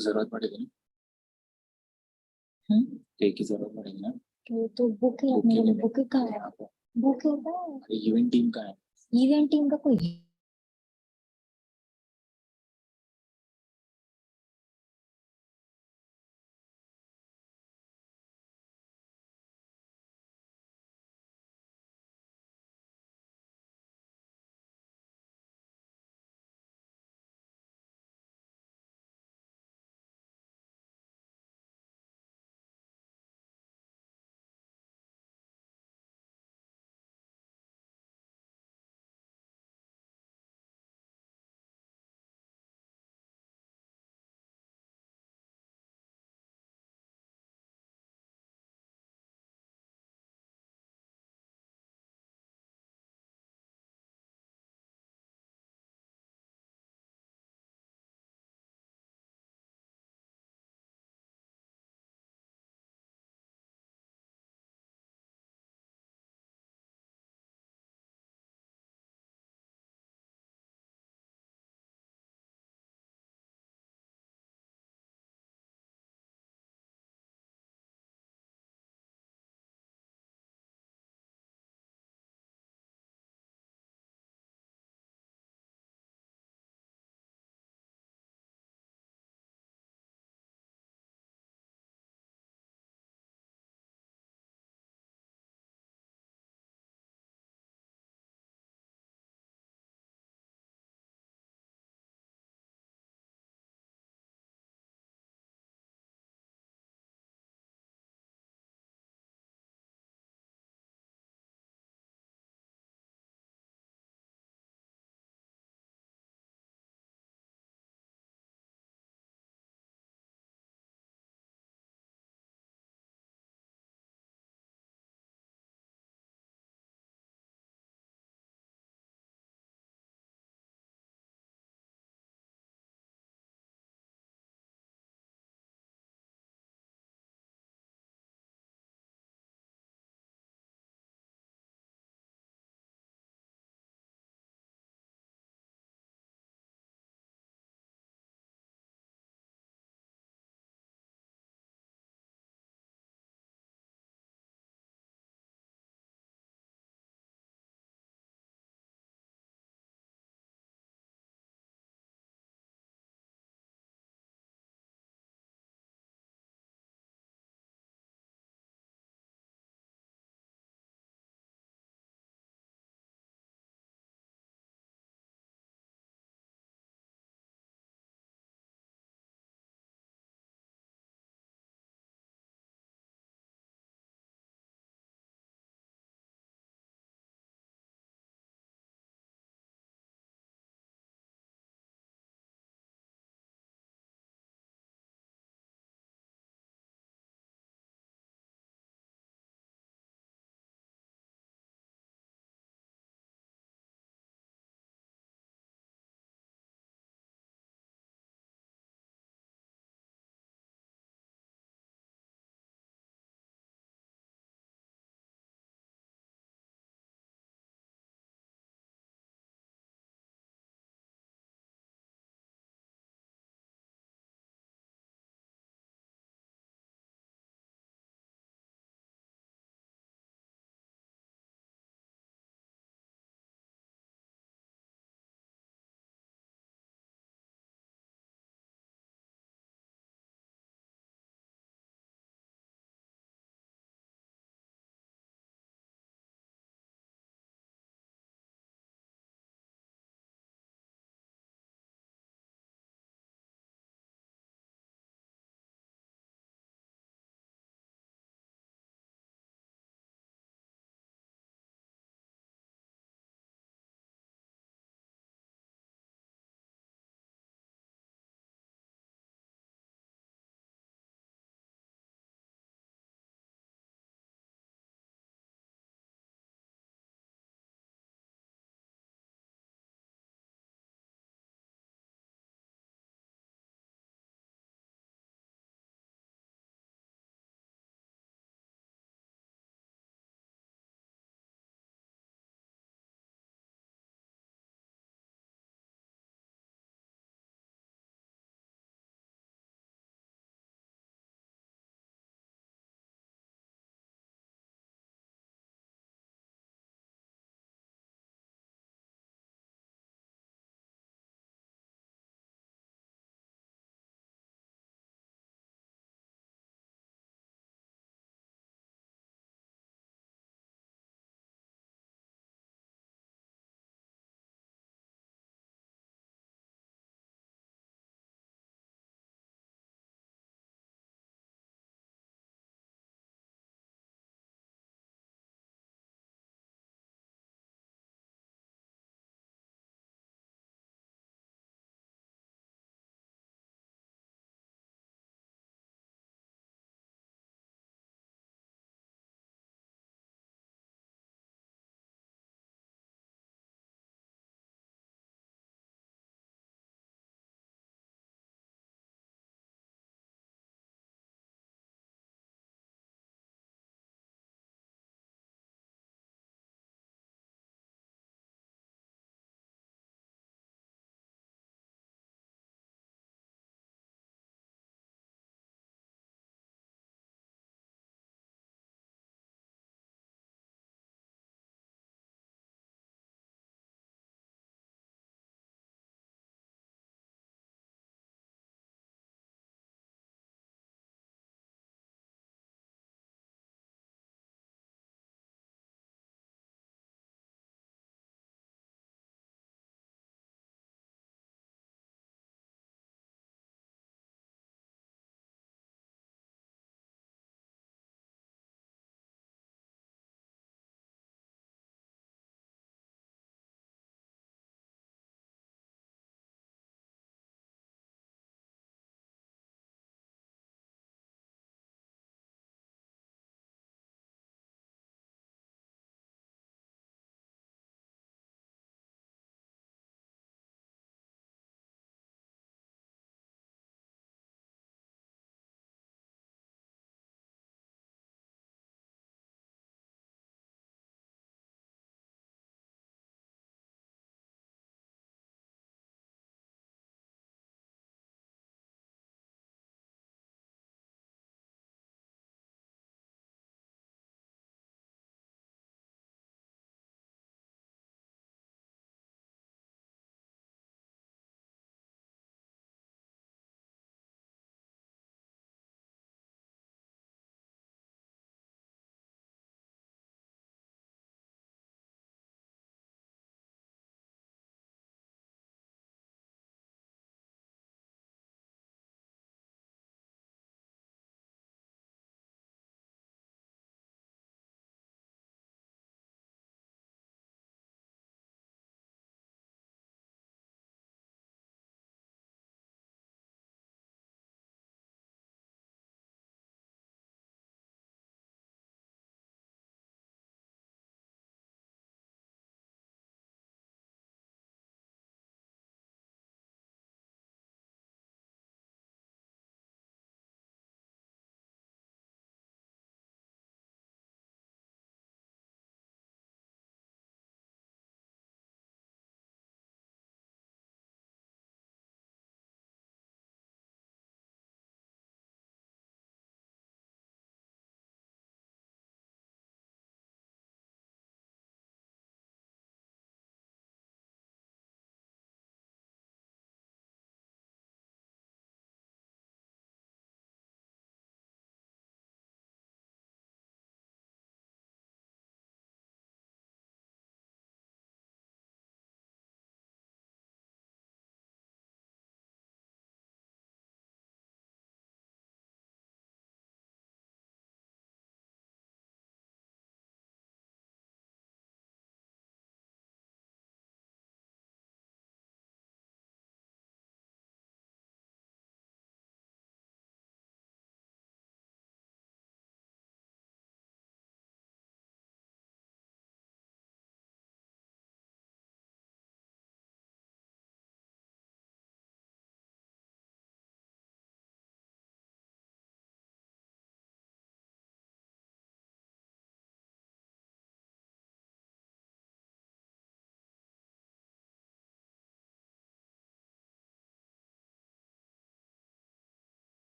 जरूरत पड़ेगी ना, केक की जरूरत पड़ेगी ना। तो बुक है बुक मेरे के में, लिए बुक कहाँ है? यहाँ पे बुक है क्या? इवेंट टीम का है। इवेंट टीम का कोई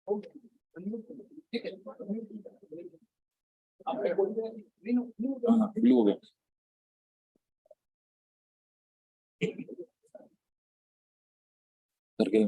हाँ ब्लू हो गया करके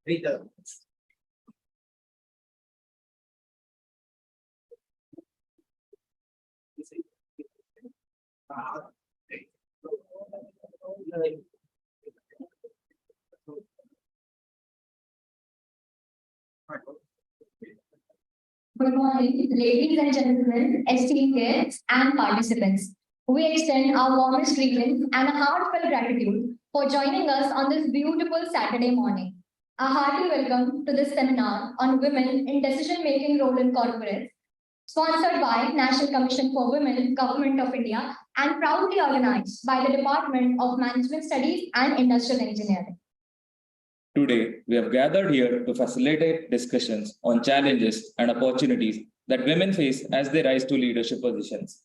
Good morning, ladies and gentlemen, esteemed guests and participants. We extend our warmest greetings and a heartfelt gratitude for joining us on this beautiful Saturday morning. A hearty welcome to this seminar on women in decision-making role in corporates, sponsored by National Commission for Women, Government of India, and proudly organized by the Department of Management Studies and Industrial Engineering. Today, we have gathered here to facilitate discussions on challenges and opportunities that women face as they rise to leadership positions.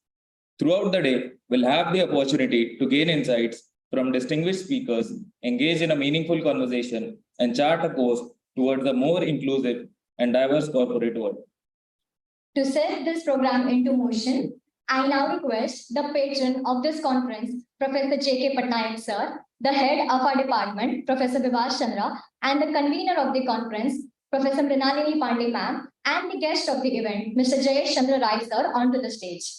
Throughout the day, we'll have the opportunity to gain insights from distinguished speakers, engage in a meaningful conversation, and chart a course towards a more inclusive and diverse corporate world. To set this program into motion, I now request the patron of this conference, Professor J.K. Patnaik, sir, the head of our department, Professor Vibhash Chandra, and the convener of the conference, Professor Mrinalini Pandey, ma'am, and the guest of the event, Mr. Jayesh Chandra Rai, sir, onto the stage.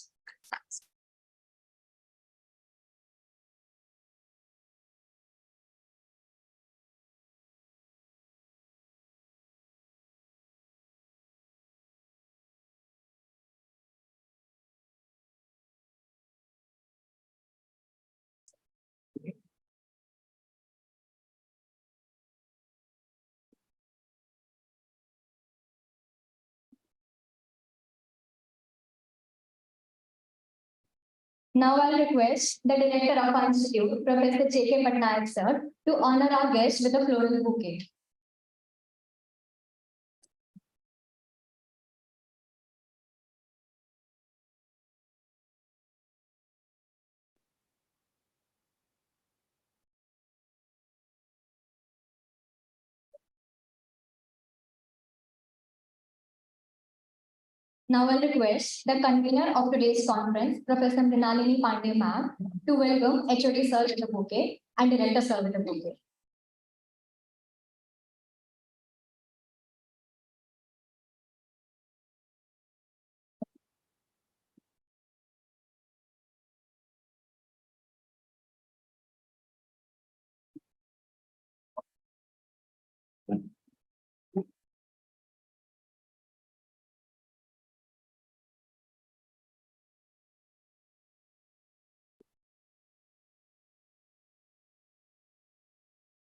Now I'll request the director of our institute, Professor J.K. Patnaik, sir, to honor our guest with a floral bouquet. Now I'll request the convener of today's conference, Professor Mrinalini Pandey, ma'am, to welcome HOD sir with a bouquet and director sir with a bouquet.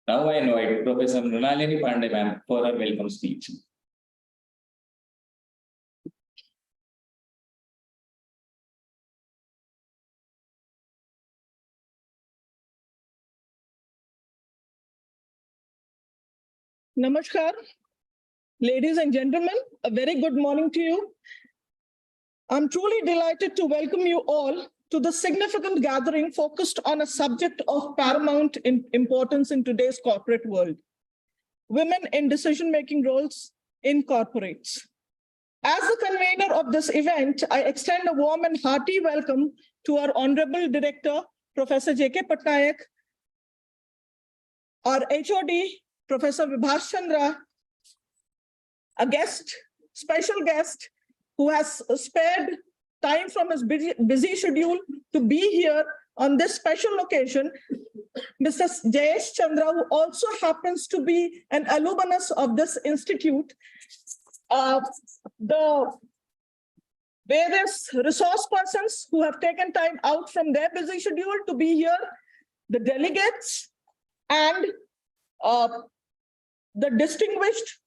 Now I invite Professor Mrinalini Pandey, ma'am, for her welcome speech. Namaskar, ladies and gentlemen, a very good morning to you. I'm truly delighted to welcome you all to the significant gathering focused on a subject of paramount importance in today's corporate world: women in decision-making roles in corporates. As the convener of this event, I extend a warm and hearty welcome to our Honorable Director, Professor J.K. Patnaik, our HOD, Professor Vibhash Chandra, a special guest who has spared time from his busy schedule to be here on this special occasion, Mr. Jayesh Chandra, who also happens to be an alumnus of this institute, the various resource persons who have taken time out from their busy schedule to be here, the delegates, and the distinguished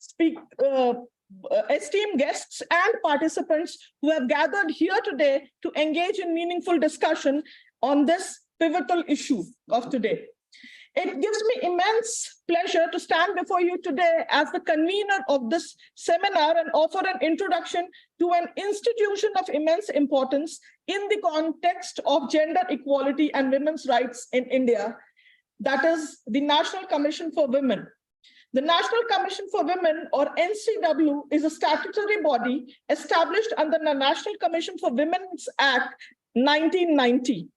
esteemed guests and participants who have gathered here today to engage in meaningful discussion on this pivotal issue of today. It gives me immense pleasure to stand before you today as the convener of this seminar and offer an introduction to an institution of immense importance in the context of gender equality and women's rights in India, that is the National Commission for Women. The National Commission for Women, or NCW, is a statutory body established under the National Commission for Women's Act 1990.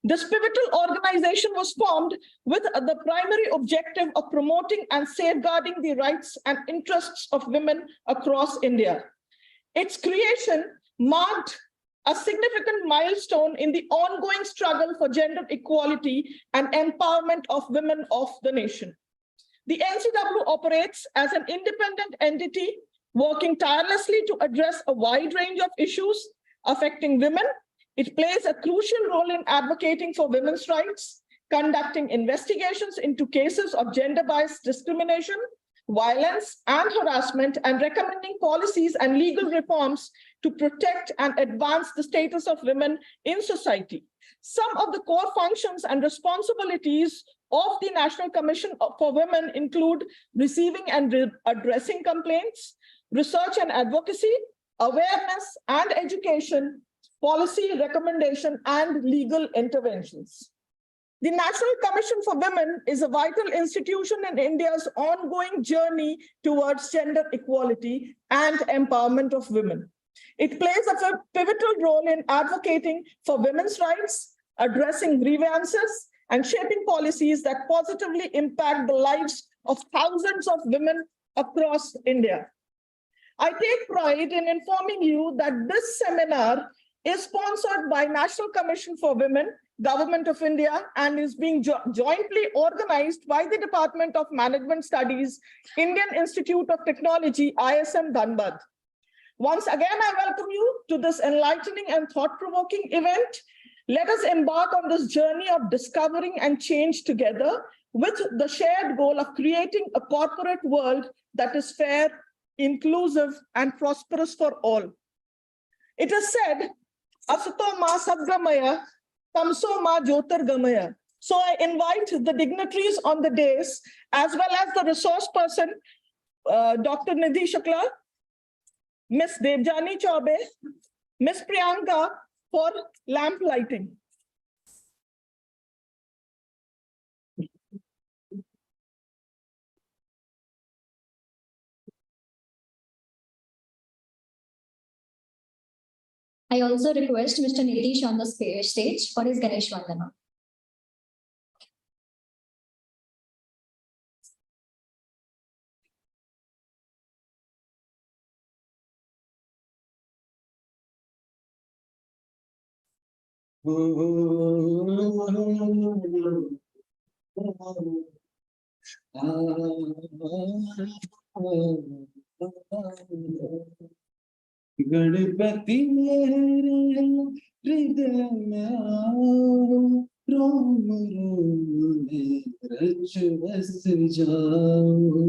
This pivotal organization was formed with the primary objective of promoting and safeguarding the rights and interests of women across India. Its creation marked a significant milestone in the ongoing struggle for gender equality and empowerment of women of the nation. The NCW operates as an independent entity, working tirelessly to address a wide range of issues affecting women. It plays a crucial role in advocating for women's rights, conducting investigations into cases of gender-biased discrimination, violence, and harassment, and recommending policies and legal reforms to protect and advance the status of women in society. Some of the core functions and responsibilities of the National Commission for Women include receiving and addressing complaints, research and advocacy, awareness and education, policy recommendation, and legal interventions. The National Commission for Women is a vital institution in India's ongoing journey towards gender equality and empowerment of women. It plays a pivotal role in advocating for women's rights, addressing grievances, and shaping policies that positively impact the lives of thousands of women across India. I take pride in informing you that this seminar is sponsored by National Commission for Women, Government of India, and is being jointly organized by the Department of Management Studies, Indian Institute of Technology, ISM Dhanbad. Once again, I welcome you to this enlightening and thought-provoking event. Let us embark on this journey of discovering and change together with the shared goal of creating a corporate world that is fair, inclusive, and prosperous for all. It is said, Asato ma sadgamaya, tamso ma jyotirgamaya. So I invite the dignitaries on the dais, as well as the resource person, Dr. Nidhi Shukla, Ms. Devjani Chaube, Ms. Priyanka, for lamp lighting. I also request Mr. Nitish on the stage for his Ganesh Vandana. Ganpati मेरे हृदय में आओ, रोम रोम में रच बस जाओ।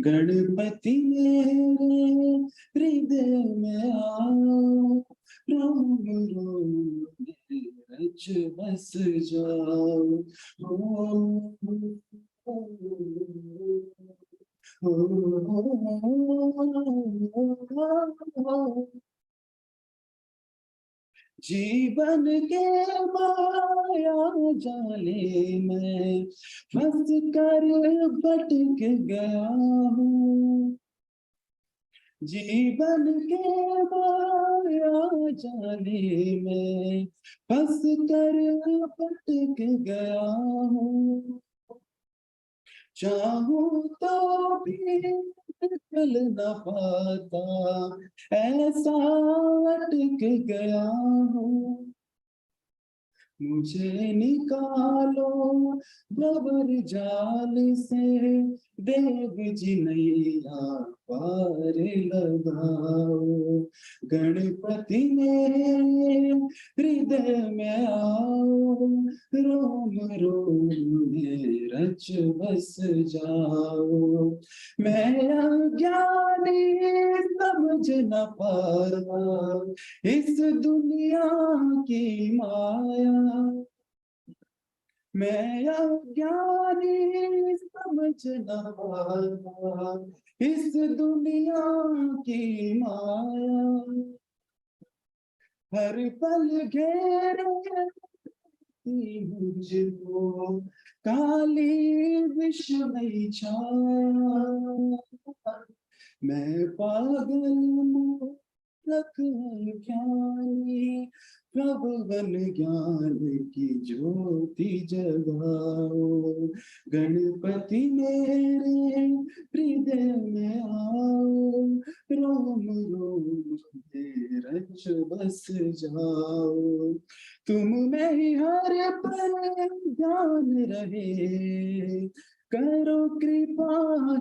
गणपति मेरे हृदय में आओ, रोम रोम में रच बस जाओ। जीवन के माया जाले में फंस कर भटक गया हूँ। जीवन के माया जाले में फंस कर भटक गया हूँ। चाहूं तो भी निकल न पाता, ऐसा अटक गया हूँ। मुझे निकालो भंवर जाल से, देव जी नैया पार लगाओ। गणपति मेरे हृदय में आओ, रोम रोम में रच बस जाओ। मैं अज्ञानी समझ न पाया इस दुनिया की माया। मैं अज्ञानी समझ न पाया इस दुनिया की माया। हर पल घेरे मुझको काली विषमयी छाया। मैं पागल रख ज्ञानी, प्रभु बन ज्ञान की ज्योति जगाओ। गणपति मेरे हृदय में आओ, रोम रोम में रच बस जाओ। तुम में ही हर पल ज्ञान रहे, करो कृपा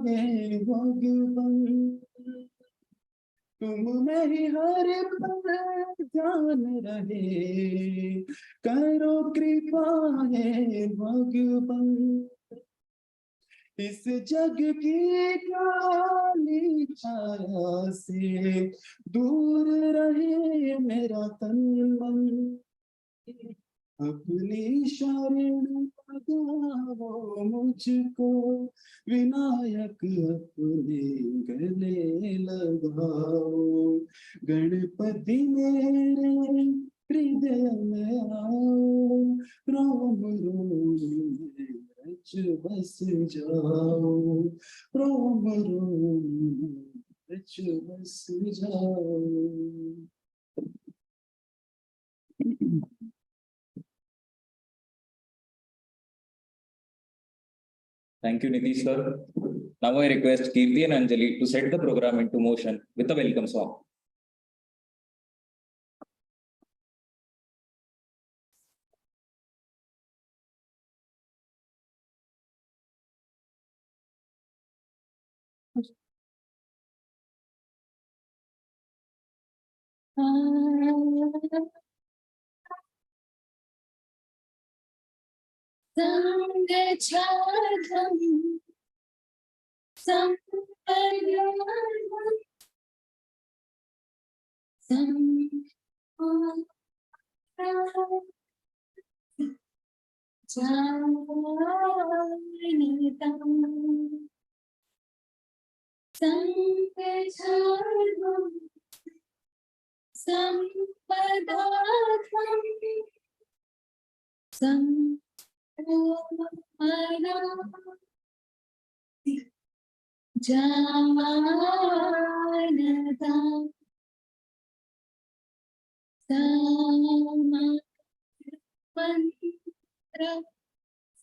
है भगवान। तुम में ही हर पल ज्ञान रहे, करो कृपा है भगवान। इस जग की काली छाया से दूर रहे मेरा तन मन। अपनी शरण लगाओ मुझको, विनायक अपने गले लगाओ। गणपति मेरे हृदय में आओ, रोम रोम में रच बस जाओ। रोम रोम में रच बस जाओ। Thank you, Nitish sir. Now I request Kirti and Anjali to set the program into motion with a welcome song.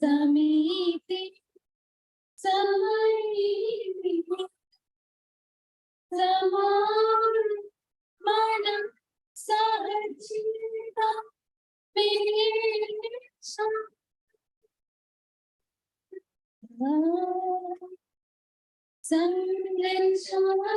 Samiti Samiti Samana Sahajita Mesha Sangrishana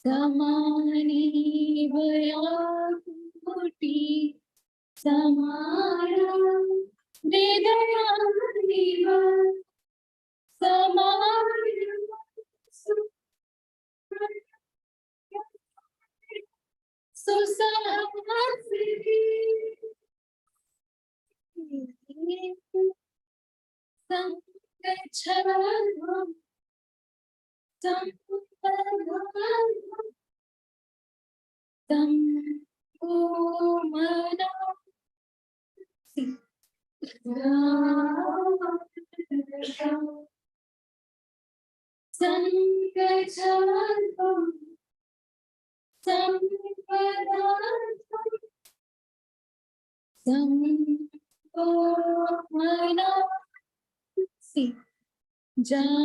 Samani Vayakuti Samara Vidayaniva Samara Susahasri Sankacharvam Sam Omana Sankacharvam Sampadantam Sam Omana Jam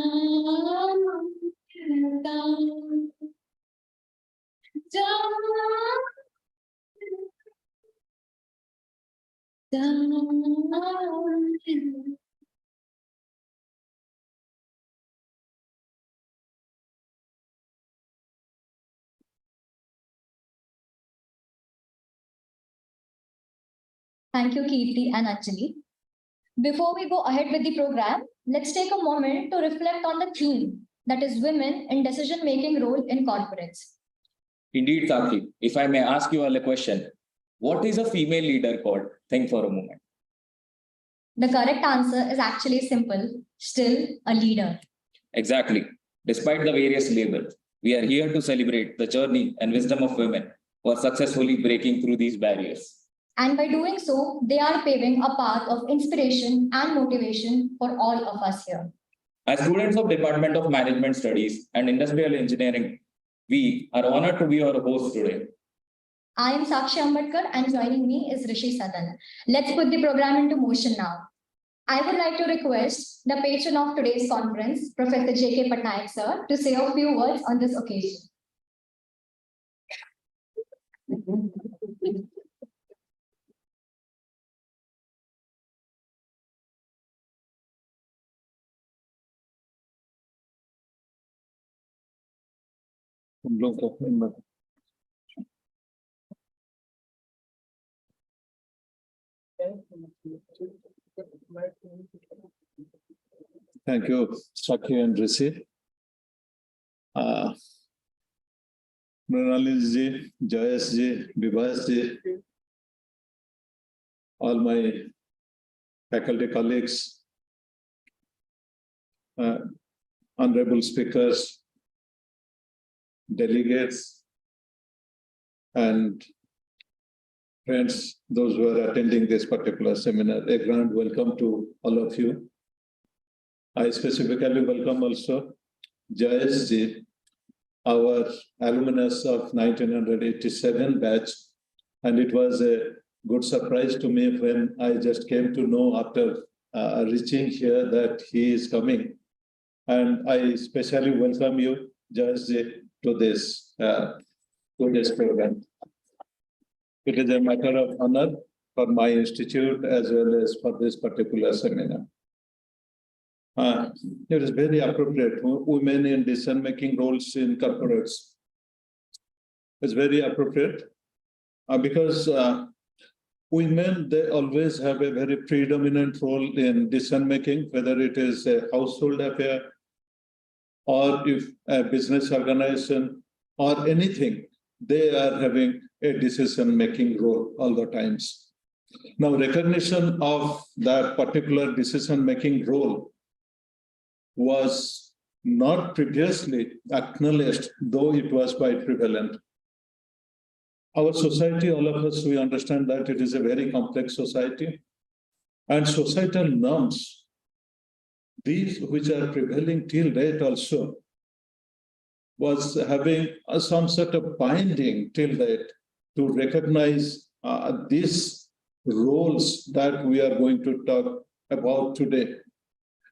Thank you, Kirti and Anjali. Before we go ahead with the program, let's take a moment to reflect on the theme, that is women in decision-making role in corporates. Indeed, Sakshi, if I may ask you all a question, what is a female leader called? Think for a moment. The correct answer is actually simple, still a leader. Exactly. Despite the various labels, we are here to celebrate the journey and wisdom of women who are successfully breaking through these barriers. And by doing so, they are paving a path of inspiration and motivation for all of us here. As students of Department of Management Studies and Industrial Engineering, we are honored to be your hosts today. I am Sakshi Ambedkar and joining me is Rishi Sadan. Let's put the program into motion now. I would like to request the patron of today's conference, Professor J.K. Patnaik sir, to say a few words on this occasion. Thank you, Sakshi and Rishi. Mrinalini ji, Jayesh ji, Vibhas ji, all my faculty colleagues, honorable speakers, delegates, and friends, those who are attending this particular seminar, a grand welcome to all of you. I specifically welcome also Jayesh ji, our alumnus of 1987 batch, and it was a good surprise to me when I just came to know after reaching here that he is coming. And I especially welcome you, Jayesh ji, to this program. It is a matter of honor for my institute as well as for this particular seminar. It is very appropriate. Women in decision-making roles in corporates. It's very appropriate because women, they always have a very predominant role in decision-making, whether it is a household affair or if a business organization or anything, they are having a decision-making role all the times. Now, recognition of that particular decision-making role was not previously acknowledged, though it was quite prevalent. Our society, all of us, we understand that it is a very complex society, and societal norms, these which are prevailing till date also, was having some sort of binding till date to recognize these roles that we are going to talk about today.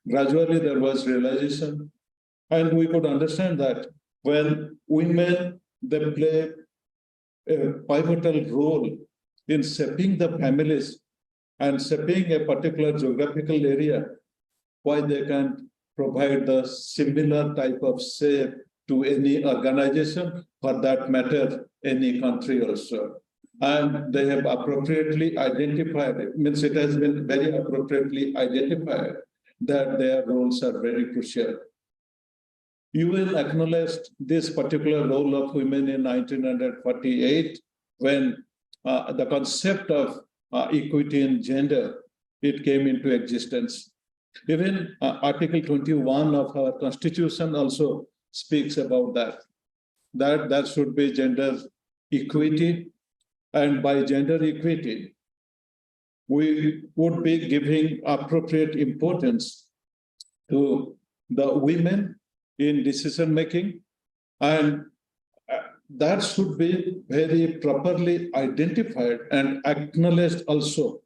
Gradually, there was realization, and we could understand that when women, they play a pivotal role in shaping the families and shaping a particular geographical area, why they can provide the similar type of shape to any organization, for that matter, any country also. And they have appropriately identified, it means it has been very appropriately identified that their roles are very crucial. UN acknowledged this particular role of women in 1948 when the concept of equity in gender, it came into existence. Even Article 21 of our Constitution also speaks about that there should be gender equity, and by gender equity, we would be giving appropriate importance to the women in decision making, and that should be very properly identified and acknowledged also.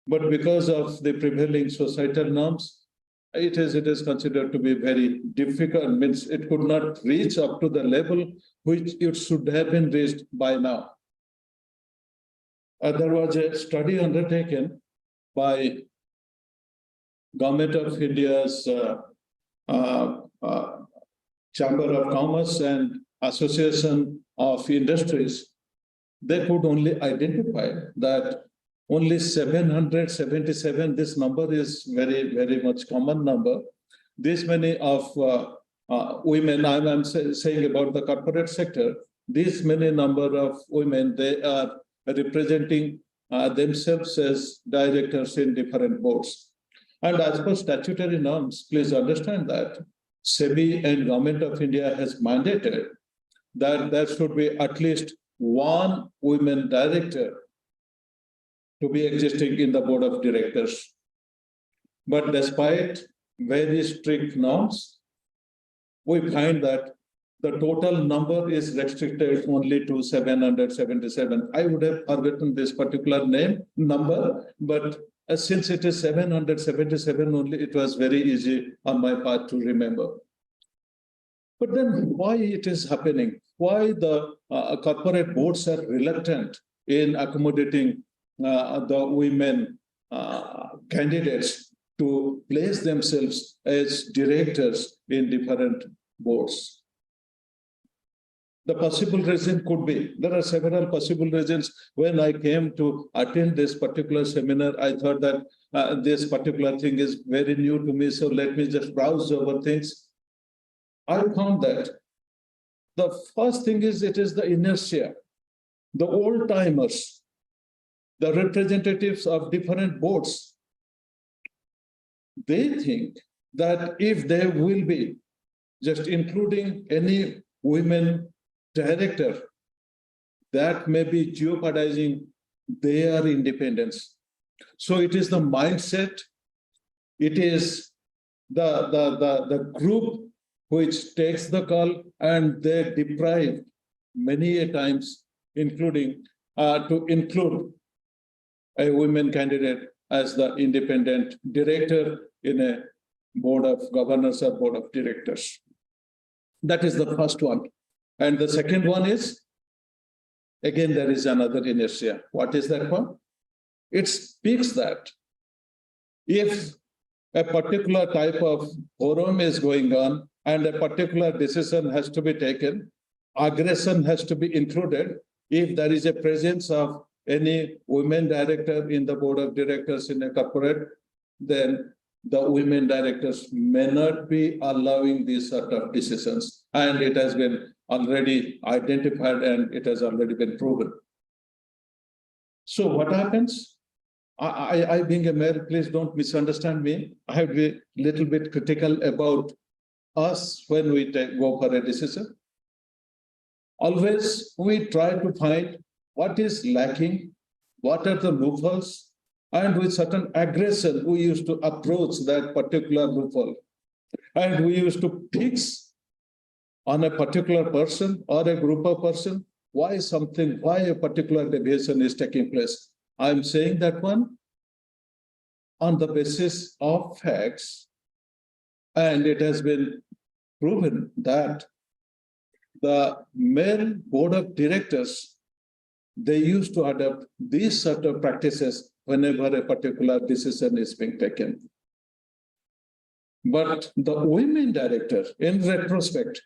But because of the prevailing societal norms, it is considered to be very difficult, means it could not reach up to the level which it should have been reached by now. There was a study undertaken by Government of India's Chamber of Commerce and Association of Industries. They could only identify that only 777, this number is very, very much common number. This many of women, I'm saying about the corporate sector, this many number of women, they are representing themselves as directors in different boards. And as per statutory norms, please understand that SEBI and Government of India has mandated that there should be at least one women director to be existing in the board of directors. But despite very strict norms, we find that the total number is restricted only to 777. I would have forgotten this particular number, but since it is 777 only, it was very easy on my part to remember. But then why it is happening? Why the corporate boards are reluctant in accommodating the women candidates to place themselves as directors in different boards? The possible reason could be, there are several possible reasons. When I came to attend this particular seminar, I thought that this particular thing is very new to me, so let me just browse over things. I found that the first thing is, it is the inertia. The old timers, the representatives of different boards, they think that if there will be just including any women director, that may be jeopardizing their independence. So it is the mindset, it is the group which takes the call, and they deprive many a times, including to include a women candidate as the independent director in a board of governors or board of directors. That is the first one. And the second one is, again, there is another inertia. What is that one? It speaks that if a particular type of forum is going on and a particular decision has to be taken, aggression has to be included. If there is a presence of any women director in the board of directors in a corporate, then the women directors may not be allowing these sort of decisions. And it has been already identified and it has already been proven. So what happens? I being a male, please don't misunderstand me. I have to be a little bit critical about us when we go for a decision. Always we try to find what is lacking, what are the loopholes, and with certain aggression, we used to approach that particular loophole. And we used to fix on a particular person or a group of person, why a particular deviation is taking place. I'm saying that one on the basis of facts, and it has been proven that the male board of directors, they used to adopt these sort of practices whenever a particular decision is being taken. But the women director, in retrospect,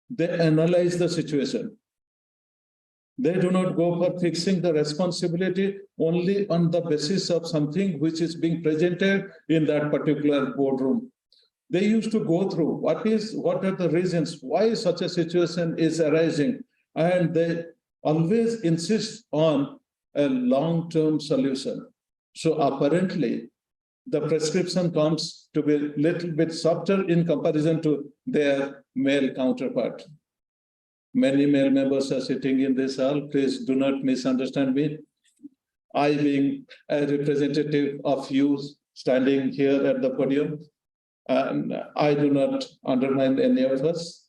they analyze the situation. They do not go for fixing the responsibility only on the basis of something which is being presented in that particular boardroom. They used to go through what are the reasons why such a situation is arising, and they always insist on a long-term solution. So apparently, the prescription comes to be a little bit softer in comparison to their male counterpart. Many male members are sitting in this hall. Please do not misunderstand me. I, being a representative of you standing here at the podium, and I do not undermine any of us.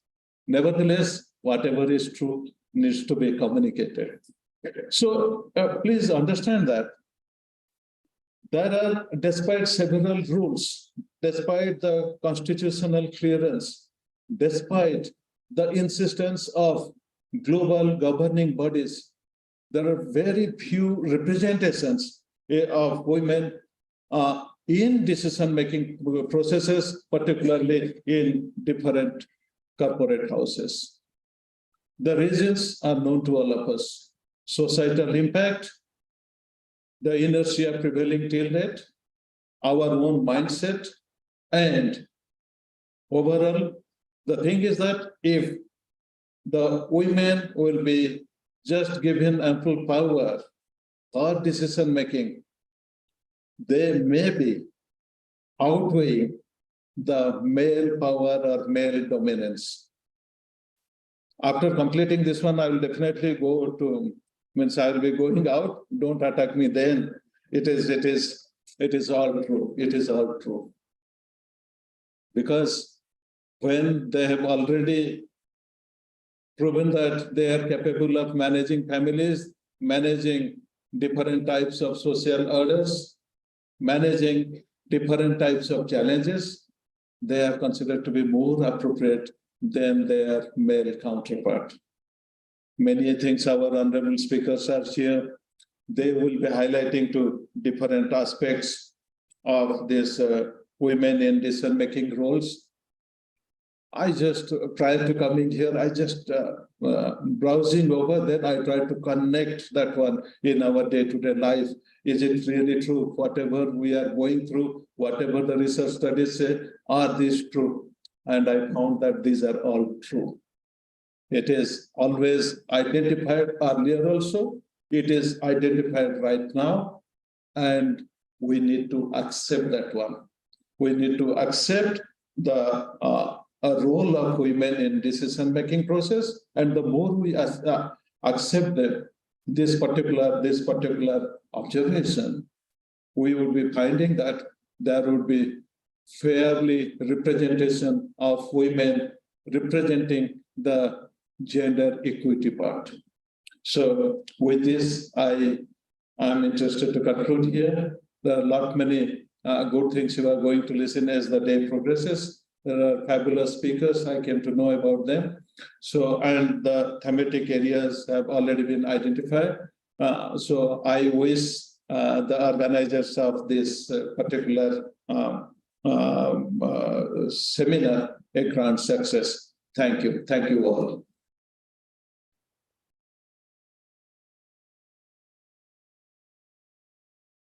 Nevertheless, whatever is true needs to be communicated. So please understand that there are, despite several rules, despite the constitutional clearance, despite the insistence of global governing bodies, there are very few representations of women in decision-making processes, particularly in different corporate houses. The reasons are known to all of us. Societal impact, the inertia prevailing till date, our own mindset, and overall, the thing is that if the women will be just given ample power or decision making, they may be outweighing the male power or male dominance. After completing this one, I will definitely go to, means I will be going out. Don't attack me then. It is all true. It is all true. Because when they have already proven that they are capable of managing families, managing different types of social orders, managing different types of challenges, they are considered to be more appropriate than their male counterpart. Many things our honorable speakers are here, they will be highlighting to different aspects of this women in decision-making roles. I just, prior to coming here, I just browsing over, then I try to connect that one in our day-to-day life. Is it really true? Whatever we are going through, whatever the research studies say, are these true? And I found that these are all true. It is always identified earlier also. It is identified right now. And we need to accept that one. We need to accept the a role of women in decision-making process, and the more we accept that this particular observation, we would be finding that there would be fairly representation of women representing the gender equity part. So with this, I am interested to conclude here. There are many good things you are going to listen as the day progresses. There are fabulous speakers. I came to know about them. So, and the thematic areas have already been identified. So I wish the organizers of this particular seminar a grand success. Thank you. Thank you all.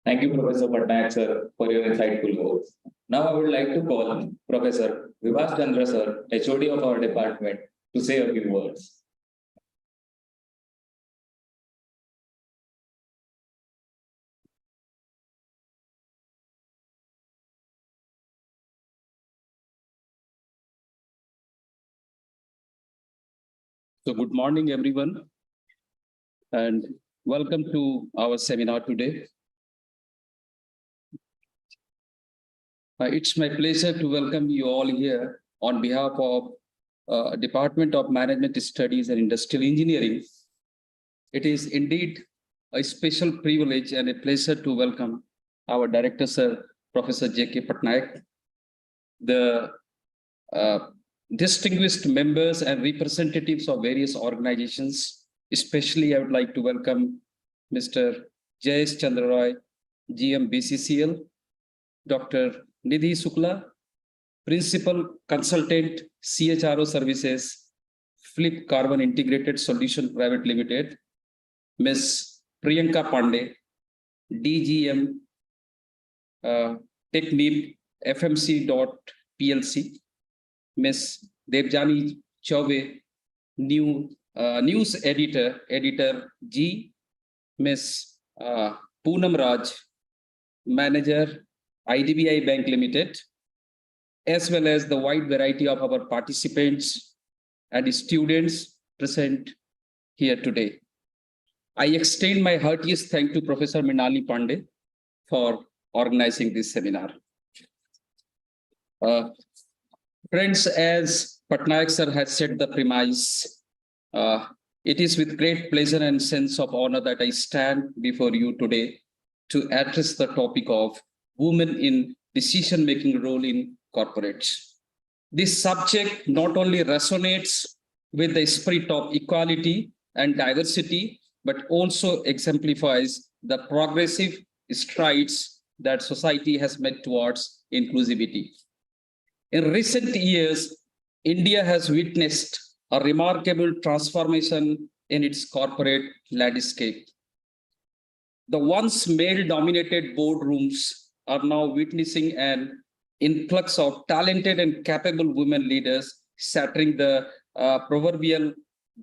Thank you, Professor Patnaik, sir, for your insightful words. Now I would like to call Professor Vivas Chandra, sir, HOD of our department, to say a few words. So good morning, everyone, and welcome to our seminar today. It's my pleasure to welcome you all here on behalf of Department of Management Studies and Industrial Engineering. It is indeed a special privilege and a pleasure to welcome our Director, Sir, Professor J.K. Patnaik, the distinguished members and representatives of various organizations. Especially, I would like to welcome Mr. Jayesh Chandra Roy, GM BCCL, Dr. Nidhi Sukla, Principal Consultant, CHRO Services, Flip Carbon Integrated Solution Private Limited, Ms. Priyanka Pandey, DGM Technip FMC.PLC, Ms. Devjani Chaube, News Editor G, Ms. Poonam Raj, Manager, IDBI Bank Limited, as well as the wide variety of our participants and students present here today. I extend my heartiest thanks to Professor Mrinalini Pandey for organizing this seminar. Friends, as Patnaik sir has set the premise, it is with great pleasure and sense of honor that I stand before you today to address the topic of women in decision-making role in corporates. This subject not only resonates with the spirit of equality and diversity, but also exemplifies the progressive strides that society has made towards inclusivity. In recent years, India has witnessed a remarkable transformation in its corporate landscape. The once male-dominated boardrooms are now witnessing an influx of talented and capable women leaders, shattering the proverbial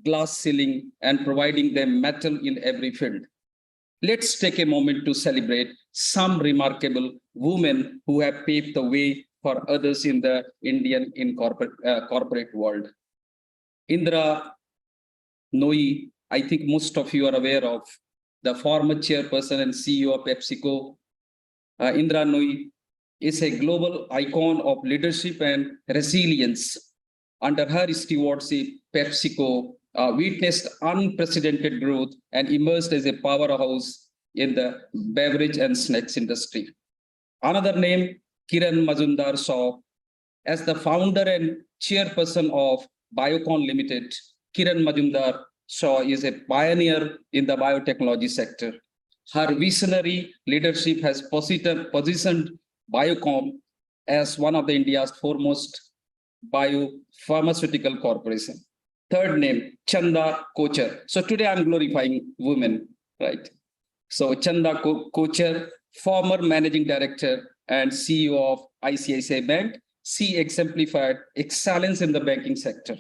glass ceiling, and providing them metal in every field. Let's take a moment to celebrate some remarkable women who have paved the way for others in the Indian corporate world. Indra Nooyi, I think most of you are aware of, the former chairperson and CEO of PepsiCo. Indra Nooyi is a global icon of leadership and resilience. Under her stewardship, PepsiCo witnessed unprecedented growth and emerged as a powerhouse in the beverage and snacks industry. Another name, Kiran Mazumdar-Shaw, as the founder and chairperson of Biocon Limited. Kiran Mazumdar-Shaw is a pioneer in the biotechnology sector. Her visionary leadership has positioned Biocon as one of India's foremost biopharmaceutical corporation. Third name, Chanda Kochhar. So today I'm glorifying women, right? So Chanda Kochhar, former managing director and CEO of ICICI Bank, she exemplified excellence in the banking sector.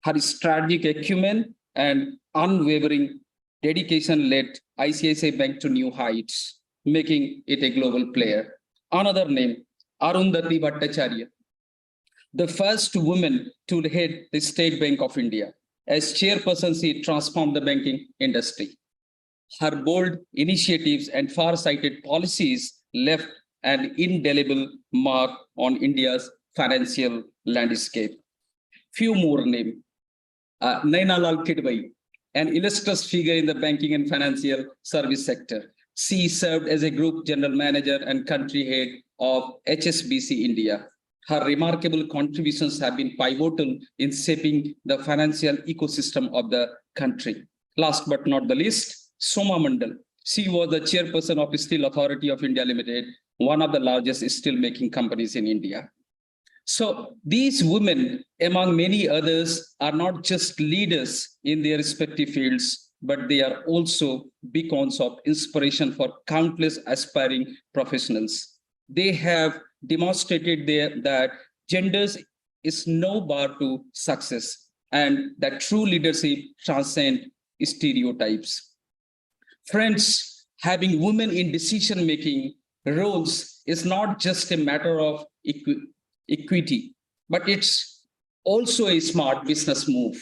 Her strategic acumen and unwavering dedication led ICICI Bank to new heights, making it a global player. Another name, Arundhati Bhattacharya, the first woman to head the State Bank of India. As chairperson, she transformed the banking industry. Her bold initiatives and far-sighted policies left an indelible mark on India's financial landscape. Few more names. Naina Lal Kidwai, an illustrious figure in the banking and financial service sector. She served as a group general manager and country head of HSBC India. Her remarkable contributions have been pivotal in shaping the financial ecosystem of the country. Last but not the least, Soma Mandal. She was the chairperson of Steel Authority of India Limited, one of the largest steel-making companies in India. So these women, among many others, are not just leaders in their respective fields, but they are also beacons of inspiration for countless aspiring professionals. They have demonstrated that genders is no bar to success and that true leadership transcends stereotypes. Friends, having women in decision-making roles is not just a matter of equity, but it's also a smart business move.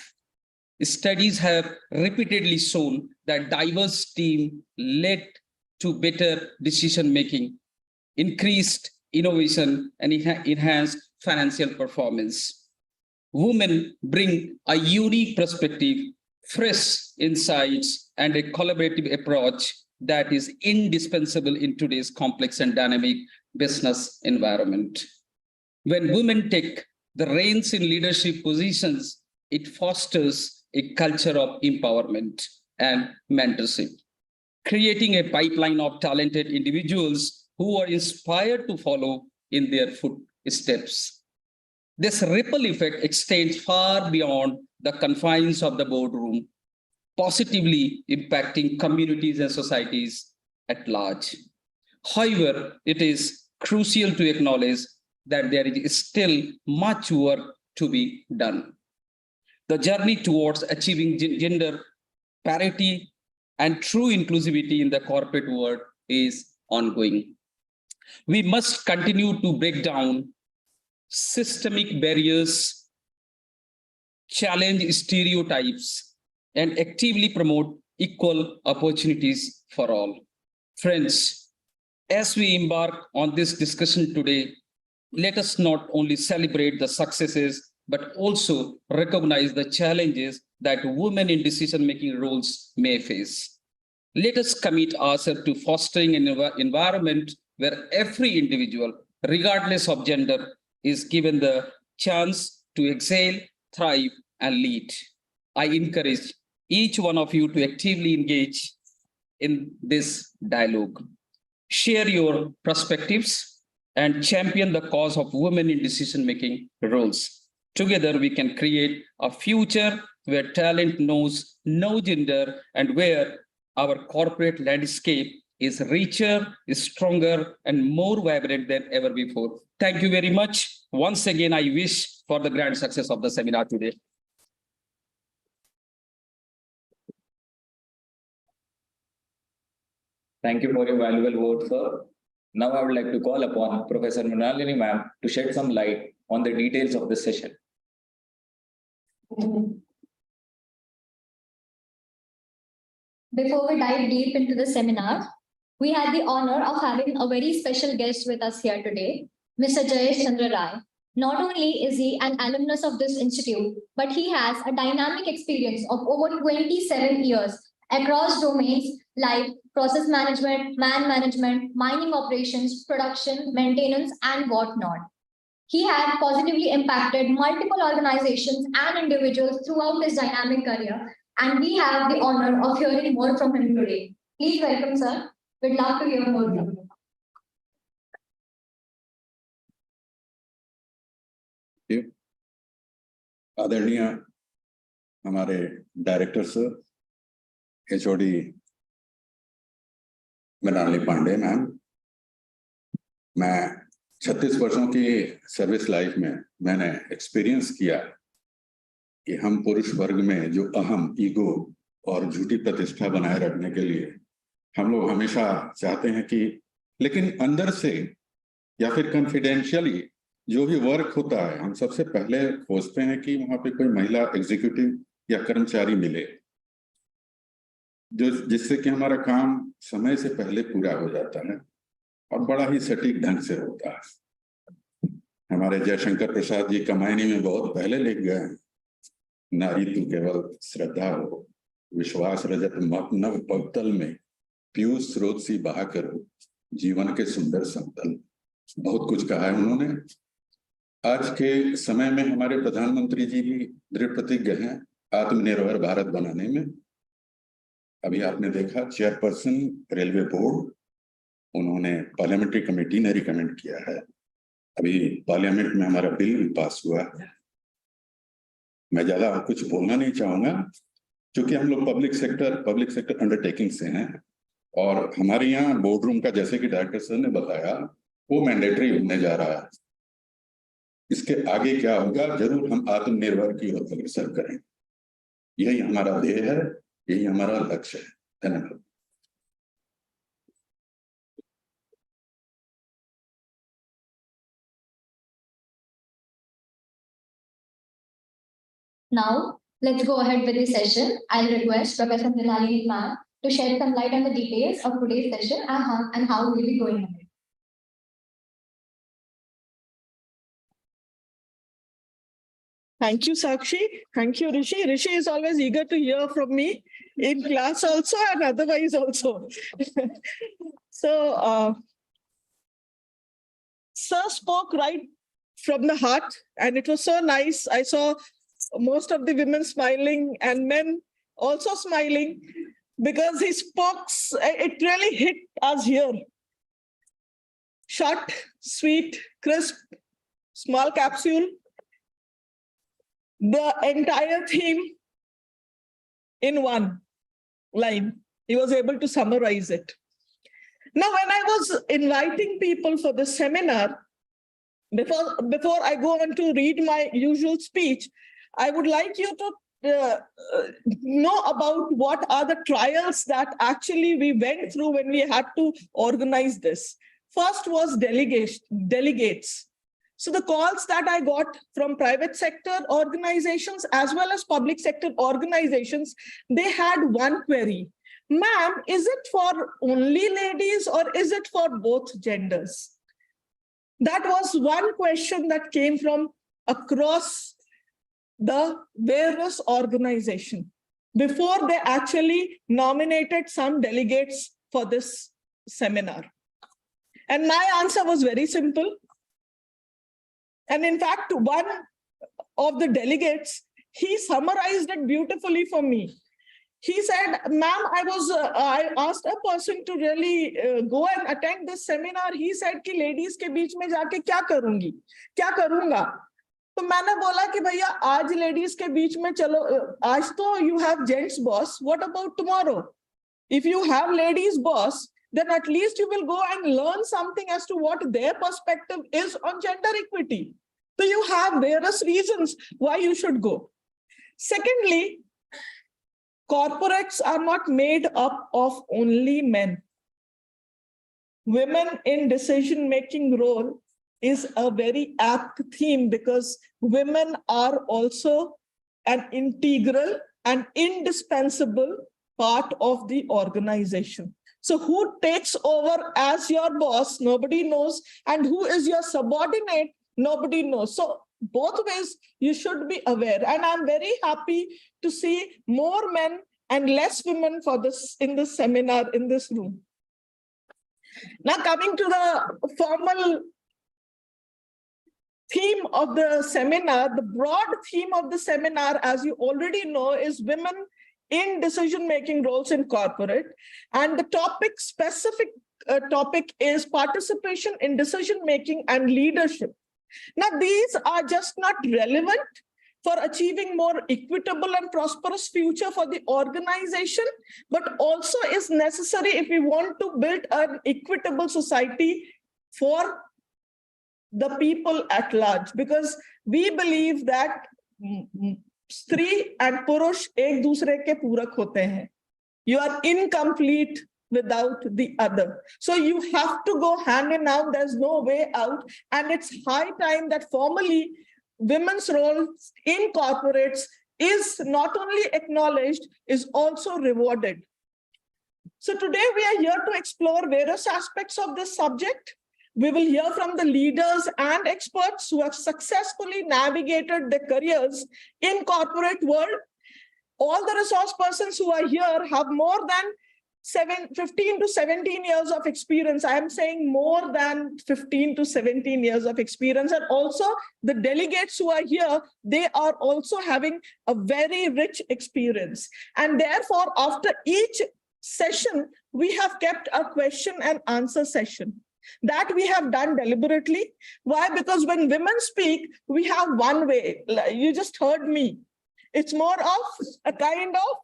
Studies have repeatedly shown that diverse teams led to better decision-making, increased innovation, and enhanced financial performance. Women bring a unique perspective, fresh insights, and a collaborative approach that is indispensable in today's complex and dynamic business environment. When women take the reins in leadership positions, it fosters a culture of empowerment and mentorship, creating a pipeline of talented individuals who are inspired to follow in their footsteps. This ripple effect extends far beyond the confines of the boardroom, positively impacting communities and societies at large. However, it is crucial to acknowledge that there is still much work to be done. The journey towards achieving gender parity and true inclusivity in the corporate world is ongoing. We must continue to break down systemic barriers, challenge stereotypes, and actively promote equal opportunities for all. Friends, as we embark on this discussion today, let us not only celebrate the successes, but also recognize the challenges that women in decision-making roles may face. Let us commit ourselves to fostering an environment where every individual, regardless of gender, is given the chance to excel, thrive, and lead. I encourage each one of you to actively engage in this dialogue. Share your perspectives and champion the cause of women in decision-making roles. Together, we can create a future where talent knows no gender and where our corporate landscape is richer, is stronger, and more vibrant than ever before. Thank you very much. Once again, I wish for the grand success of the seminar today. Thank you for your valuable words, sir. Now I would like to call upon Professor Mrinalini ma'am to shed some light on the details of this session. Before we dive deep into the seminar, we had the honor of having a very special guest with us here today, Mr. Jayesh Chandra Rai. Not only is he an alumnus of this institute, but he has a dynamic experience of over 27 years across domains like process management, man management, mining operations, production, maintenance, and whatnot. He had positively impacted multiple organizations and individuals throughout his dynamic career, and we have the honor of hearing more from him today. Please welcome, sir. We'd love to hear more from you. आदरणीय हमारे director sir, HOD Mrinalini Pande ma'am, मैं 36 वर्षों की service life में मैंने experience किया कि हम पुरुष वर्ग में जो अहम, ईगो और झूठी प्रतिष्ठा बनाए रखने के लिए हम लोग हमेशा चाहते हैं कि, लेकिन अंदर से या फिर कॉन्फिडेंशियली जो भी वर्क होता है, हम सबसे पहले खोजते हैं कि वहां पे कोई महिला एग्जीक्यूटिव या कर्मचारी मिले, जो जिससे कि हमारा काम समय से पहले पूरा हो जाता है और बड़ा ही सटीक ढंग से होता है। हमारे जयशंकर प्रसाद जी कमायनी में बहुत पहले लिख गए हैं, नारी तू केवल श्रद्धा हो, विश्वास रजत नव पवतल में पीयूष स्रोत सी बहा करो, जीवन के सुंदर समतल। बहुत कुछ कहा है उन्होंने। आज के समय में हमारे प्रधानमंत्री जी भी दृढ़ प्रतिज्ञ हैं आत्मनिर्भर भारत बनाने में। अभी आपने देखा चेयरपर्सन रेलवे बोर्ड, उन्होंने पार्लियामेंट्री कमेटी ने रिकमेंड किया है, अभी पार्लियामेंट में हमारा बिल भी पास हुआ है। मैं ज्यादा कुछ बोलना नहीं चाहूंगा क्योंकि हम लोग पब्लिक सेक्टर अंडरटेकिंग से हैं और हमारे यहाँ बोर्ड रूम का, जैसे कि डायरेक्टर सर ने बताया, वो मैंडेटरी होने जा रहा है। इसके आगे क्या होगा, जरूर हम आत्मनिर्भर की ओर अग्रसर करें। यही हमारा ध्येय है, यही हमारा लक्ष्य है। धन्यवाद। Now, let's go ahead with the session. I'll request Professor Mrinalini ma'am to shed some light on the details of today's session and how we'll be going ahead. Thank you, Sakshi. Thank you, Rishi. Rishi is always eager to hear from me in class also and otherwise also. So, Sir spoke right from the heart and it was so nice. I saw most of the women smiling and men also smiling because he spoke, it really hit us here. Short, sweet, crisp, small capsule. The entire theme in one line. He was able to summarize it. Now, when I was inviting people for the seminar, before I go on to read my usual speech, I would like you to know about what are the trials that actually we went through when we had to organize this. First was delegates. So the calls that I got from private sector organizations as well as public sector organizations, they had one query. Ma'am, is it for only ladies or is it for both genders? That was one question that came from across the various organizations before they actually nominated some delegates for this seminar. And my answer was very simple. And in fact, one of the delegates, he summarized it beautifully for me. He said, ma'am, I asked a person to really go and attend this seminar. He said कि ladies के बीच में जाके क्या करूंगी, क्या करूंगा? तो मैंने बोला कि भैया आज ladies के बीच में चलो, आज तो you have gents boss. What about tomorrow? If you have ladies boss, then at least you will go and learn something as to what their perspective is on gender equity. So you have various reasons why you should go. Secondly, corporates are not made up of only men. women in decision-making role is a very apt theme because women are also an integral and indispensable part of the organization. So who takes over as your boss, nobody knows, and who is your subordinate, nobody knows. So both ways you should be aware. And I'm very happy to see more men and less women for this in this seminar in this room. Now coming to the formal theme of the seminar, the broad theme of the seminar, as you already know, is women in decision-making roles in corporate. And the topic specific topic is participation in decision-making and leadership. Now, these are just not relevant for achieving more equitable and prosperous future for the organization, but also is necessary if we want to build an equitable society for the people at large, because we believe that Stri and Purush ek dusre ke purak hote hain. You are incomplete without the other. So you have to go hand in hand. There's no way out. And it's high time that formally women's role in corporates is not only acknowledged, is also rewarded. So today we are here to explore various aspects of this subject. We will hear from the leaders and experts who have successfully navigated their careers in corporate world. All the resource persons who are here have more than 15 to 17 years of experience. I am saying more than 15 to 17 years of experience. And also the delegates who are here, they are also having a very rich experience. And therefore, after each session, we have kept a question and answer session. That we have done deliberately. Why? Because when women speak, we have one way. You just heard me. It's more of a kind of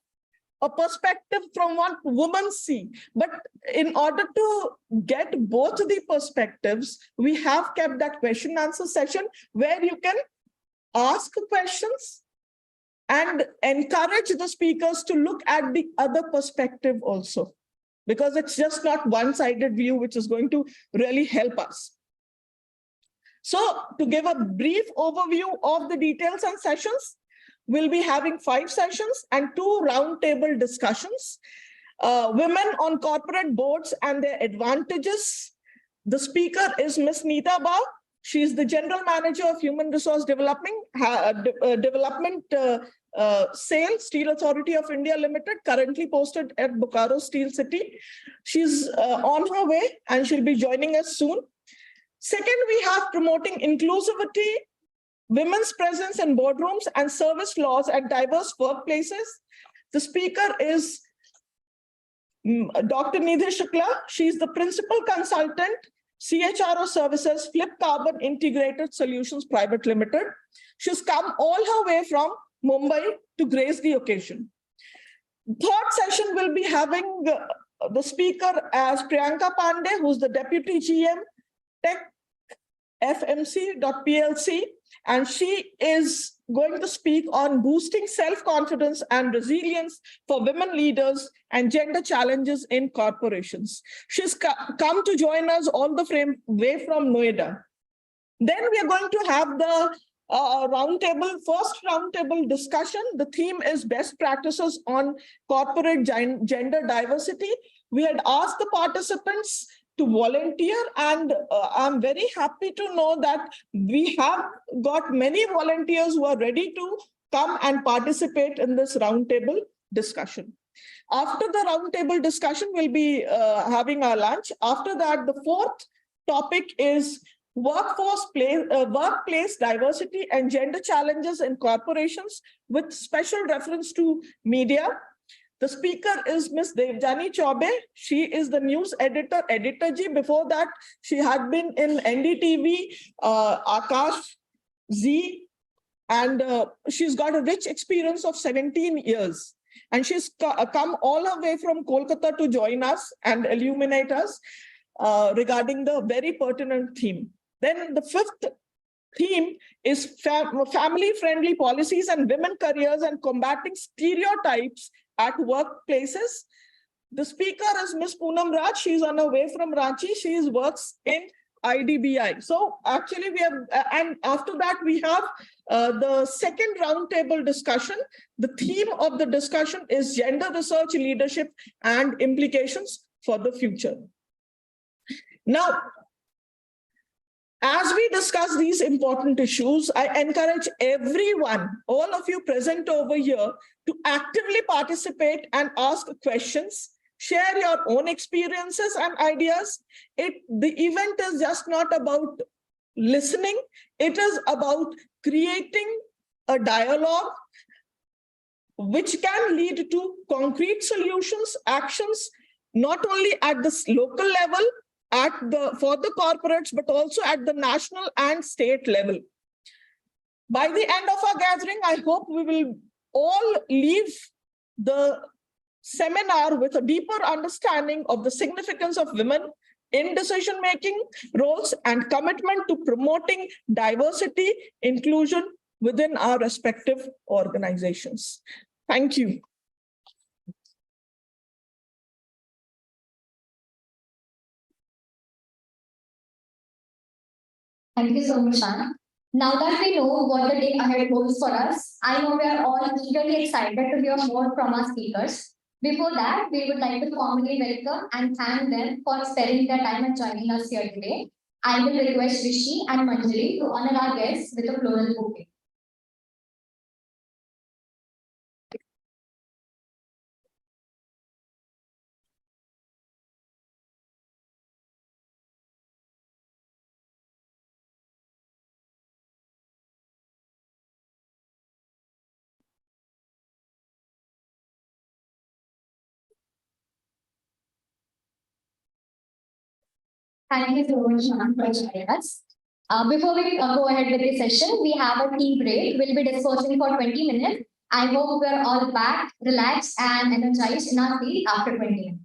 a perspective from what women see. But in order to get both the perspectives, we have kept that question answer session where you can ask questions and encourage the speakers to look at the other perspective also. Because it's just not one-sided view, which is going to really help us. So to give a brief overview of the details and sessions, we'll be having 5 sessions and 2 roundtable discussions. Women on corporate boards and their advantages. The speaker is Ms. Neeta Ba. She is the General Manager of Human Resource Development, Sales, Steel Authority of India Limited, currently posted at Bokaro Steel City. She's on her way and she'll be joining us soon. Second, we have promoting inclusivity, women's presence in boardrooms and service laws at diverse workplaces. The speaker is Dr. Nidhi Shukla. She's the Principal Consultant, CHRO Services, Flip Carbon Integrated Solutions Private Limited. She's come all her way from Mumbai to grace the occasion. Third session will be having the speaker as Priyanka Pandey, who's the Deputy GM, Tech FMC.plc, and she is going to speak on boosting self-confidence and resilience for women leaders and gender challenges in corporations. She's come to join us all the way from Noida. Then we are going to have the first roundtable discussion. The theme is best practices on corporate gender diversity. We had asked the participants to volunteer, and I'm very happy to know that we have got many volunteers who are ready to come and participate in this roundtable discussion. After the roundtable discussion, we'll be having our lunch. After that, the fourth topic is workplace diversity and gender challenges in corporations with special reference to media. The speaker is Ms. Devjani Chaube. She is the news editor G. Before that, she had been in NDTV, Akash, Z, and she's got a rich experience of 17 years. And she's come all the way from Kolkata to join us and illuminate us regarding the very pertinent theme. Then the fifth theme is family-friendly policies and women careers and combating stereotypes at workplaces. The speaker is Ms. Poonam Raj. She's on her way from Ranchi. She works in IDBI. So actually we have, and after that we have the second roundtable discussion. The theme of the discussion is gender research, leadership, and implications for the future. Now, as we discuss these important issues, I encourage everyone, all of you present over here, to actively participate and ask questions, share your own experiences and ideas. The event is just not about listening, it is about creating a dialogue which can lead to concrete solutions, actions, not only at the local level, for the corporates, but also at the national and state level. By the end of our gathering, I hope we will all leave the seminar with a deeper understanding of the significance of women in decision-making roles and commitment to promoting diversity, inclusion within our respective organizations. Thank you. Thank you so much, Anna. Now that we know what the day ahead holds for us, I know we are all eagerly excited to hear more from our speakers. Before that, we would like to formally welcome and thank them for sparing their time and joining us here today. I will request Rishi and Manjari to honor our guests with a floral bouquet. Thank you so much, Anna, for joining us. Before we go ahead with the session, we have a tea break. We'll be discussing for 20 minutes. I hope we're all back, relaxed, and energized in our field after 20 minutes.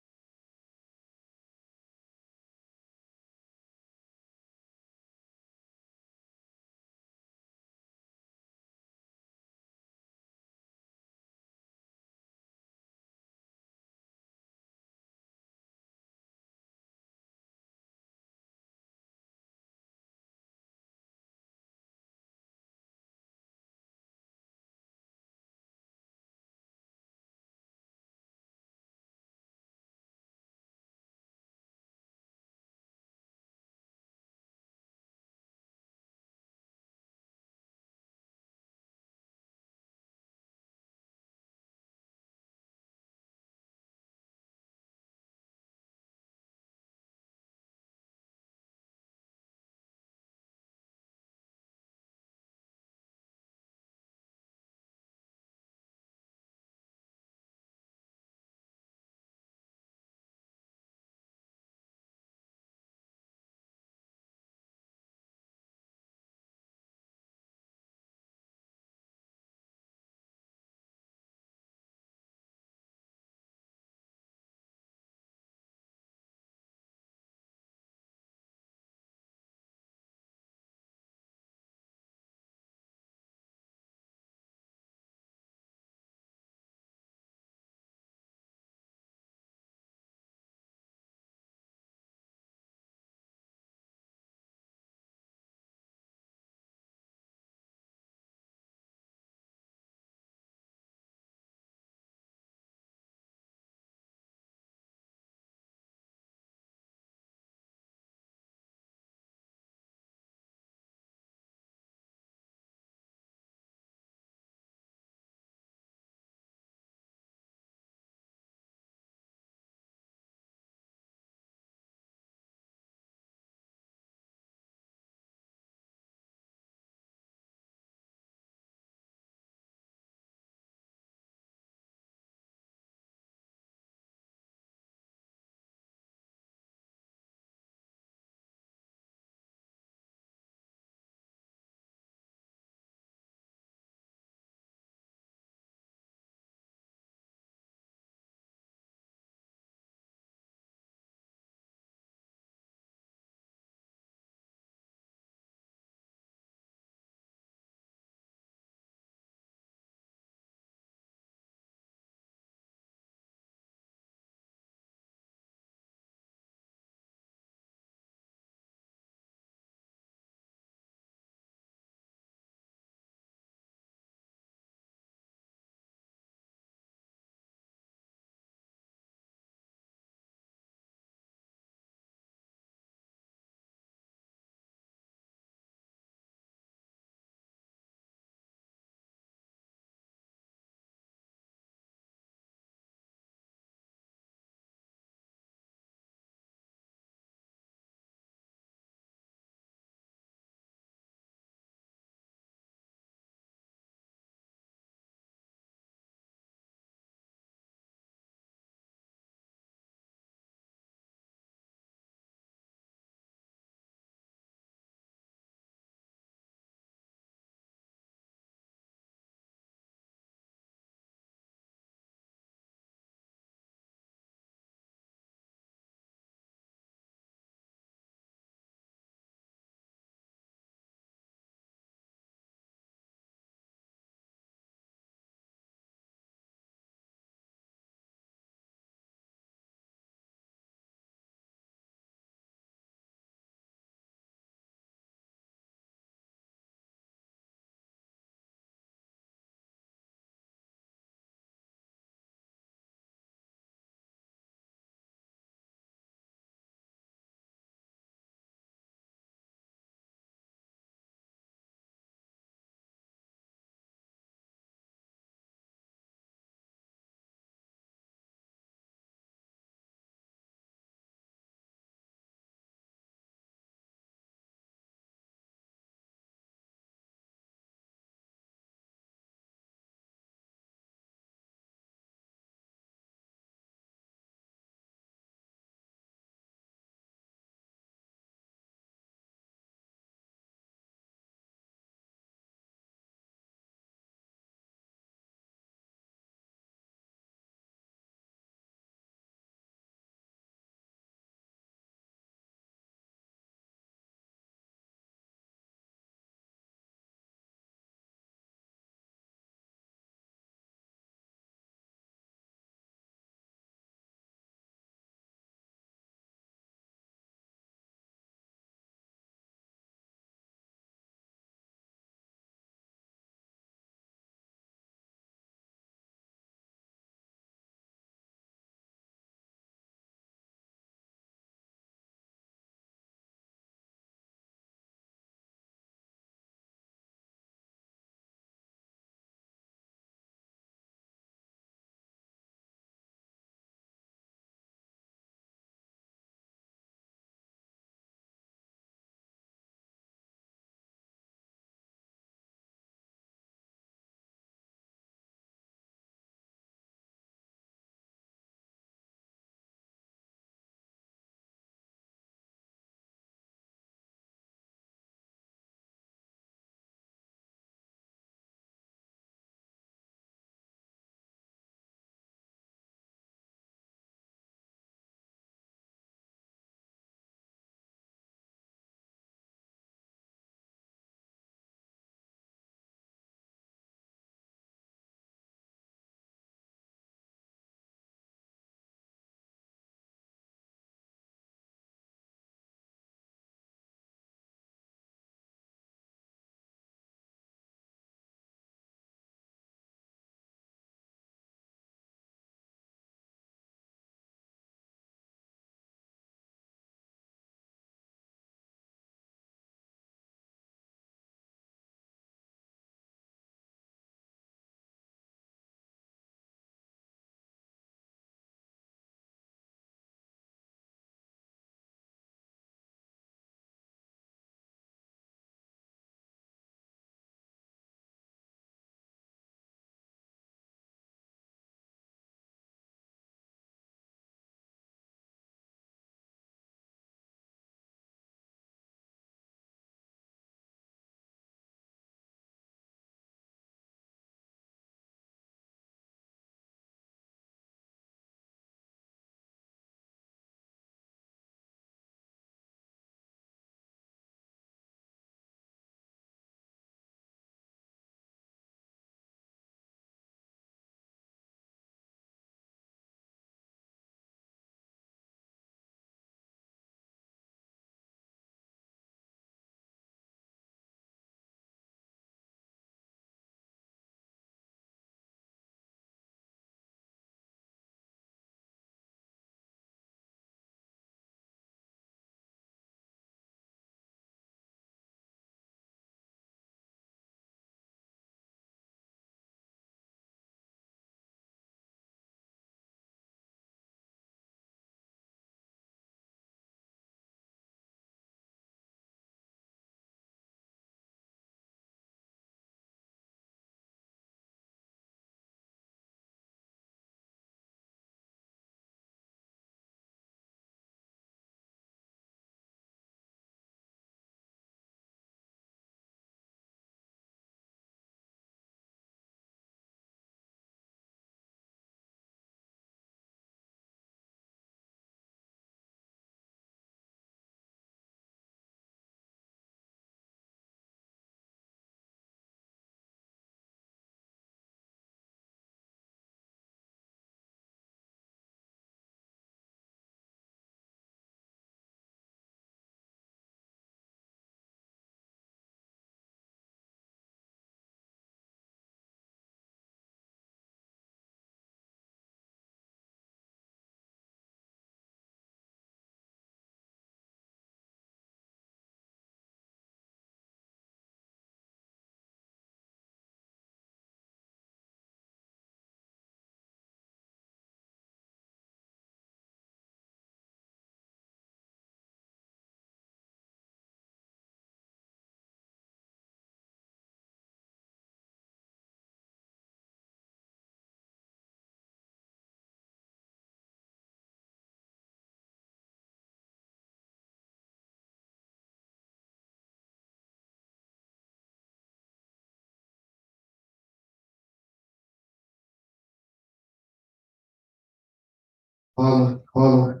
Hello. Hello.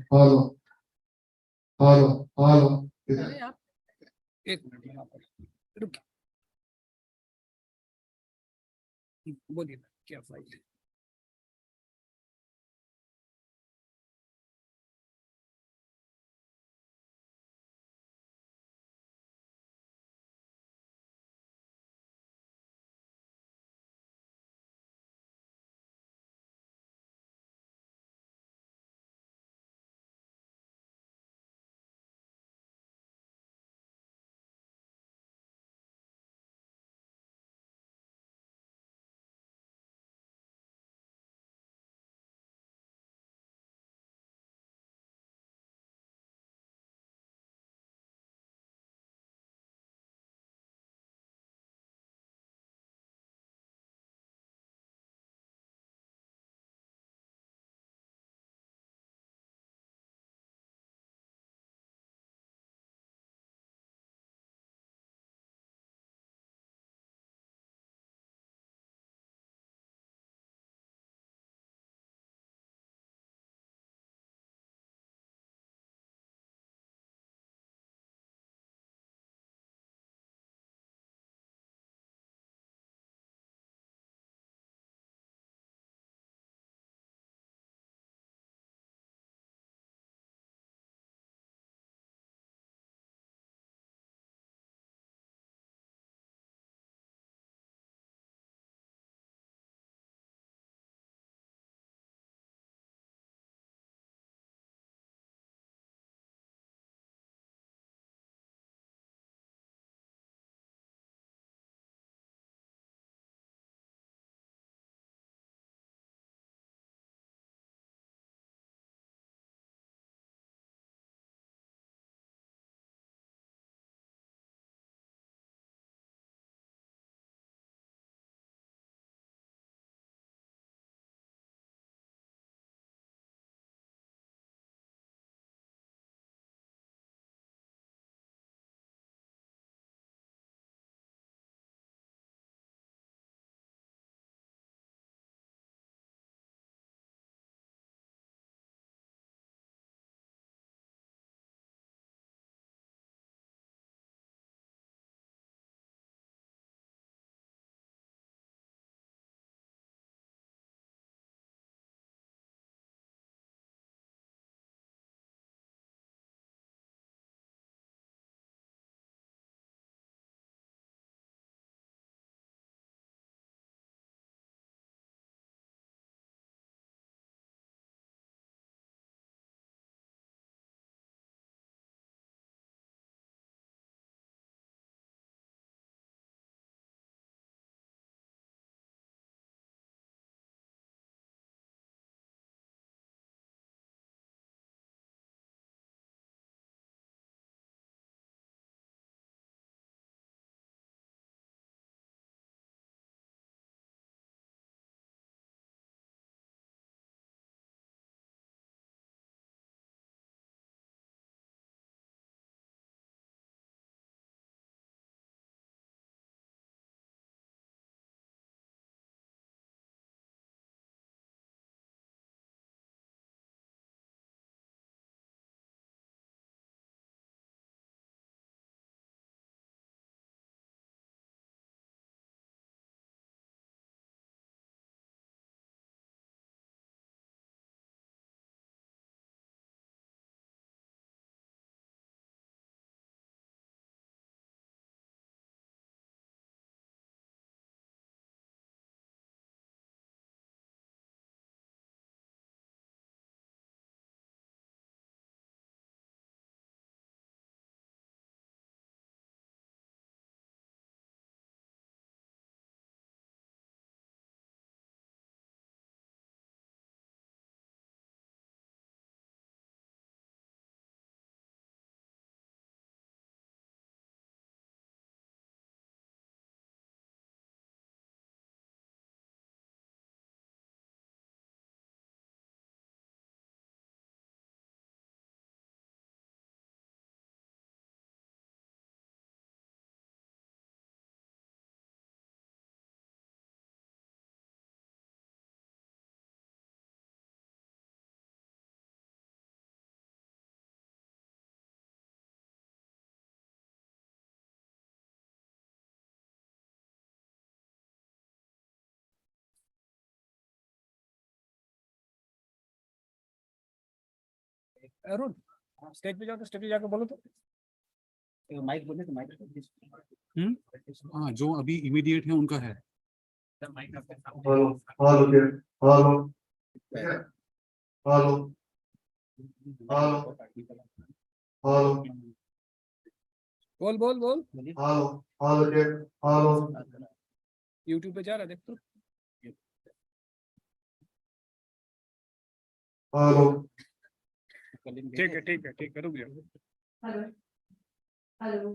Hello. Hello. Hello. एक minute यहाँ पर रुकिए बोलिए क्या file है Arun stage पे जाओ तो स्टेज पे जाकर बोलो तो माइक बोले तो माइक। हाँ, जो अभी इमीडिएट है उनका है। हेलो हेलो के हेलो हेलो हेलो हेलो बोल बोल बोल हेलो हेलो के हेलो यूट्यूब पे जा रहा है देख तो। हेलो ठीक है ठीक है ठीक है रुक जाओ। हेलो हेलो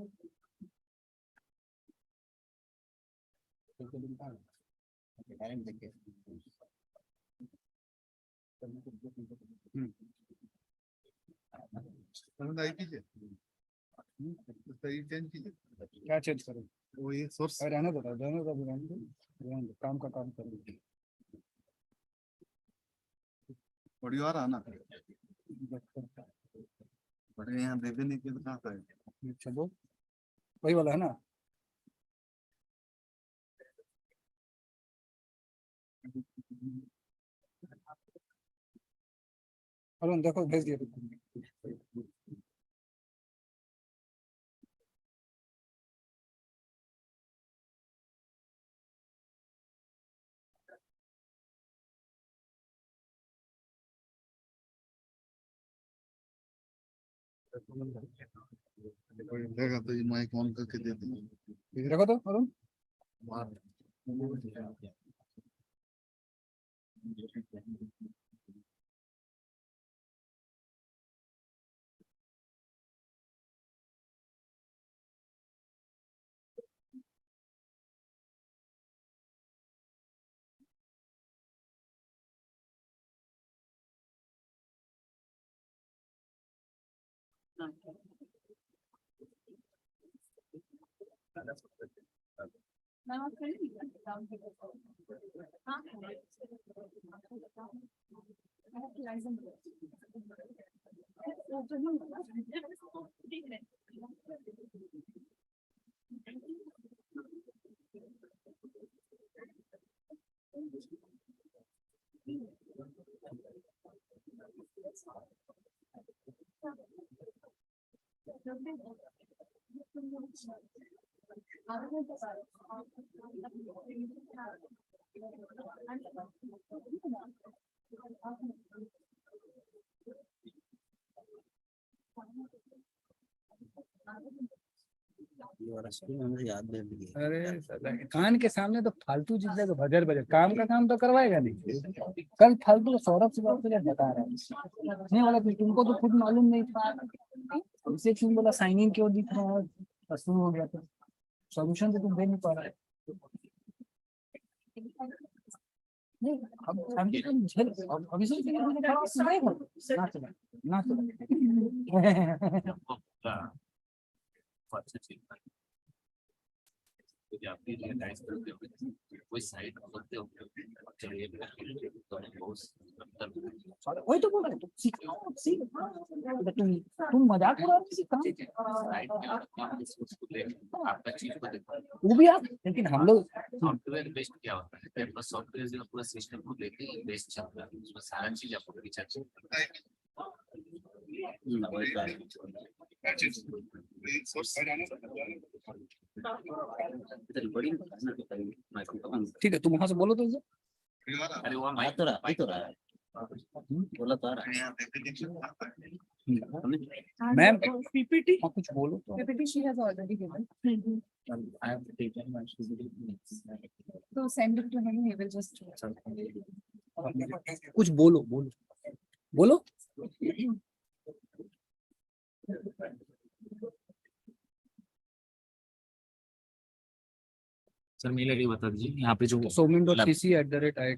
क्या चेंज करो वो ये सोर्स रहने दो रहने दो रहने दो काम का काम करो। ऑडियो आ रहा ना, बड़े यहाँ दे देने के कहाँ का है। चलो वही वाला है ना। अरुण देखो भेज दिया। देगा तो ये माइक ऑन करके दे देंगे। देखो तो अरुण अरे कान के सामने तो फालतू चीजें तो भजर भजर काम का काम तो करवाएगा नहीं। कल फालतू सौरभ से बात करके बता रहा है नहीं वाला तुमको तो खुद मालूम नहीं था। हमसे क्यों बोला साइन इन क्यों दिख रहा है शुरू हो गया तो सॉल्यूशन तो तुम दे नहीं पा रहा है। नहीं हम झेल अभिषेक के लिए खड़ा सुनाई ना वही तो बोल रहे तुम मजाक उड़ा वो भी आप लेकिन हम लोग सॉफ्टवेयर बेस्ड क्या होता है बस सॉफ्टवेयर जो पूरा सिस्टम को लेके बेस्ड चलता है उसमें सारा चीज आपको रिसर्च ठीक है तुम वहां से बोलो तो अरे वो माइक तो रहा है बोला तो आ रहा है मैम पीपीटी कुछ बोलो तो PPT she has already given. I have taken my So send it to him, he will just. कुछ बोलो बोलो बोलो सर मेल आईडी बता दीजिए यहाँ पे जो somin.cc@IIT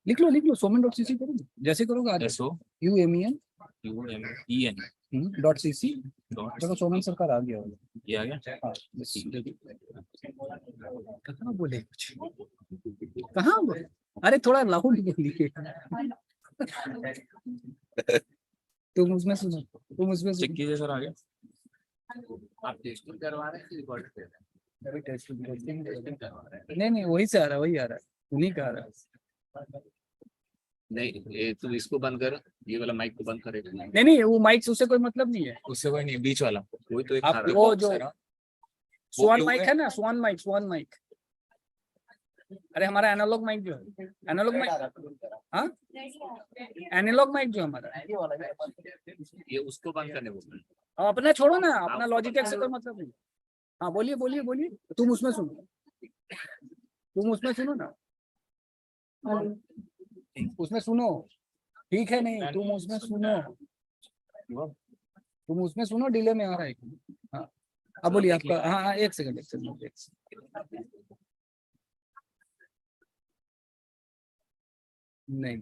लिख लो somin.cc करो जैसे करोगे आज UMEN.cc देखो सोमन सर का आ गया होगा ये आ गया कहाँ बोले कुछ कहाँ बोले अरे थोड़ा लाउड लिखे तुम उसमें सुनो चेक कीजिए सर आ गया आप टेस्टिंग करवा रहे हैं रिकॉर्ड कर रहे हैं अभी टेस्टिंग टेस्टिंग करवा रहे हैं नहीं वही से आ रहा है वही आ रहा है उन्हीं का आ रहा है नहीं ये तू इसको बंद कर, ये वाला माइक को बंद करेगा। नहीं नहीं, वो माइक से उससे कोई मतलब नहीं है। उससे कोई नहीं, बीच वाला कोई तो एक आप खा वो जो रहा है। स्वान माइक है ना, स्वान माइक। अरे हमारा एनालॉग माइक जो है, एनालॉग माइक, हाँ एनालॉग माइक जो हमारा, ये उसको बंद करने बोल रहे हैं। अब अपना छोड़ो ना, अपना लॉजिटेक से कोई मतलब नहीं। हाँ बोलिए बोलिए बोलिए, तुम उसमें सुनो, तुम उसमें सुनो ना, उसमें सुनो, ठीक है नहीं, तुम उसमें सुनो, तुम उसमें सुनो, डिले में आ रहा है। हाँ अब बोलिए आपका, हाँ हाँ एक सेकंड, एक सेकंड। नहीं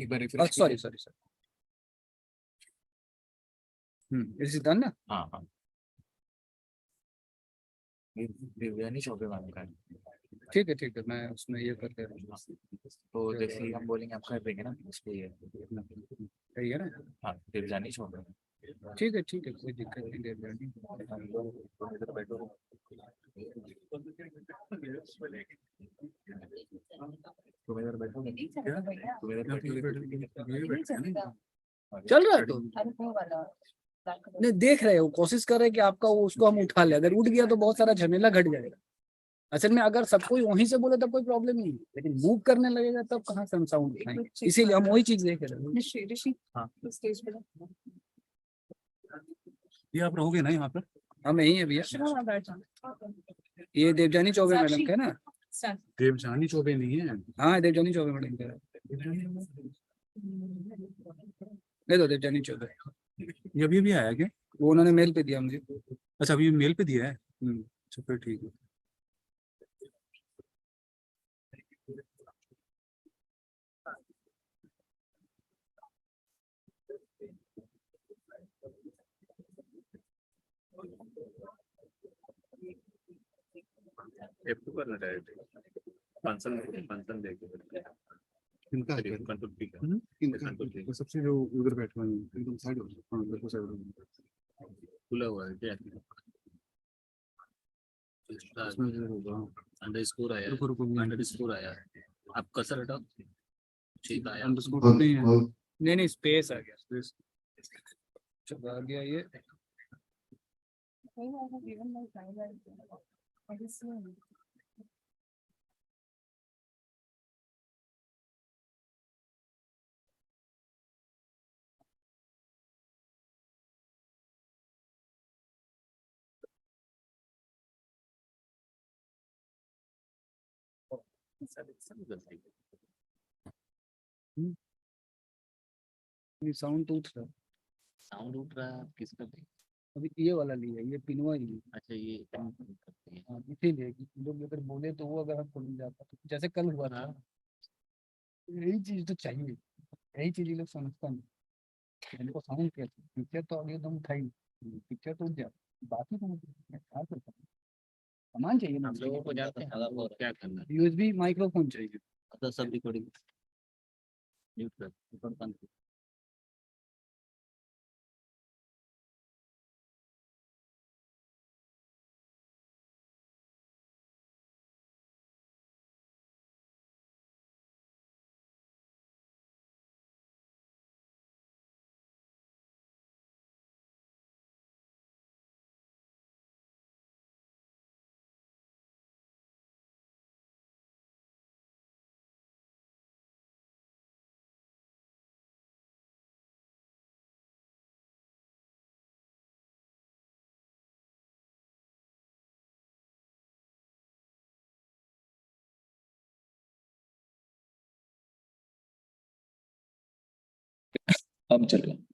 एक बार sorry sorry sorry, is done ना। हाँ हाँ, दिव्यानी चौबे मैम का है। ठीक है मैं उसमें ये कर दे रहा हूँ। तो जैसे ही हम बोलेंगे आप कर देंगे ना, उसको ये सही है ना। हाँ दिव्यानी चौबे। ठीक है कोई दिक्कत नहीं, दे देंगे। तुम इधर बैठो, तुम इधर बैठो। चल रहा है तो नहीं, देख रहे हो, कोशिश कर रहे हैं कि आपका वो उसको हम उठा ले, अगर उठ गया तो बहुत सारा झमेला घट जाएगा। असल में अगर सब कोई वहीं से बोले तब कोई प्रॉब्लम नहीं है, लेकिन मूव करने लगेगा तब कहाँ से हम साउंड उठाएंगे, इसीलिए हम वही चीज देख रहे हैं। हाँ स्टेज पे ये आप रहोगे ना यहाँ पर? हम यही है भैया, ये देवजानी चौबे मैडम का है ना। देवजानी चौबे नहीं है? हाँ देवजानी चौबे मैडम का है। नहीं तो देवजानी चौबे, ये अभी आया क्या? वो उन्होंने मेल पे दिया मुझे। अच्छा अभी मेल पे दिया है। अच्छा फिर ठीक है। F2 करना डायरेक्ट पंचन देके इनका है कंट्रोल पी का इनका सबसे जो उधर बैठा है एकदम साइड हो, हाँ बिल्कुल साइड हो, खुला हुआ है क्या? इसमें जो होगा अंडरस्कोर आया, अंडरस्कोर आया, आप कसर हटाओ, ठीक आया। अंडरस्कोर नहीं है। नहीं स्पेस आ गया, स्पेस चलो आ गया ये। साउंड तो उठ रहा है, साउंड उठ रहा है किसका भी? अभी ये वाला लिया, ये पिनवा ही। अच्छा ये करते हैं। हाँ इसीलिए कि लोग अगर बोले तो वो अगर हम खुल जाता तो जैसे कल हुआ था। यही चीज तो चाहिए, यही चीज ये लोग समझता नहीं। इनको साउंड कैसे, पिक्चर तो अभी एकदम था ही, पिक्चर तो उठ जाता, बाकी तो मैं क्या करता हूँ, सामान चाहिए ना। हम लोगों को जानते हैं और क्या करना है। यूएसबी माइक्रोफोन चाहिए। तो सब रिकॉर्डिंग म्यूट कर। हम चल रहे हैं।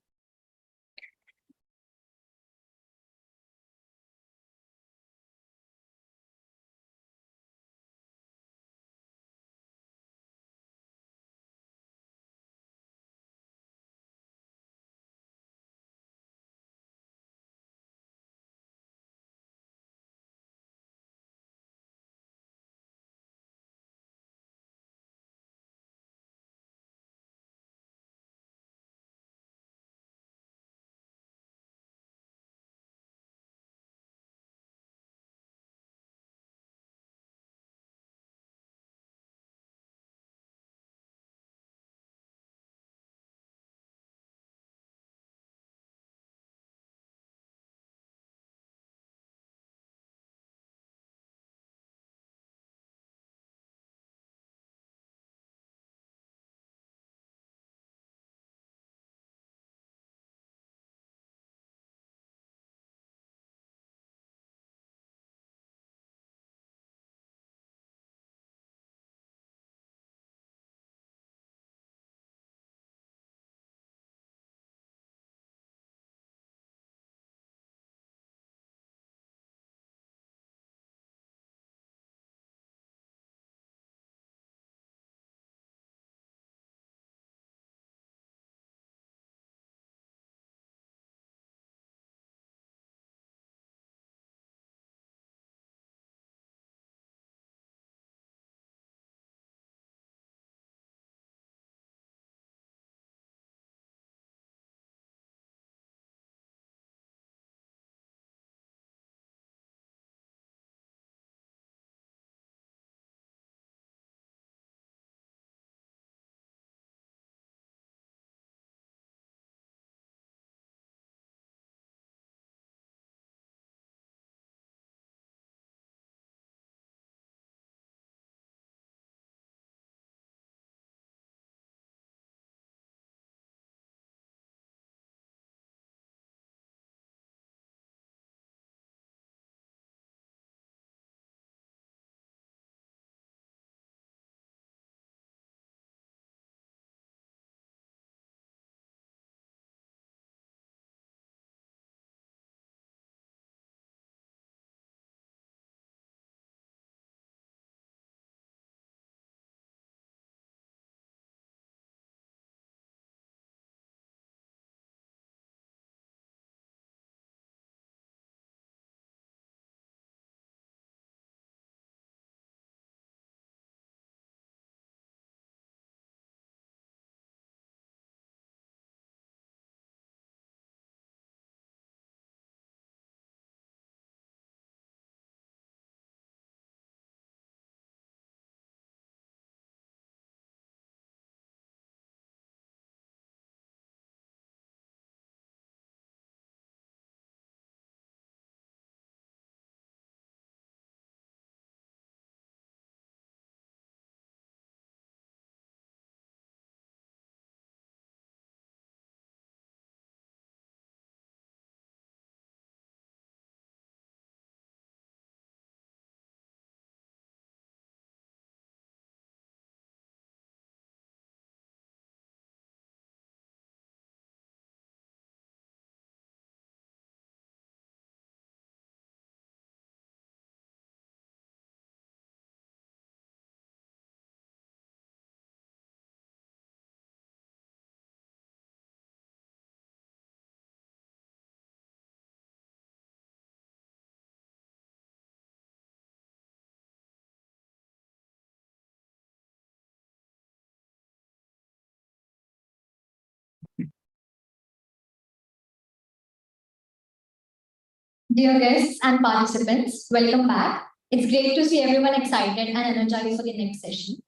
Dear guests and participants, welcome back. It's great to see everyone excited and energized for the next session.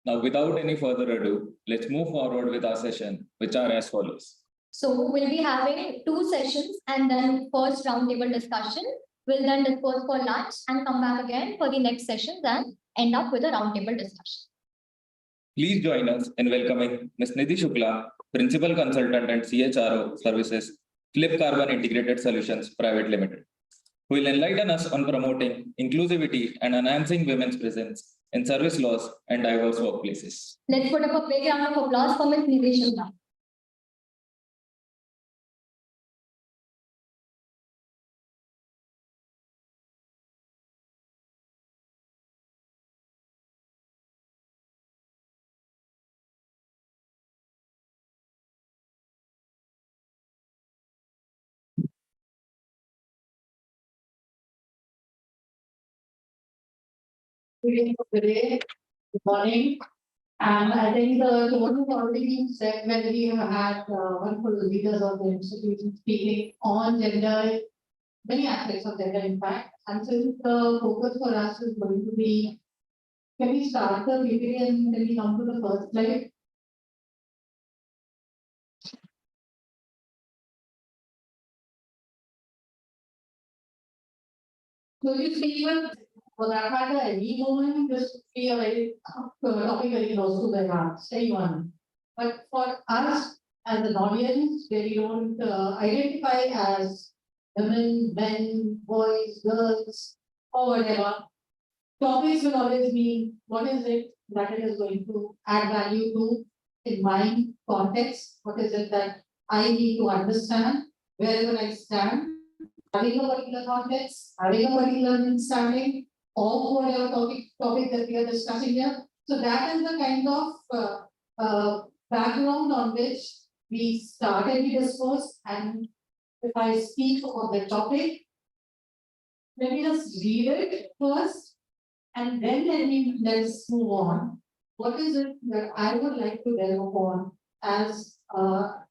Now, without any further ado, let's move forward with our session, which are as follows. So we'll be having 2 sessions and then first roundtable discussion. We'll then disperse for lunch and come back again for the next session and end up with a roundtable discussion. Please join us in welcoming Ms. Nidhi Shukla, Principal Consultant and CHRO Services, Flip Carbon Integrated Solutions Private Limited, who will enlighten us on promoting inclusivity and enhancing women's presence in service laws and diverse workplaces. Let's put up a big round of applause for Ms. Nidhi Shukla. Good morning. And I think the total has already been said when we have had wonderful leaders of the institution speaking on gender, many aspects of gender impact. And since the focus for us is going to be, can we start the PPT and can we come to the first slide? So you see, for that matter, any moment, just be a very topic very close to the heart, stay on. But for us as an audience, where we don't identify as women, men, boys, girls, or whatever, topics will always be what is it that it is going to add value to in my context? What is it that I need to understand wherever I stand? Having a particular context, having a particular understanding of whatever topic that we are discussing here. So that is the kind of background on which we started the discourse. And if I speak on the topic, let me just read it first, and then let's move on. What is it that I would like to delve upon as an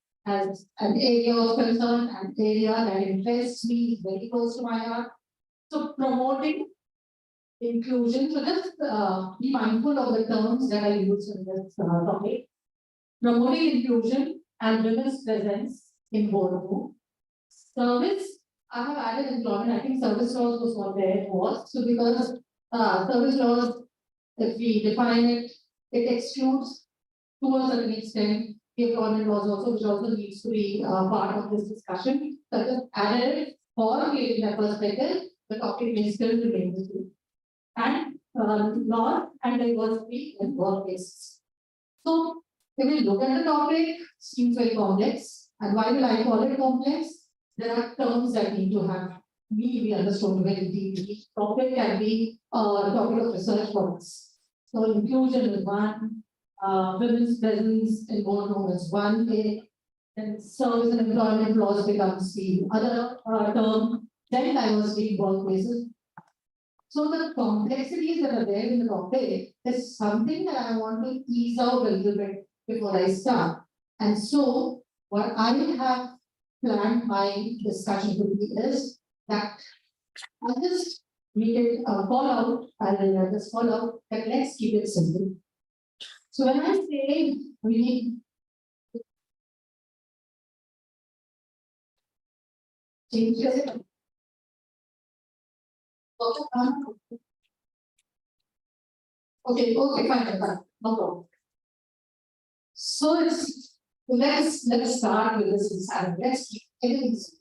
area of concern, an area that interests me, very close to my heart? So promoting inclusion. So just be mindful of the terms that I use in this topic. Promoting inclusion and women's presence in boardroom. Service, I have added employment. I think service laws was what there was. So because service laws, if we define it, it excludes to a certain extent the employment laws also, which also needs to be part of this discussion. So I just added it for creating that perspective. The topic may still remain the same. And law and diversity in workplaces. So if we look at the topic, seems very complex. And why do I call it complex? There are terms that need to have be understood very deeply. Topic can be a topic of research for us. So inclusion is one, women's presence in boardroom is one way, and service and employment laws becomes the other term, then diversity in workplaces. So the complexities that are there in the topic is something that I want to ease out a little bit before I start. And so what I have planned my discussion to be is that I'll just make it a call out, I'll just call out that let's keep it simple. So when I say we need changes, okay, fine, no problem. So let's start with this inside. Let's keep everything simple.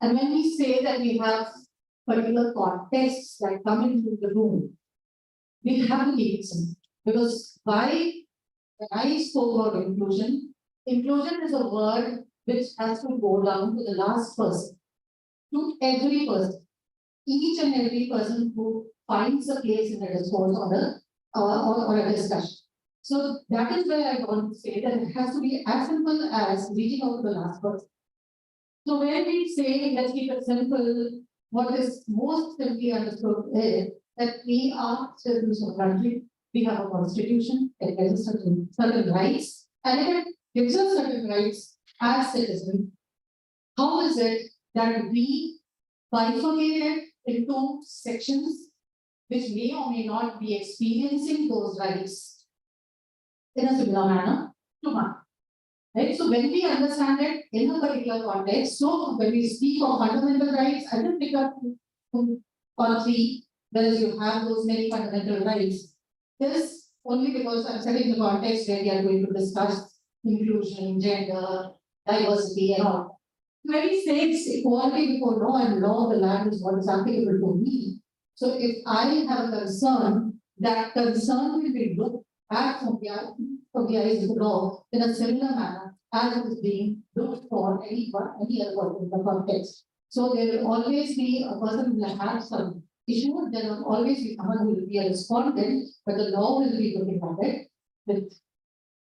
And when we say that we have particular contexts that come into the room, we have to keep it simple. Because when I spoke about inclusion, inclusion is a word which has to go down to the last person, to every person, each and every person who finds a place in a discourse or a discussion. So that is where I want to say that it has to be as simple as reaching out to the last person. So when we say let's keep it simple, what is most simply understood is that we are citizens of the country. We have a constitution, it gives us certain rights, and if it gives us certain rights as citizens, how is it that we bifurcated into sections which may or may not be experiencing those rights in a similar manner to mine. Right? So when we understand it in a particular context, so when we speak of fundamental rights, I will pick up two or three, whereas you have those many fundamental rights. This only because I'm setting the context where we are going to discuss inclusion, gender, diversity, and all. When we say it's equality before law and law of the land is what is applicable to me. So if I have a concern, that concern will be looked at from the eyes of the law in a similar manner as it is being looked for any other person in the context. So there will always be a person who will have some issue, there will always be someone who will be a respondent, but the law will be looking at it with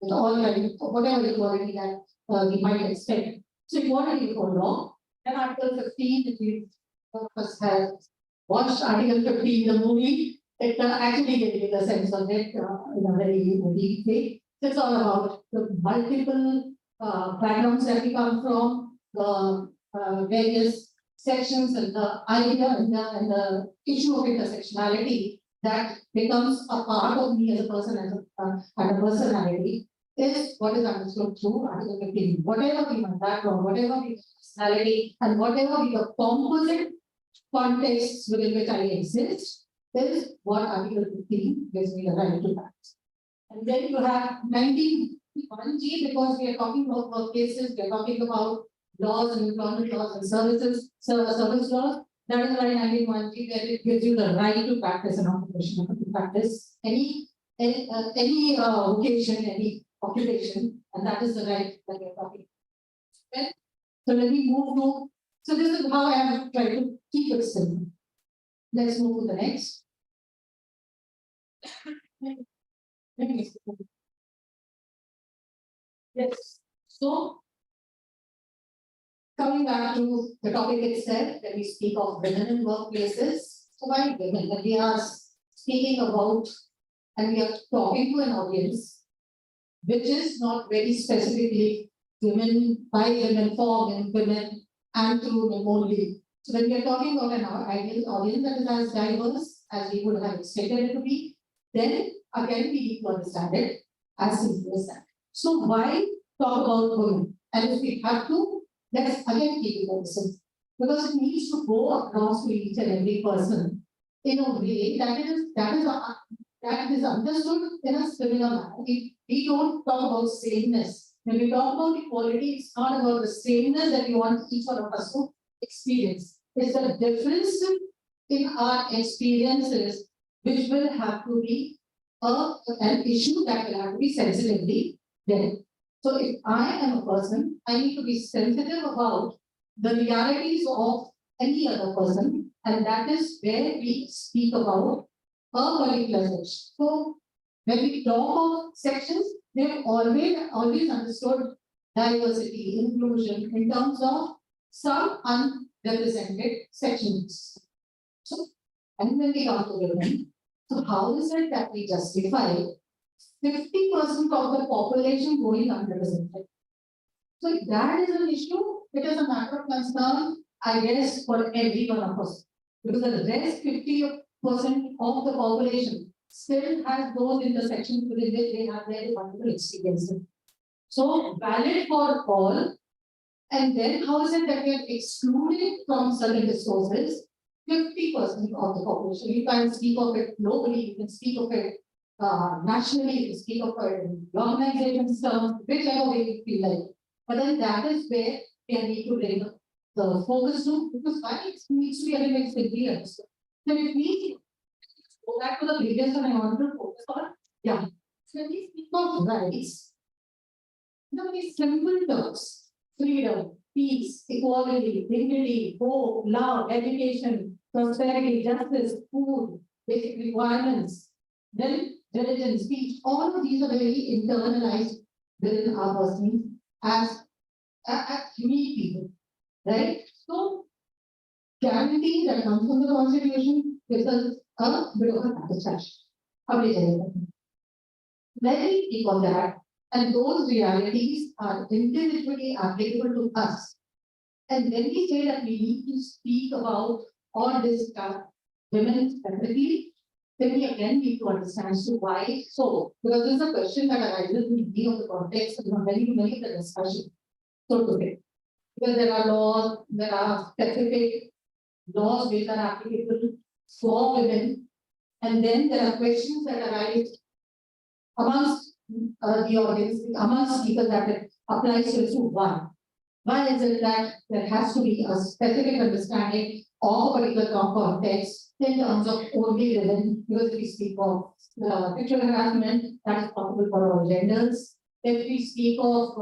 all whatever equality that we might expect. So equality before law, then Article 15, if we first have watched Article 15, the movie, it actually gave me the sense of it in a very deep way. It's all about the multiple backgrounds that we come from, the various sections and the idea and the issue of intersectionality that becomes a part of me as a person and a personality is what is understood through Article 15. Whatever be my background, whatever be my personality, and whatever be the composite contexts within which I exist, is what Article 15 gives me the right to that. And then you have 91G, because we are talking about workplaces, we are talking about laws and employment laws and service laws. That is why 91G, where it gives you the right to practice an occupation, to practice any vocation, any occupation, and that is the right that we are talking about. Okay? So let me move to, so this is how I have tried to keep it simple. Let's move to the next. Yes, so coming back to the topic itself, when we speak of women in workplaces, so why women? When we are speaking about and we are talking to an audience, which is not very specifically women, by women, for women, and through them only. So when we are talking about an ideal audience that is as diverse as we would have expected it to be, then again we need to understand it as simple as that. So why talk about women? And if we have to, let's again keep it very simple. Because it needs to go across to each and every person in a way that is understood in a similar manner. We don't talk about sameness. When we talk about equality, it's not about the sameness that we want each one of us to experience. It's the difference in our experiences which will have to be an issue that will have to be sensitively dealt. So if I am a person, I need to be sensitive about the realities of any other person, and that is where we speak about a particular section. So when we talk of sections, they've always understood diversity, inclusion in terms of some unrepresented sections. So, and when we come to women, so how is it that we justify 50% of the population going underrepresented? So if that is an issue, it is a matter of concern, I guess, for every one of us. Because the rest 50% of the population still has those intersections within which they have their wonderful experiences. So valid for all. And then how is it that we are excluding from certain resources 50% of the population? You can speak of it globally, you can speak of it nationally, you can speak of it in the organization's terms, whichever way you feel like. But then that is where we need to bring the focus to, because why it needs to be very clear. So if we go back to the previous one, I want to focus on, yeah. So when we speak of rights, these simple terms: freedom, peace, equality, dignity, hope, love, education, prosperity, justice, food, basic requirements, then religion, speech, all of these are very internalized within our person as unique people, right? So guarantee that comes from the Constitution gives us a bit of a satisfaction. When we speak of that, and those realities are individually applicable to us, And when we say that we need to speak about or discuss women specifically, then we again need to understand so why so. Because this is a question that arises in the of the context of many of the discussion. So to say, because there are laws, there are specific laws which are applicable for women, and then there are questions that arise amongst the audience, amongst people that it applies to why. Why is it that there has to be a specific understanding of a particular context in terms of only women, because we speak of sexual harassment, that is possible for all genders. If we speak of,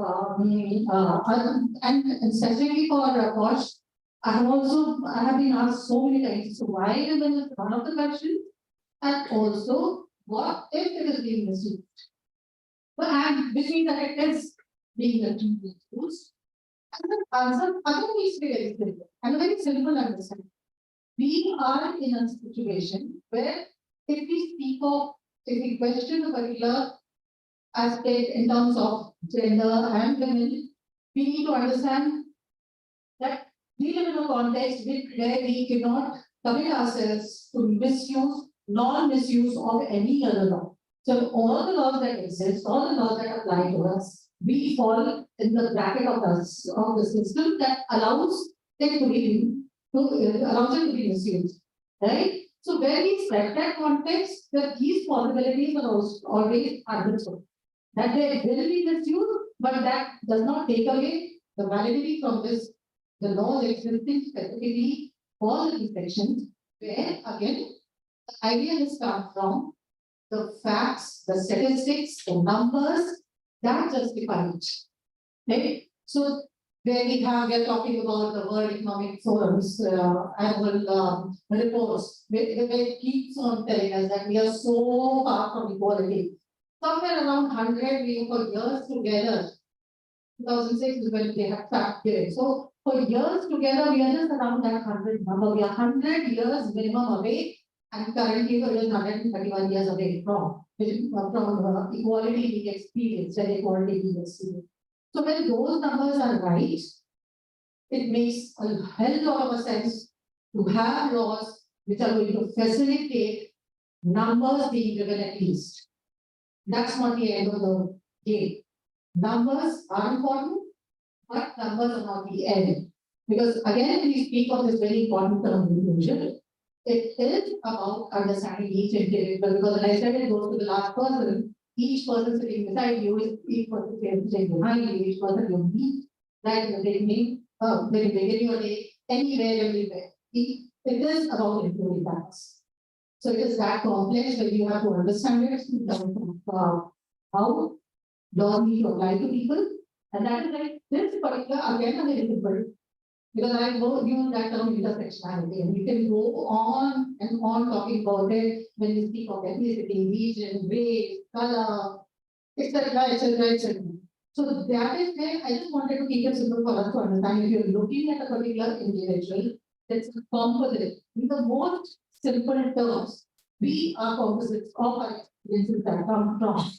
and specifically for Posh, I have been asked so many times, so why women is one of the questions, and also what if it is being misused? But which means that it is being misused. And the answer again needs to be very simple and very simple understanding. We are in a situation where if we question a particular aspect in terms of gender and women, we need to understand that we live in a context where we cannot commit ourselves to misuse, non-misuse of any other law. So all the laws that exist, all the laws that apply to us, we fall in the bracket of the system that allows it to be misused, right? So where we set that context, that these possibilities are also always understood. That they will be misused, but that does not take away the validity from the laws existing specifically for the sections, where again the idea has come from the facts, the statistics, the numbers that justify it. Right? So where we are talking about the World Economic Forum's annual reports, where it keeps on telling us that we are so far from equality. Somewhere around 100, we for years together, 2006 is when they have started. So for years together, we are just around that 100 number. We are 100 years minimum away, and currently we are just 131 years away from equality being experienced and equality being experienced. So when those numbers are right, it makes a hell lot of sense to have laws which are going to facilitate numbers being given at least. That's not the end of the game. Numbers are important, but numbers are not the end. Because again, when we speak of this very important term inclusion, it is about understanding each individual. Because when I said it goes to the last person, each person sitting beside you is each person sitting behind you, each person you meet, right in the beginning, very beginning of the day, anywhere, everywhere. It is about including facts. So it is that complex that you have to understand it in terms of how laws need to apply to people. And that is like this particular, again, a very simple, because I will use that term intersectionality, and you can go on and on talking about it when you speak of ethnicity, region, race, color, etc., etc., etc. So that is where I just wanted to keep it simple for us to understand. If you're looking at a particular individual, it's a composite. In the most simple terms, we are composites of our experiences that come from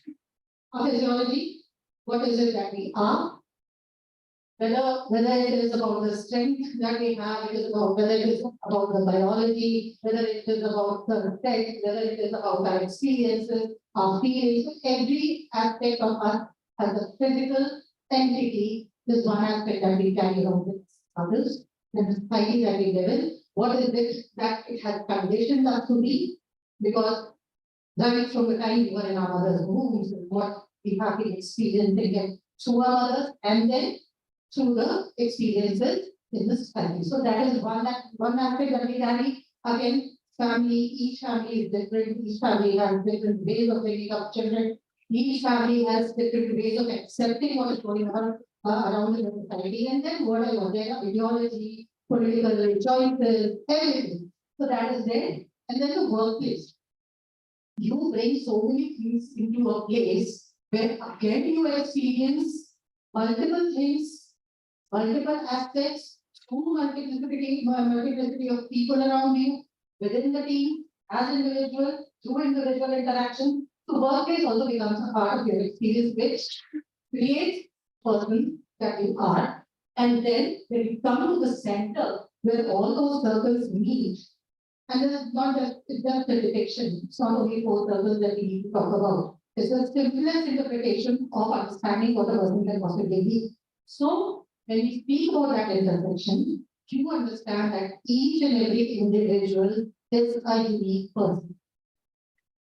our physiology. What is it that we are? Whether it is about the strength that we have, it is about whether it is about the biology, whether it is about the sex, whether it is about our experiences, our feelings, every aspect of us as a physical entity is one aspect that we carry around with others, the society that we live in. What is it that it has conditioned us to be? Because right from the time we were in our mother's womb, what we have been experiencing through our mothers, and then through the experiences in the society. So that is one aspect that we carry. Again, family, each family is different, each family has different ways of bringing up children, each family has different ways of accepting what is going on around in the society, and then whatever their ideology, political choices, everything. So that is there. And then the workplace. You bring so many things into a place where again you experience multiple things, multiple aspects, through multiplicity of people around you, within the team, as individual, through individual interaction. So workplace also becomes a part of your experience, which creates person that you are. And then when you come to the center where all those circles meet, and it's not just a depiction, it's not only 4 circles that we need to talk about. It's the simplest interpretation of understanding what a person can possibly be. So when we speak about that intersection, you understand that each and every individual is a unique person.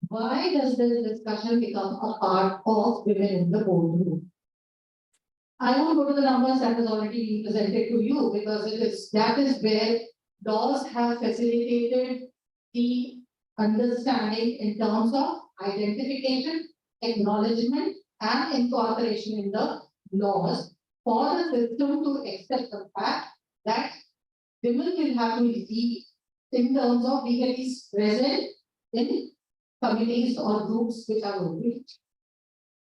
Why does this discussion become a part of women in the boardroom? I won't go to the numbers that has already been presented to you because that is where laws have facilitated the understanding in terms of identification, acknowledgement, and incorporation in the laws for the system to accept the fact that women will have to lead in terms of being at least present in committees or groups which are open.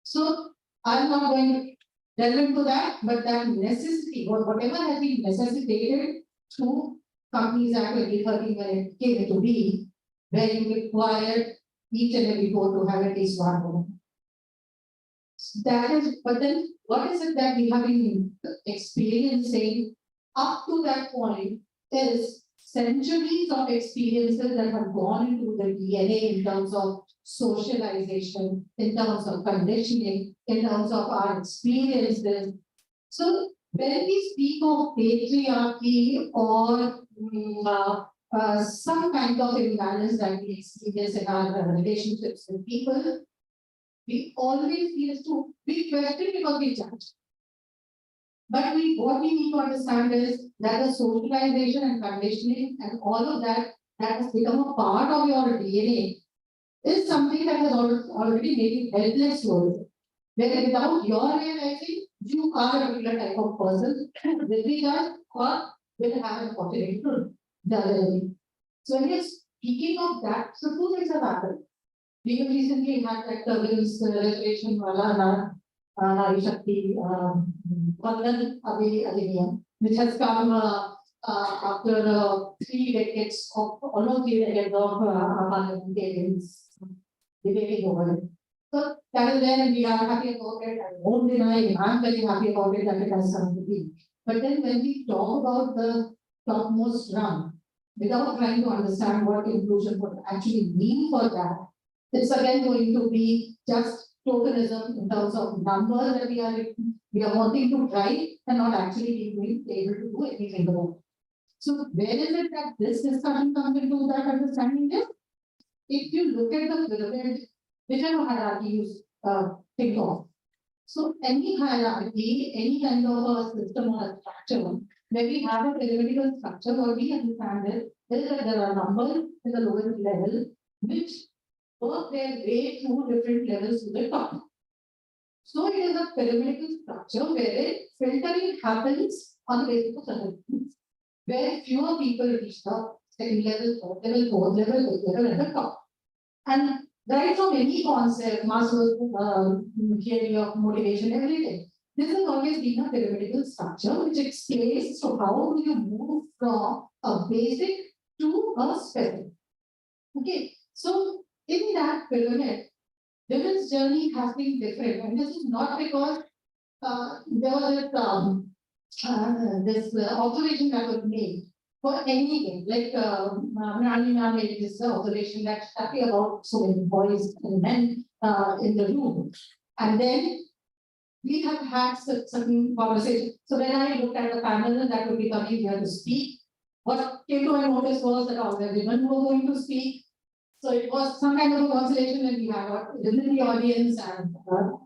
So I'm not going to delve into that, but that necessity or whatever has been necessitated through Companies Act 2013 when it came into being, where you required each and every board to have at least one woman. That is, but then what is it that we have been experiencing up to that point is centuries of experiences that have gone into the DNA in terms of socialization, in terms of conditioning, in terms of our experiences. So when we speak of patriarchy or some kind of imbalance that we experience in our relationships with people, we always feel to be questioned because we judge. But what we need to understand is that the socialization and conditioning and all of that has become a part of your DNA is something that has already made you helpless towards it. Where without your realizing, you are a particular type of person who will be judged or will have an opportunity to judge. So when you're speaking of that, so 2 things have happened. We have recently had that turbulence reservation wala Nari Shakti Vandan Adhiniam, which has come after 3 decades of almost 3 decades of parliamentarians debating over it. So that is there, and we are happy about it. I won't deny, I'm very happy about it that it has come to be. But then when we talk about the topmost rung, without trying to understand what inclusion would actually mean for that, it's again going to be just tokenism in terms of numbers that we are wanting to drive and not actually being able to do anything about it. So where is it that this discussion comes into that understanding is? If you look at the pyramid, whichever hierarchy you think of. So any hierarchy, any kind of a system or a structure, where we have a pyramidal structure, what we understand is that there are numbers in the lowest level, which work their way through different levels to the top. So it is a pyramidal structure where filtering happens on the basis of certain things, where fewer people reach the second level, third level, fourth level, fifth level, at the top. And right from any concept, Maslow's theory of motivation, everything, this has always been a pyramidal structure which explains so how do you move from a basic to a specific. Okay, so in that pyramid, women's journey has been different, and this is not because there was this observation that was made for anything, like Nalina made this observation that's happy about so many boys and men in the room. And then we have had certain conversations. So when I looked at the panel that would be coming here to speak, what came to my notice was that all the women were going to speak. So it was some kind of a consolation when we had within the audience and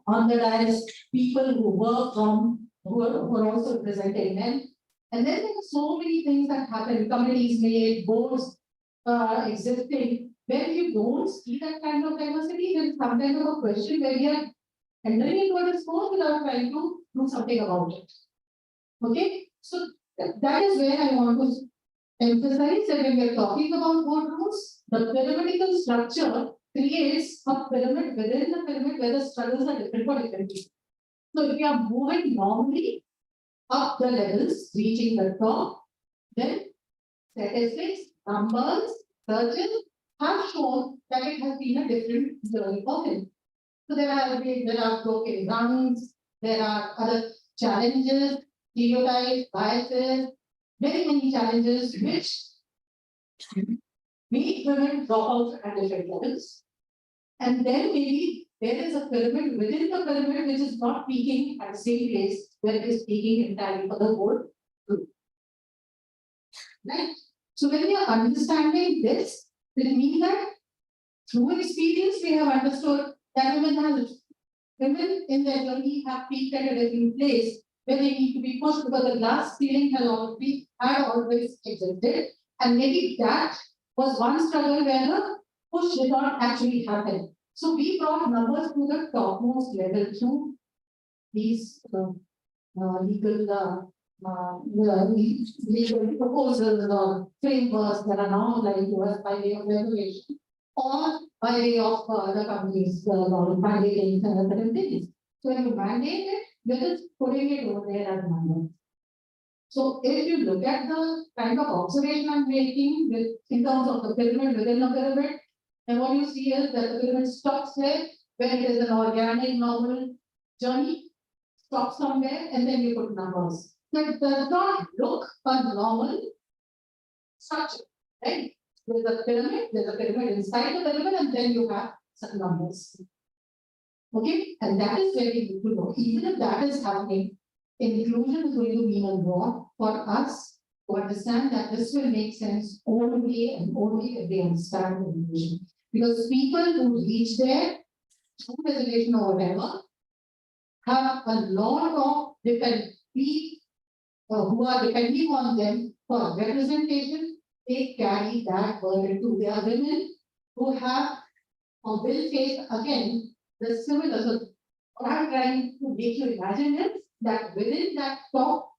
on the dais, people who were also presenting men. And then there were so many things that happened, committees made, boards existing, where you don't see that kind of diversity, there is some kind of a question where we are entering into a discourse without trying to do something about it. Okay, so that is where I want to emphasize that when we are talking about boardrooms, the pyramidal structure creates a pyramid within the pyramid where the struggles are different for different people. So if we are moving normally up the levels, reaching the top, then statistics, numbers, searches have shown that it has been a different journey for him. So there are broken rungs, there are other challenges, stereotypes, biases, very many challenges which make women drop out at different levels. And then maybe there is a pyramid within the pyramid which is not peaking at the same place where it is peaking entirely for the whole group. Right? So when we are understanding this, it means that through experience we have understood that women in their journey have peaked at a different place where they need to be pushed because the glass ceiling had always existed. And maybe that was one struggle where the push did not actually happen. So we brought numbers to the topmost level through these legal proposals or frameworks that are now applied to us by way of regulation or by way of the companies mandating certain things. So when you mandate it, you're just putting it over there as number. So if you look at the kind of observation I'm making in terms of the pyramid within the pyramid, then what you see is that the pyramid stops there when it is an organic, normal journey, stops somewhere, and then you put numbers. So it does not look a normal structure, right? There's a pyramid inside the pyramid, and then you have some numbers. Okay, and that is very good to know. Even if that is happening, inclusion is going to mean a lot for us to understand that this will make sense only and only if they understand inclusion. Because people who reach there through reservation or whatever have a lot of dependent people who are depending on them for representation. They carry that burden too. There are women who have or will face again the similar. So what I'm trying to make you imagine is that within that top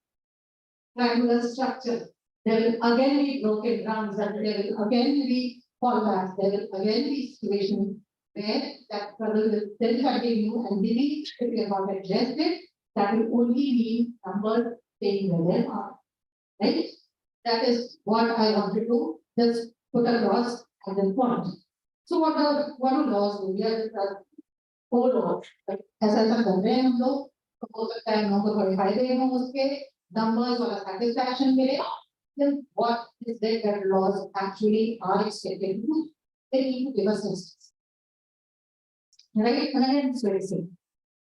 triangular structure, there will again be broken grounds, and there will again be fallbacks, there will again be situations where that struggle will still continue, and maybe if we have not addressed it, that will only mean numbers staying where they are. Right? That is what I wanted to just put across at this point. So what do laws do? We are four laws. ऐसा कर रहे हैं हम लोग, हो सकता है लोगों को थोड़े फायदे हों उसके, numbers or satisfaction मिले. Then what is it that laws actually are expected to do? They need to give us instance. Right? And again, it's very simple.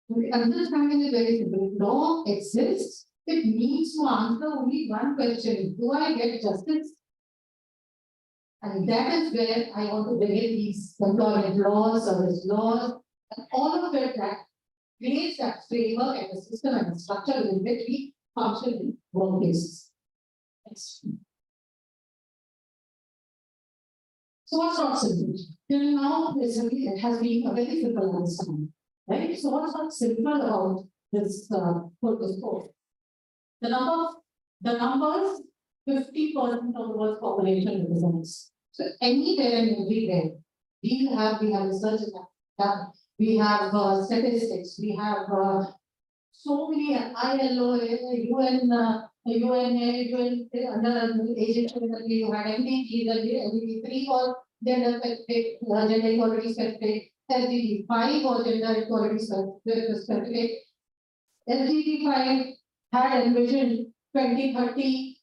The understanding is very simple. If law exists, it needs to answer only one question: do I get justice? And that is where I want to bring in these employment laws, service laws, and all of it that creates that framework and the system and the structure within which we function in workplaces. Next. So what's not simple? Till now, it has been a very simple understanding, right? So what's not simple about this purpose code? The numbers, 50% of the world's population represents. So anywhere and everywhere, we have research done. We have statistics. We have so many ILO, UN, under agency, you had MDG, MDG 3 or gender specific, gender equality specific, SDG 5 or gender equality specific. SDG 5 had envisioned 2030,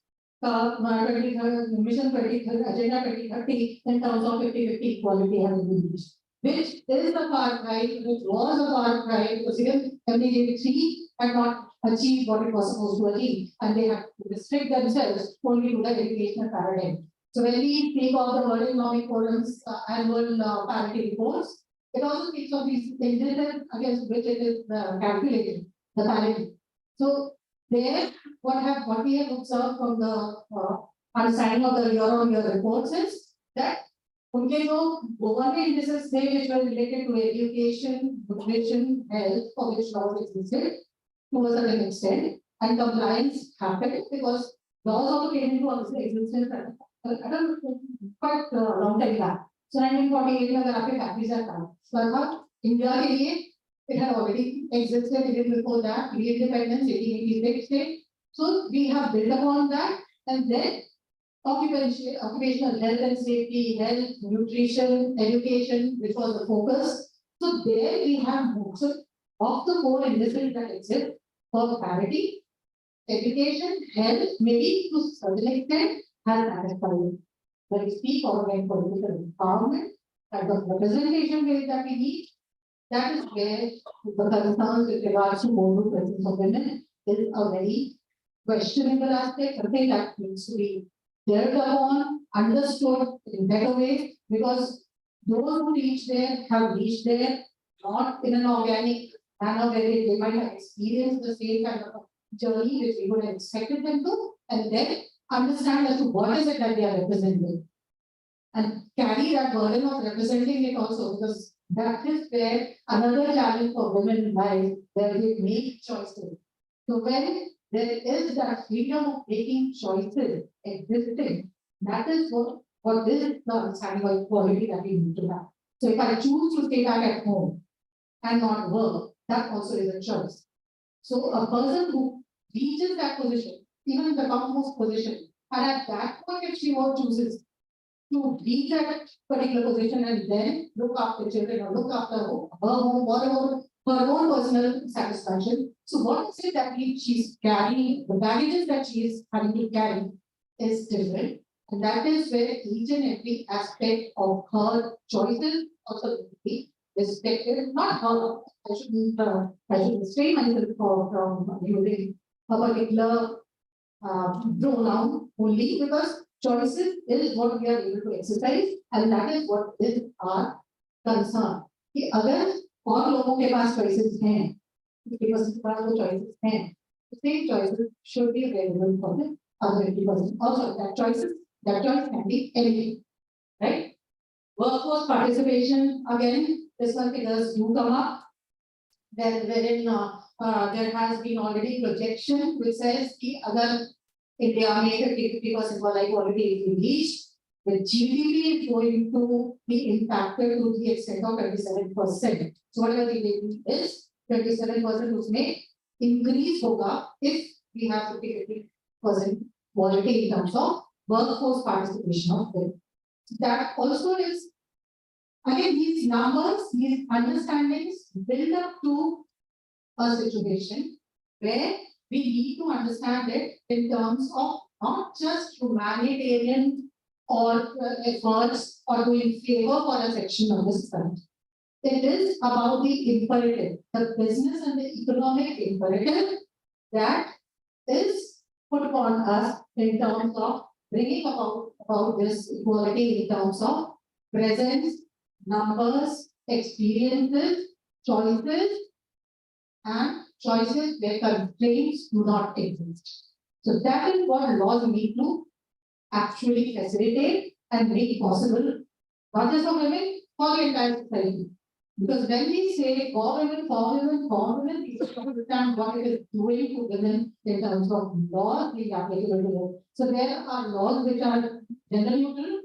Mission 2030, Agenda 2030 in terms of 50-50 equality has been reached, which is the far right, which was a far right, because even MDG 3 had not achieved what it was supposed to achieve, and they had to restrict themselves only to the educational paradigm. So when we think of the World Economic Forum's annual parity reports, it also speaks of these incidents against which it is calculated, the parity. So there, what we have observed from the understanding of the year-on-year reports is that उनके जो government indices थे which were related to education, nutrition, health, for which laws existed to a certain extent, and compliance happened because laws also came into existence at a quite long time back. So 1948 में अगर आपके factories are India के लिए it had already existed even before that, pre-independence, 1886. So we have built upon that, and then occupational health and safety, health, nutrition, education, which was the focus. So there we have most of the core industries that exist for parity. education, health, maybe to a certain extent, has satisfied. But if we organize political empowerment, and the representation rate that we need, that is where the concerns with regards to more presence of women is a very questionable aspect, something that needs to be dealt upon, understood in better way, because those who reach there have reached there not in an organic manner where they might have experienced the same kind of journey which we would have expected them to, and then understand as to what is it that they are representing. And carry that burden of representing it also, because that is where another challenge for women lies, where they make choices. So when there is that freedom of making choices existing, that is what is the understanding of equality that we need to have. So if I choose to stay back at home and not work, that also is a choice. So a person who reaches that position, even in the topmost position, and at that point, if she or chooses to reach that particular position and then look after children or look after her home, whatever her own personal satisfaction. So what is it that she's carrying, the baggages that she is having to carry is different. And that is where each and every aspect of her choices also be respected. Not her, I shouldn't restrain myself from using a particular pronoun only, because choices is what we are able to exercise, and that is what is our concern. कि अगर और लोगों के पास choices हैं, 50% के पास वो choices हैं, the same choices should be available for the other 50%. Also, that choice can be anything, right? Workforce participation, again, this one figures do come up. Wherein there has been already projection which says कि अगर India may 50% for equality is reached, the GDP is going to be impacted to the extent of 27%. So whatever the GDP is, 27% उसमें increase होगा if we have 50% equality in terms of workforce participation of them. That also is, again, these numbers, these understandings build up to a situation where we need to understand it in terms of not just humanitarian or efforts or doing favor for a section of the society. It is about the imperative, the business and the economic imperative that is put upon us in terms of bringing about this equality in terms of presence, numbers, experiences, choices, and choices where constraints do not exist. So that is what laws need to actually facilitate and make possible, not just for women, for the entire society. Because when we say for women, we should understand what it is doing to women in terms of laws being applicable to them. So there are laws which are gender neutral,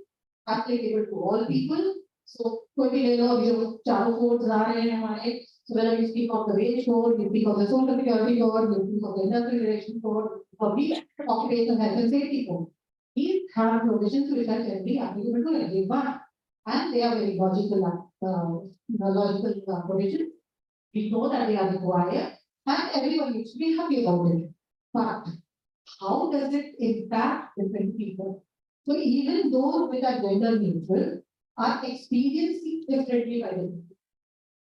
applicable to all people. So कोई भी ले लो, जो चारों codes आ रहे हैं हमारे. So whether we speak of the wage code, we speak of the social security code, we speak of the industrial relations code, or the occupational health and safety code. These have provisions which are generally applicable to everyone, and they are very logical provisions. We know that they are required, and everyone needs to be happy about it. But how does it impact different people? So even those which are gender neutral are experiencing differently by different people.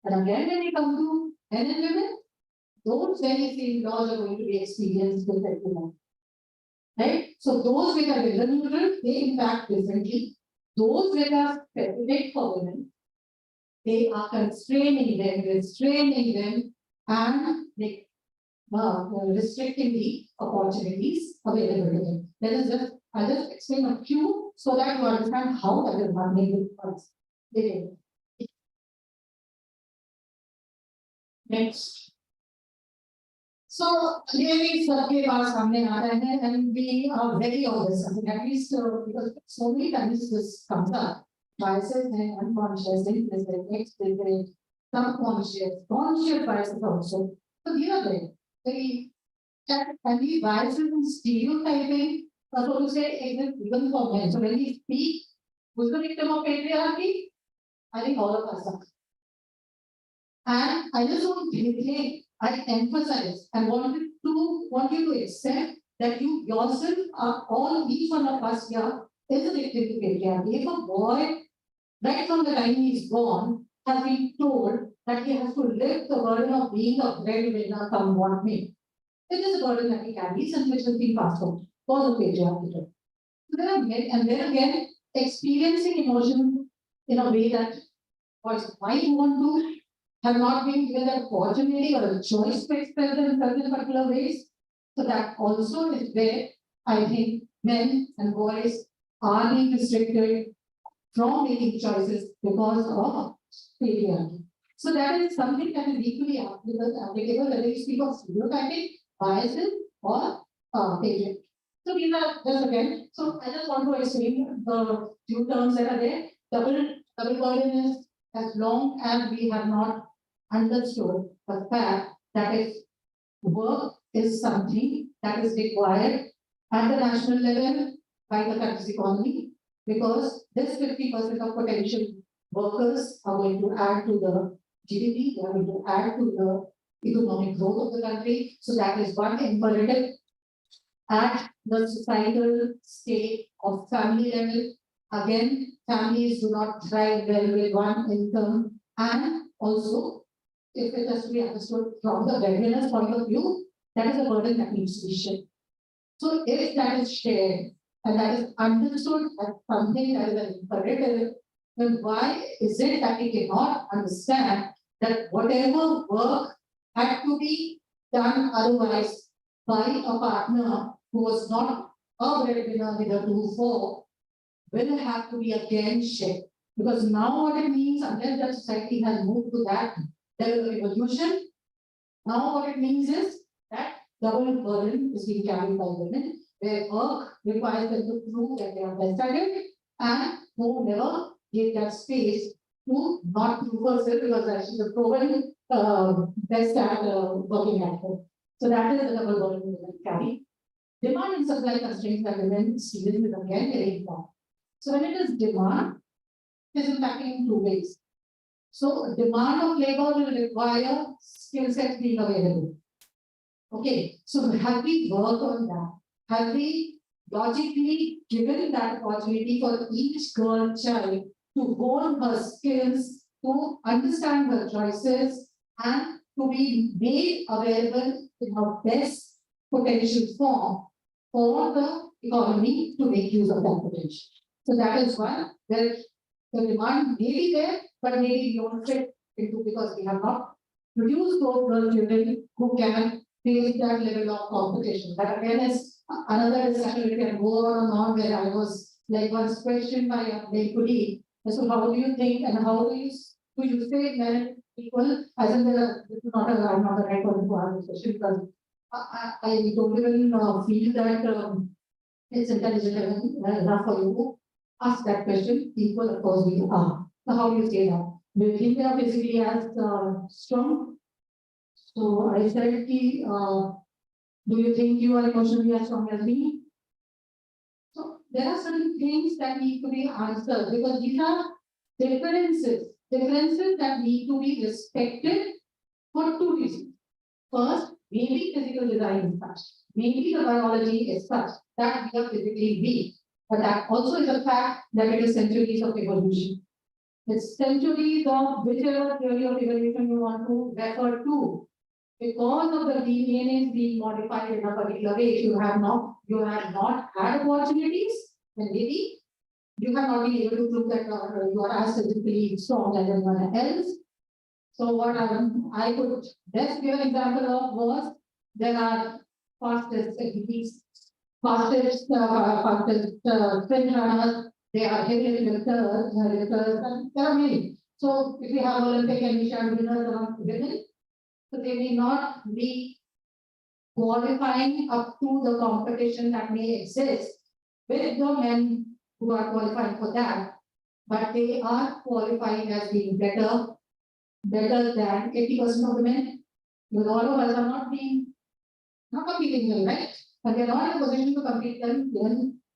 And again, when we come to men and women, those very same laws are going to be experienced differently. Right? So those which are gender neutral, they impact differently. Those which are specific for women, they are constraining them, restraining them, and they restricting the opportunities available to them. Let us just, I'll just explain a few so that you understand how that is happening with us. Next. So really सबके पास सामने आ रहे हैं, and we are very obvious, at least because so many times this comes up. Biases and unconscious, implicit, explicit, subconscious, conscious biases also. So these are there. And these biases and stereotyping, so to say, exist even for men. So when we speak, who's the victim of patriarchy? I think all of us are. And I just want to I emphasize and wanted to want you to accept that you yourself are all, each one of us here is a victim to patriarchy. If a boy, right from the time he is born, has been told that he has to live the burden of being a breadwinner, come what may. It is a burden that he carries and which has been passed on because of patriarchy. So there are many, and then again, experiencing emotion in a way that was why you want to have not been given an opportunity or a choice to express them in certain particular ways. So that also is where I think men and boys are being restricted from making choices because of patriarchy. So that is something that is equally applicable whether you speak of stereotyping, biases, or patriarchy. So these are just again. So I just want to explain the few terms that are there. Double burden is as long as we have not understood the fact that if work is something that is required at the national level by the country's economy, because this 50% of potential workers are going to add to the GDP, they are going to add to the economic growth of the country. So that is one imperative at the societal state of family level. Again, families do not thrive well with one income, and also, if it has to be understood from the breadwinner's point of view, that is a burden that needs to be shared. So if that is shared and that is understood as something that is an imperative, then why is it that we cannot understand that whatever work had to be done otherwise by a partner who was not a breadwinner with a 2-4 will have to be again shared? Because now what it means, unless the society has moved to that level of evolution, now what it means is that double burden is being carried by women, where work requires them to prove that they are best at it, and who never gave that space to not prove herself because she's a proven best at working at it. So that is the double burden women carry. Demand and supply constraints that women experience is again very important. So when it is demand, it is impacting in two ways. So demand of labor will require skill sets being available. Okay, so have we worked on that? Have we logically given that opportunity for each girl child to hone her skills, to understand her choices, and to be made available in her best potential form for the economy to make use of that potential? So that is one where the demand may be there, but maybe we don't fit into because we have not produced those girl children who can face that level of competition. That again is another discussion we can go on and on, where I was like once questioned by a male colleague as to how do you think and how do you say men equal, as in I'm not the right person to ask this question because I don't even feel that it's intelligent enough for you to ask that question. Equal, of course, we are. So how do you say that? Do you think they are physically as strong? So I said, do you think you are emotionally as strong as me? So there are certain things that need to be answered because these are differences that need to be respected for two reasons. First, maybe physical design is such, maybe the biology is such that we are physically weak, but that also is a fact that it is centuries of evolution. It's centuries of whichever theory of evolution you want to refer to. Because of the DNA being modified in a particular way, you have not had opportunities, then maybe you have not been able to prove that you are as physically strong as anyone else. So what I could best give an example of was there are fastest athletes, fastest sprint runners, they are heavy lifters, and there are many. So if we have Olympic and Asian winners among women, so they may not be qualifying up to the competition that may exist with the men who are qualifying for that, but they are qualifying as being better than 80% of the men. Because all of us are not competing well, right? But they are not in a position to compete them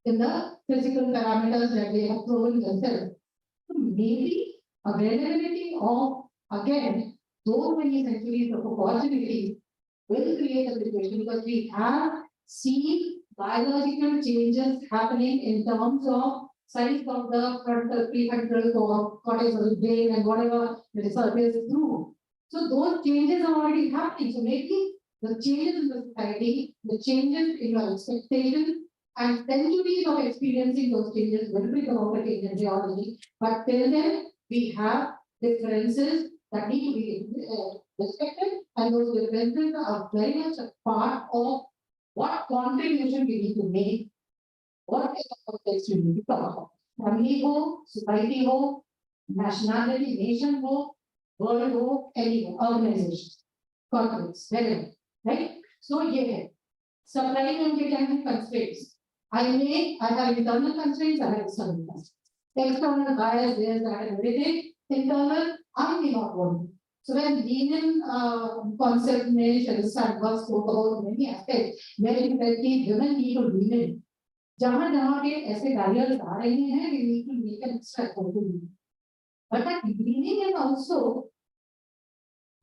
in the physical parameters that they have proven themselves. So maybe availability of, again, so many centuries of opportunity will create a situation because we have seen biological changes happening in terms of size of the frontal, prefrontal cortex of the brain and whatever the research is through. So those changes are already happening. So maybe the changes in the society, the changes in your expectations, and centuries of experiencing those changes will bring about a change in reality. But till then, we have differences that need to be respected, and those differences are very much a part of what contribution we need to make, what kind of context we need to talk about. Family ho, society ho, nationality, nation ho, world ho, any organization, corporates, wherever, right? So yeah, supply and demand constraints. I have internal constraints, I have external constraints. External bias, there's that and everything. Internal, I may not want to. So when Lenin concept में Sharad spoke about many aspects, where it said कि women need to lean in. जहाँ पे ऐसे barriers आ रहे हैं, we need to make an extra effort to lean. But that leaning in also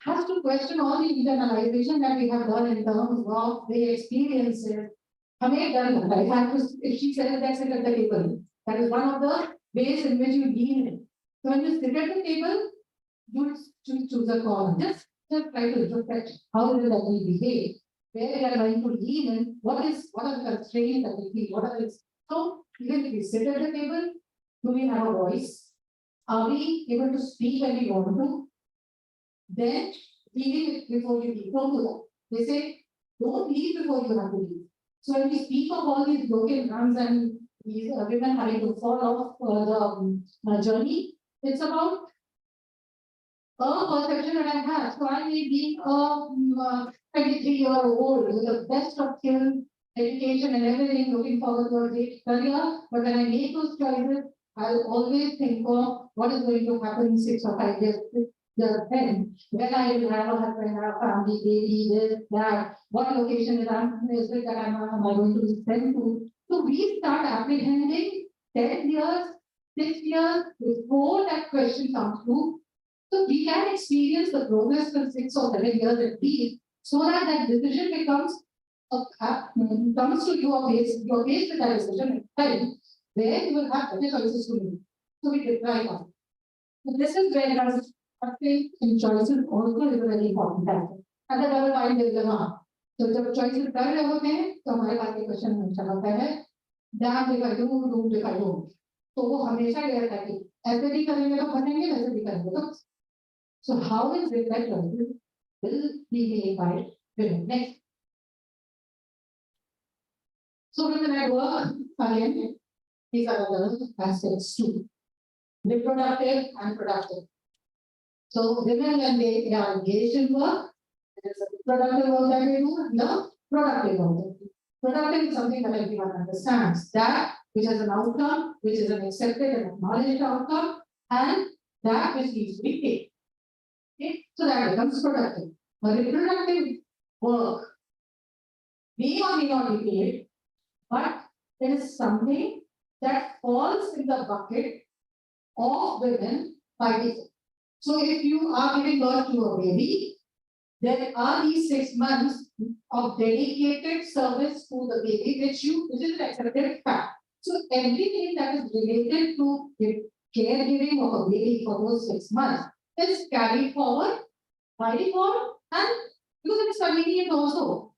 has to question all the internalization that we have done in terms of the experiences. हमें डर लगता है. If she says that sit at the table, that is one of the ways in which you lean in. So when you sit at the table, you choose a corner. Just try to reflect how it is that we behave. Where we are trying to lean in, what are the constraints that we feel? What are the so even if we sit at the table, do we have a voice? Are we able to speak when we want to? Then leave it before you leave. Don't do that. They say, don't leave before you have to leave. So when we speak of all these broken runs and these women having to fall off the journey, it's about a perception that I have. So I may be a 23-year-old with the best of skills, education and everything, looking forward to a great career. But when I make those choices, I'll always think of what is going to happen in 6 or 5 years. Then, when I will have a husband, have a family, baby, this, that, what location is it that am I going to be sent to? So we start apprehending 10 years, 6 years before that question comes through. So we can experience the progress for 6 or 7 years at least, so that decision becomes comes to your face with that decision at time, where you will have better choices to make. So we deprive on. So this is where I think in choices also is a very important factor. And the double mind dilemma. So जब choices कर रहे होते हैं तो हमारे पास एक question चल आता है damn if I do if I don't. तो वो हमेशा ये रहता है कि ऐसे भी करेंगे तो फंसेंगे वैसे भी करेंगे तो. So how is it that choices will be made by women? Next. So women at work again, these are the aspects too. Reproductive and productive. So women when they are engaged in work, there is a reproductive work that they do, the productive work. Productive is something that everyone understands. That which has an outcome, which is an accepted and acknowledged outcome, and that which needs to be paid. Okay? So that becomes productive. But reproductive work may or may not be paid, but there is something that falls in the bucket of women by default. So if you are giving birth to a baby, there are these 6 months of dedicated service to the baby, which is an accepted fact. So everything that is related to the caregiving of a baby for those 6 months is carried forward by default, and because it's convenient also.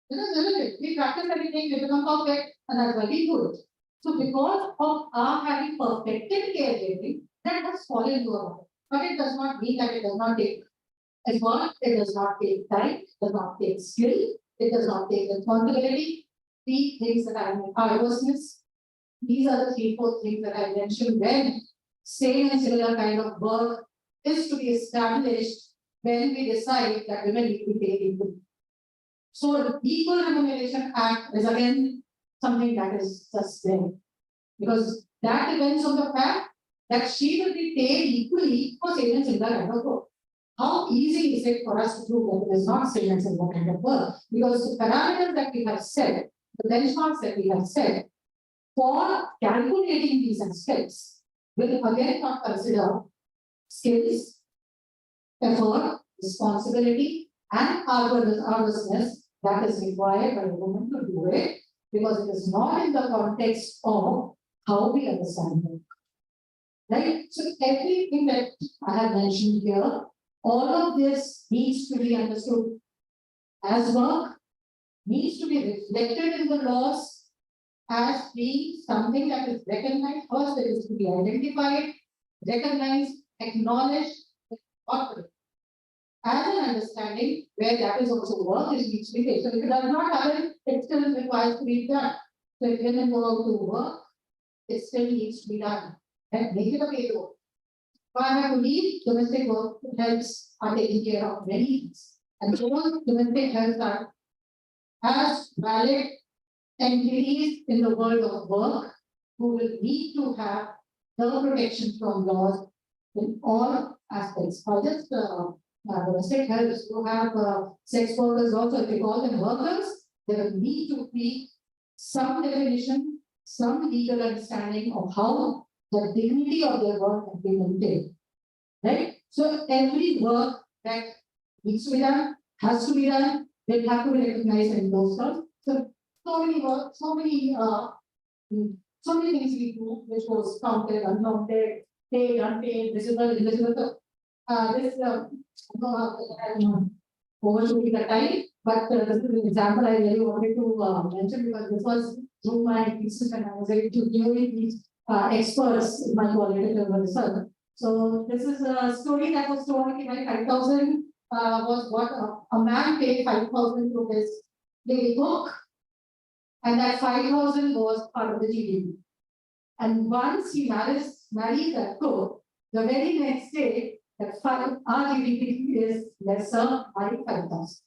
We practice everything, we become perfect, and that's very good. So because of our having perfected caregiving, that has fallen into our life. But it does not mean that it does not take effort, it does not take time, it does not take skill, it does not take responsibility. 3 things that I mean, arduousness. These are the 3-4 things that I mentioned when same and similar kind of work is to be established when we decide that women need to be paid equally. So the Equal Remuneration Act is again something that is just there. Because that depends on the fact that she will be paid equally for same and similar kind of work. How easy is it for us to prove that it is not same and similar kind of work? Because the parameters that we have set, the benchmarks that we have set for calculating these aspects will again not consider skills, effort, responsibility, and arduousness that is required by a woman to do it, because it is not in the context of how we understand it. Right? So everything that I have mentioned here, all of this needs to be understood as work, needs to be reflected in the laws as being something that is recognized. First, that is to be identified, recognized, acknowledged, or as an understanding where that is also work is needs to be paid. So if it does not happen, it still requires to be done. So if women go out to work, it still needs to be done. And make it a paid work. But I believe domestic work helps are taking care of many things. And so domestic health are as valid entities in the world of work who will need to have the protection from laws in all aspects. Not just domestic health, who have sex workers also, if we call them workers, there will need to be some definition, some legal understanding of how the dignity of their work can be maintained. Right? So every work that needs to be done, has to be done, will have to be recognized in those terms. So many work, so many things we do, which was counted, uncounted, paid, unpaid, visible, invisible. Overshooting the time, but this is an example I really wanted to mention because this was through my thesis and I was able to give these experts in my qualitative research. So this is a story that was told in my 5,000 was what a man paid 5,000 to his daily book, and that 5,000 was part of the GDP. And once he married that cook, the very next day, that our GDP is lesser by 5,000.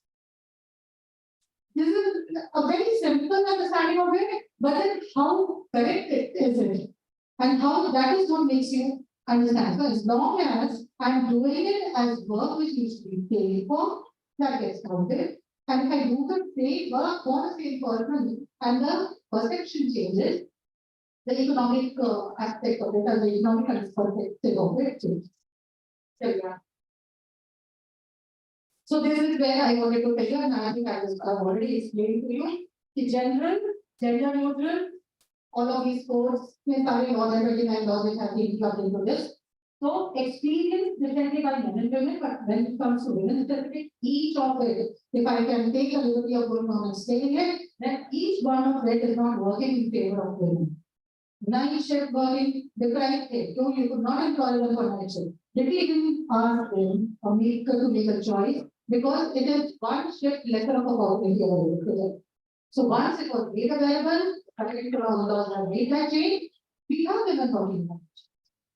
This is a very simple understanding of it, but then how correct is it? And how that is what makes you understand. So as long as I'm doing it as work which needs to be paid for, that gets counted. And if I do the same work for the same person and the perception changes, the economic aspect of it and the economic perspective of it changes. So this is where I wanted to tell you, and I think I've already explained to you. In general, gender neutral, all of these codes, laws and 29 laws which have been plugged into this. So experience differently by men and women, but when it comes to women specific, each of it, if I can take the liberty of going on and saying it, then each one of it is not working in favor of women. Night shift working, deprived it. So you could not employ them for night shift. Did we even ask them or make a choice? Because it is one shift lesser of a opportunity available. So once it was made available, laws have made that change, we have women working night.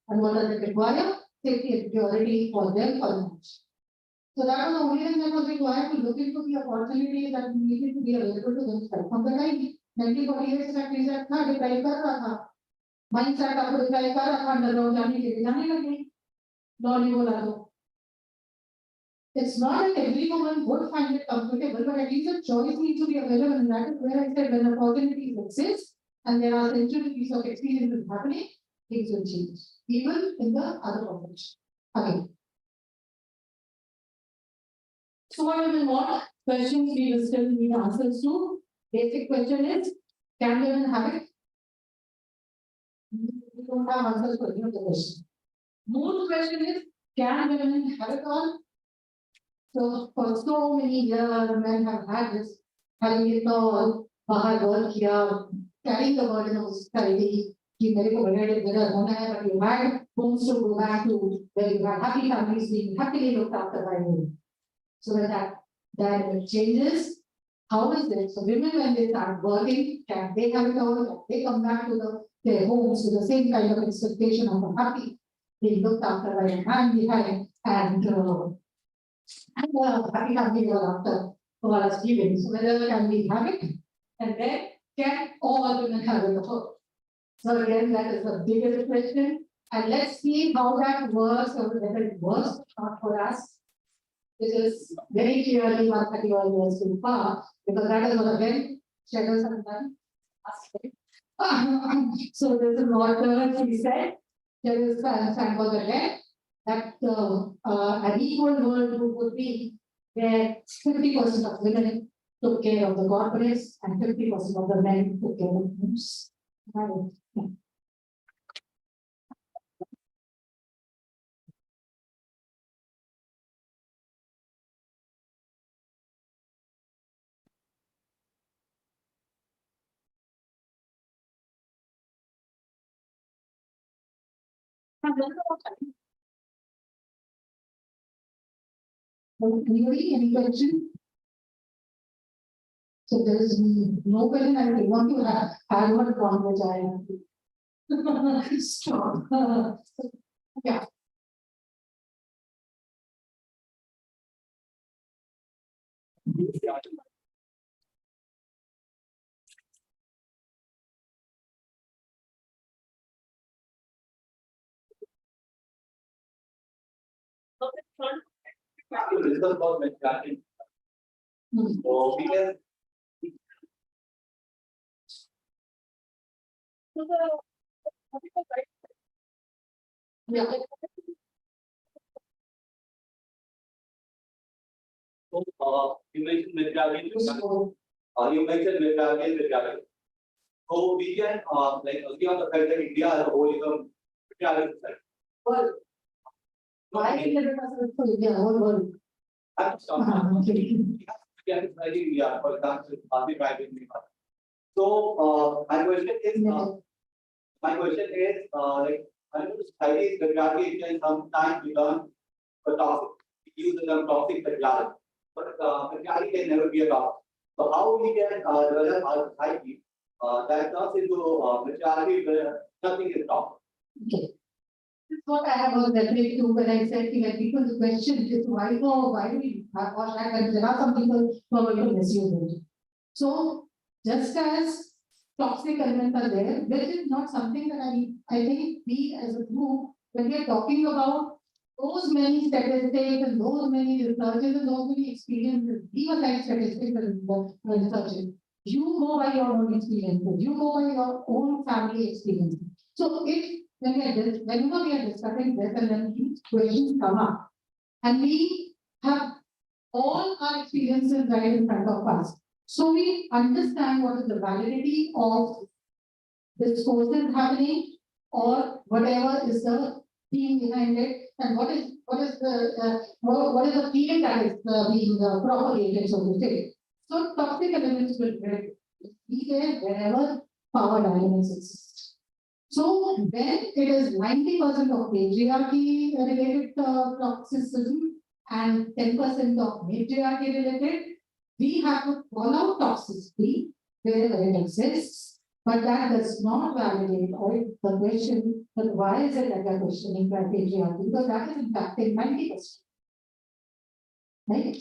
And what does it require? Safety and security for them for night. So that was the only thing that was required to look into the opportunities that needed to be available to them from the time 1948 से factories था deprive कर रहा था mind set आपको deprive कर रहा था underground जाने के लिए जाने लगे लॉ नहीं बोला तो it's not that every woman would find it comfortable, but at least a choice needs to be available, and that is where I said when opportunities exist and there are centuries of experiences happening, things will change, even in the other professions. Again. So what women want? Questions we will still need answers to. Basic question is, can women have it? We don't have answers for the question. More question is, can women have it all? So for so many years, men have had this, having it all, bahar work kiya, carrying the burden of society, कि मेरे को बड़ा होना है, but you had homes to go back to, where you had happy families being happily looked after by you. So when that changes, how is it? So women, when they start working, can they have it all? They come back to their homes with the same kind of expectation of a happy, being looked after by a man behind, and happy family after all us giving. So whether can we have it? And then can all women have it? So again, that is the biggest question. And let's see how that works, or whether it works not for us. This is very clearly 131 years too far, because that is what again shadows have done. So this is what she said. There is Sandberg again, that an equal world would be where 50% of women took care of the corporates and 50% of the men took care of homes. Anybody, any question? So there is no question. I want to have one conversation. Stop. Yeah. Yeah. So, you mentioned matriarchy. You mentioned matriarchy. So we can like agree on the fact that India as a whole is a matriarchal society. Well, why is it for India whole world? That's India, for example, the private. So my question is like I know society matriarchy can sometimes become a toxic. We use the term toxic matriarchy, but matriarchy can never be a toxic. So how we can develop our society that turns into matriarchy where nothing is toxic. Okay. This is what I have was referring to when I said that people's question is why do we have or there are some people who are going to misuse it. So just as toxic elements are there, this is not something that I think we as a group, when we are talking about those many statistics and those many researches and those many experiences, leave aside statistics and researches. You go by your own experiences, you go by your own family experiences. So if whenever we are discussing this and then these questions come up, and we have all our experiences right in front of us, so we understand what is the validity of this courses happening or whatever is the theme behind it, and what is the feeling that is being propagated, so to say. So toxic elements will be there wherever power dynamics exist. So when it is 90% of patriarchy related toxicity and 10% of matriarchy related, we have to call out toxicity wherever it exists, but that does not validate or the question that why is it that we are questioning patriarchy, because that is impacting 90%. Right?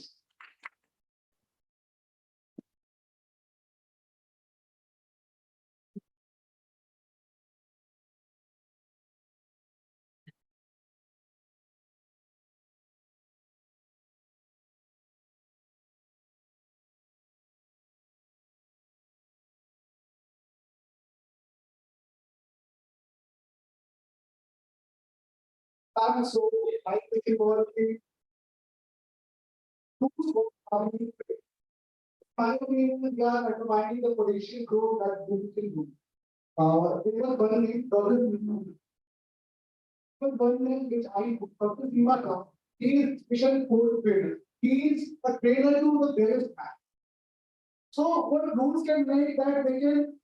So I think about the my opinion, we are undermining the potential growth that we can do. People burning doesn't mean people burning which I purpose Imaka, he is special code trader. He is a trader to the various man. So what rules can make that they can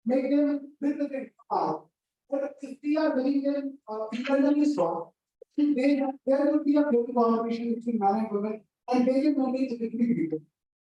make them with the power. But if we are making them internally strong, there will be a global competition between man and women, and they can only typically people.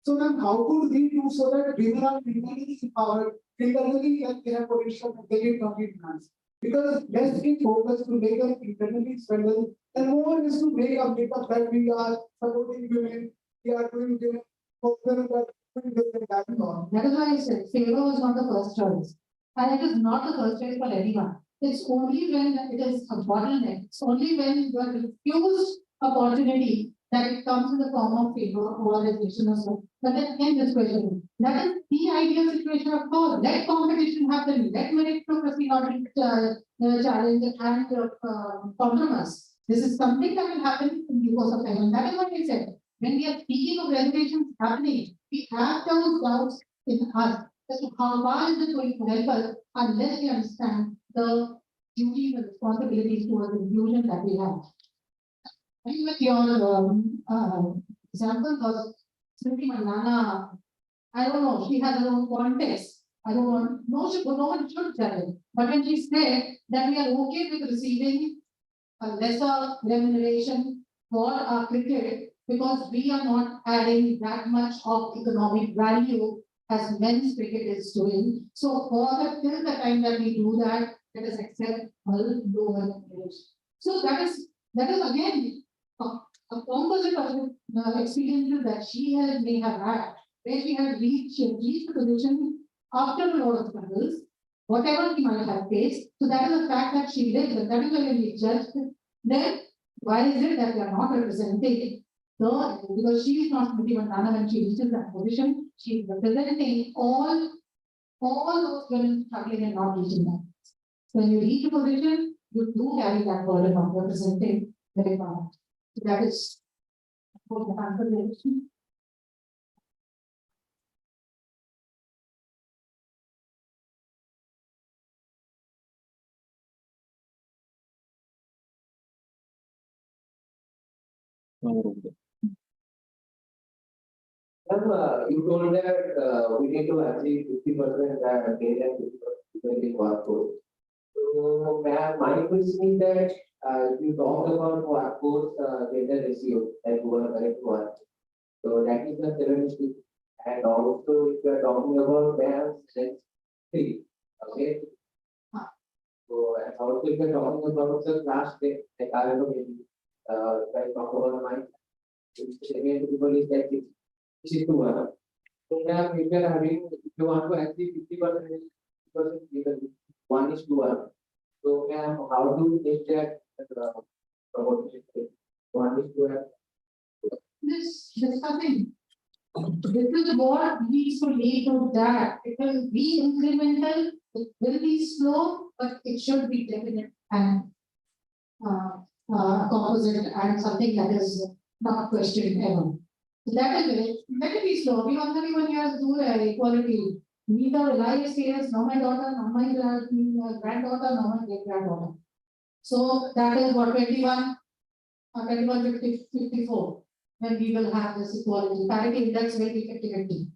So then how could we do so that women are internally empowered, internally and they have potential and they can compete demands? Because less is focused to make us internally strengthen, and more is to make a makeup that we are supporting women, we are doing this, for women that doing this and that and all. That is why I said favor was not the first choice. And it is not the first choice for anyone. It's only when it is a bottleneck, it's only when you are refused opportunity that it comes in the form of favor or polarization or so. But then again, this question, that is the ideal situation of course. Let competition happen, let meritocracy not challenge and compromise. This is something that will happen in the course of time. And that is what we said. when we are speaking of renovations happening, we have those doubts in us as to how far is it going to help us unless we understand the duties and responsibilities towards inclusion that we have. I think with your example was Smriti Mandana. I don't know, she has her own context. I don't want, no one should tell it. But when she said that we are okay with receiving a lesser remuneration for our cricket because we are not adding that much of economic value as men's cricket is doing. So till the time that we do that, let us accept a lower remuneration. So that is again a composite of experiences that she may have had, where she had reached the position after a lot of struggles, whatever she might have faced. So that is a fact that she lives, and that is why we judge. Then why is it that we are not representing her? Because she is not Smriti Mandana when she reaches that position. She is representing all those women struggling and not reaching that. When you reach a position, you do carry that burden of representing the environment. So that is for the answer to the question. You told that we need to achieve 50% gain and 50% in workforce. So, my question is that if you talk about workforce gender ratio that you are correct one, so that is the 70, and also if you are talking about that's 3, okay. So and also if you are talking about the class like I don't know maybe if I talk about my second people is like 6:1. So now if you are having, if you want to achieve 50%, 1:1. So how do you make that proportion? 1:1. This discussing. This is what needs to lead to that. It will be incremental, it will be slow, but it should be definite and composite and something that is not questioned ever. So that is it. Let it be slow. We want 31 years do equality. Neither will I experience, nor my daughter, nor my granddaughter, nor my great granddaughter. So that is what 21, 54. When we will have this equality. Parity index will be 50-50.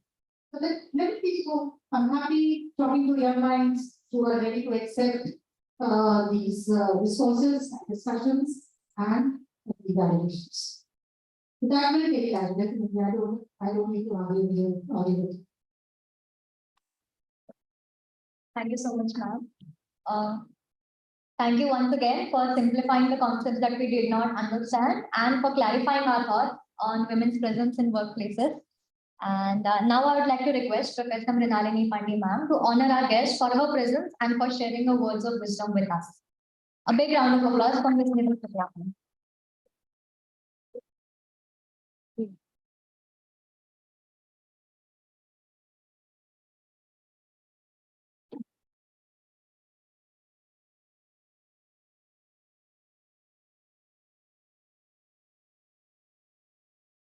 So let it be so. I'm happy talking to young minds who are ready to accept these resources, discussions, and evaluations. That will take time. Definitely, I don't need to argue with you. Thank you so much, ma'am. Thank you once again for simplifying the concepts that we did not understand and for clarifying our thoughts on women's presence in workplaces. And now I would like to request Professor Mrinalini Pandey ma'am to honor our guest for her presence and for sharing her words of wisdom with us. A big round of applause for Ms. Nidhi Satya.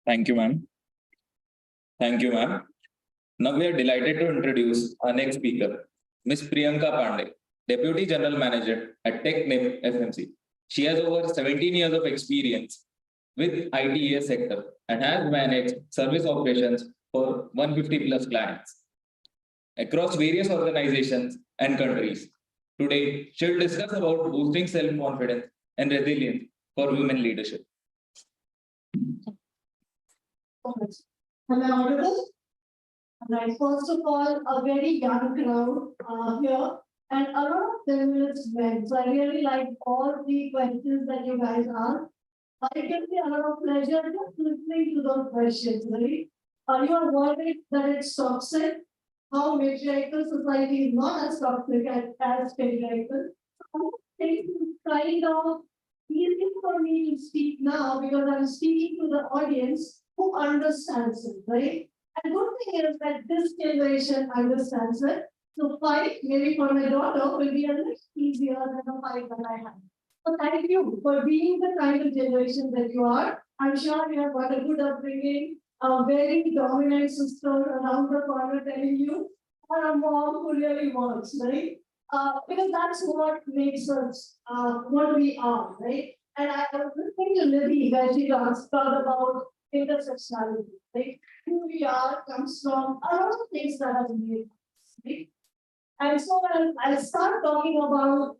Thank you, ma'am. Thank you, ma'am. Now we are delighted to introduce our next speaker, Ms. Priyanka Pandey, Deputy General Manager at TechNIM FMC. She has over 17 years of experience with ITES sector and has managed service operations for 150 plus clients across various organizations and countries. Today, she will discuss about boosting self-confidence and resilience for women leadership. Am I audible? Right. First of all, a very young crowd here, and a lot of them is men. So I really like all the questions that you guys asked. It gives me a lot of pleasure just listening to those questions, right? Are you worried that it's toxic? How matriarchal society is not as toxic as patriarchal? It's kind of easy for me to speak now because I'm speaking to the audience who understands it, right? And good thing is that this generation understands it. So fight maybe for my daughter will be a little easier than the fight that I have. So thank you for being the kind of generation that you are. I'm sure you have got a good upbringing, a very dominant sister around the corner telling you, or a mom who really wants, right? Because that's what makes us what we are, right? And I was listening to Libby when she talked about intersectionality, right? Who we are comes from a lot of things that have made us, right? And so I'll start talking about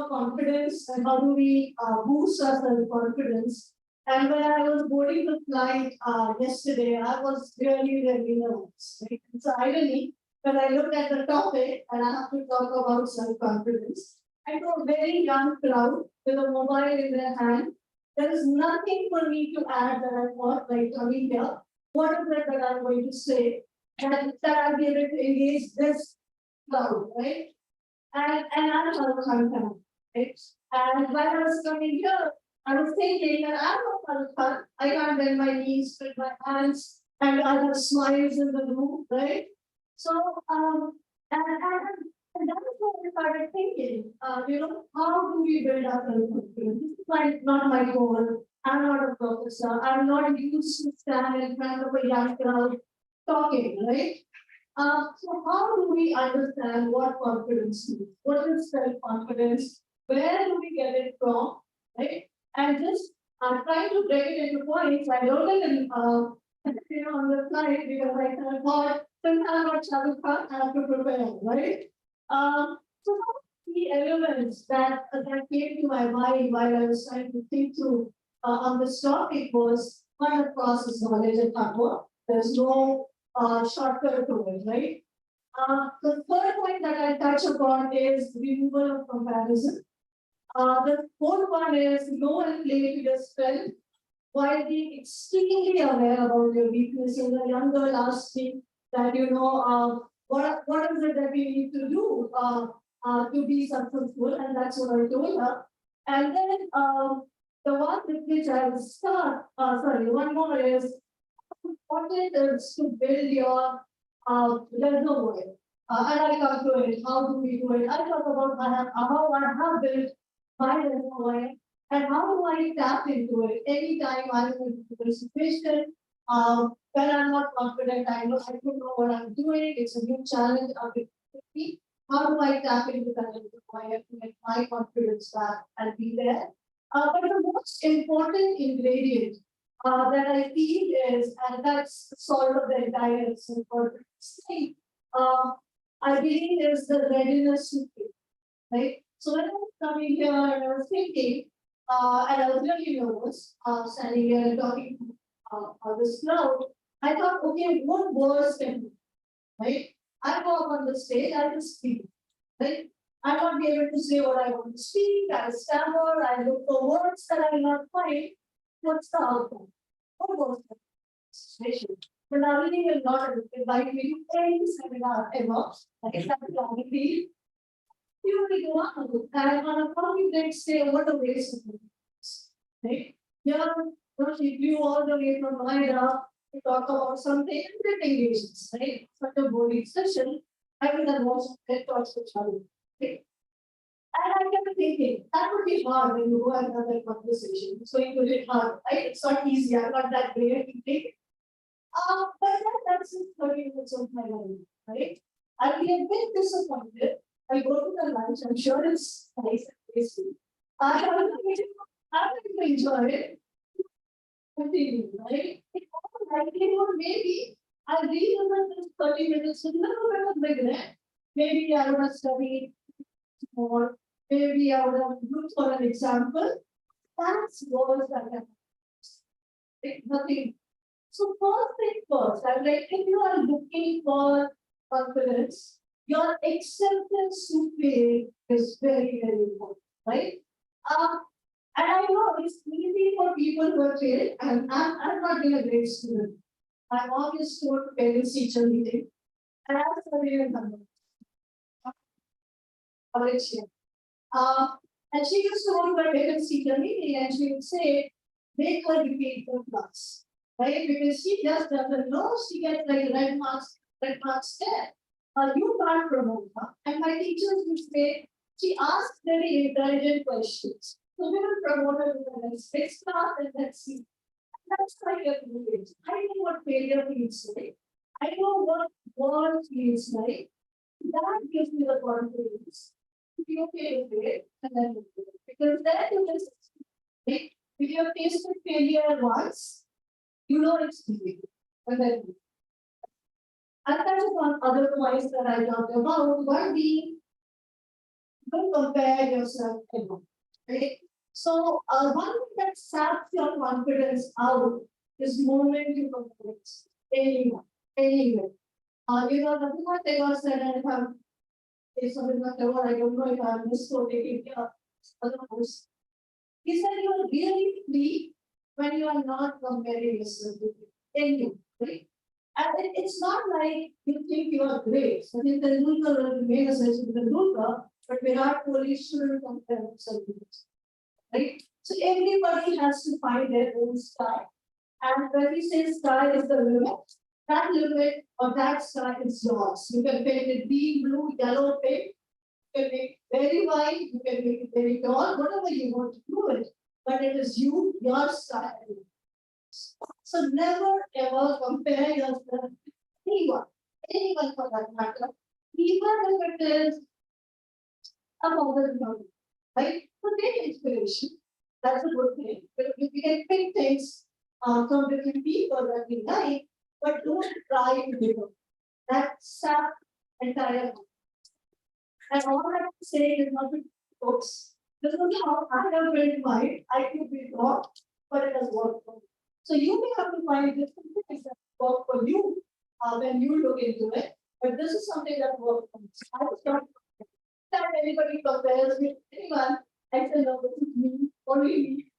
confidence and how do we boost our self-confidence. And when I was boarding the flight yesterday, I was really, really nervous. Right? So irony, when I looked at the topic and I have to talk about self-confidence, I saw a very young crowd with a mobile in their hand. There is nothing for me to add that I thought, like coming here, what is it that I'm going to say that I'll be able to engage this crowd, right? And I'm a content, right? And when I was coming here, I was thinking that I'm a fun. I can't bend my knees, put my hands, and I have smiles in the room, right? So, and that is what I started thinking, how do we build our self-confidence? This is not my goal. I'm not a professor. I'm not used to stand in front of a young crowd talking, right? So how do we understand what confidence is? What is self-confidence? Where do we get it from? Right? And just trying to break it into points. I wrote it in on the slide because I thought since I'm not Shahrukh, I have to prepare, right? So some of the elements that came to my mind while I was trying to think through on this topic was one, of course, is knowledge and hard work. There's no shortcut to it, right? The third point that I touch upon is removal of comparison. The fourth one is know and play to your strength while being extremely aware about your weaknesses. A young girl asked me that, what is it that we need to do to be successful, and that's what I told her. And then the one with which I will start, one more is important is to build your reservoir. And I come to it. How do we do it? I talk about how I have built my reservoir and how do I tap into it. Anytime I'm in a situation when I'm not confident, I don't know what I'm doing. It's a new challenge. How do I tap into that reservoir to make my confidence back and be there? But the most important ingredient that I feel is, and that's sort of the entire thing, I believe is the readiness to fail, right? So when I was coming here and I was thinking, and I was really nervous, standing here and talking to this crowd, I thought, okay, what words can do, right? I go up on the stage, I just speak, right? I won't be able to say what I want to speak, I stammer, I look for words that I will not find. What's the outcome? What was the situation? But I really will not invite me to any seminar ever. Like that probably you will go on and on a coffee break say what a waste of time. Right? Yeah, she flew all the way from Noida to talk about something and get engagements, right? Such a boring session. I would have watched TED Talks for Charlie. Okay. And I kept thinking, that would be hard when you go and have that conversation. It's going to be hard, right? It's not easy. I'm not that great at thinking. But then that's just 30 minutes of my life, right? I'll be a bit disappointed. I go to the lunch, I'm sure it's nice and tasty. I'm going to enjoy it. Continue, right? Maybe I'll revisit this 30 minutes with a little bit of regret. Maybe I would have studied more. Maybe I would have looked for an example. That's what I have. Nothing. So first thing first, I'm like, if you are looking for confidence, your acceptance to fail is very, very important, right? And I know it's easy for people who have failed, and I've not been a great student. My mom is told parents teacher meeting, and I was studying in college here. And she used to go to a parents teacher meeting, and she would say, make her repeat the class, right? Because she just doesn't know, she gets like red marks there. You can't promote her. And my teachers would say, She asked very intelligent questions. So we will promote her to the next class and let's see. And that's why we are doing it. I know what failure feels like. I know what war feels like. That gives me the confidence to be okay with it and then do it. Because then you just if you have tasted failure once, you know it's easy. And then do it. And that's one other points that I talked about. One being, don't compare yourself alone. Right? So one thing that saps your confidence out is moment you compare anyone, anywhere. Rabindranath Tagore said, and if Rabindranath Tagore, I don't know if I'm misquoting it, otherwise. He said you are really free when you are not comparing yourself with anyone, right? And it's not like you think you are great. So if Tendulkar will remain a such Tendulkar, but Virat Kohli shouldn't compare himself with us, right? So everybody has to find their own style. And when we say sky is the limit, that limit or that sky is yours. You can paint it deep blue, yellow paint. You can make it very wide, you can make it very tall, whatever you want to do it. But it is you, your style. So never ever compare yourself with anyone for that matter, even if it is a modern novel, right? So take inspiration. That's a good thing. But we can pick things from different people that we like, but don't try to give up. That sap entire book. And all I have to say is not to books. This is how I have built mine. I could be wrong, but it has worked for me. So you may have to find different things that work for you when you look into it. But this is something that works for me. I was not that anybody compares with anyone. I say no, this is me, only me.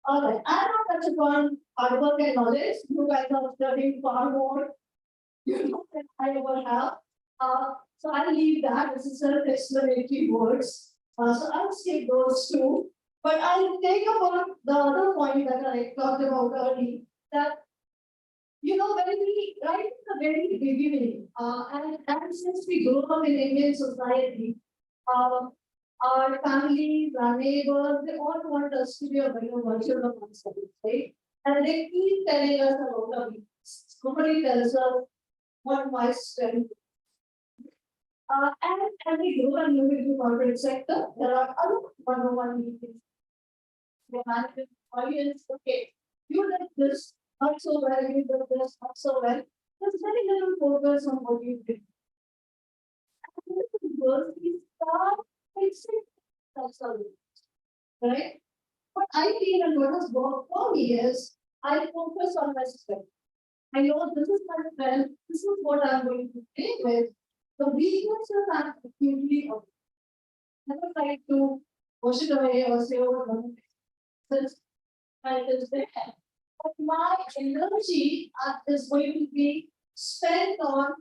All right, I have touched upon hard work and knowledge. You guys are studying far more, than I ever have. So I'll leave that. This is self-explanatory words. So I'll skip those two. But I'll take upon the other point that I talked about earlier, that when we right in the very beginning, and since we grew up in Indian society, our families, our neighbors, they all want us to be a better version of ourselves, right? And they keep telling us about our weaknesses. Nobody tells us what my strength is. And as we grow and move into the corporate sector, there are other one-on-one meetings. The management audience, okay, you did this not so well, you did this not so well. There's very little focus on what you did. And this is worse, we start fixing ourselves, right? What I feel and what has worked for me is I focus on my strength. I know this is my strength, this is what I'm going to play with. The weaknesses are acutely aware. Never try to push it away or say, oh, since it is there. But my energy is going to be spent on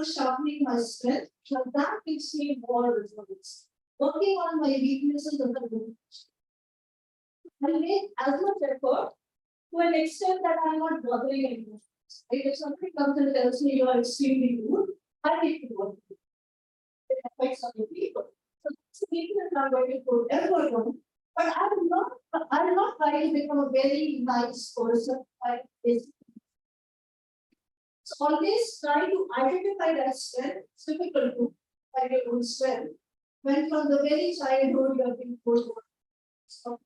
sharpening my strength. So that gives me more results. Working on my weaknesses and the I make as much effort to an extent that I'm not bothering anyone. If somebody comes and tells me you are extremely good, I need to work with it. It affects other people. So that's the weakness I'm going to put effort on. But I'm not trying to become a very nice person. So always try to identify that strength. It's difficult to find your own strength. When from the very childhood you have been told so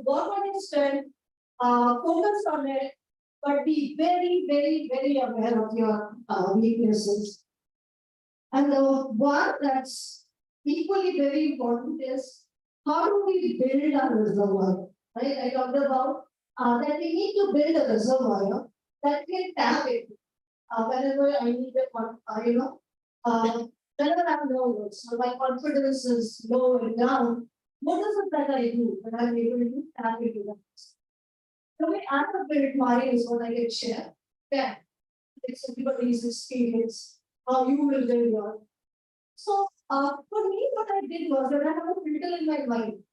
work on your strength, focus on it, but be very, very, very aware of your weaknesses. And the one that's equally very important is how do we build a reservoir? Right? I talked about that we need to build a reservoir that can tap it whenever I need it, whenever I'm nervous or my confidence is low and down. What is it that I do when I'm able to tap into that? The way I have built mine is what I can share. Yeah, it's everybody's experience, how you will build yours. So, for me, what I did was that I have a filter in my mind.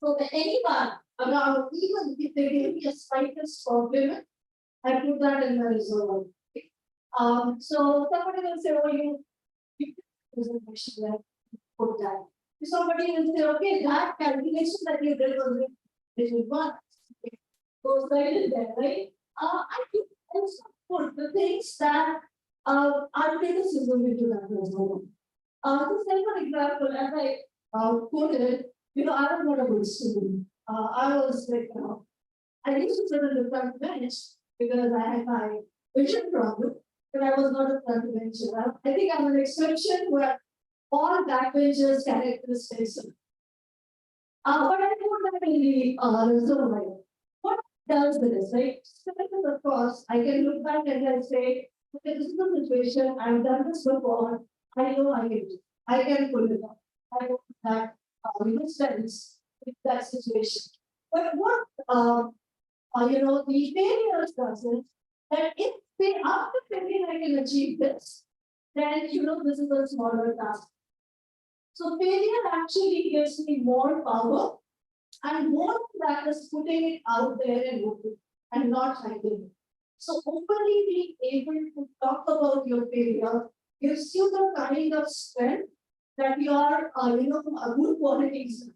So, that anyone around, even if they give me a slightest compliment, I put that in my reservoir. So somebody will say, oh, you there's a question like put that. Somebody will say, okay, that calculation that you did was one. Goes right in there, right? I think also put the things that are criticism into that as well. To say for example, as I quoted, I was not a good student. I was like, I used to sit in the front bench because I had my vision problem, but I was not a front bencher. I think I'm an exception where all backbenchers characteristics. But I put that in the resume. What does this, right? So, of course, I can look back and I say, okay, this is the situation, I've done this before, I know I can do it. I can pull it off. I know that sense with that situation. But what the failures does is that if they after failing I can achieve this, then this is a smaller task. So failure actually gives me more power, and more than that is putting it out there and open and not hiding it. So openly being able to talk about your failure gives you the kind of strength that you are, a good qualities.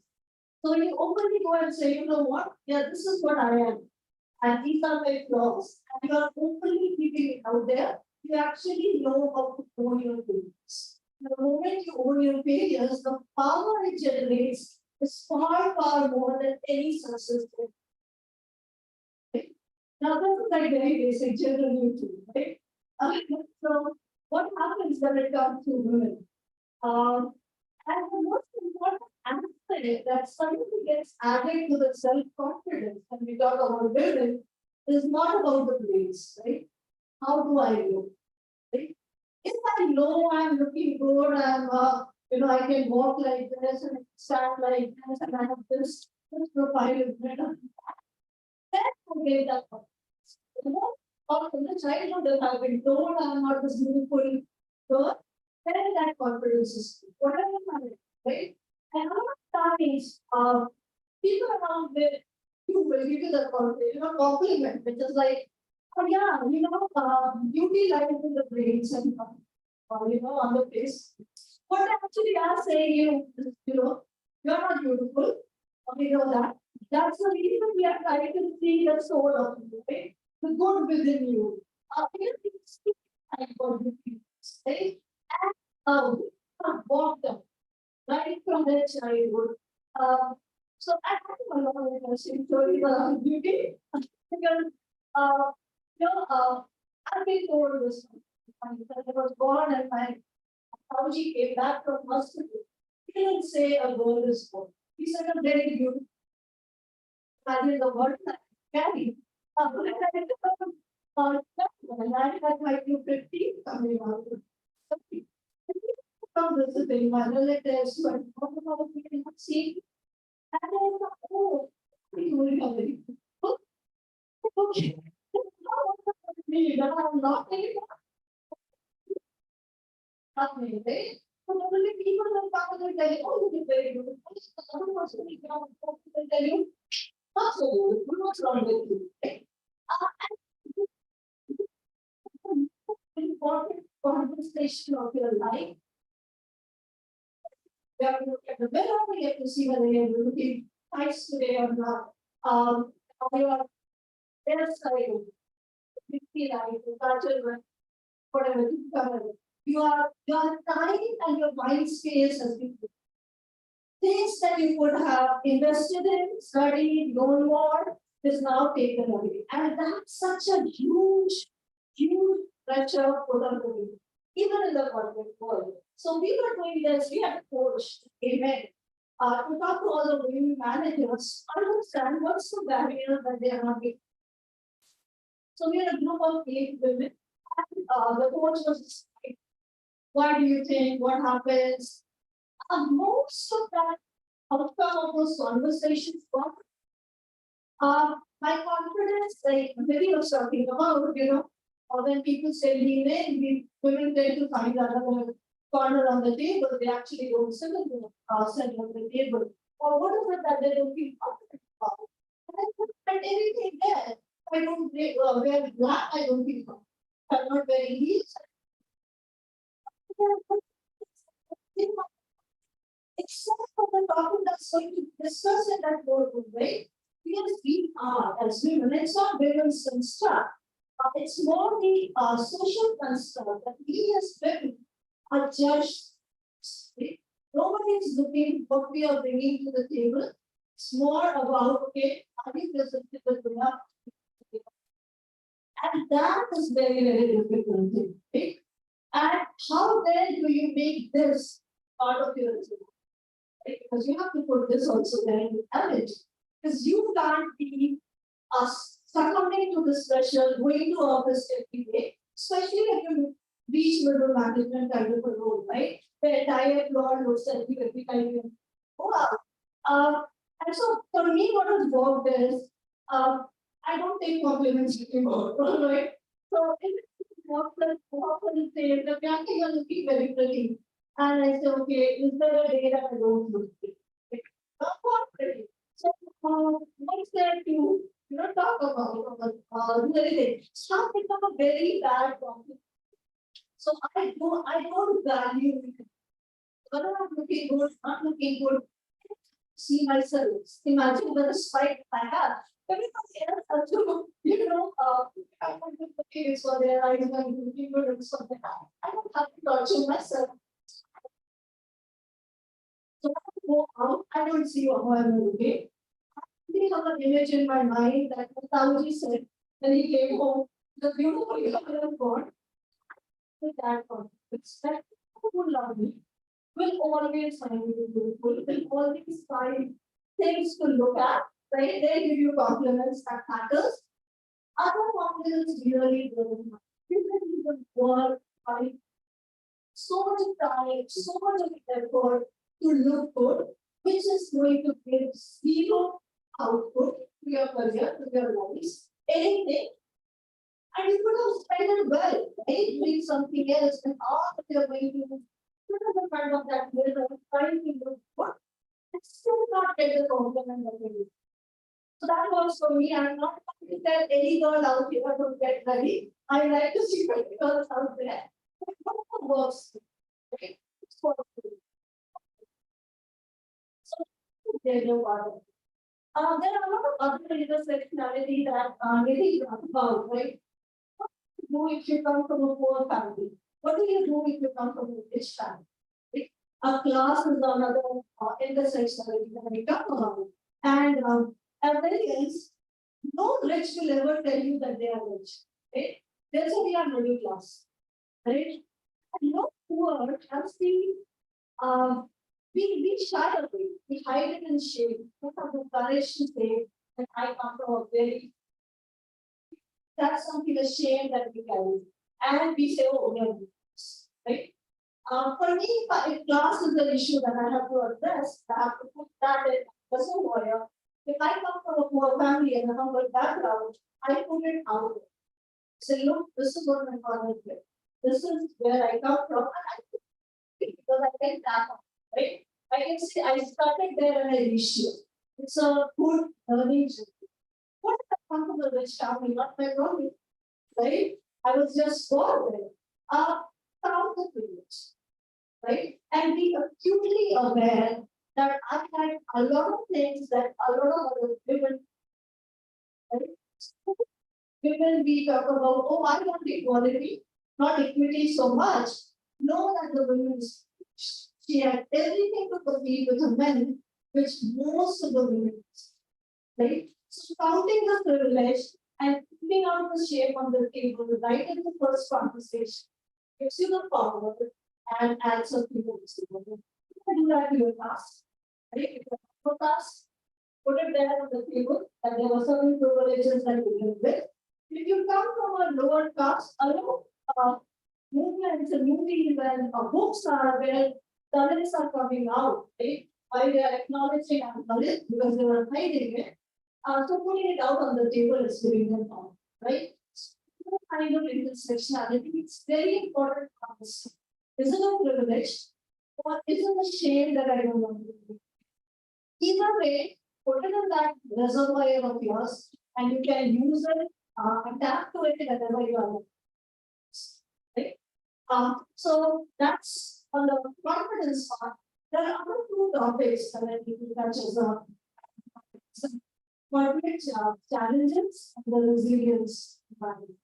So when you openly go and say, you know what, yeah, this is what I am, and these are my flaws, and you are openly keeping it out there, you actually know how to own your failures. The moment you own your failures, the power it generates is far, far more than any success. Now, this is like very basic general YouTube, right? So, what happens when it comes to women? And the most important aspect that suddenly gets added to the self-confidence when we talk about women is not about the grades, right? How do I look? Right? If I know I'm looking good, I can walk like this and stand like this, and I have this profile is better. Then forget that. Or from the childhood, if I've been told I'm not this beautiful girl, then that confidence is whatever I am, right? And a lot of times, people around with you will give you the compliment, which is like, oh yeah, beauty lies in the brains and on the face. What actually are saying you're not beautiful. We know that. That's the reason we are trying to see the soul of you, right? The good within you. Right? And we have walked them right from their childhood. So I have a lot of interesting stories around beauty because I've been told this when I was born and my Pauji came back from hospital. He didn't say a girl is born. He said a very beautiful. Imagine the word that I carry. And I had my 250 coming out. From visiting my relatives who had talked about me and see. And I thought, oh, we will come in. Okay. I'm not anymore. Right? So normally people will come and tell you, oh, you did very good. Other person will tell you, not so good, what's wrong with you? Important conversation of your life. We have to look at the mirror, we get to see whether you're looking nice today or not. Your hairstyle, you feel like whatever you cover. Your time and your mind space has been things that you could have invested in, studied, known more, is now taken away. And that's such a huge pressure put on women, even in the corporate world. So we were doing this, we had coached women to talk to all the women managers, understand what's the barrier that they are not being. So we had a group of 8 women, and the coach was like, what do you think? What happens? Most of that outcome of those conversations were my confidence, like Vivi was talking about, when people say lean in, women tend to find another corner on the table, they actually don't sit in the center of the table. Or what is it that they don't feel confident about? And I put everything there. I don't wear black, I don't feel confident. are not wearing heels. Except for the topic that's going to discuss in that boardroom, right? Because we are, as women, it's not women's construct. It's more the social construct that we as women are judged. Right? Nobody is looking what we are bringing to the table. It's more about, okay, are we presentable enough? And that is very, very difficult thing, right? And how then do you make this part of your resume? Right? Because you have to put this also there in the image. Because you can't be succumbing to this pressure, going to office every day, especially if you reach middle management kind of a role, right? The entire floor looks at you every time you go out. And so for me, what has worked is I don't take compliments anymore, right? So if often say the painting are looking very pretty, and I say, okay, is there a day that I don't look pretty? Not pretty. So what's there to talk about do anything? Stop become a very bad compliment. So I don't value whether I'm looking good, not looking good. See myself. Imagine the spike I have. Everybody else has to, I want to look at for their eyes when looking good and something. I don't have to torture myself. So when I go out, I don't see how I'm looking. I have an image in my mind that Tauji said when he came home, the beautiful young God with that confidence that who love me will always find me beautiful, will always find things to look at, right? They give you compliments that matters. Other compliments really doesn't matter. People even work, find so much time, so much of effort to look good, which is going to give zero output to your career, to your lives, anything. And you could have spent it well, right? Doing something else, and all that you're going to put in the front of that mirror, trying to look good, and still not get the compliment that you need. So that works for me. I'm not going to tell any girl out here to get ready. I like to see pretty girls out there. But what works? Okay. It's for you. So there you are. There are a lot of other intersectionality that Nidhi talked about, right? What do you do if you come from a poor family? What do you do if you come from a rich family? Right? A class is another intersectionality that we talk about. And Americans, no rich will ever tell you that they are rich. Right? They'll say they are middle class. Right? And no poor has been we shy away, we hide it in shame. We have the courage to say that I come from a very, that's something a shame that we carry. And we say, oh, we are rich, right? For me, if class is an issue that I have to address, I have to put that in as a lawyer. If I come from a poor family and a humble background, I put it out there. Say, look, this is what my father did. This is where I come from, and I because I get that, right? I can see I started there and I reached here. It's a good learning journey. What if I come from a rich family, not my problem, right? I was just born there. Count the privilege, right? And be acutely aware that I had a lot of things that a lot of other women, right? Women, we talk about, oh, I want equality, not equity so much. Know that the women is she had everything to compete with the men, which most of the women, right? So counting the privilege and putting out the shame on the table right in the first conversation gives you the power and adds up to the table. You can do that to your task, right? If you have a task, put it there on the table, and there were certain privileges that you live with. If you come from a lower caste, movements and movies and books are where Dalits are coming out, right? While they are acknowledging Dalit because they were hiding it. So putting it out on the table is giving them power, right? So kind of intersectionality, it's very important to understand. Is it a privilege or is it a shame that I don't want to do? Either way, put it in that reservoir of yours and you can use it, adapt to it whenever you are. So that's on the confidence part. There are other two topics that I need to touch as well. Corporate challenges and the resilience environment.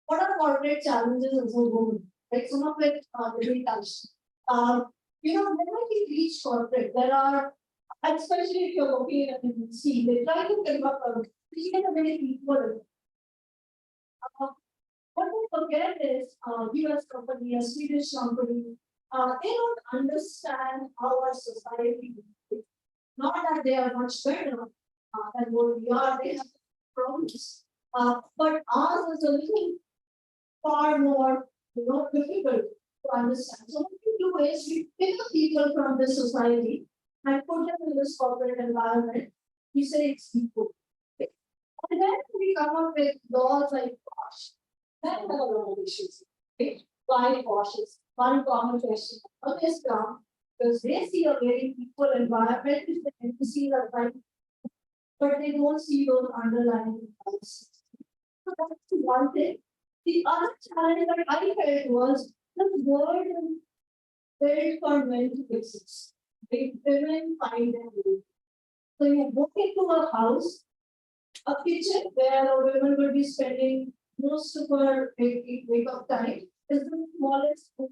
What are corporate challenges as a woman? Like some of it we touched. When we reach corporate, there are, especially if you're working in an MNC, they try to create a very equal. What they forget is US company, a Swedish company, they don't understand our society. Not that they are much better than what we are, they have problems. But ours is a little far more, difficult to understand. So what we do is we pick up people from this society and put them in this corporate environment. We say it's equal. And then we come up with laws like POSH. Then we have a lot of issues. Right? Why POSH is one common question. Always come because they see a very equal environment if the NPCs are right, but they don't see those underlying policies. So that's one thing. The other challenge that I felt was the world is built for men to exist. Right? Women find their way. So you walk into a house, a kitchen where a woman will be spending most of her wake-up time is the smallest room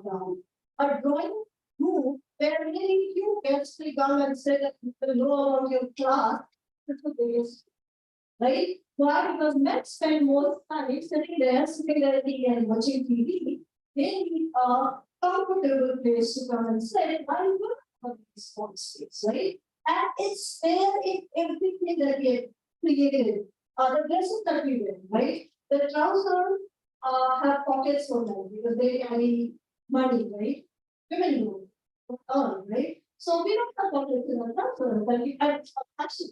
down. A drawing room where really few guests will come and say that you will know about your class, is the biggest. Right? Why? Because men spend more time sitting there eating and watching TV. They need a comfortable place to come and sit while you have this small space, right? And it's there in everything that we have created. The dresses that we wear, right? The trousers have pockets for them because they carry money, right? Women don't earn, right? So we don't have pockets in our trousers, but we have fashion.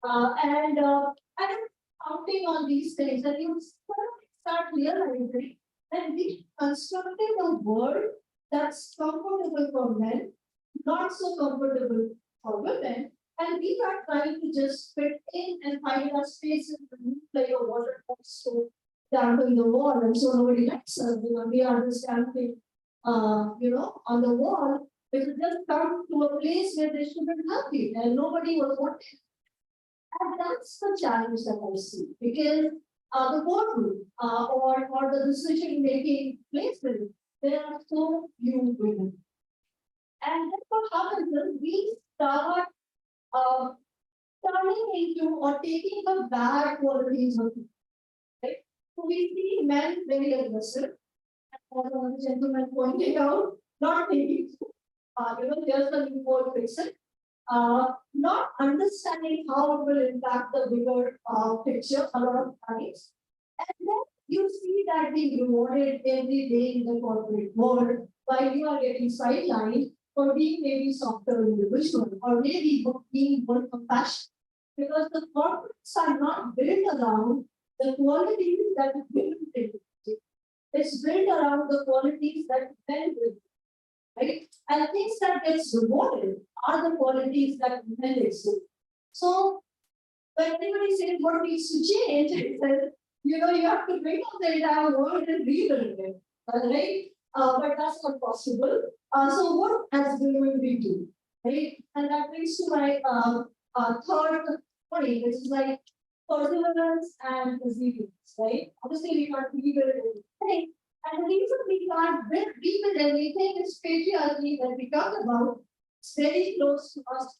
And I'm counting on these things, and you start realizing that we constructed a world that's comfortable for men, not so comfortable for women, and we are trying to just fit in and find our spaces and play a water so down in the wall, and so nobody likes us. We are just standing, on the wall. It just come to a place where they shouldn't have been, and nobody was wanting. And that's the challenge that I see, because the boardroom or the decision-making places, there are so few women. And that's what happens is we start turning into or taking the bad qualities of people. Right? So we see men very aggressive, as one gentleman pointed out, not thinking, here's the new word fix it. Not understanding how it will impact the bigger picture a lot of times. And then you see that being rewarded every day in the corporate world while you are getting sidelined for being maybe softer individual or maybe being more compassionate. Because the corporates are not built around the qualities that women bring. It's built around the qualities that men bring. Right? And things that gets rewarded are the qualities that men exhibit. So when anybody says what needs to change, it says, you have to bring up the entire world and rebuild it. Right? But that's not possible. So what as women we do? Right? And that brings to my third point, which is like perseverance and resilience, right? Obviously, we can't rebuild everything. And the reason we can't rebuild everything is patriarchy that we talk about. It's very close to us.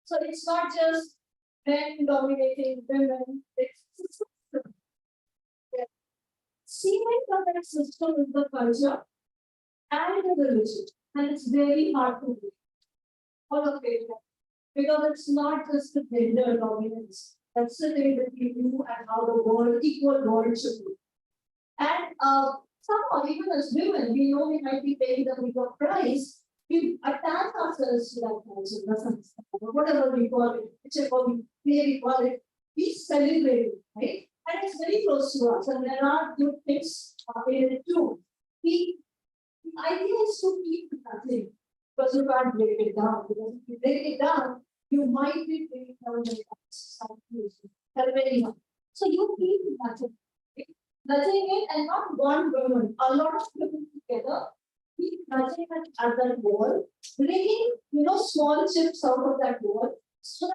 So it's not just men dominating women, it's a system. Cement of that system is the culture and the religion. And it's very hard to do. All of it. Because it's not just the gender dominance. That's the thing between you and how the world, equal world should be. And somehow, even as women, we know we might be paying the bigger price. We attach ourselves to that culture, whatever we call it, whichever we really call it, we celebrate it, right? And it's very close to us, and there are good things in it too. The idea is to keep nothing, because you can't break it down. Because if you break it down, you might be breaking down the society. So you keep nothing. nudging it and not one woman, a lot of people together, keep nudging it at that wall, bringing, small chips out of that wall. So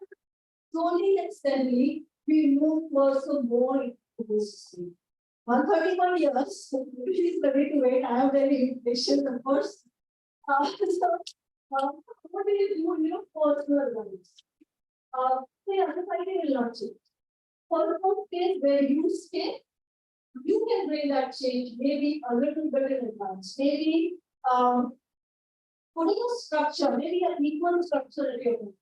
slowly and steadily, we move towards the more inclusive system. 131 years, so please ready to wait. I am very impatient, of course. What do you do, personal values? The other society will not change. For the first place where you stay, you can bring that change, maybe a little bit in advance, maybe putting a structure, maybe an equal structure at your home.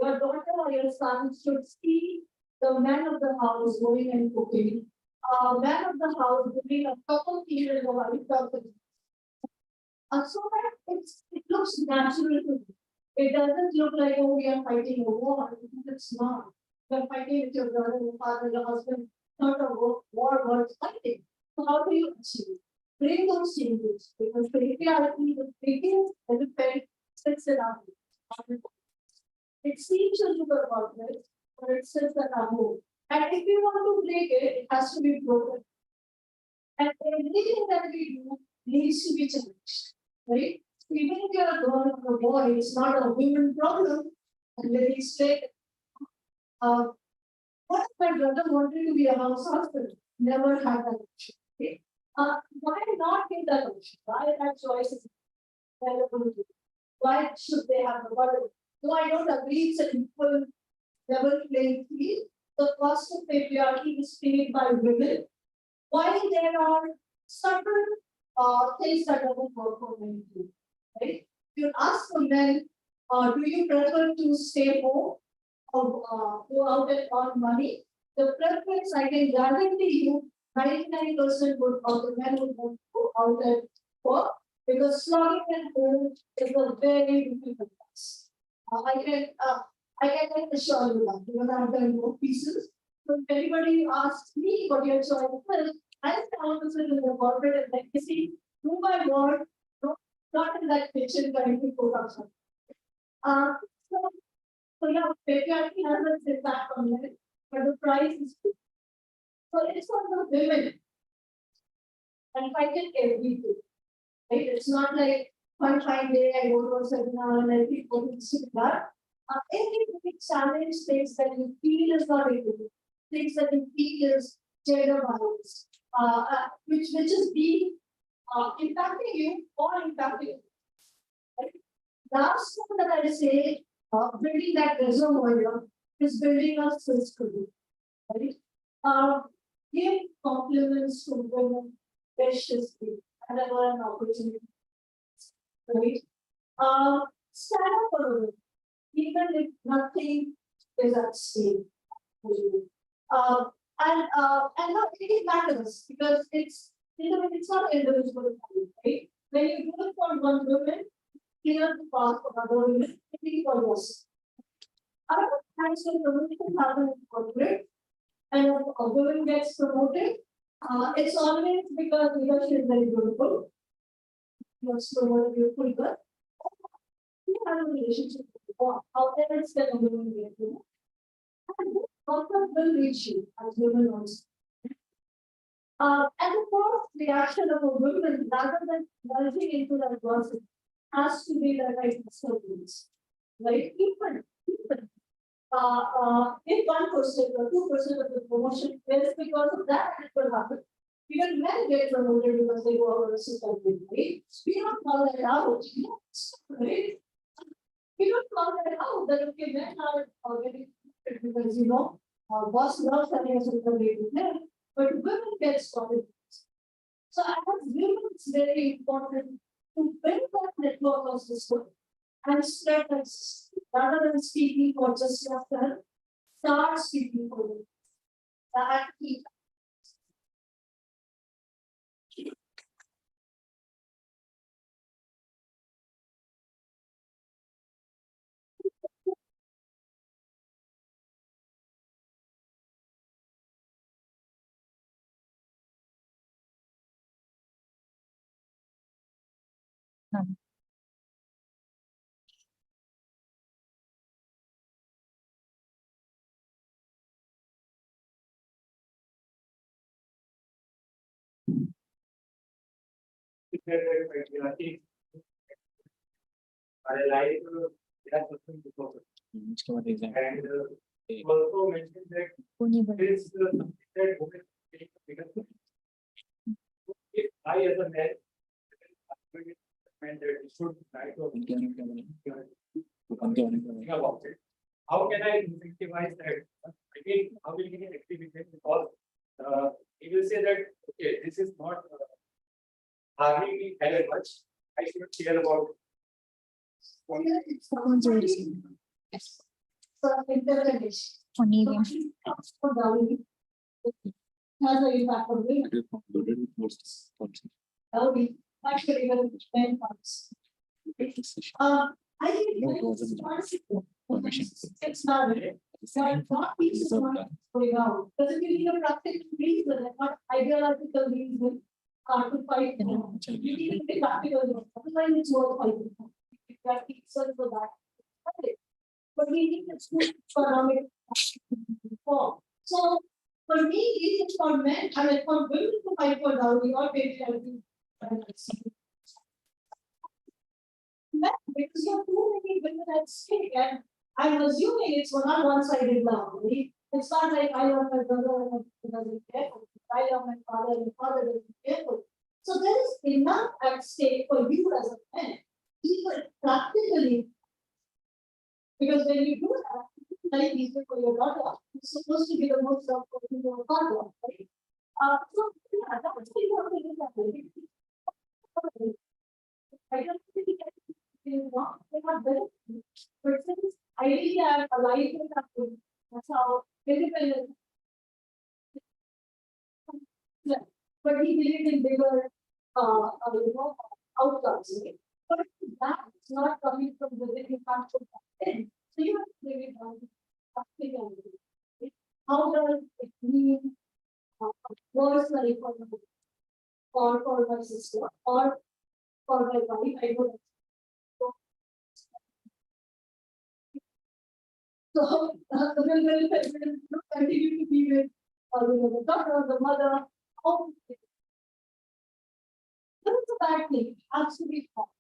Your daughter or your son should see the man of the house going and cooking, man of the house doing a cup of tea and a white cup of so that it looks natural to you. It doesn't look like, oh, we are fighting a war. It's not. You're fighting with your brother, your father, your husband, not a war worth fighting. So how do you achieve? Bring those changes, because patriarchy, the biggest benefit sits in our home. It seems to look complex, but it sits at our home. And if you want to break it, it has to be broken. And everything that we do needs to be changed, right? Even if you're a girl or a boy, it's not a women problem. And very straight. What if my brother wanted to be a house husband? Never had that option. Okay? Why not give that option? Why that choice is available to you? Why should they have the burden? Though I don't agree it's an equal level playing field, the cost of patriarchy is paid by women. While there are certain things that doesn't work for men too, right? You ask for men, do you prefer to stay home or go out and earn money? The preference, I can guarantee you, 99% of the men would want to go out and work, because slogging at home is a very difficult task. I can assure you that, because I have done both pieces. So if anybody asks me what your choice is, I stand to sit in the corporate and like, you see, do my work, not in that kitchen trying to cook up something. So yeah, patriarchy has its impact on men, but the price is good. So it's on the women and fight it every day. Right? It's not like one fine day I go to a seminar and I think what is that. Every big challenge, things that you feel is not able to, things that you feel is gender violence, which is being impacting you or impacting you. Right? Last one that I say, building that reservoir is building a system. Right? Give compliments to women graciously whenever an opportunity. Right? Stand up for women, even if nothing is at stake. And not it matters, because it's not individual, right? When you do it for one woman, clear the path for other women, it for yourself. Other times when promotion happens in corporate and a woman gets promoted, it's always because leadership is very beautiful. You're promoted, beautiful girl. You have a relationship with the boss. However, it's the woman get promoted. And this comfort will reach you as women also. And the first reaction of a woman, rather than merging into that gossip, has to be the right disturbance. Right? Even if 1% or 2% of the promotion is because of that, it will happen. Even men get promoted because they go out of the system, right? We don't call that out, right? We don't call that out that okay, men are already because boss loves having a super lady men, but women get started. So as women, it's very important to build that network of system and spread that system. Rather than speaking for just yourself, start speaking for them. That key. I like that something before. And also mentioned that this is something that women take a bigger thing. If I as a man, that it should try to think about it. How can I incentivize that? Again, how will we get activity because he will say that okay, this is not harming me very much. I should care about it. Someone's already Yes. So, interpretation. funny game. For dowry. Has an impact on women. Dowry, actually, when men funds. I think it's not it. So not pieces of money going out. Doesn't give you a practical reason, not ideological reason. To fight. You need to be practical. Otherwise, it's worth fighting. That itself for that. But we need to economic reform. So for me, it is for men, I mean for women to fight for dowry or patriarchy. Because you have too many women at stake, and I'm assuming it's not one-sided love. Right? It's not like I love my brother and my brother doesn't care. I love my father and my father doesn't care. So there is enough at stake for you as a man, even practically. Because when you do that, it's very easy for your daughter. It's supposed to be the most of your father, right? So yeah, that's what you have to look at. I don't think it's wrong. They're not better. But since I really have a life in that way, that's how independent. Yeah. But he believed in bigger, outcomes. Right? But that's not coming from within, you can't put that in. So you have to bring it down to how does it mean personally for my sister or for my wife? I don't know. So the will continue to be with the daughter, the mother. This is a bad thing. Absolutely wrong.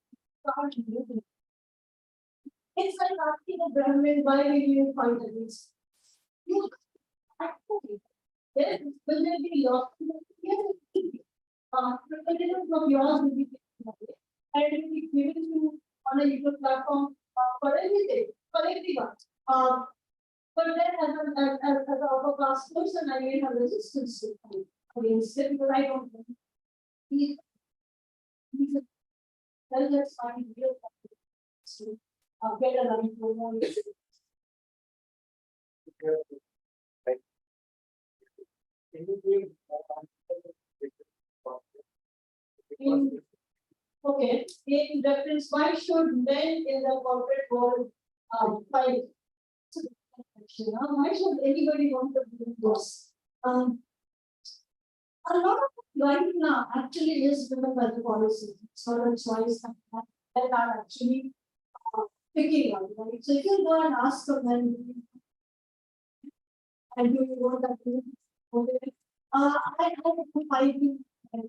It's like asking a Brahmin, why will you fight against? You actually, there will there be loss? Yes, privileges of yours will be taken away, and it will be given to on a YouTube platform for everything, for everyone. But then as an upper class person, I may have resistance to fight against it because I don't know. He's a well, let's find real to get a line for more. Okay, in reference, why should men in the corporate world fight? Why should anybody want to be boss? A lot of right now actually is driven by the policies. It's not a choice that are actually picking up, right? So if you go and ask them, then and do you want that? I have to fight you. And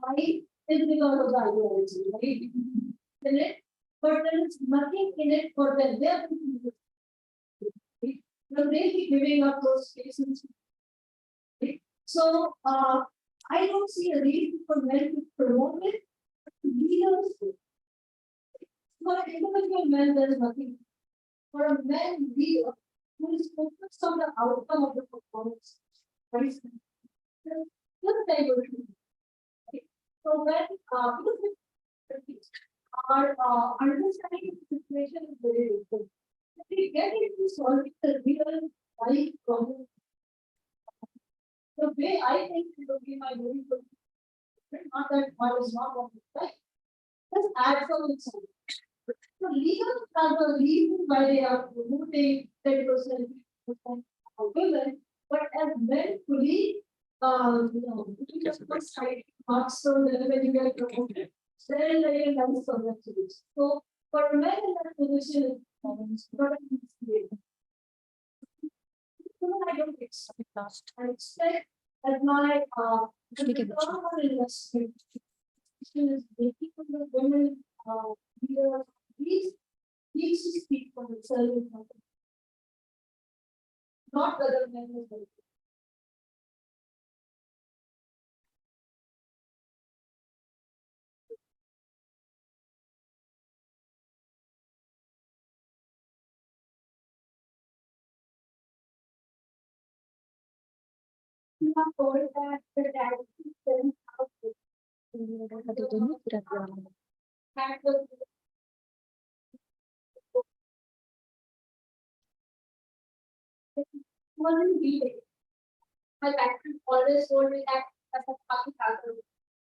fight is because of the ideology, right? In it, but there is nothing in it for them. They are will they be giving up those spaces? So I don't see a reason for men to promote it. Leaders, for an individual man, there is nothing. For a man leader who is focused on the outcome of the performance, right? So when our understanding of the situation is very different. If we get into solving the real life problem, the way I think it will be my very good, not that one is not what it's like. Let's add some insight. The leaders are the reason why they are promoting 10% of women, but as men fully, marks so that when you get promoted, then very nice for them to do. So for men in that position, it's not a way. I don't expect last. I expect that my return on investment is making the women leaders needs to speak for themselves, not other men as well. You have told that the dad is out and the wasn't beating. My parents always told me that as a fucking father.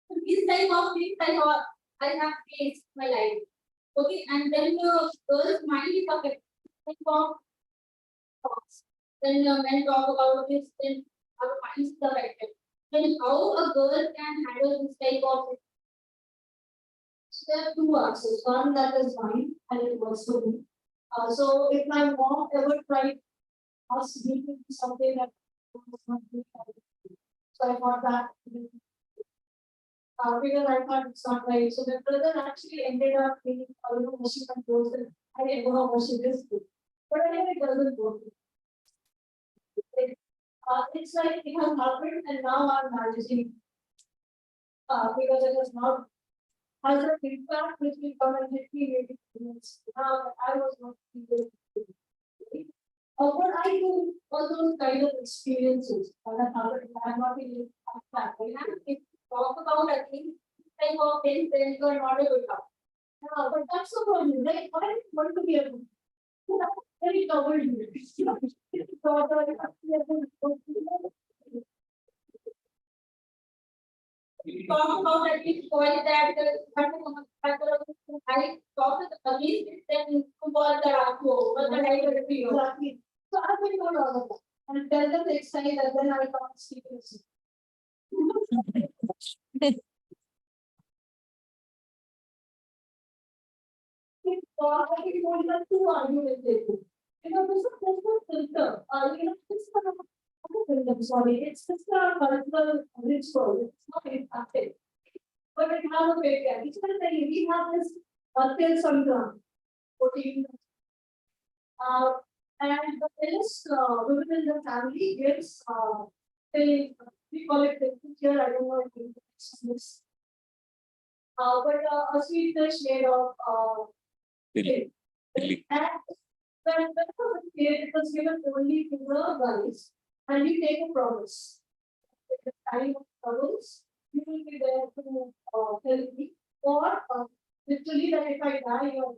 So these type of I have faced my life. Okay, and then the girls mind is a type of thoughts. Then men talk about this, then our minds is affected. Then how a girl can handle this type of. So there are two answers. One that is mine and it works for me. So if my mom ever tried ask me to do something that was not good, so I thought that because I thought it's not right. So my brother actually ended up being washing my clothes and I didn't know how much it is. But anyway, it doesn't work. It's like it has happened and now I'm managing because it was not has an impact which will come and hit me maybe minutes. Now I was not able to do it. What I do all those kind of experiences that have happened, I have not been able to back. I have to talk about I think type of things then you are not able to talk. But that's the problem. Like why do you want to be a good? Very covered. Talk about at least point that I talk to the police, then call the Rako, but I exactly. So I've been told all of that. And tell them next time that then I talk to Stevens. I think only the two arguments they do. This is filter. Sorry, it's just a cultural ritual. It's not impacted. But it has a big gap. It's going to say we have this till Sangram, 14. And the eldest women in the family gives we call it here, I don't know if it's this. But a sweet dish made of Really? and when it was given only to the guys, and you take a promise. At the time of troubles, you will be there to help me, or literally that if I die, you're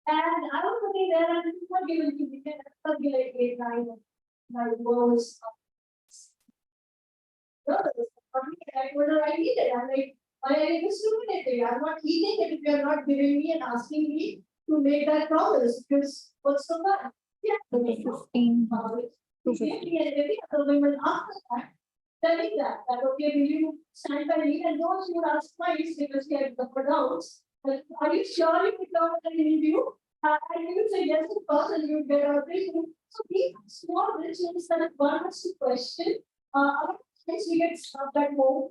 and I was sitting there and it's not given to me, it's be like 8, 9, my words. I need it. I'm like, I am discriminating. I'm not eating it if you are not giving me and asking me to make that promise. Because what's the fun? Yeah, 15. Every other women after that, telling that okay, will you stand by me? And those who would ask twice because he had the doubts. Are you sure you picked out an interview? And you would say yes, of course, and you would get out there. So these small rituals that one has to question. Otherwise, we get stuck at home.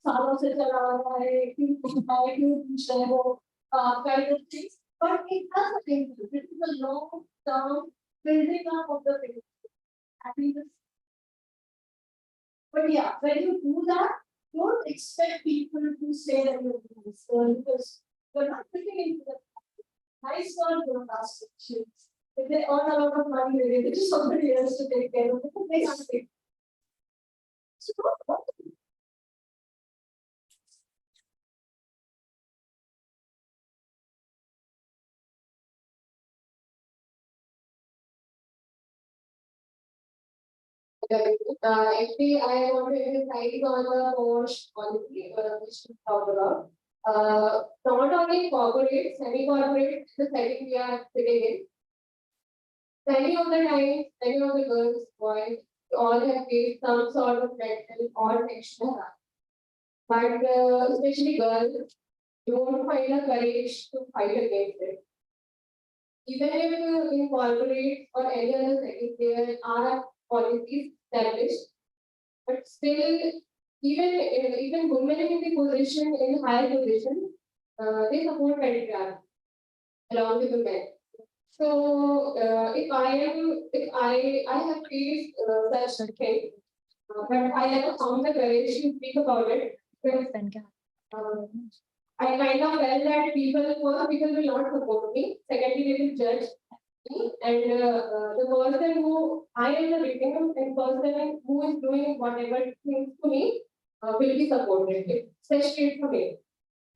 Kind of things. But it has a thing. This is a long-term building up of the happiness. But yeah, when you do that, don't expect people to say that you're nice because you're not fitting into the nice girl, don't ask questions. If they earn a lot of money, they give it to somebody else to take care of it. They have to. So, actually, I want to emphasize on the most quality which we talked about. Not only corporate, semi-corporate, the setting we are sitting in. Many of the times, many of the girls, boys, all have faced some sort of mental or sexual harm. But especially girls, don't find the courage to fight against it. Even if in corporate or any other setting, there are policies established, but still even women in the position, in higher position, they support patriarchy along with the men. So if I have faced such thing, but I never found the courage to speak about it. Because, I kind of felt that people will not support me. Secondly, they will judge me, and the person who I am the victim and person who is doing whatever things to me will be supported, especially for me.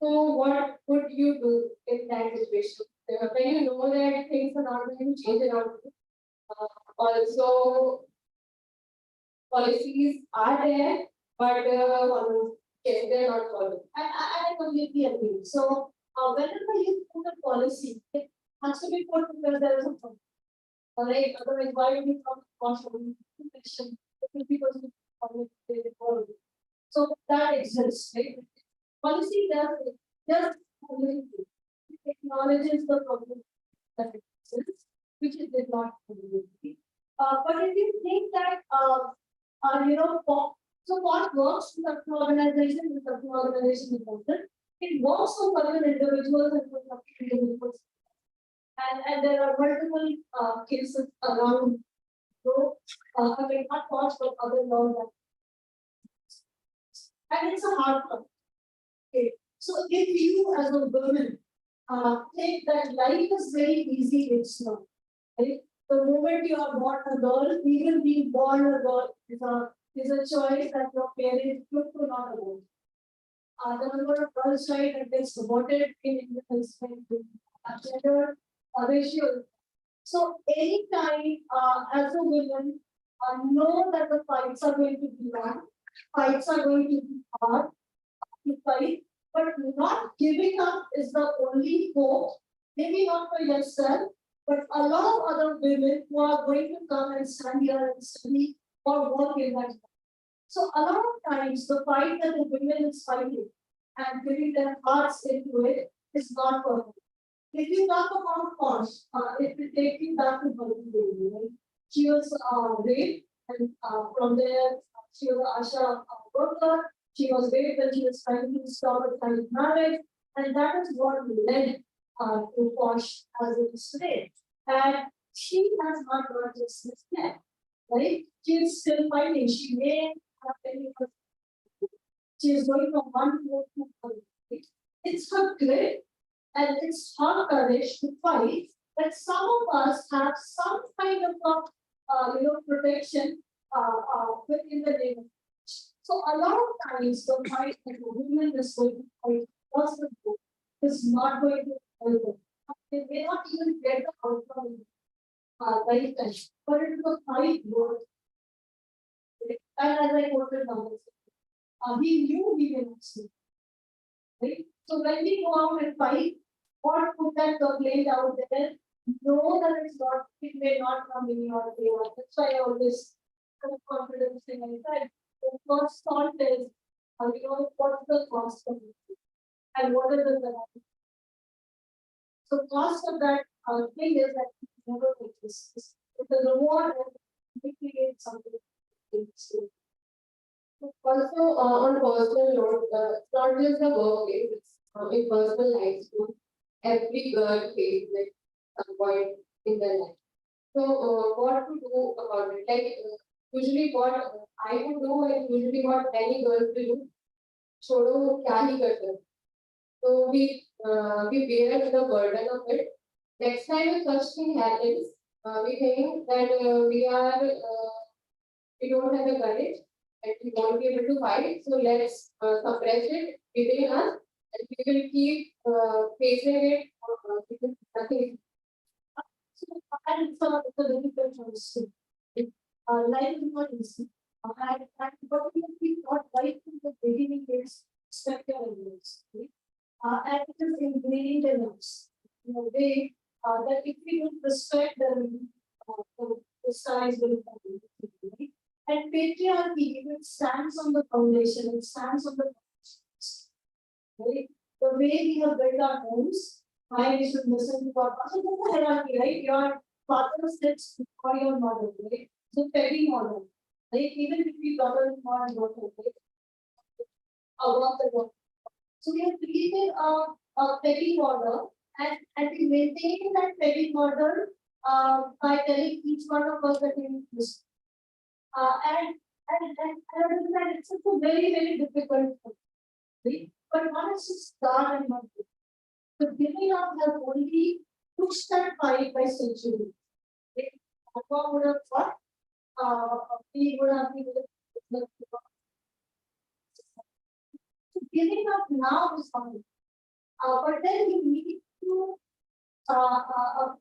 So what would you do in that situation? When you know that things are not going to change around you, also policies are there, but yes, they're not followed. I completely agree. So whenever you put a policy, it has to be put because there is a problem. Right? Otherwise, why would you come across different people who follow it? So that exists, right? Policy does just it acknowledges the problem that exists, which it did not. But if you think that so what works in certain organizations, is important. It works for certain individuals and for certain individuals. And there are multiple cases around. So, I mean, not much, but other laws. And it's a hard one. Okay. So if you as a woman think that life is very easy, it's not. Right? The moment you are born a girl, even being born a girl is a choice that your parents took to not allow. The number of girls child that gets aborted in India is gender ratio. So anytime as a woman, know that the fights are going to be long, fights are going to be hard to fight, but not giving up is the only hope. Maybe not for yourself, but a lot of other women who are going to come and stand here and study or work in that. So a lot of times the fight that the women is fighting and giving their hearts into it is not perfect. If you talk about cost, if we take you back to Bhavani Devi, right? She was raped, and from there she was Asha worker. She was raped when she was trying to stop a child marriage, and that is what led to Posh as it is today. And she has not got justice yet, right? She is still fighting. She may have any. She is going from one to another. It's her grit and it's her courage to fight that some of us have some kind of protection within the name. So a lot of times the fight that the women is going to fight across the board is not going to help them. They may not even get the outcome right time, but it is a fight worth. And as I quoted numbers, we knew we were not safe. Right? So when we go out and fight, or put that complaint out there, know that it's not, it may not come in your favor. That's why I always have confidence in my side. The first thought is, what's the cost of it? And what is the benefit? So cost of that thing is that it never exists. But the reward is to create something. Also, on personal note, not just the workplace, it's in personal life too. Every girl faces it at some point in their life. So, what to do about it? Like, usually what I would do and usually what many girls will do, छोड़ो क्या ही कर सकते. So we bear the burden of it. Next time if such thing happens, we think that we don't have the courage and we won't be able to fight. So let's suppress it within us. And we will keep facing it because nothing. So, and it's a very difficult choice. Life is not easy. And what we thought right from the beginning is respect your elders. And it is ingrained in us. In a way that if we don't respect them, the size will come. And patriarchy, it stands on the foundation, it stands on the right? The way we have built our homes, why we should listen to our father. So that's the hierarchy, right? Your father sits before your mother, right? So petty model, right? Even if we daughter-in-law and daughter, right? around the world. So we have created a pecking order, and we maintain that pecking order by telling each one of us that we need this. And understand it's a very, very difficult thing. But one has to start and not do. The giving up has only pushed that fight by centuries. If Alpha would have thought, we would have been so giving up now is fine. But then you need to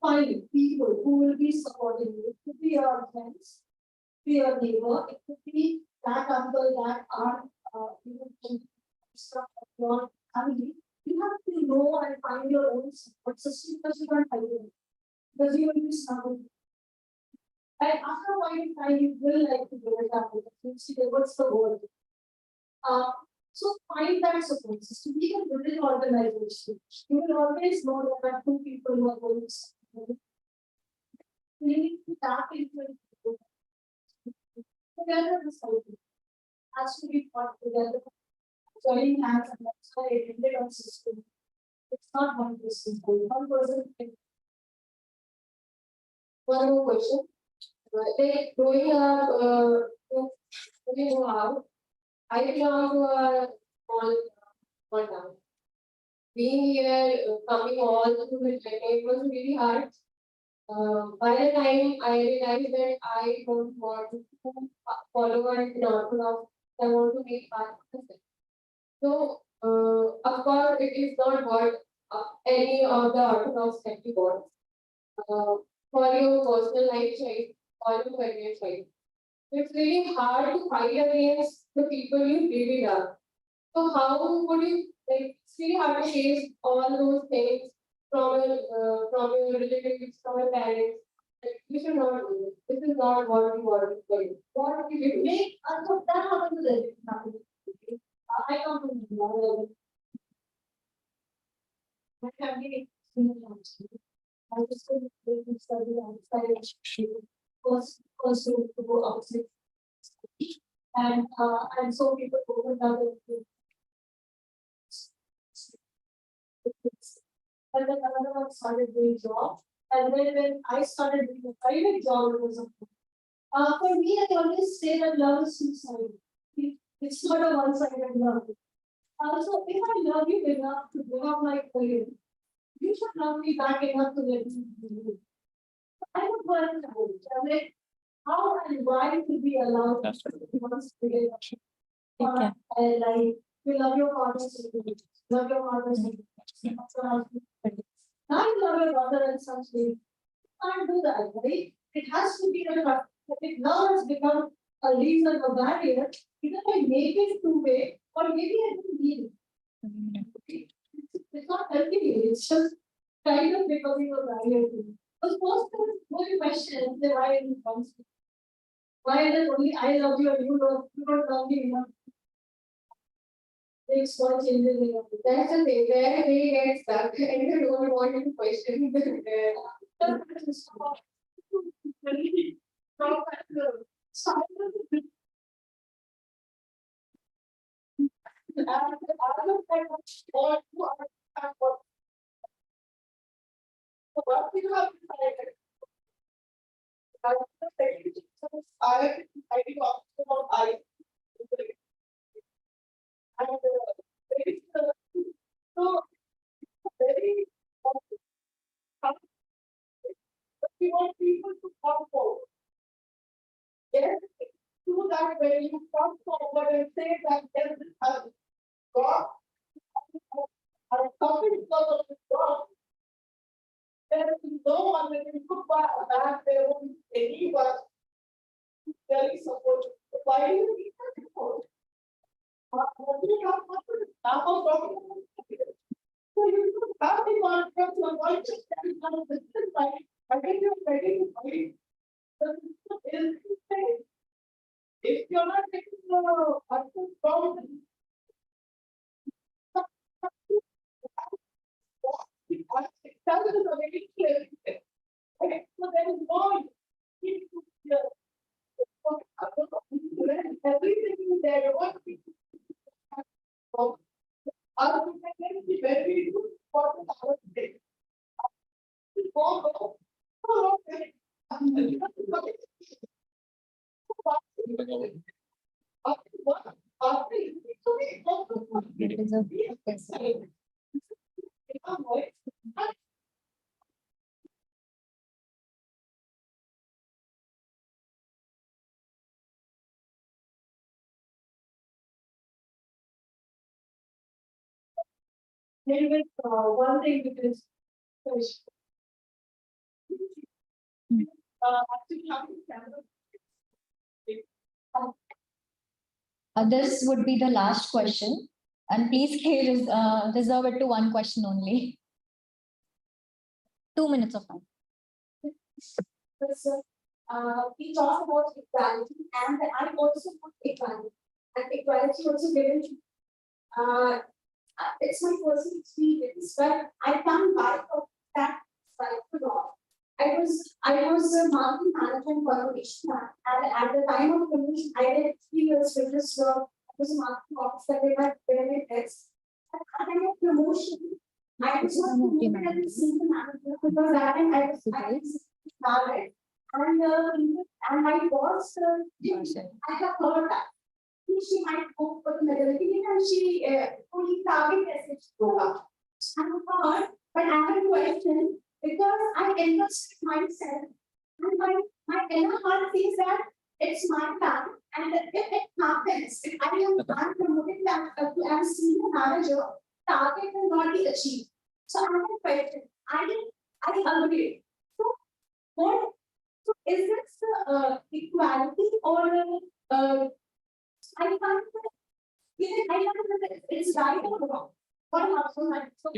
find people who will be supporting you. It could be your friends, be your neighbor, it could be that uncle, that aunt, even stuff of your family. You have to know and find your own support system because you can't find it. Because you will be struggling. And after a point in time, you will like to give it up. You see, what's the word? So find that support system. Even within organization, you will always know there are two people who are going to support you. You need to tap into it. Together, the cycle has to be fought together. Joining hands, and that's why I ended on system. It's not one person. One person. One more question. Like growing up, moving out, I belong to a small town. Being here, coming all through the journey, it was really hard. By the time I realized that I don't want to follow an orthodox, I want to be part of it. So, of course, it is not what any of the orthodox that you want for your personal life choice or your career choice. It's really hard to fight against the people you really love. So, how would you like? It's really hard to face all those things from your relatives, from your parents. Like, you should not do this. This is not what you want for you. What do you make? So that happens to them. I come from India. My family is I just couldn't study outside. First to go outside. And so people opened up their and then another one started doing job. And then when I started doing a private job, it was for me, I always say that love is two-sided. It's not a one-sided love. Also, if I love you enough to give up my career, you should love me back enough to let me do it. I would want to know, like, how and why to be allowed to once again. And like, you love your partners, love your partners. Now you love your daughter and sons. You can't do that, right? It has to be a if love has become a reason, a barrier, either I make it two-way or maybe I don't need it. It's not helping you, it's just kind of becoming a barrier to you. Because most people will question why it comes. Why is it only I love you and you don't love me enough? It's small changes in your life. That's the thing, where they get stuck and they don't want to question their what you have decided. I think about I and so very but we want people to come forward. Yes, do that when you come forward and say that yes, this has God. I'm talking because of this God. There is no one that you put back there won't be anyone who's very supportive. Why do you need that support? What do you have so you could have the conference to avoid just standing on the business side. I think you're ready to fight. The system is insane. If you're not taking the action from that is a very clear thing. Okay, so there is no need to fear. Everything is there. It is a- Maybe one thing because. This would be the last question. And please reserve it to one question only. 2 minutes of time. So, we talk about equality, and I also put equality, and equality also given to, it's my personal experience, but I can't buy that side for all. I was a marketing manager in corporation, and at the time of promotion, I did 3 years with this I was a marketing officer with my benefits. At the time of promotion, I was not promoted as a senior manager because that time I was married. And my boss, I have heard that she might go for the maternity and she only target message go up. I have heard, but I have a question because I entrusted myself and my inner heart says that it's my plan and if it happens, if I am promoted to as senior manager, target will not be achieved. So I have a question. I agree. So what? So is this equality or I can't even I can't remember it's right or wrong. What happens? So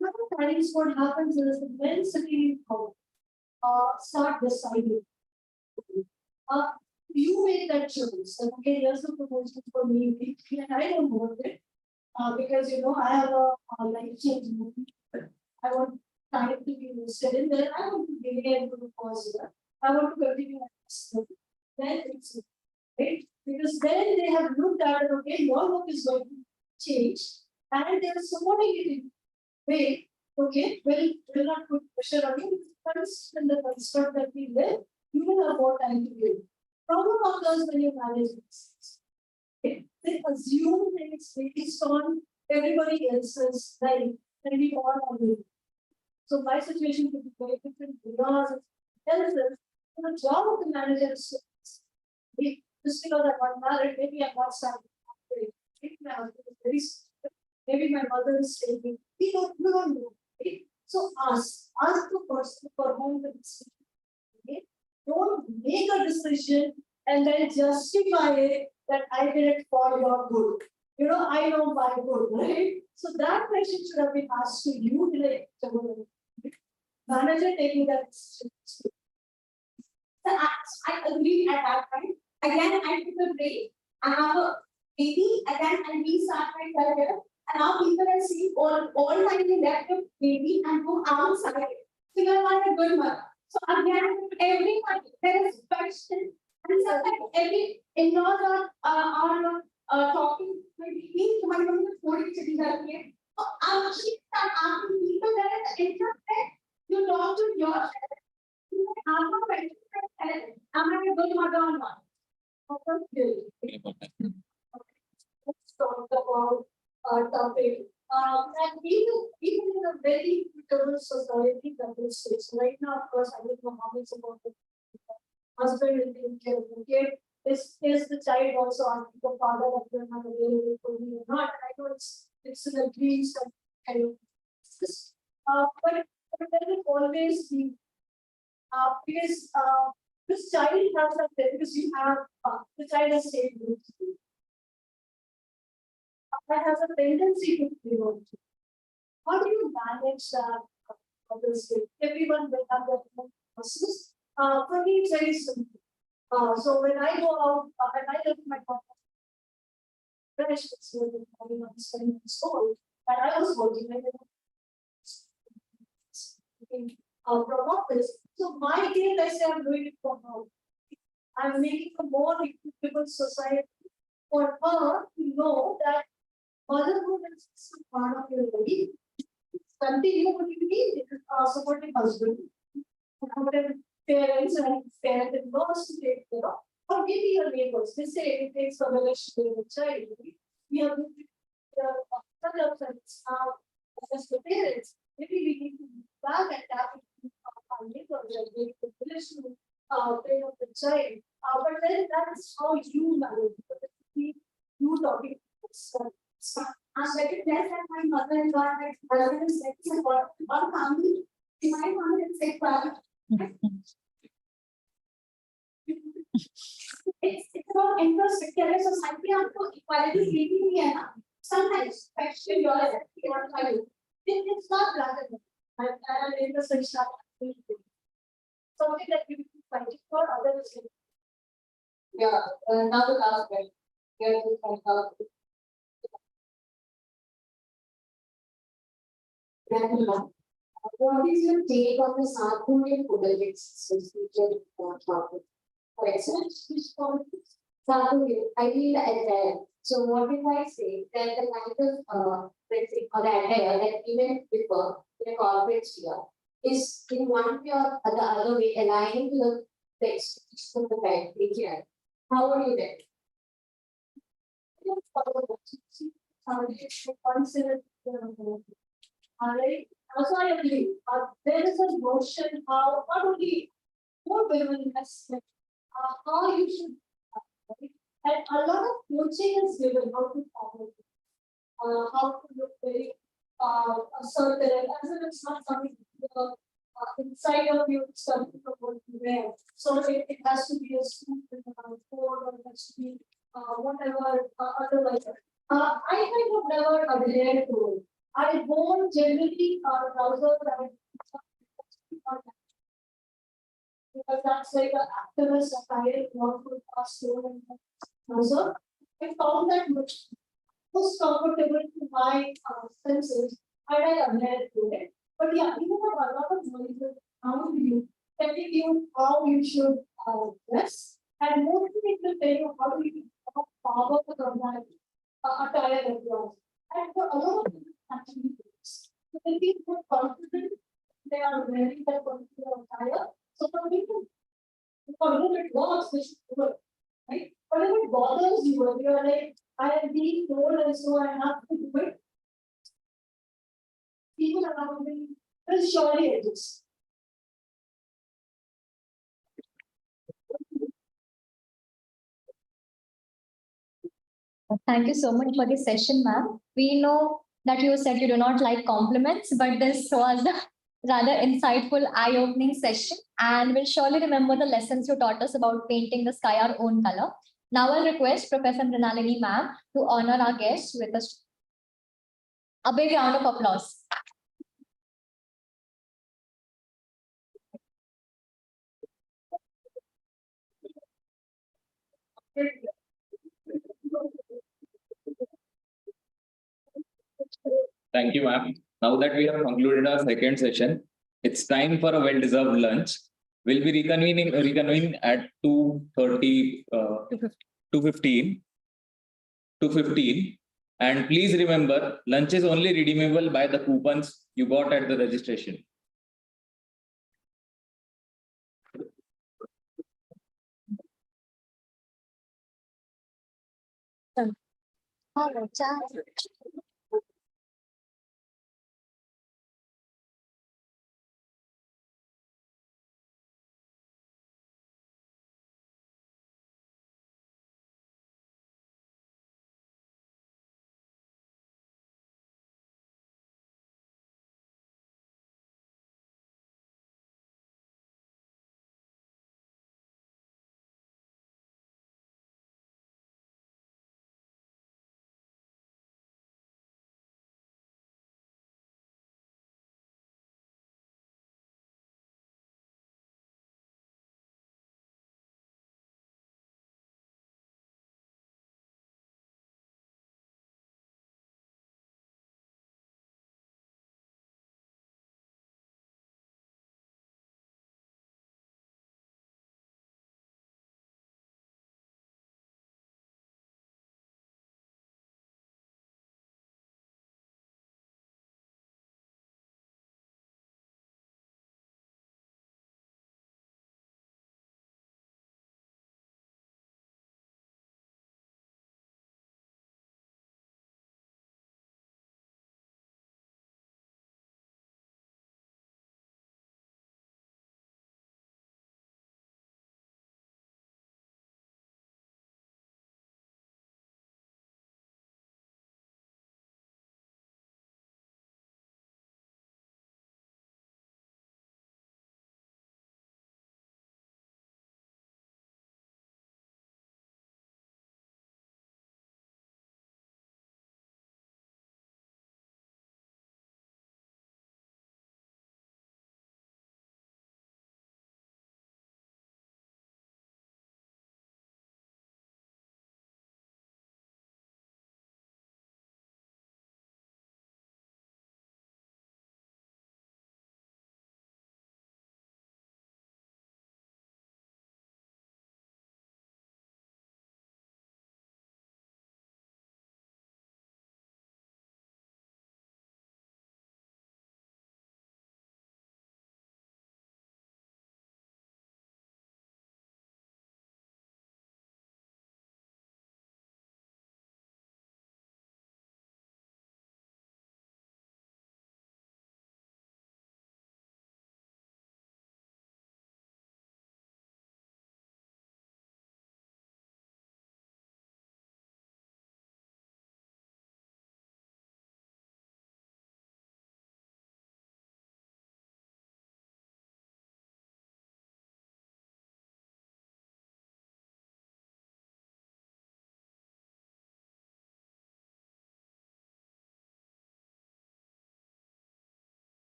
sometimes what happens is the men sitting start deciding. You make that choice. And okay, here's the proposal for me, and I don't want it. Because I have a life change movement. I want time to be invested in there. I want to be able to pause there. I want to continue then it's right because then they have looked at it, okay, your work is going to change and they are supporting it in a way, okay, will not put pressure on you because in the construct that we live, you will have more time to give. Problem occurs when you manage this. Okay. They assume that it's based on everybody else's life and we all are living. So my situation could be very different because else's. The job of the manager is just because I got married, maybe I'm not starting. Maybe my husband is very sick. Maybe my mother is staying. We don't know. Okay? So ask the person for whom the decision. Okay? Don't make a decision and then justify it that I did it for your good. I know my good, right? So that question should have been asked to you, like manager taking that decision. I agree at that time. Again, I took a break. I have a baby. Again, I restart my career. And now people are saying all time they left the baby and go outside. So you are a good mother. So again, everyone there is question. And sometimes every in-laws are talking with me to my mom for cities are here. So she start asking people that are interested. You talk to your am I a good mother or not? Let's talk about topic. And even in a very equitable society that is states right now, of course, I don't know how it's about the husband will take care of the kid. Is the child also asking the father that you're not available for me or not? I know it's in the dreams that kind of this. But there will always be because this child has a because you have the child has stayed with you. That has a tendency to belong to. How do you manage that? Everyone will have their own process. For me, it's very simple. So when I go out, when I look at my partner, fresh, it's really having a studying in school, and I was working like from office. So my day, I say I'm doing it from home. I'm making a more equitable society for her to know that motherhood is a part of your life. Continue what you need, supporting husband, supporting parents and parent-in-laws to take care of. or maybe your neighbors, they say it takes a village to raise a child. We have suburbs and now as the parents, maybe we need to look back at that our neighbors and make the village to bring up the child. But then that is how you manage because you talking. I'm very blessed that my mother and God, my husband is very supportive. Our family, my family is like it's about infrastructure and society आपको equality देती नहीं है ना. Sometimes question your value. It's not rather infrastructure. Something that you fight for others. Yeah, now the last question. Here to find out. What is your take on the South politics featured topic? For instance, which politics? South I feel attire. So what if I say that the kind of principle or attire that even before in a corporate sphere is in one way or the other way aligning to the expectations of the patriarchy? How are you there? Alright, also I agree. There is a notion how not only more women respect how you should and a lot of coaching is given how to follow how to look very assertive as if it's not something inside of you it's something from what you wear. So it has to be a suit with a coat or it has to be whatever otherwise. I kind of never adhered to it. I wore generally trousers because that's like an activist attire, not for store and trouser. I found that most comfortable to my senses, and I adhered to it. But yeah, even a lot of noises around you telling you how you should dress, and mostly it will tell you how you power the attire that you are. And for a lot of people, actually, so they feel more confident. They are wearing that particular attire. So for people, for whom it works, they should do it, right? But if it bothers you, and you are like, I am being told, and so I have to do it. People around me will surely adjust. Thank you so much for this session, ma'am. We know that you said you do not like compliments, but this was a rather insightful, eye-opening session, and we'll surely remember the lessons you taught us about painting the sky our own color. Now I'll request Professor Mrinalini ma'am to honor our guests with a big round of applause. Thank you, ma'am. Now that we have concluded our second session, it's time for a well-deserved lunch. We'll be reconvening at 2:30, 2:15. And please remember, lunch is only redeemable by the coupons you got at the registration.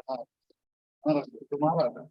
तुम्हारा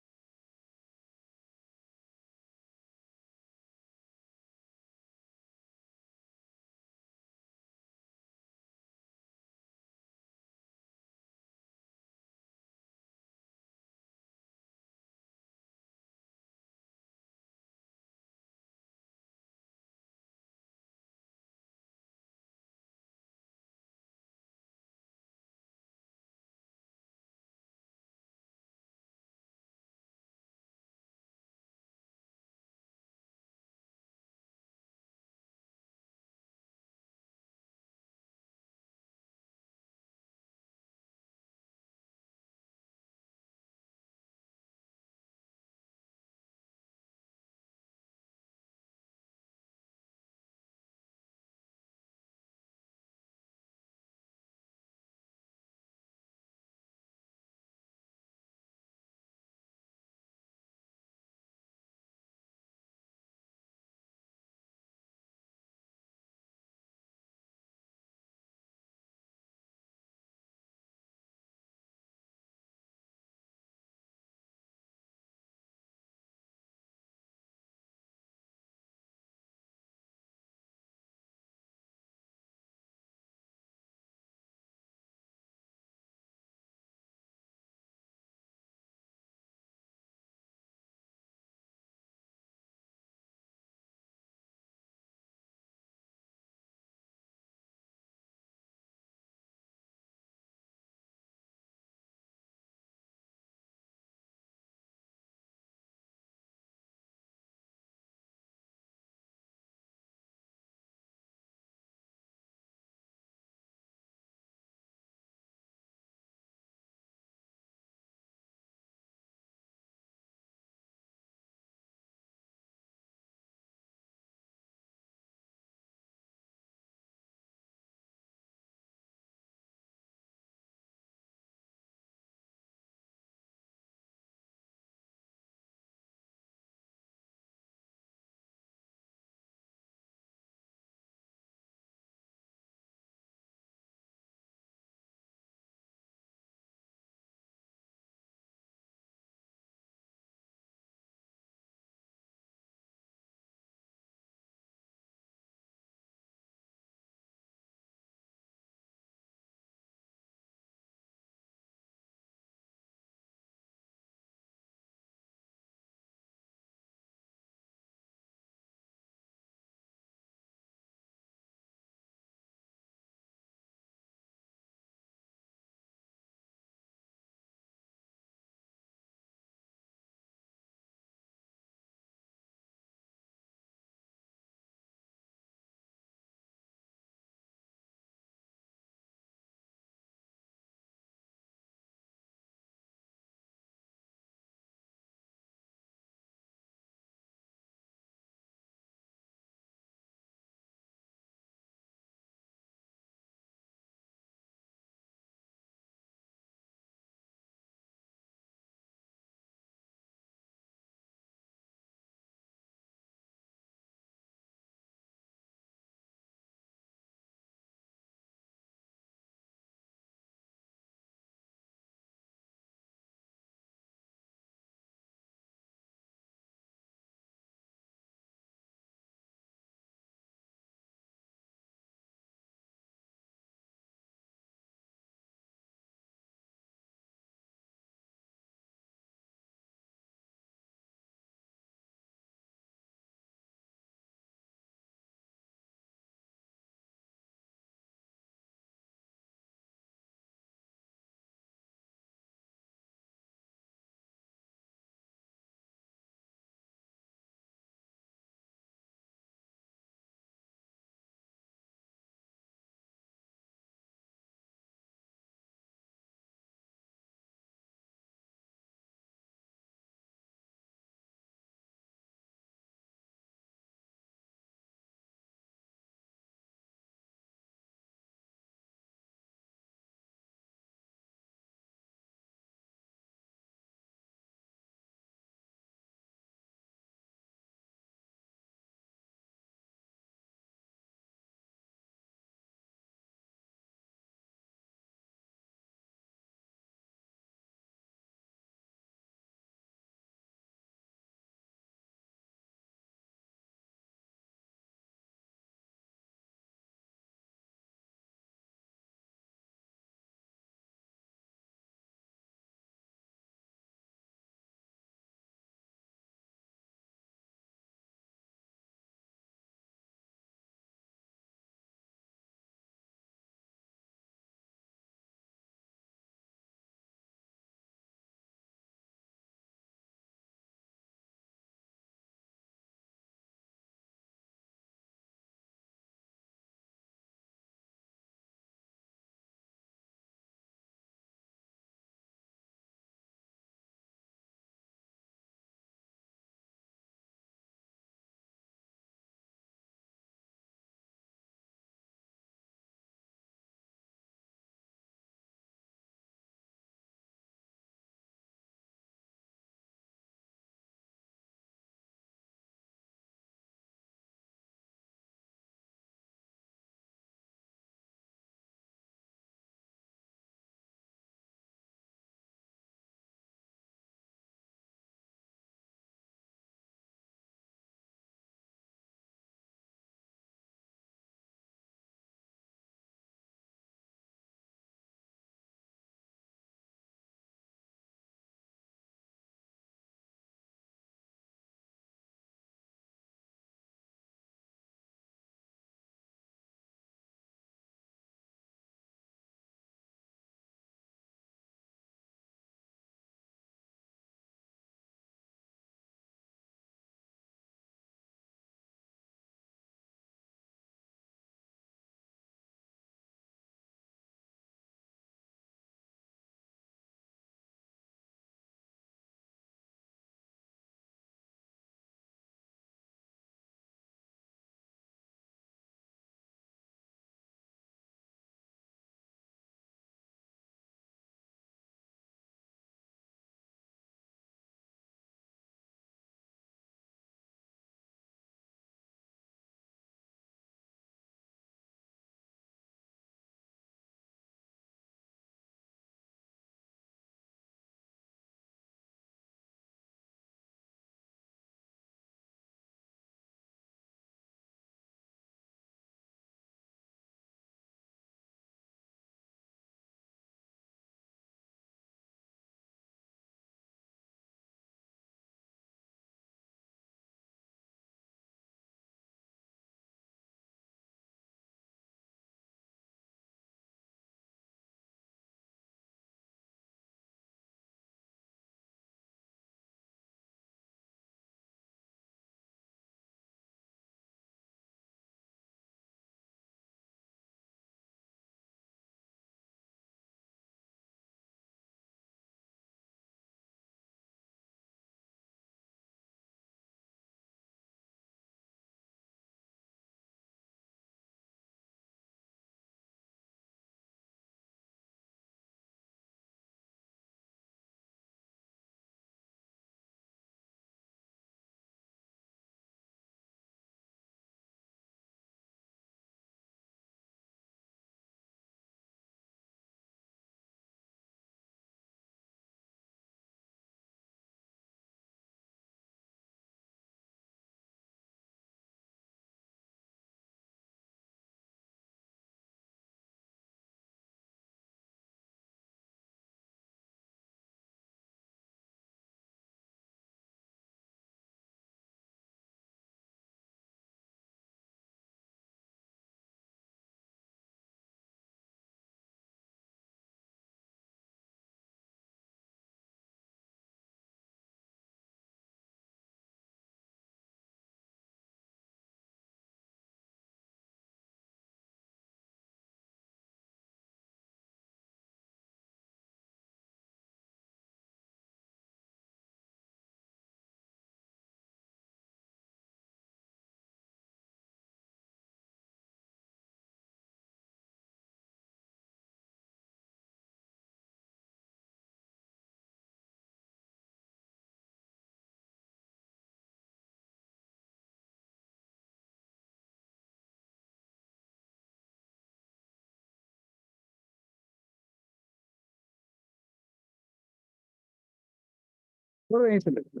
थोड़ा यहीं से लेते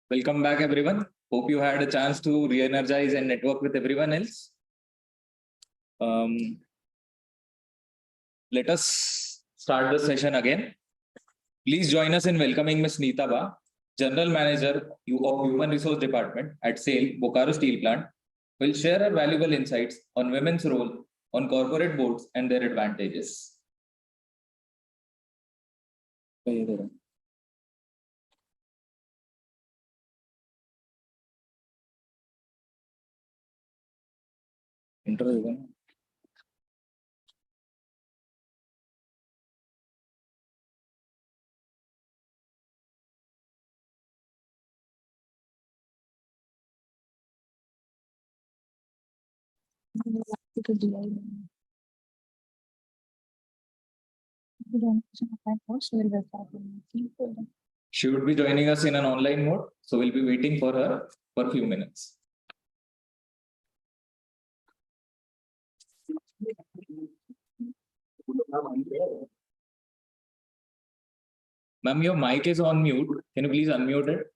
Welcome back, everyone. Hope you had a chance to re-energize and network with everyone else. Let us start the session again. Please join us in welcoming Ms. Neeta Ba, General Manager of Human Resource Department at SAIL, Bokaro Steel Plant, will share her valuable insights on women's role on corporate boards and their advantages. Intro. She would be joining us in an online mode, so we'll be waiting for her for a few minutes. Ma'am, your mic is on mute. Can you please unmute it?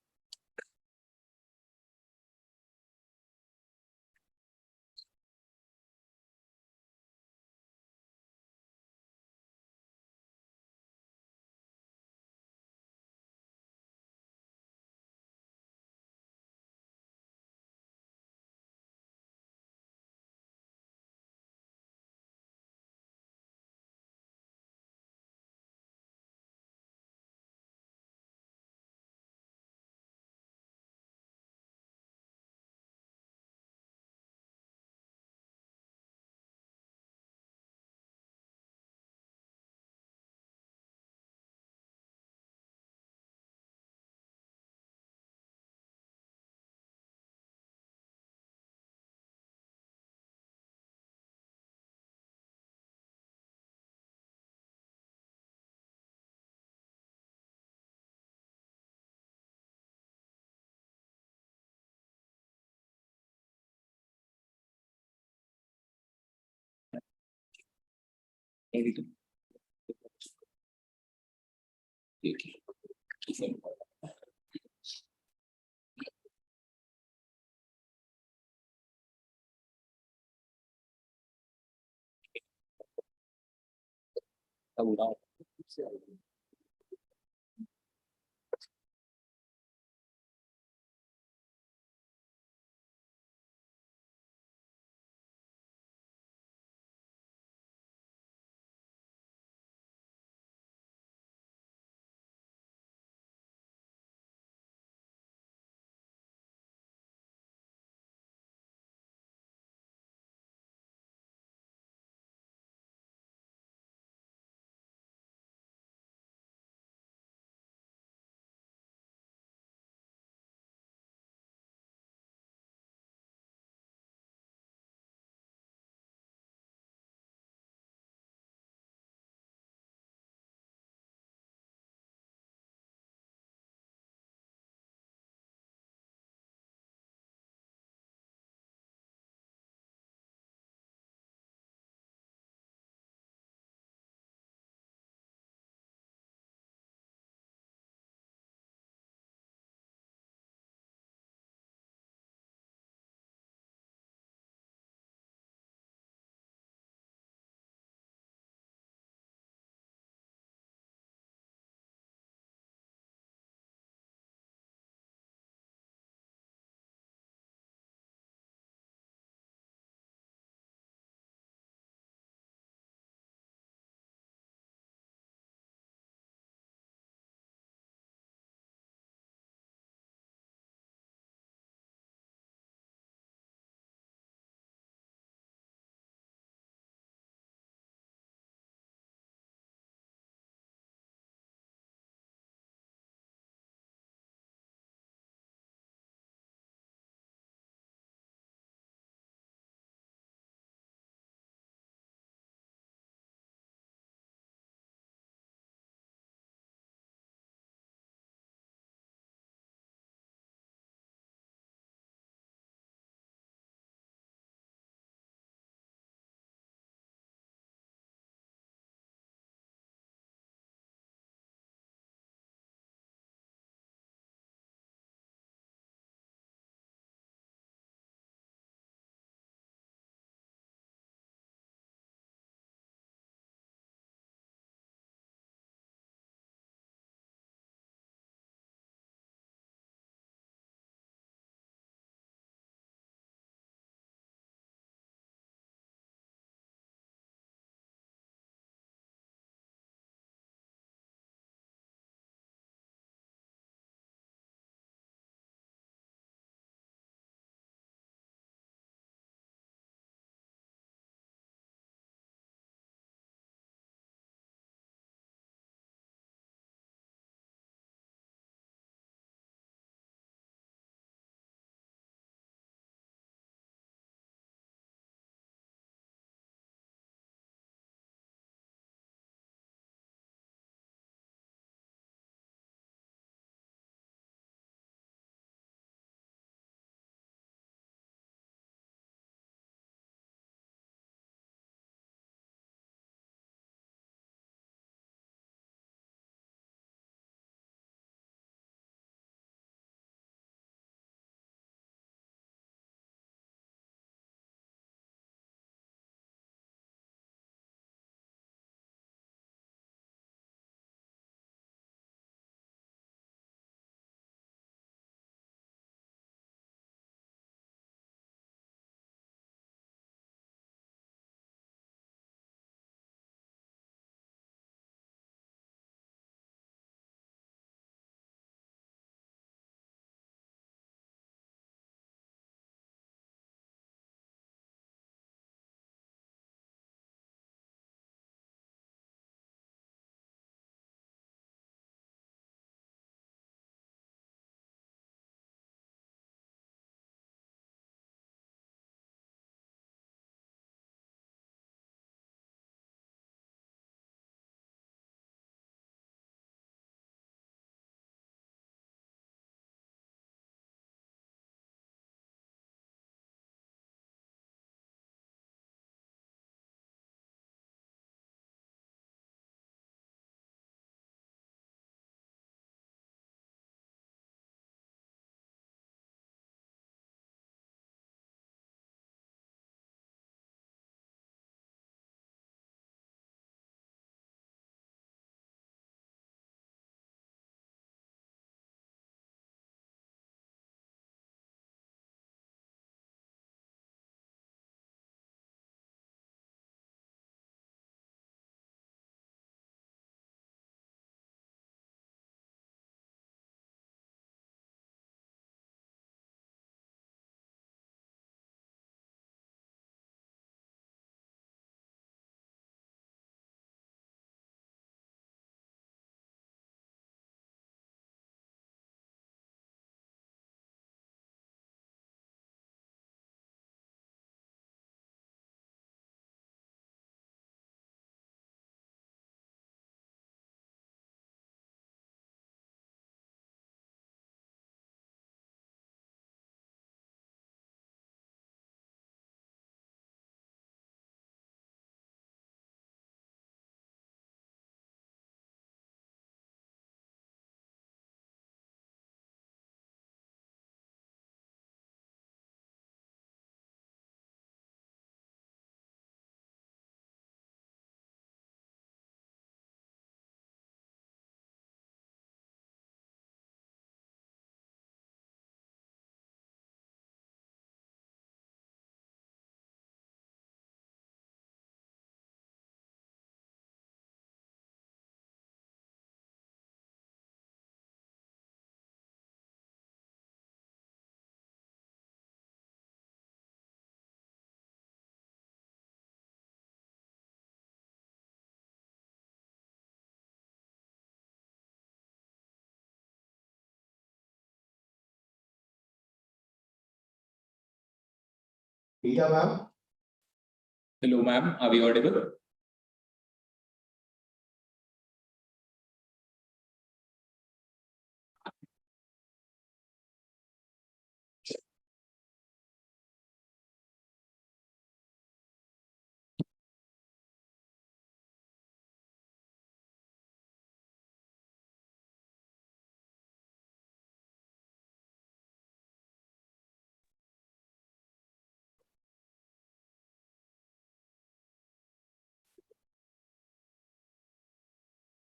Rita ma'am. Hello, ma'am. Are we audible?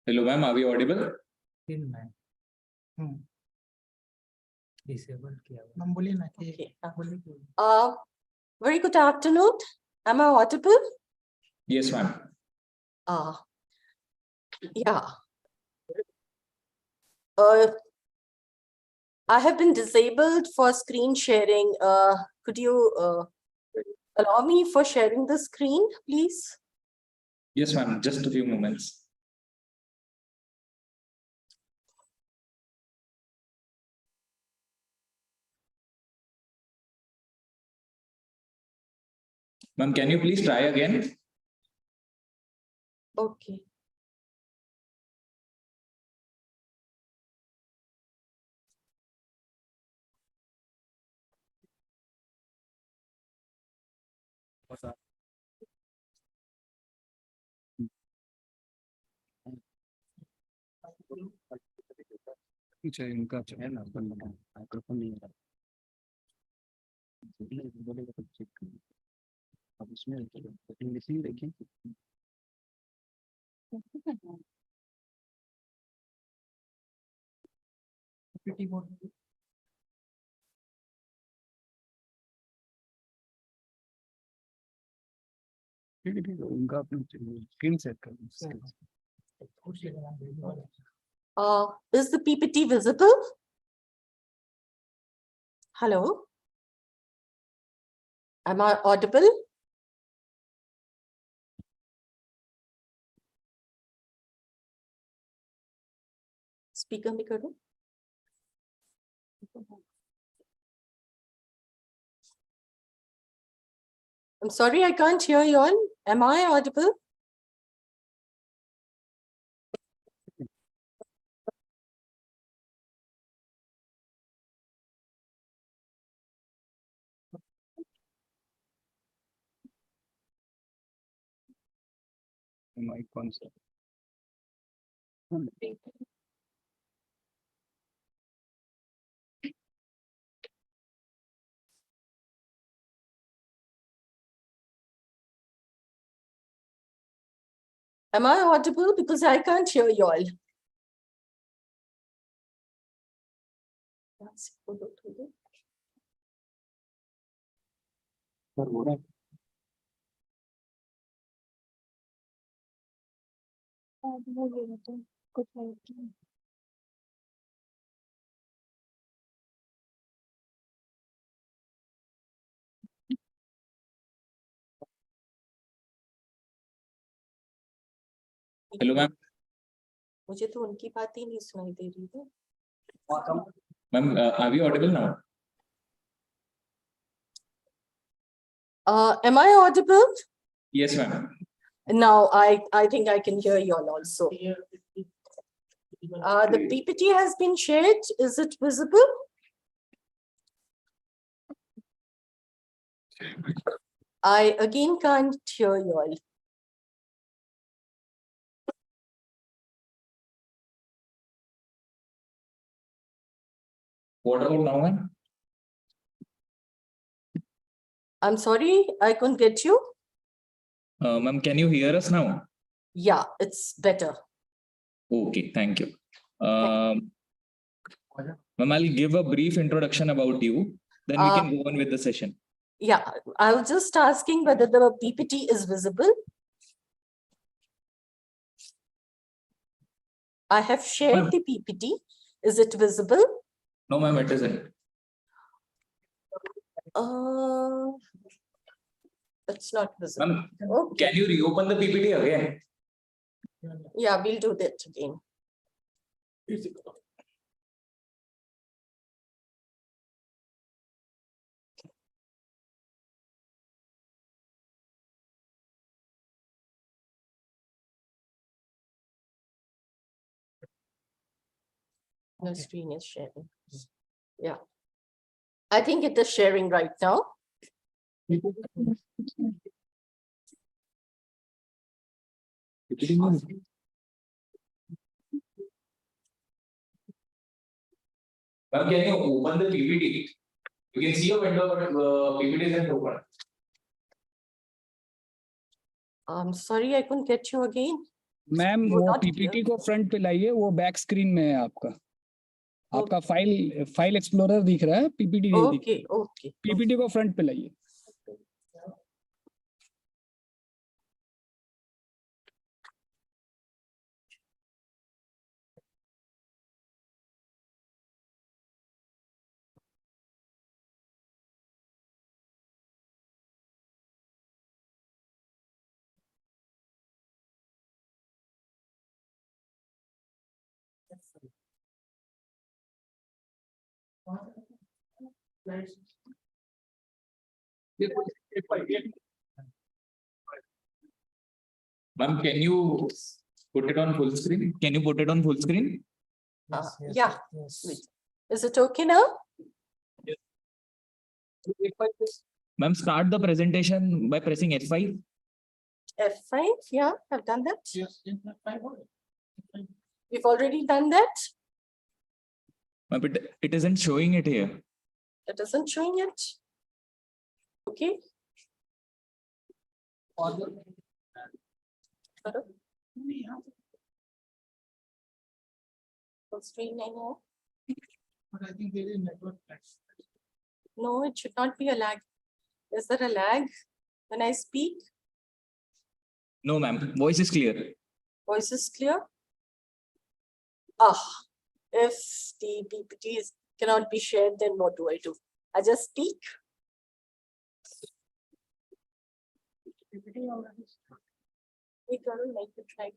Hello, ma'am. Are we audible? Very good afternoon. Am I audible? Yes, ma'am. Yeah. I have been disabled for screen sharing. Could you allow me for sharing the screen, please? Yes, ma'am. Just a few moments. Ma'am, can you please try again? Okay. पीछे इनका है ना microphone नहीं है बोलेगा तो check करिए अब इसमें इंग्लिश ही देखिए ठीक है उनका अपना स्क्रीन सेट कर Is the PPT visible? Hello? Am I audible? Speaker में करूं? I'm sorry, I can't hear you all. Am I audible? Mic कौन सा Am I audible? Because I can't hear you all. Hello, ma'am. मुझे तो उनकी बात ही नहीं सुनाई दे रही है. Ma'am, are we audible now? Am I audible? Yes, ma'am. Now I think I can hear you all also. The PPT has been shared. Is it visible? I again can't hear you all. What about now, ma'am? I'm sorry, I couldn't get you. Ma'am, can you hear us now? Yeah, it's better. Okay, thank you. Ma'am, I'll give a brief introduction about you, then we can go on with the session. Yeah, I was just asking whether the PPT is visible. I have shared the PPT. Is it visible? No, ma'am, it isn't. It's not visible. Ma'am, Okay. can you reopen the PPT again? Yeah, we'll do that again. The screen is sharing. Yeah. I think it is sharing right now. Ma'am, can you open the PPT? You can see a window, but PPT isn't open. I'm sorry, I couldn't get you again. Ma'am वो वो not PPT को front पे लाइए, वो back screen में है आपका। आपका फाइल एक्सप्लोरर दिख रहा है, पीपीटी नहीं दिख Okay, okay. पीपीटी को फ्रंट पे लाइए। Ma'am, can you put it on full screen? Can you put it on full screen? Yeah. Wait. Is it okay now? Ma'am, start the presentation by pressing F5. F5, yeah, I've done that. We've already done that. Ma'am, it isn't showing it here. It isn't showing it. Okay. Hello? Full screen now. But I think there is network lag. No, it should not be a lag. Is there a lag when I speak? No, ma'am. Voice is clear. Voice is clear? If the PPTs cannot be shared, then what do I do? I just speak. We can make it try.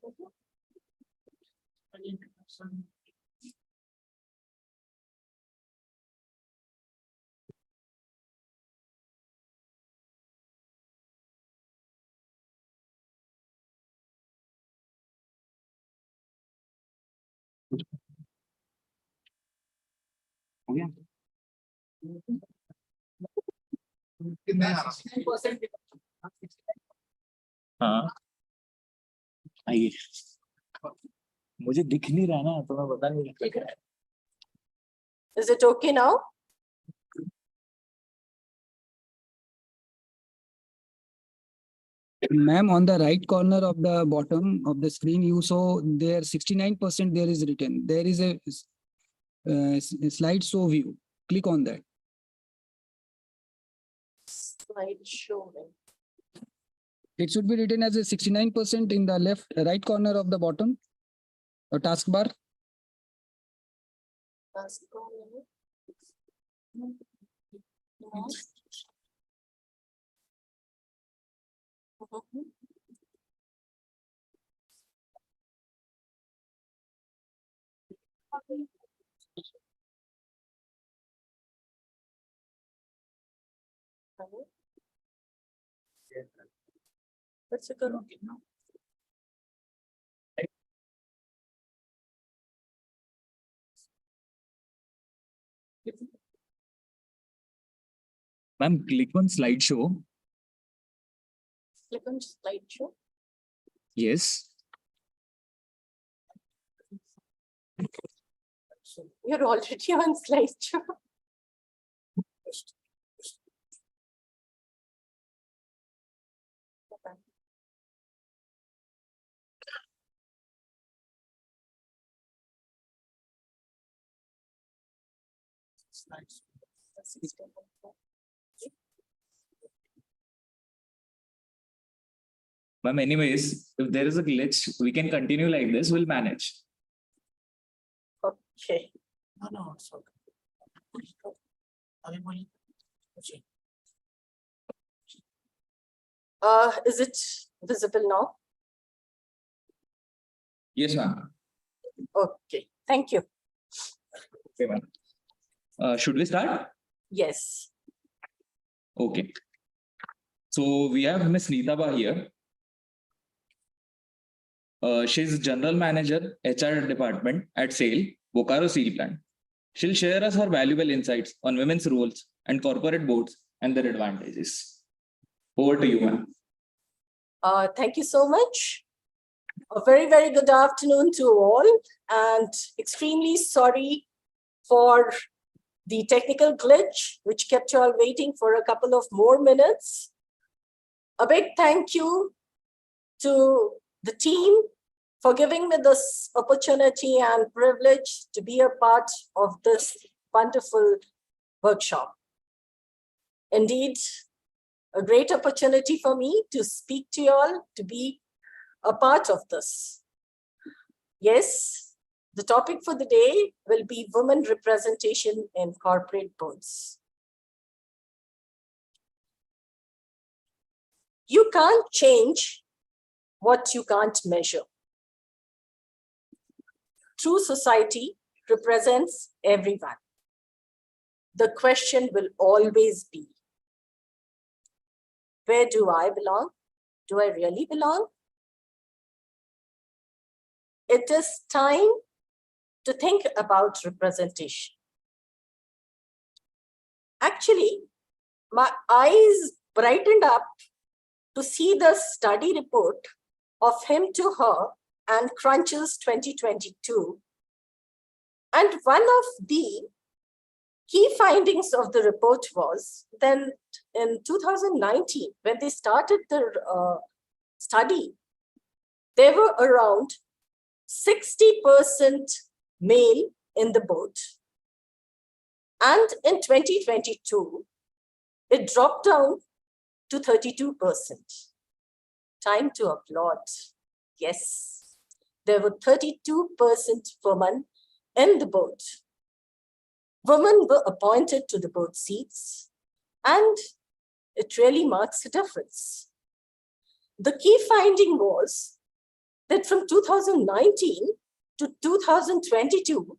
हाँ आइए मुझे दिख नहीं रहा ना तो मैं बता नहीं सकता। Is it okay now? Ma'am, on the right corner of the bottom of the screen, you saw there 69% there is written. There is a slideshow view. Click on that. Slideshow. It should be written as a 69% in the right corner of the bottom or taskbar. What's it going now? Ma'am, click on slideshow. Click on slideshow. Yes. You're already on slideshow. Ma'am, anyways, if there is a glitch, we can continue like this, we'll manage. Okay. No, it's okay. Is it visible now? Yes, ma'am. Okay, thank you. Okay, ma'am. Should we start? Yes. Okay. So we have Miss Neetaba here. She's General Manager, HR Department at SAIL, Bokaro Steel Plant. She'll share us her valuable insights on women's roles and corporate boards and their advantages. Over to you, ma'am. Thank you so much. A very, very good afternoon to all, and extremely sorry for the technical glitch, which kept you all waiting for a couple of more minutes. A big thank you to the team for giving me this opportunity and privilege to be a part of this wonderful workshop. Indeed, a great opportunity for me to speak to you all, to be a part of this. Yes, the topic for the day will be women representation in corporate boards. You can't change what you can't measure. True society represents everyone. The question will always be, where do I belong? Do I really belong? It is time to think about representation. Actually, my eyes brightened up to see the study report of Him to Her and Crunches 2022. And one of the key findings of the report was then in 2019, when they started the study, there were around 60% male in the board. And in 2022, it dropped down to 32%. Time to applaud. Yes, there were 32% women in the board. Women were appointed to the board seats, and it really marks a difference. The key finding was that from 2019 to 2022,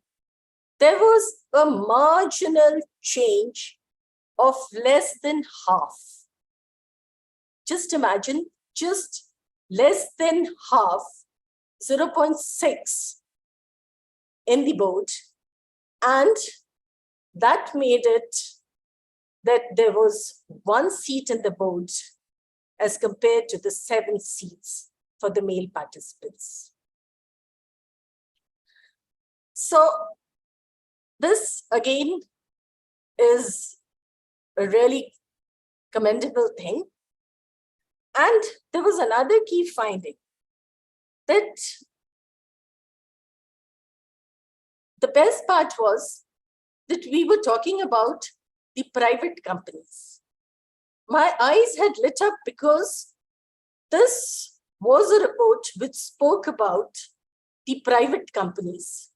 there was a marginal change of less than half. Just imagine, just less than half, 0.6 in the board, and that made it that there was 1 seat in the board as compared to the 7 seats for the male participants. So this again is a really commendable thing. And there was another key finding that the best part was that we were talking about the private companies. My eyes had lit up because this was a report which spoke about the private companies.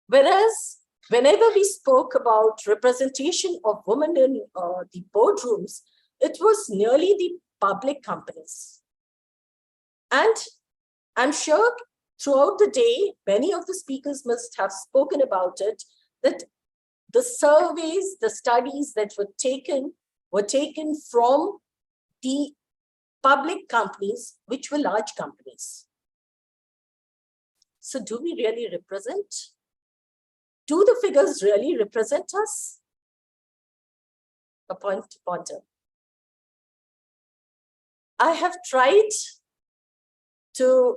Whereas whenever we spoke about representation of women in the boardrooms, it was nearly the public companies. And I'm sure throughout the day, many of the speakers must have spoken about it, that the surveys, the studies that were taken from the public companies, which were large companies. So do we really represent? Do the figures really represent us? A point to ponder. I have tried to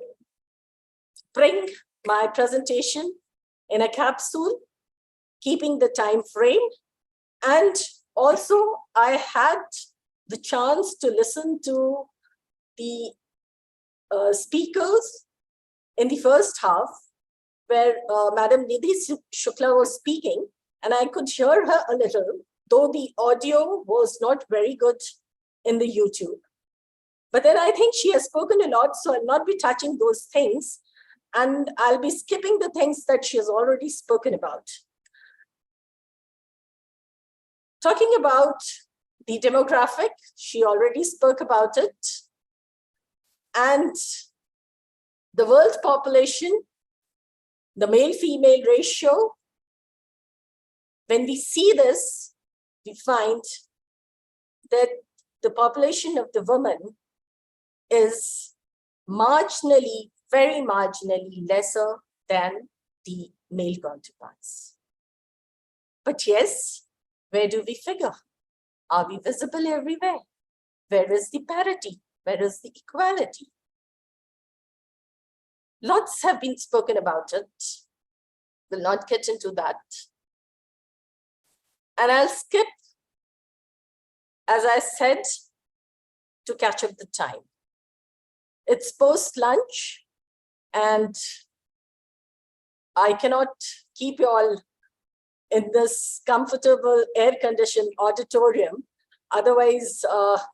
bring my presentation in a capsule, keeping the time frame. And also I had the chance to listen to the speakers in the first half, where Madam Nidhi Shukla was speaking, and I could hear her a little, though the audio was not very good in the YouTube. But then I think she has spoken a lot, so I'll not be touching those things, and I'll be skipping the things that she has already spoken about. Talking about the demographic, she already spoke about it. And the world population, the male-female ratio, when we see this, we find that the population of the women is marginally, very marginally lesser than the male counterparts. But yes, where do we figure? Are we visible everywhere? Where is the parity? Where is the equality? Lots have been spoken about it. Will not get into that. And I'll skip, as I said, to catch up the time. It's post-lunch, and I cannot keep you all in this comfortable air-conditioned auditorium. Otherwise,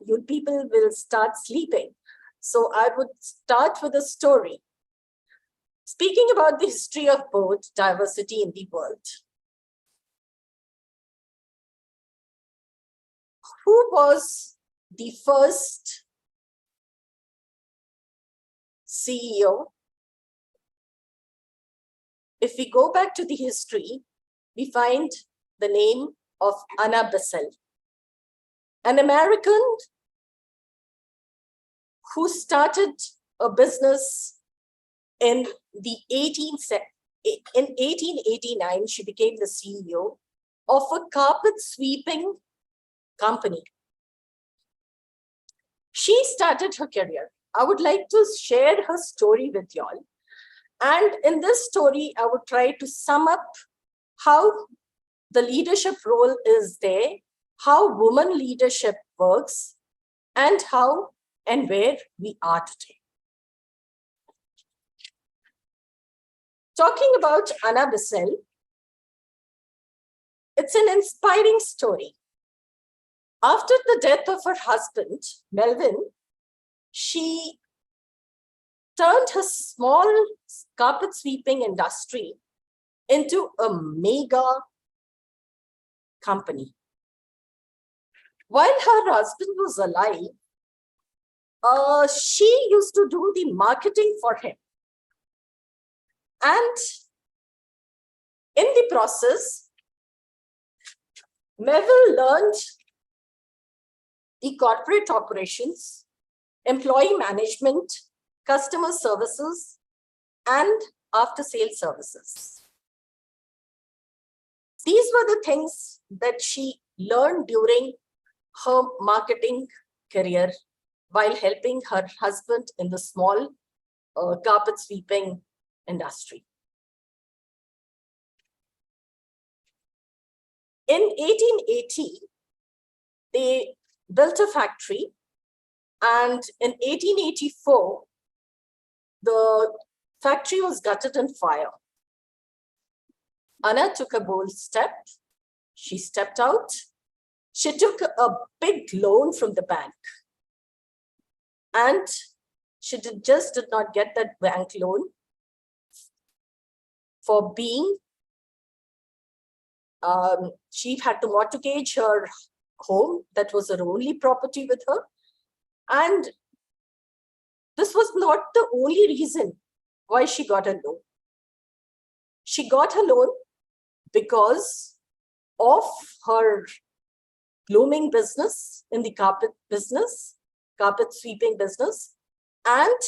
you people will start sleeping. So I would start with a story. Speaking about the history of both diversity in the world. Who was the first CEO? If we go back to the history, we find the name of Anna Bissell, an American who started a business in 1889. She became the CEO of a carpet sweeping company. She started her career. I would like to share her story with y'all. And in this story, I would try to sum up how the leadership role is there, how woman leadership works, and how and where we are today. Talking about Anna Bissell, it's an inspiring story. After the death of her husband, Melvin, she turned her small carpet sweeping industry into a mega company. While her husband was alive, she used to do the marketing for him. And in the process, Melville learned the corporate operations, employee management, customer services, and after-sale services. These were the things that she learned during her marketing career while helping her husband in the small carpet sweeping industry. In 1880, they built a factory, and in 1884, the factory was gutted in fire. Anna took a bold step. She stepped out. She took a big loan from the bank. And she just did not get that bank loan for being, she had to mortgage her home. That was her only property with her. And this was not the only reason why she got a loan. She got a loan because of her blooming business in the carpet sweeping business, and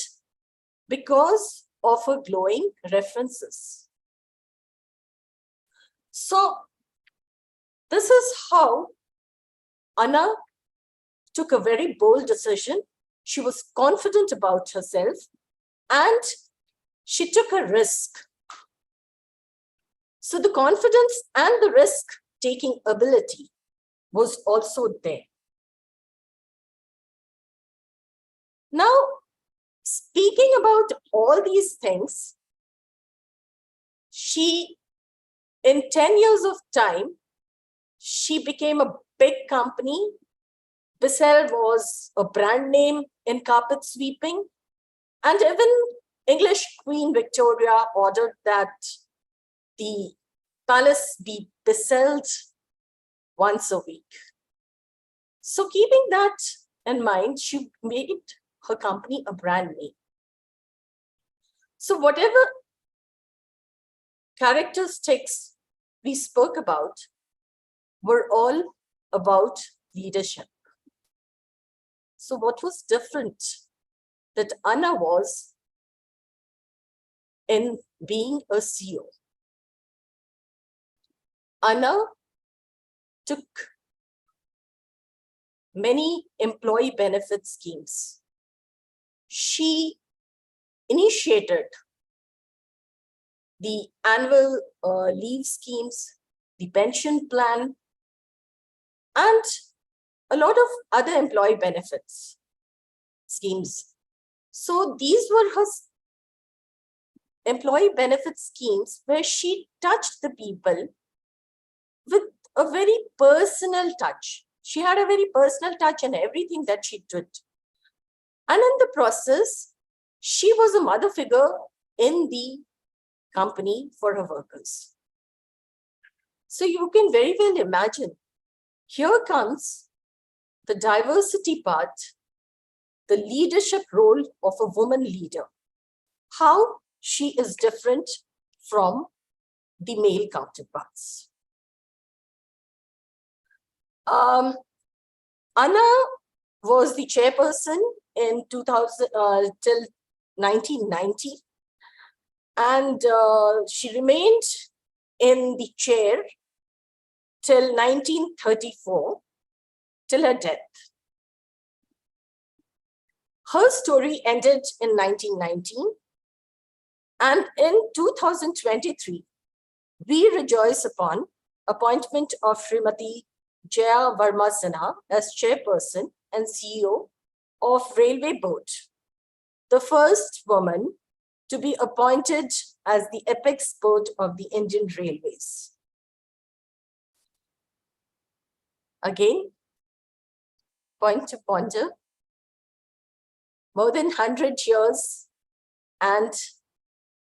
because of her glowing references. So this is how Anna took a very bold decision. She was confident about herself, and she took a risk. So the confidence and the risk-taking ability was also there. Now, speaking about all these things, in 10 years of time, she became a big company. Bissell was a brand name in carpet sweeping, and even English Queen Victoria ordered that the palace be Bisselled once a week. So keeping that in mind, she made her company a brand name. So whatever characteristics we spoke about were all about leadership. So what was different that Anna was in being a CEO? Anna took many employee benefit schemes. She initiated the annual leave schemes, the pension plan, and a lot of other employee benefits schemes. So these were her employee benefit schemes where she touched the people with a very personal touch. She had a very personal touch in everything that she did. And in the process, she was a mother figure in the company for her workers. So you can very well imagine, here comes the diversity part, the leadership role of a woman leader, how she is different from the male counterparts. Anna was the chairperson in 2000 till 1990, and she remained in the chair till 1934, till her death. Her story ended in 1919, and in 2023, we rejoice upon appointment of Srimati Jaya Verma Sinha as chairperson and CEO of Railway Board, the first woman to be appointed as the apex board of the Indian Railways. Again, point to ponder, more than 100 years, and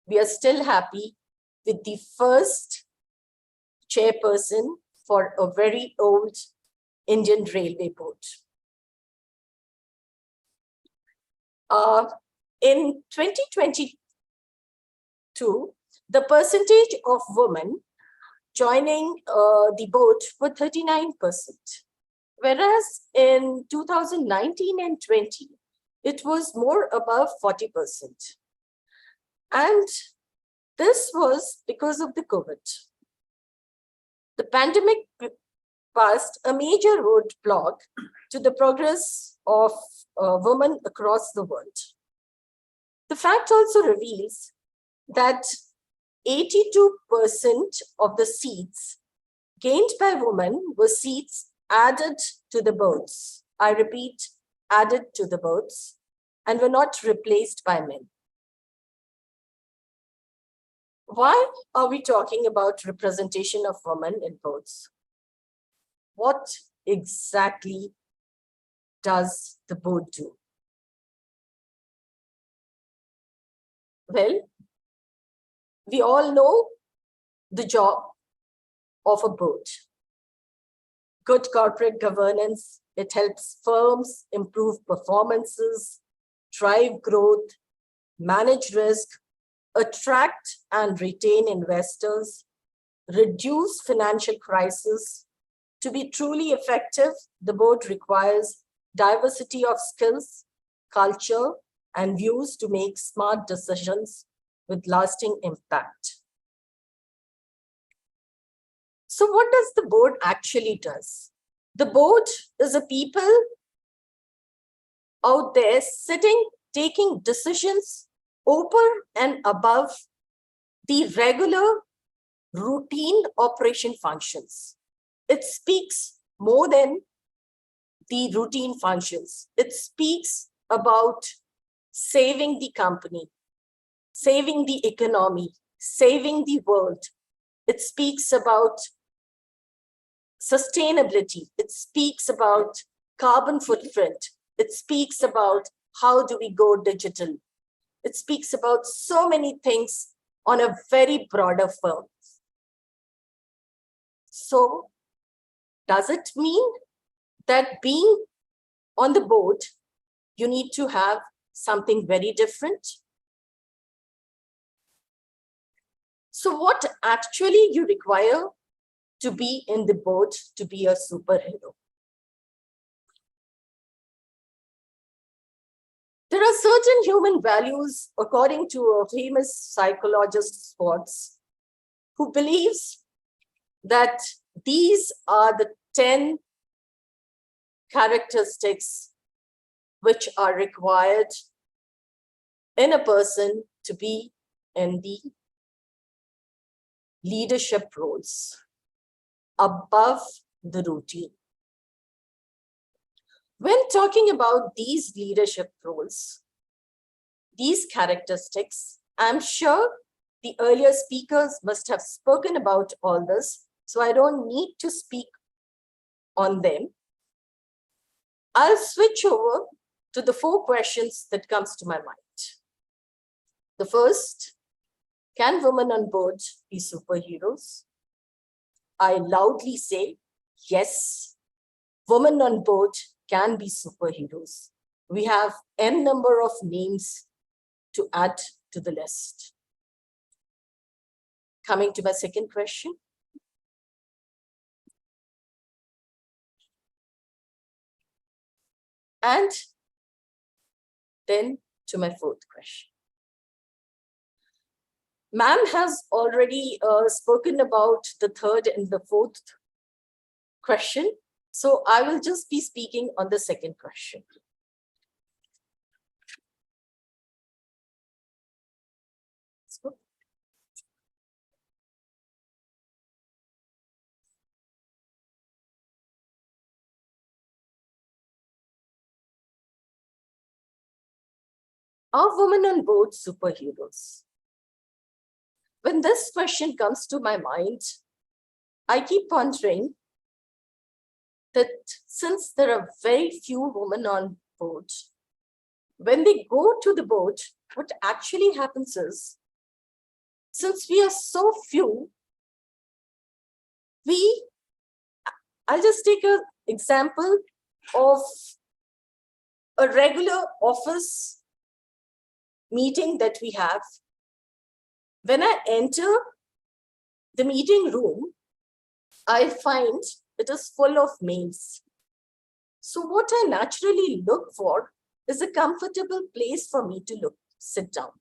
we are still happy with the first chairperson for a very old Indian Railway Board. In 2022, the percentage of women joining the board were 39%, whereas in 2019 and 20, it was more above 40%. And this was because of the COVID. The pandemic passed a major roadblock to the progress of women across the world. The fact also reveals that 82% of the seats gained by women were seats added to the boards. I repeat, added to the boards, and were not replaced by men. Why are we talking about representation of women in boards? What exactly does the board do? Well, we all know the job of a board. Good corporate governance, it helps firms improve performances, drive growth, manage risk, attract and retain investors, reduce financial crisis. To be truly effective, the board requires diversity of skills, culture, and views to make smart decisions with lasting impact. So what does the board actually does? The board is a people out there sitting, taking decisions over and above the regular routine operation functions. It speaks more than the routine functions. It speaks about saving the company, saving the economy, saving the world. It speaks about sustainability. It speaks about carbon footprint. It speaks about how do we go digital. It speaks about so many things on a very broader firm. So, does it mean that being on the board, you need to have something very different? So what actually you require to be in the board to be a superhero? There are certain human values, according to a famous psychologist, Swartz, who believes that these are the 10 characteristics which are required in a person to be in the leadership roles above the routine. When talking about these leadership roles, these characteristics, I'm sure the earlier speakers must have spoken about all this, so I don't need to speak on them. I'll switch over to the 4 questions that comes to my mind. The first, can women on board be superheroes? I loudly say, yes, women on board can be superheroes. We have n number of names to add to the list. Coming to my second question. And then to my 4th question. Ma'am has already spoken about the 3rd and the 4th question. So I will just be speaking on the 2nd question. Are women on board superheroes? When this question comes to my mind, I keep pondering that since there are very few women on board, when they go to the boat, what actually happens is, since we are so few, I'll just take an example of a regular office meeting that we have. When I enter the meeting room, I find it is full of males. So what I naturally look for is a comfortable place for me to sit down.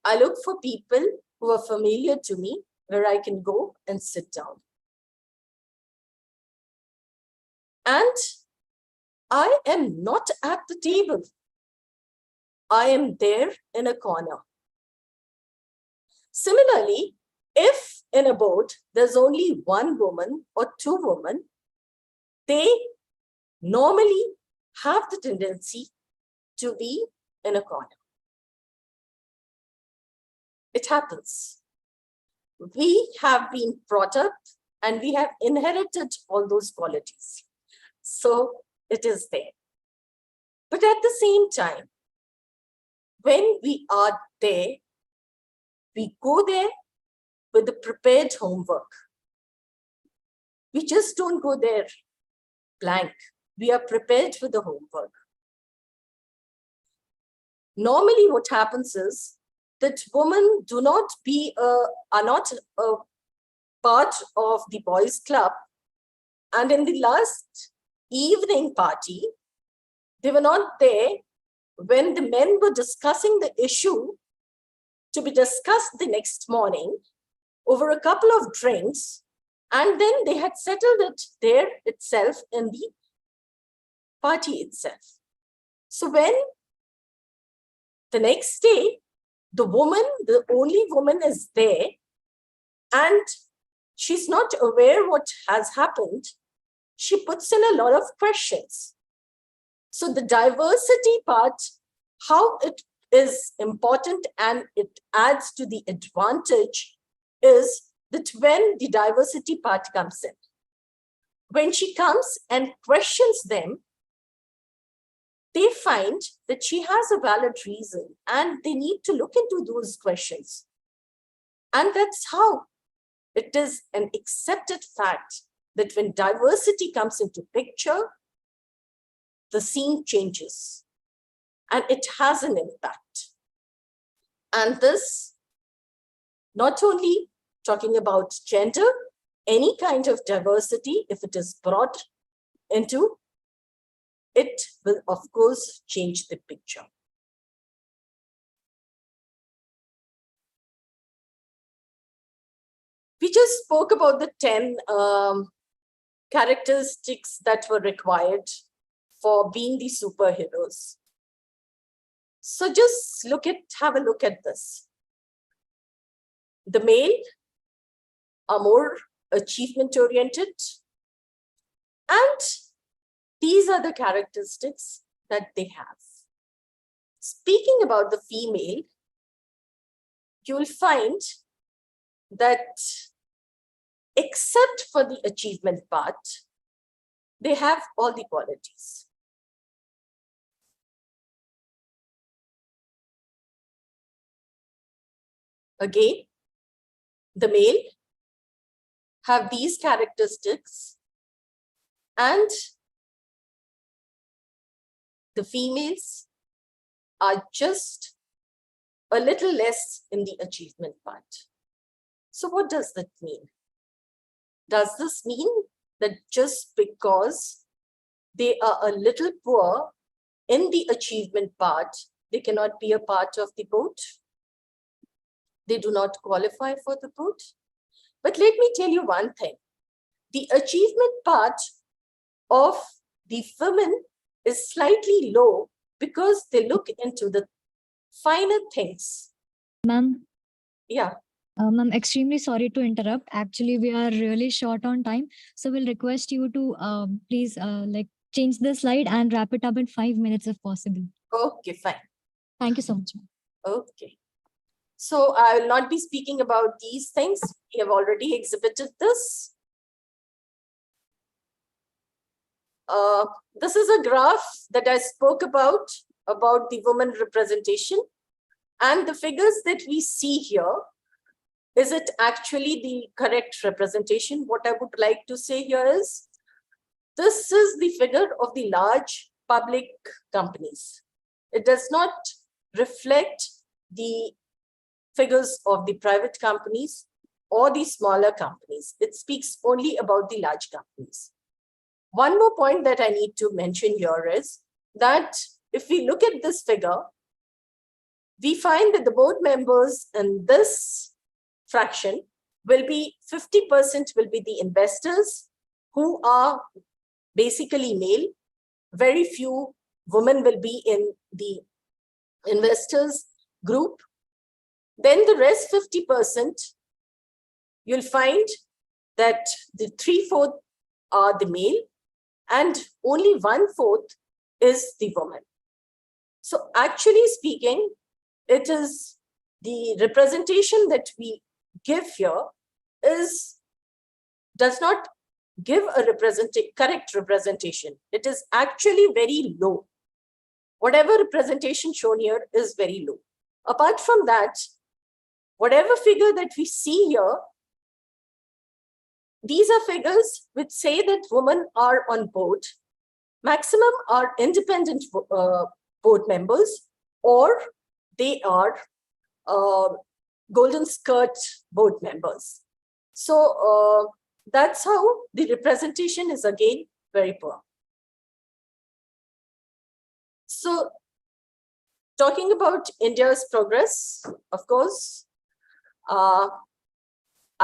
I look for people who are familiar to me, where I can go and sit down. And I am not at the table. I am there in a corner. Similarly, if in a boat there's only 1 woman or 2 women, they normally have the tendency to be in a corner. It happens. We have been brought up and we have inherited all those qualities. So it is there. But at the same time, when we are there, we go there with the prepared homework. We just don't go there blank. We are prepared with the homework. Normally what happens is that women are not a part of the boys' club. And in the last evening party, they were not there when the men were discussing the issue to be discussed the next morning over a couple of drinks, and then they had settled it there itself in the party itself. So when the next day, the only woman is there, and she's not aware what has happened, she puts in a lot of questions. So the diversity part, how it is important and it adds to the advantage is that when the diversity part comes in, when she comes and questions them, they find that she has a valid reason and they need to look into those questions. And that's how it is an accepted fact that when diversity comes into picture, the scene changes and it has an impact. And this, not only talking about gender, any kind of diversity, if it is brought into, it will of course change the picture. We just spoke about the 10 characteristics that were required for being the superheroes. So just have a look at this. The male are more achievement oriented, and these are the characteristics that they have. Speaking about the female, you will find that except for the achievement part, they have all the qualities. Again, the male have these characteristics, and the females are just a little less in the achievement part. So what does that mean? Does this mean that just because they are a little poor in the achievement part, they cannot be a part of the boat? They do not qualify for the boat? But let me tell you one thing. The achievement part of the women is slightly low because they look into the finer things. Ma'am, Yeah. I'm extremely sorry to interrupt. Actually, we are really short on time. So we'll request you to please change the slide and wrap it up in 5 minutes if possible. Okay, fine. Thank you so much, ma'am. Okay. So I will not be speaking about these things. We have already exhibited this. This is a graph that I spoke about the women representation. And the figures that we see here, is it actually the correct representation? What I would like to say here is, this is the figure of the large public companies. It does not reflect the figures of the private companies or the smaller companies. It speaks only about the large companies. One more point that I need to mention here is that if we look at this figure, we find that the board members in this fraction will be 50% will be the investors who are basically male. Very few women will be in the investors group. Then the rest 50%, you'll find that the 3/4 are the male and only 1/4 is the woman. So actually speaking, it is the representation that we give here does not give a correct representation. It is actually very low. Whatever representation shown here is very low. Apart from that, whatever figure that we see here, these are figures which say that women are on board. Maximum are independent board members, or they are golden skirt board members. So that's how the representation is again very poor. So talking about India's progress, of course,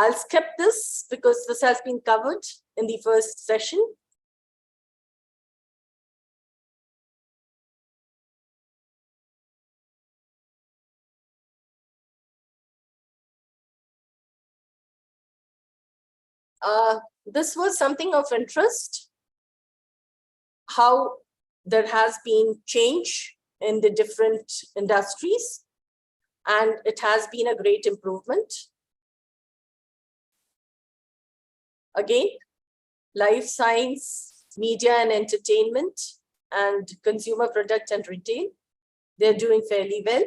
I'll skip this because this has been covered in the first session. This was something of interest, how there has been change in the different industries, and it has been a great improvement. Again, life science, media and entertainment, and consumer product and retail, they're doing fairly well.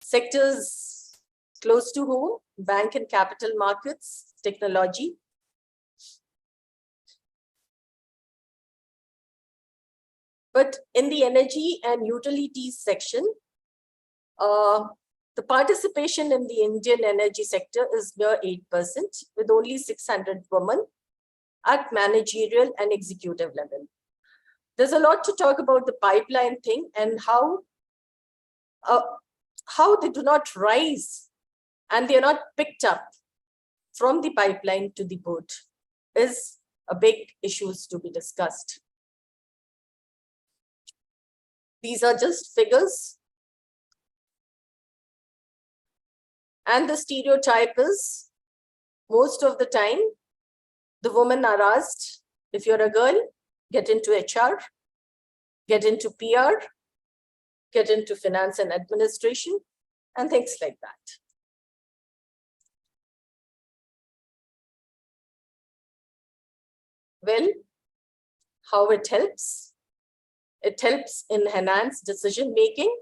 Sectors close to home, bank and capital markets, technology. But in the energy and utilities section, the participation in the Indian energy sector is near 8%, with only 600 women at managerial and executive level. There's a lot to talk about the pipeline thing and how they do not rise and they're not picked up from the pipeline to the board is a big issue to be discussed. These are just figures. And the stereotype is, most of the time, the women are asked, if you're a girl, get into HR, get into PR, get into finance and administration, and things like that. Well, how it helps? It helps enhance decision making,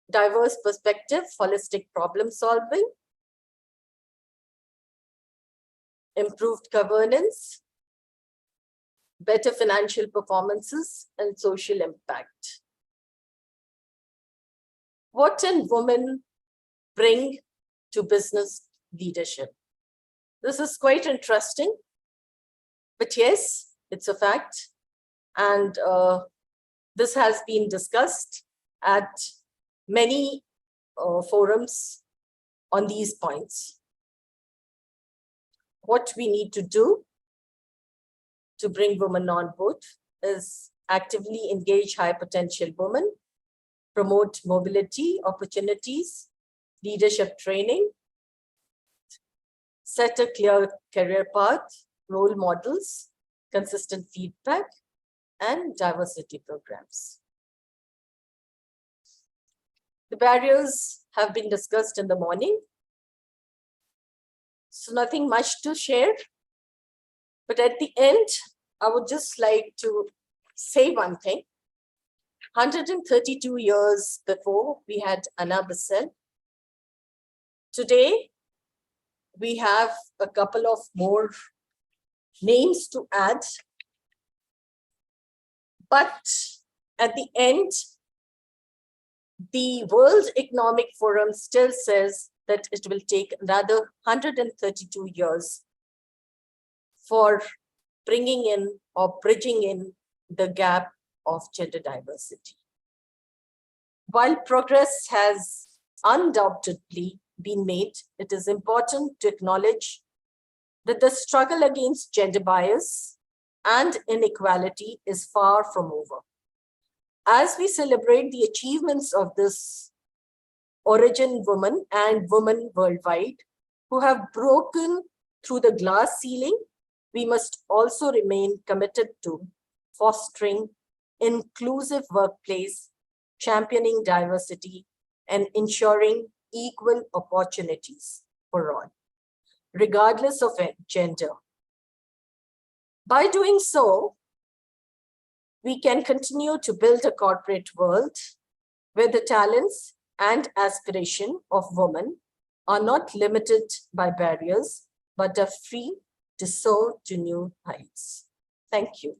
diverse perspective, holistic problem solving, improved governance, better financial performances, and social impact. What can women bring to business leadership? This is quite interesting, but yes, it's a fact. And this has been discussed at many forums on these points. What we need to do to bring women on board is actively engage high potential women, promote mobility opportunities, leadership training, set a clear career path, role models, consistent feedback, and diversity programs. The barriers have been discussed in the morning, so nothing much to share. But at the end, I would just like to say one thing. 132 years before, we had Anna Bissell. Today, we have a couple of more names to add. But at the end, the World Economic Forum still says that it will take another 132 years for bringing in or bridging in the gap of gender diversity. While progress has undoubtedly been made, it is important to acknowledge that the struggle against gender bias and inequality is far from over. As we celebrate the achievements of this origin woman and women worldwide who have broken through the glass ceiling, we must also remain committed to fostering inclusive workplace, championing diversity, and ensuring equal opportunities for all, regardless of gender. By doing so, we can continue to build a corporate world where the talents and aspiration of women are not limited by barriers, but are free to soar to new heights. Thank you.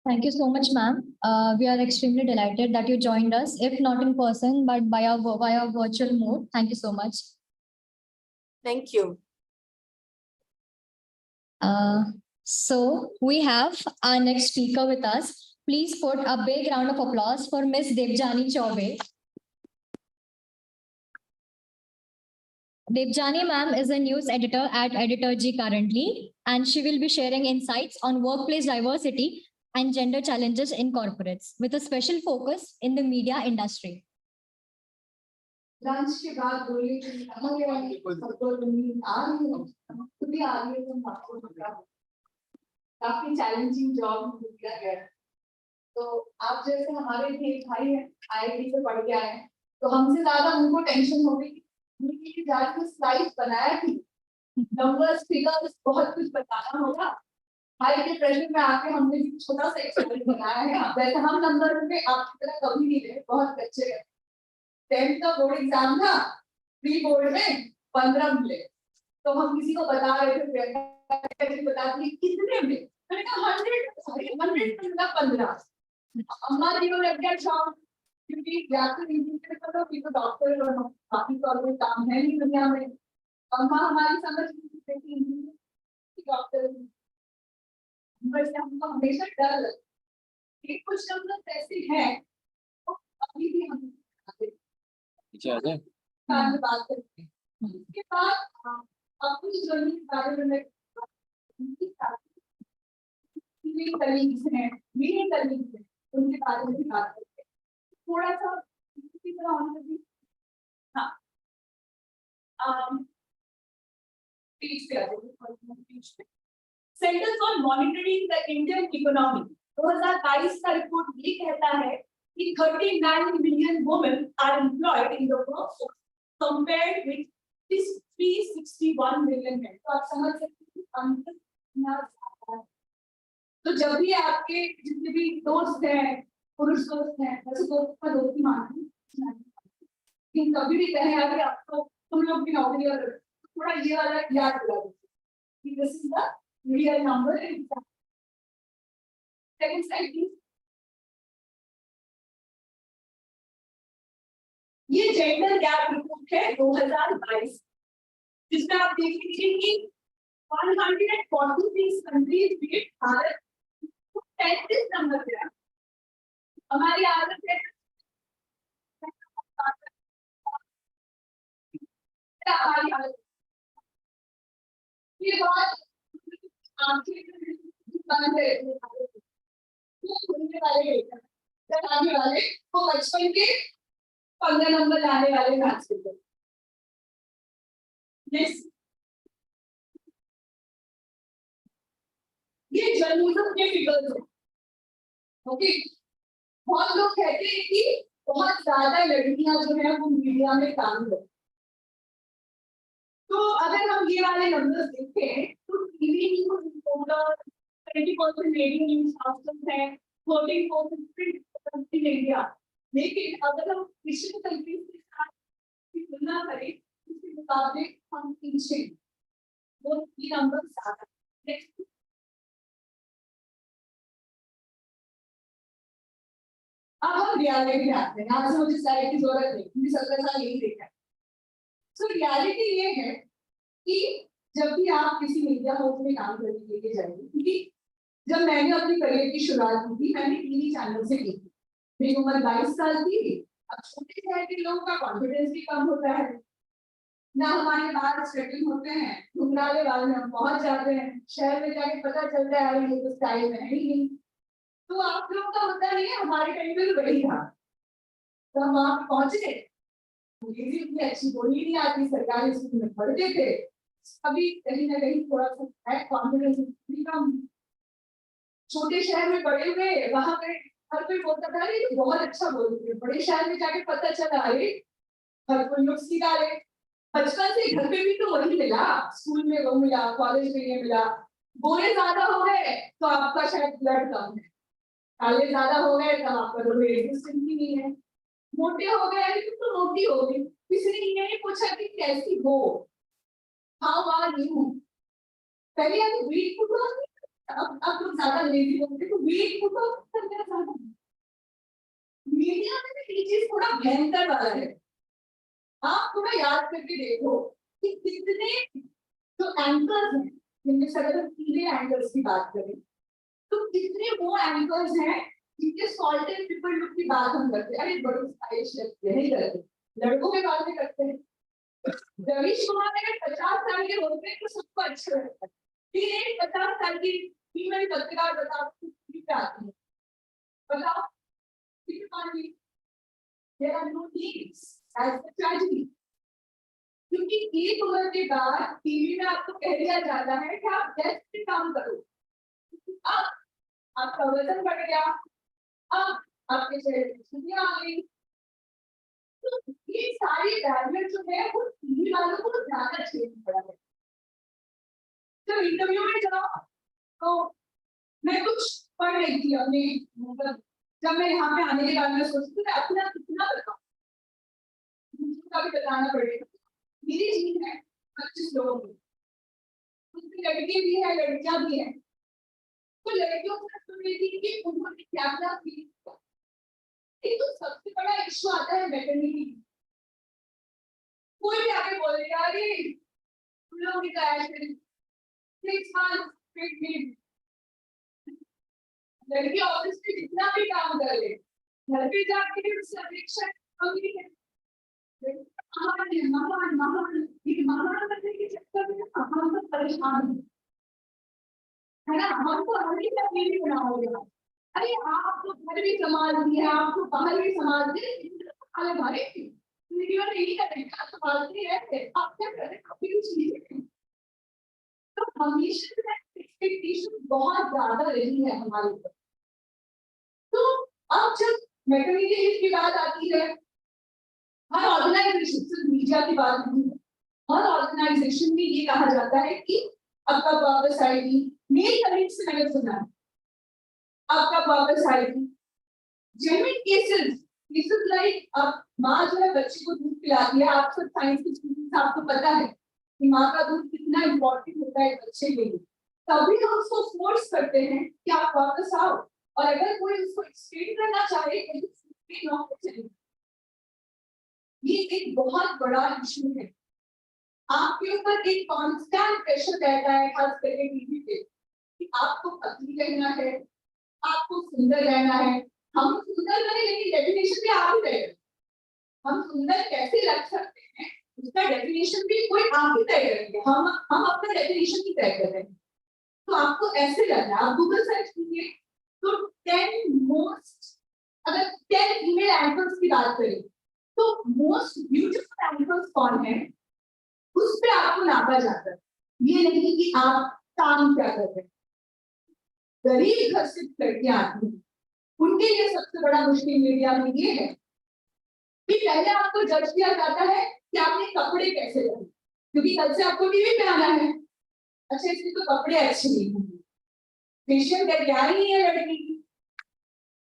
Thank you so much, ma'am. We are extremely delighted that you joined us, if not in person, but via virtual mode. Thank you so much. Thank you. So we have our next speaker with us. Please put a big round of applause for Ms. Debjani Chaube. Debjani ma'am is a news editor at Editor G currently, and she will be sharing insights on workplace diversity and gender challenges in corporates, with a special focus in the media industry. Lunch के बाद बोले कि काफी challenging job दिया गया है। तो आप जैसे हमारे भी एक भाई हैं, IIT से पढ़ के आए हैं, तो हमसे ज्यादा उनको टेंशन हो गई कि जाके स्लाइड बनाया थी, नंबर्स फिगर्स बहुत कुछ बताना होगा। हाई के प्रेशर में आके हमने भी छोटा सा एक स्लाइड बनाया है। वैसे हम नंबर में आपकी तरह कभी नहीं रहे, बहुत अच्छे गए। 10th का बोर्ड एग्जाम था, प्री बोर्ड में 15 मिले, तो हम किसी को बता रहे थे, बता दिए कितने मिले, मैंने कहा 100 मिला 15। अम्मा जी को लग गया शॉक, क्योंकि तो डॉक्टर और बाकी तो और कोई काम है नहीं दुनिया में। अम्मा हमारी समझ डॉक्टर, हमको हमेशा डर लगता है। कुछ लोग ऐसे हैं अभी भी हम अच्छा बात करते हैं। उसके बाद अपनी जर्नी के बारे में मेरे कलीग्स हैं, उनके बारे में भी बात करते हैं। थोड़ा सा इसी तरह होना चाहिए। हाँ, पेज पे आ जाइए। Centre for monitoring the Indian economy 2022 का रिपोर्ट ये कहता है कि 39 million women are employed in the workforce compared with this 361 million men. तो आप समझ सकते हैं अंतर कितना ज्यादा है। तो जब भी आपके जितने भी दोस्त हैं, पुरुष दोस्त हैं, वैसे दोस्त का दोस्त ही मानते हैं, लेकिन कभी भी कहें अगर आपको तुम लोग भी नौकरी कर थोड़ा ये वाला याद दिला दीजिए कि this is the real number. Second slide please. ये जेंडर गैप रिपोर्ट है 2022, जिसमें आप देख लीजिए कि 143 कंट्रीज में भारत 33 नंबर पे है। हमारी आदत है हमारी आदत ये बात बंद है वाले वो बचपन के 15 नंबर लाने वाले मैथ्स पेपर। ये जर्नलिज्म के फिगर्स है। ओके, बहुत लोग कहते हैं कि बहुत ज्यादा लड़कियां जो है वो मीडिया में काम करती। तो अगर हम ये वाले नंबर्स देखें तो TV news reporter 20% radio news houses है, 14% प्रिंट इन इंडिया। लेकिन अगर हम एशियन कंट्रीज के साथ तुलना करें उसके मुकाबले हम पीछे, वो ये नंबर ज्यादा। नेक्स्ट, अब हम रियलिटी आते हैं। आज मुझे स्लाइड की जरूरत नहीं, क्योंकि 17 साल यही देखा है। सो रियलिटी ये है कि जब भी आप किसी मीडिया हाउस में काम करने के लिए जाएंगे, क्योंकि जब मैंने अपनी करियर की शुरुआत की थी मैंने टीवी चैनल से की थी। मेरी उम्र 22 साल थी। अब छोटे शहर के लोगों का कॉन्फिडेंस भी कम होता है ना, हमारे बाल स्ट्रेटिंग होते हैं, घुंघराले बाल में हम पहुंच जाते हैं, शहर में जाके पता चलता है ये तो स्टाइल में है ही नहीं। तो आप लोगों का होता नहीं है, हमारे टाइम पे तो वही था। तो हम वहां पहुंचे, अंग्रेजी उतनी अच्छी बोली नहीं आती, सरकारी स्कूल में पढ़ते थे, अभी कहीं ना कहीं थोड़ा सा कॉन्फिडेंस कम। छोटे शहर में बड़े हुए, वहां पे हर कोई बोलता था अरे ये बहुत अच्छा बोलते हैं। बड़े शहर में जाके पता चला अरे हर कोई लोग सीखा रहे। बचपन से घर पे भी तो वही मिला, स्कूल में वो मिला, कॉलेज में ये मिला। गोरे ज्यादा हो गए तो आपका शायद ब्लड कम है, काले ज्यादा हो गए तो आपका तो रेजिस्टेंस भी नहीं है, मोटे हो गए तो मोटी हो गई। किसी ने ये नहीं पूछा कि कैसी हो, हाउ आर यू। पहले आप वेट पुट ऑन, अब लोग ज्यादा लेजी होते तो वेट पुट ऑन करना ज्यादा। मीडिया में ये चीज थोड़ा भयंकर वाला है। आप थोड़ा याद करके देखो कि कितने जो एंकर्स हैं, जिनमें से अगर फीमेल एंकर्स की बात करें तो कितने वो एंकर्स हैं जिनके सॉल्ट एंड पेपर लुक की बात हम करते हैं। अरे बड़ी स्टाइलिश लगती है, नहीं करते, लड़कों के बात में करते हैं। रवीश कुमार अगर 50 साल के होते हैं तो सबको अच्छा लगता है, फिर एक 50 साल की फीमेल पत्रकार बताओ आती है, बताओ there are no needs as the tragedy। क्योंकि एक उम्र के बाद टीवी में आपको कह दिया जाता है कि आप डेस्क पे काम करो। अब आपका वजन बढ़ गया, अब आपके चेहरे पे झुर्रियां आ गई। तो ये सारी बैरियर जो है वो टीवी वालों को ज्यादा झेलना पड़ा है। जब इंटरव्यू में जाओ तो मैं कुछ पढ़ रही थी अपने, मतलब जब मैं यहाँ पे आने के बाद में सोचती थी अपना कितना बताऊं, मुझे भी बताना पड़ेगा। मेरी टीम है 25 लोगों की, उसमें लड़के भी है लड़कियां भी हैं। तो लड़कियों से सुन रही थी कि उन्होंने क्या क्या फील किया। एक तो सबसे बड़ा इश्यू आता है मैटरनिटी। कोई भी आके बोलेगा अरे तुम लोग की तैयारी 6 months प्रेग्नेंट, लड़की ऑफिस में जितना भी काम कर ले घर पे जाके उससे अपेक्षा कमी है। महान बनने के चक्कर में हम तो परेशान है ना, हमको हमें तकलीफ बना होगा। अरे आपको घर भी संभाल दिया, आपको बाहर भी संभाल दिया, भाई वीडियो नहीं करेगा संभालती है आप क्या करें, कभी कुछ नहीं। तो हमेशा एक्सपेक्टेशन बहुत ज्यादा रही है हमारे ऊपर। तो अब जब मैटरनिटी लीव की बात आती है, हर ऑर्गेनाइजेशन, सिर्फ मीडिया की बात नहीं है, हर ऑर्गेनाइजेशन में ये कहा जाता है कि अब कब वापस आएगी। मेल कलीग से मैंने सुना अब कब वापस आएगी। जेन्युइन केसेस लाइक अब माँ जो है बच्चे को दूध पिलाती है, आप सब साइंस के स्टूडेंट्स, आपको पता है कि माँ का दूध कितना इम्पोर्टेंट होता है बच्चे के लिए। तभी हम उसको फोर्स करते हैं कि आप वापस आओ, और अगर कोई उसको एक्सप्लेन करना चाहे तो ये एक बहुत बड़ा इशू है। आपके ऊपर एक कांस्टेंट प्रेशर रहता है, खास करके टीवी पे, कि आपको पतली रहना है, आपको सुंदर रहना है। हम सुंदर बने, लेकिन डेफिनेशन भी आप ही रहेगा। हम सुंदर कैसे रख सकते हैं उसका डेफिनेशन भी कोई आप ही तय करेंगे, हम अपना डेफिनेशन ही तय कर रहे हैं। तो आपको ऐसे लगना है, आप गूगल सर्च कीजिए तो 10 मोस्ट, अगर 10 फीमेल एंकर्स की बात करें तो मोस्ट ब्यूटीफुल एंकर्स कौन है, उस पे आपको नापा जाता है। ये नहीं कि आप काम क्या कर रहे हैं। गरीब घर से लड़कियां आती हैं, उनके लिए सबसे बड़ा मुश्किल मीडिया में ये है कि पहले आपको जज किया जाता है कि आपने कपड़े कैसे पहने, क्योंकि कल से आपको टीवी पे आना है। अच्छा, इसके तो कपड़े अच्छे नहीं होंगे, फेशियल तैयार नहीं है लड़की की,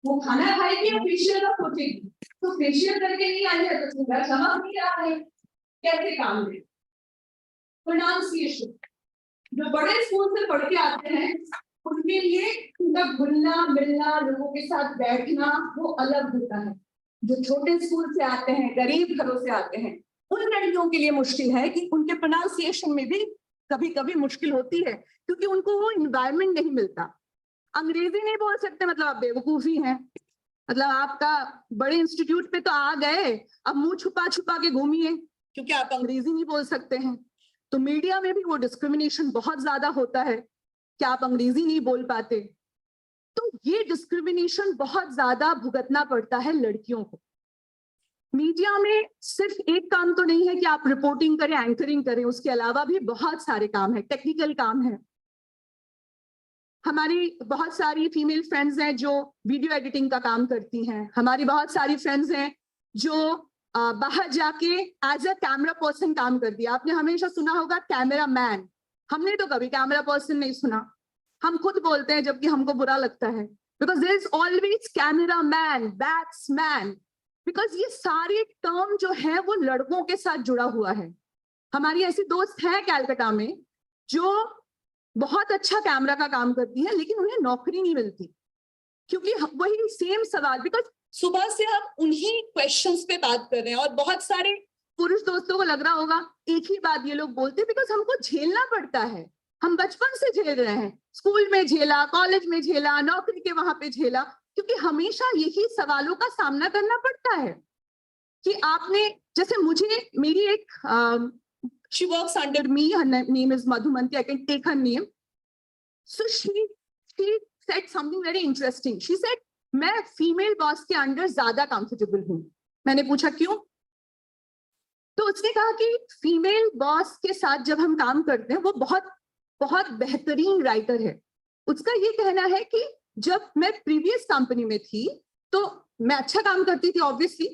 वो खाना खाएगी और फेशियल का सोचेगी, तो फेशियल करके नहीं आई है तो चेहरा चमक नहीं रहा है, कैसे काम दे। प्रोनाउंसिएशन, जो बड़े स्कूल से पढ़ के आते हैं उनके लिए उनका घुलना मिलना, लोगों के साथ बैठना वो अलग होता है। जो छोटे स्कूल से आते हैं, गरीब घरों से आते हैं, उन लड़कियों के लिए मुश्किल है कि उनके प्रोनाउंसिएशन में भी कभी कभी मुश्किल होती है, क्योंकि उनको वो इन्वायरमेंट नहीं मिलता। अंग्रेजी नहीं बोल सकते मतलब आप बेवकूफी हैं, मतलब आपका बड़े इंस्टीट्यूट पे तो आ गए, अब मुंह छुपा छुपा के घूमिए क्योंकि आप अंग्रेजी नहीं बोल सकते हैं। तो मीडिया में भी वो डिस्क्रिमिनेशन बहुत ज्यादा होता है कि आप अंग्रेजी नहीं बोल पाते। तो ये डिस्क्रिमिनेशन बहुत ज्यादा भुगतना पड़ता है लड़कियों को। मीडिया में सिर्फ एक काम तो नहीं है कि आप रिपोर्टिंग करें, एंकरिंग करें, उसके अलावा भी बहुत सारे काम है, टेक्निकल काम है। हमारी बहुत सारी फीमेल फ्रेंड्स हैं जो वीडियो एडिटिंग का काम करती हैं, हमारी बहुत सारी फ्रेंड्स हैं जो बाहर जाके एज अ कैमरा पर्सन काम करती है। आपने हमेशा सुना होगा कैमरा मैन, हमने तो कभी कैमरा पर्सन नहीं सुना, हम खुद बोलते हैं जबकि हमको बुरा लगता है, because there is always camera man, batsman, because ये सारे टर्म जो है वो लड़कों के साथ जुड़ा हुआ है। हमारी ऐसी दोस्त है कैलकाटा में जो बहुत अच्छा कैमरा का काम करती है, लेकिन उन्हें नौकरी नहीं मिलती, क्योंकि वही सेम सवाल, बिकॉज सुबह से हम उन्हीं क्वेश्चंस पे बात कर रहे हैं। और बहुत सारे पुरुष दोस्तों को लग रहा होगा एक ही बात ये लोग बोलते हैं, बिकॉज हमको झेलना पड़ता है, हम बचपन से झेल रहे हैं, स्कूल में झेला, कॉलेज में झेला, नौकरी के वहां पे झेला, क्योंकि हमेशा यही सवालों का सामना करना पड़ता है कि आपने, जैसे मुझे, मेरी एक she works under me, her name is Madhumanti, I can take her name. So she said something very interesting. She said, मैं फीमेल बॉस के अंडर ज्यादा कंफर्टेबल हूँ। मैंने पूछा क्यों? तो उसने कहा कि फीमेल बॉस के साथ जब हम काम करते हैं, वो बहुत बहुत बेहतरीन राइटर है। उसका ये कहना है कि जब मैं प्रीवियस कंपनी में थी तो मैं अच्छा काम करती थी ऑब्वियसली,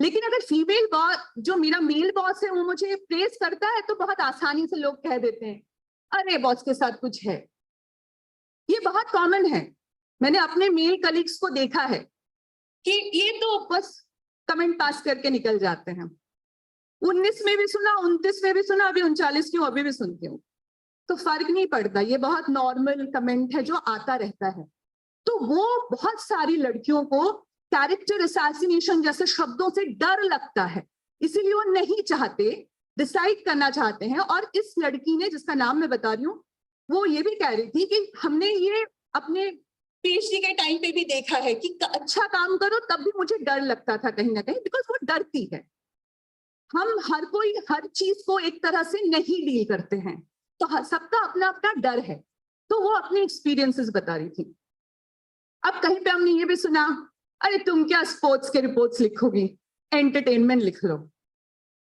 लेकिन अगर फीमेल बॉस, जो मेरा मेल बॉस है, वो मुझे प्रेस करता है तो बहुत आसानी से लोग कह देते हैं अरे बॉस के साथ कुछ है। ये बहुत कॉमन है, मैंने अपने मेल कलीग्स को देखा है कि ये तो बस कमेंट पास करके निकल जाते हैं। 19 में भी सुना, 29 में भी सुना, अभी 39 की हूँ, अभी भी सुनती हूँ, तो फर्क नहीं पड़ता, ये बहुत नॉर्मल कमेंट है जो आता रहता है। तो वो बहुत सारी लड़कियों को कैरेक्टर असैसिनेशन जैसे शब्दों से डर लगता है, इसीलिए वो नहीं चाहते, डिसाइड करना चाहते हैं। और इस लड़की ने, जिसका नाम मैं बता रही हूँ, वो ये भी कह रही थी कि हमने ये अपने पीएचडी के टाइम पे भी देखा है कि अच्छा काम करो तब भी मुझे डर लगता था कहीं ना कहीं, बिकॉज वो डरती है। हम हर कोई हर चीज को एक तरह से नहीं डील करते हैं, तो सबका अपना अपना डर है। तो वो अपने एक्सपीरियंसेस बता रही थी। अब कहीं पे हमने ये भी सुना, अरे तुम क्या स्पोर्ट्स के रिपोर्ट्स लिखोगी, एंटरटेनमेंट लिख लो।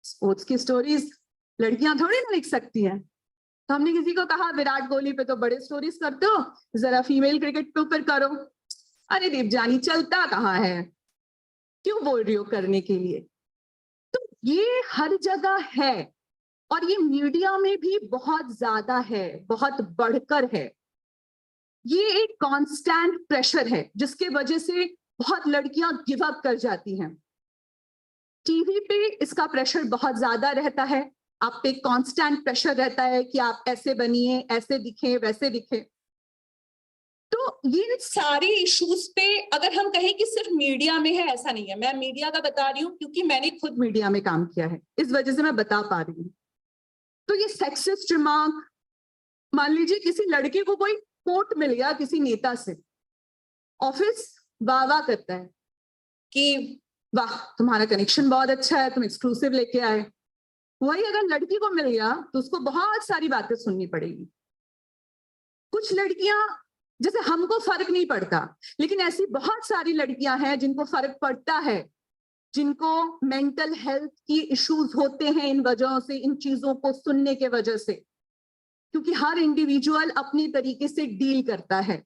स्पोर्ट्स की स्टोरीज लड़कियां थोड़ी ना लिख सकती हैं। तो हमने किसी को कहा विराट कोहली पे तो बड़े स्टोरीज करते हो, जरा फीमेल क्रिकेट पे ऊपर करो। अरे देवजानी चलता कहाँ है, क्यों बोल रही हो करने के लिए। तो ये हर जगह है और ये मीडिया में भी बहुत ज्यादा है, बहुत बढ़कर है। ये एक कांस्टेंट प्रेशर है जिसके वजह से बहुत लड़कियां गिव अप कर जाती हैं। टीवी पे इसका प्रेशर बहुत ज्यादा रहता है, आप पे कांस्टेंट प्रेशर रहता है कि आप ऐसे बनिए, ऐसे दिखे, वैसे दिखे। तो ये सारे इश्यूज पे अगर हम कहें कि सिर्फ मीडिया में है, ऐसा नहीं है। मैं मीडिया का बता रही हूँ क्योंकि मैंने खुद मीडिया में काम किया है, इस वजह से मैं बता पा रही हूँ। तो ये सेक्सिस्ट रिमार्क, मान लीजिए किसी लड़के को कोई कोट मिल गया किसी नेता से, ऑफिस वाह वाह करता है कि वाह तुम्हारा कनेक्शन बहुत अच्छा है, तुम एक्सक्लूसिव लेके आए। वही अगर लड़की को मिल गया तो उसको बहुत सारी बातें सुननी पड़ेगी। कुछ लड़कियां, जैसे हमको फर्क नहीं पड़ता, लेकिन ऐसी बहुत सारी लड़कियां हैं जिनको फर्क पड़ता है, जिनको मेंटल हेल्थ की इश्यूज होते हैं इन वजहों से, इन चीजों को सुनने के वजह से, क्योंकि हर इंडिविजुअल अपनी तरीके से डील करता है।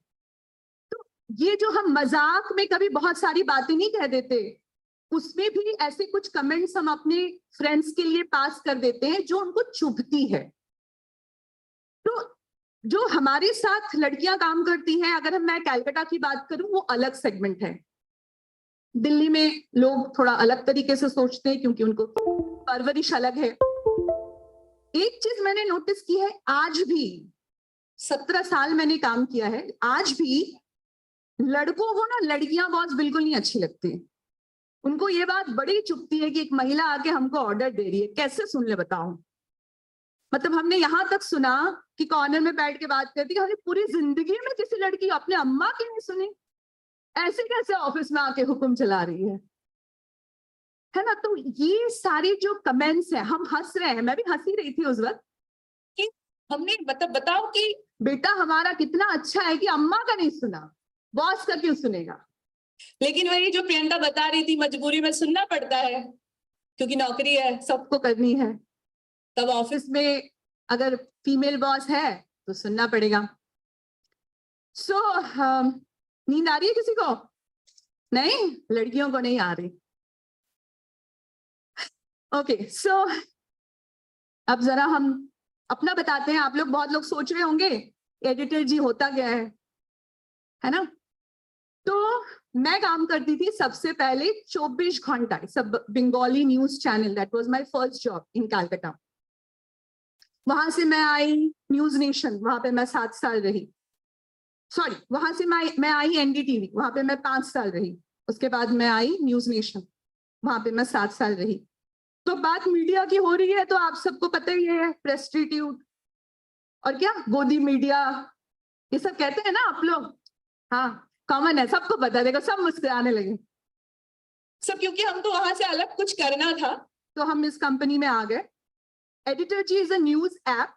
तो ये जो हम मजाक में कभी बहुत सारी बातें नहीं कह देते, उसमें भी ऐसे कुछ कमेंट्स हम अपने फ्रेंड्स के लिए पास कर देते हैं जो उनको चुभती है। तो जो हमारे साथ लड़कियां काम करती हैं, अगर मैं कलकत्ता की बात करूं, वो अलग सेगमेंट है। दिल्ली में लोग थोड़ा अलग तरीके से सोचते हैं क्योंकि उनको परवरिश अलग है। एक चीज मैंने नोटिस की है, आज भी 17 साल मैंने काम किया है, आज भी लड़कों को ना लड़कियां बॉस बिल्कुल नहीं अच्छी लगती। उनको ये बात बड़ी चुभती है कि एक महिला आके हमको ऑर्डर दे रही है, कैसे सुन ले बताओ। मतलब हमने यहां तक सुना कि कॉर्नर में बैठ के बात करती है, हमने पूरी जिंदगी में किसी लड़की अपने अम्मा की नहीं सुनी, ऐसे कैसे ऑफिस में आके हुक्म चला रही है ना। तो ये सारे जो कमेंट्स हैं, हम हंस रहे हैं, मैं भी हंसी रही थी उस वक्त कि हमने बताओ कि बेटा हमारा कितना अच्छा है कि अम्मा का नहीं सुना, बॉस का क्यों सुनेगा। लेकिन वही जो प्रियंका बता रही थी, मजबूरी में सुनना पड़ता है क्योंकि नौकरी है, सबको करनी है। तब ऑफिस में अगर फीमेल बॉस है तो सुनना पड़ेगा। सो नींद आ रही है किसी को? नहीं, लड़कियों को नहीं आ रही। ओके, सो अब जरा हम अपना बताते हैं। आप लोग, बहुत लोग सोच रहे होंगे एडिटर जी होता क्या है ना। तो मैं काम करती थी सबसे पहले 24 घंटा सब Bengali news channel, that was my first job in Calcutta. वहां से मैं आई न्यूज नेशन, वहां पे मैं 7 साल रही। सॉरी, वहां से मैं आई एनडीटीवी, वहां पे मैं 5 साल रही। उसके बाद मैं आई न्यूज नेशन, वहां पे मैं 7 साल रही। तो बात मीडिया की हो रही है तो आप सबको पता ही है, प्रेस्टिट्यूट और क्या गोदी मीडिया, ये सब कहते हैं ना आप लोग। हाँ, कॉमन है, सबको पता है। देखो सब मुस्कुराने लगे सब, क्योंकि हमको वहां से अलग कुछ करना था तो हम इस कंपनी में आ गए। Editorji is a news app.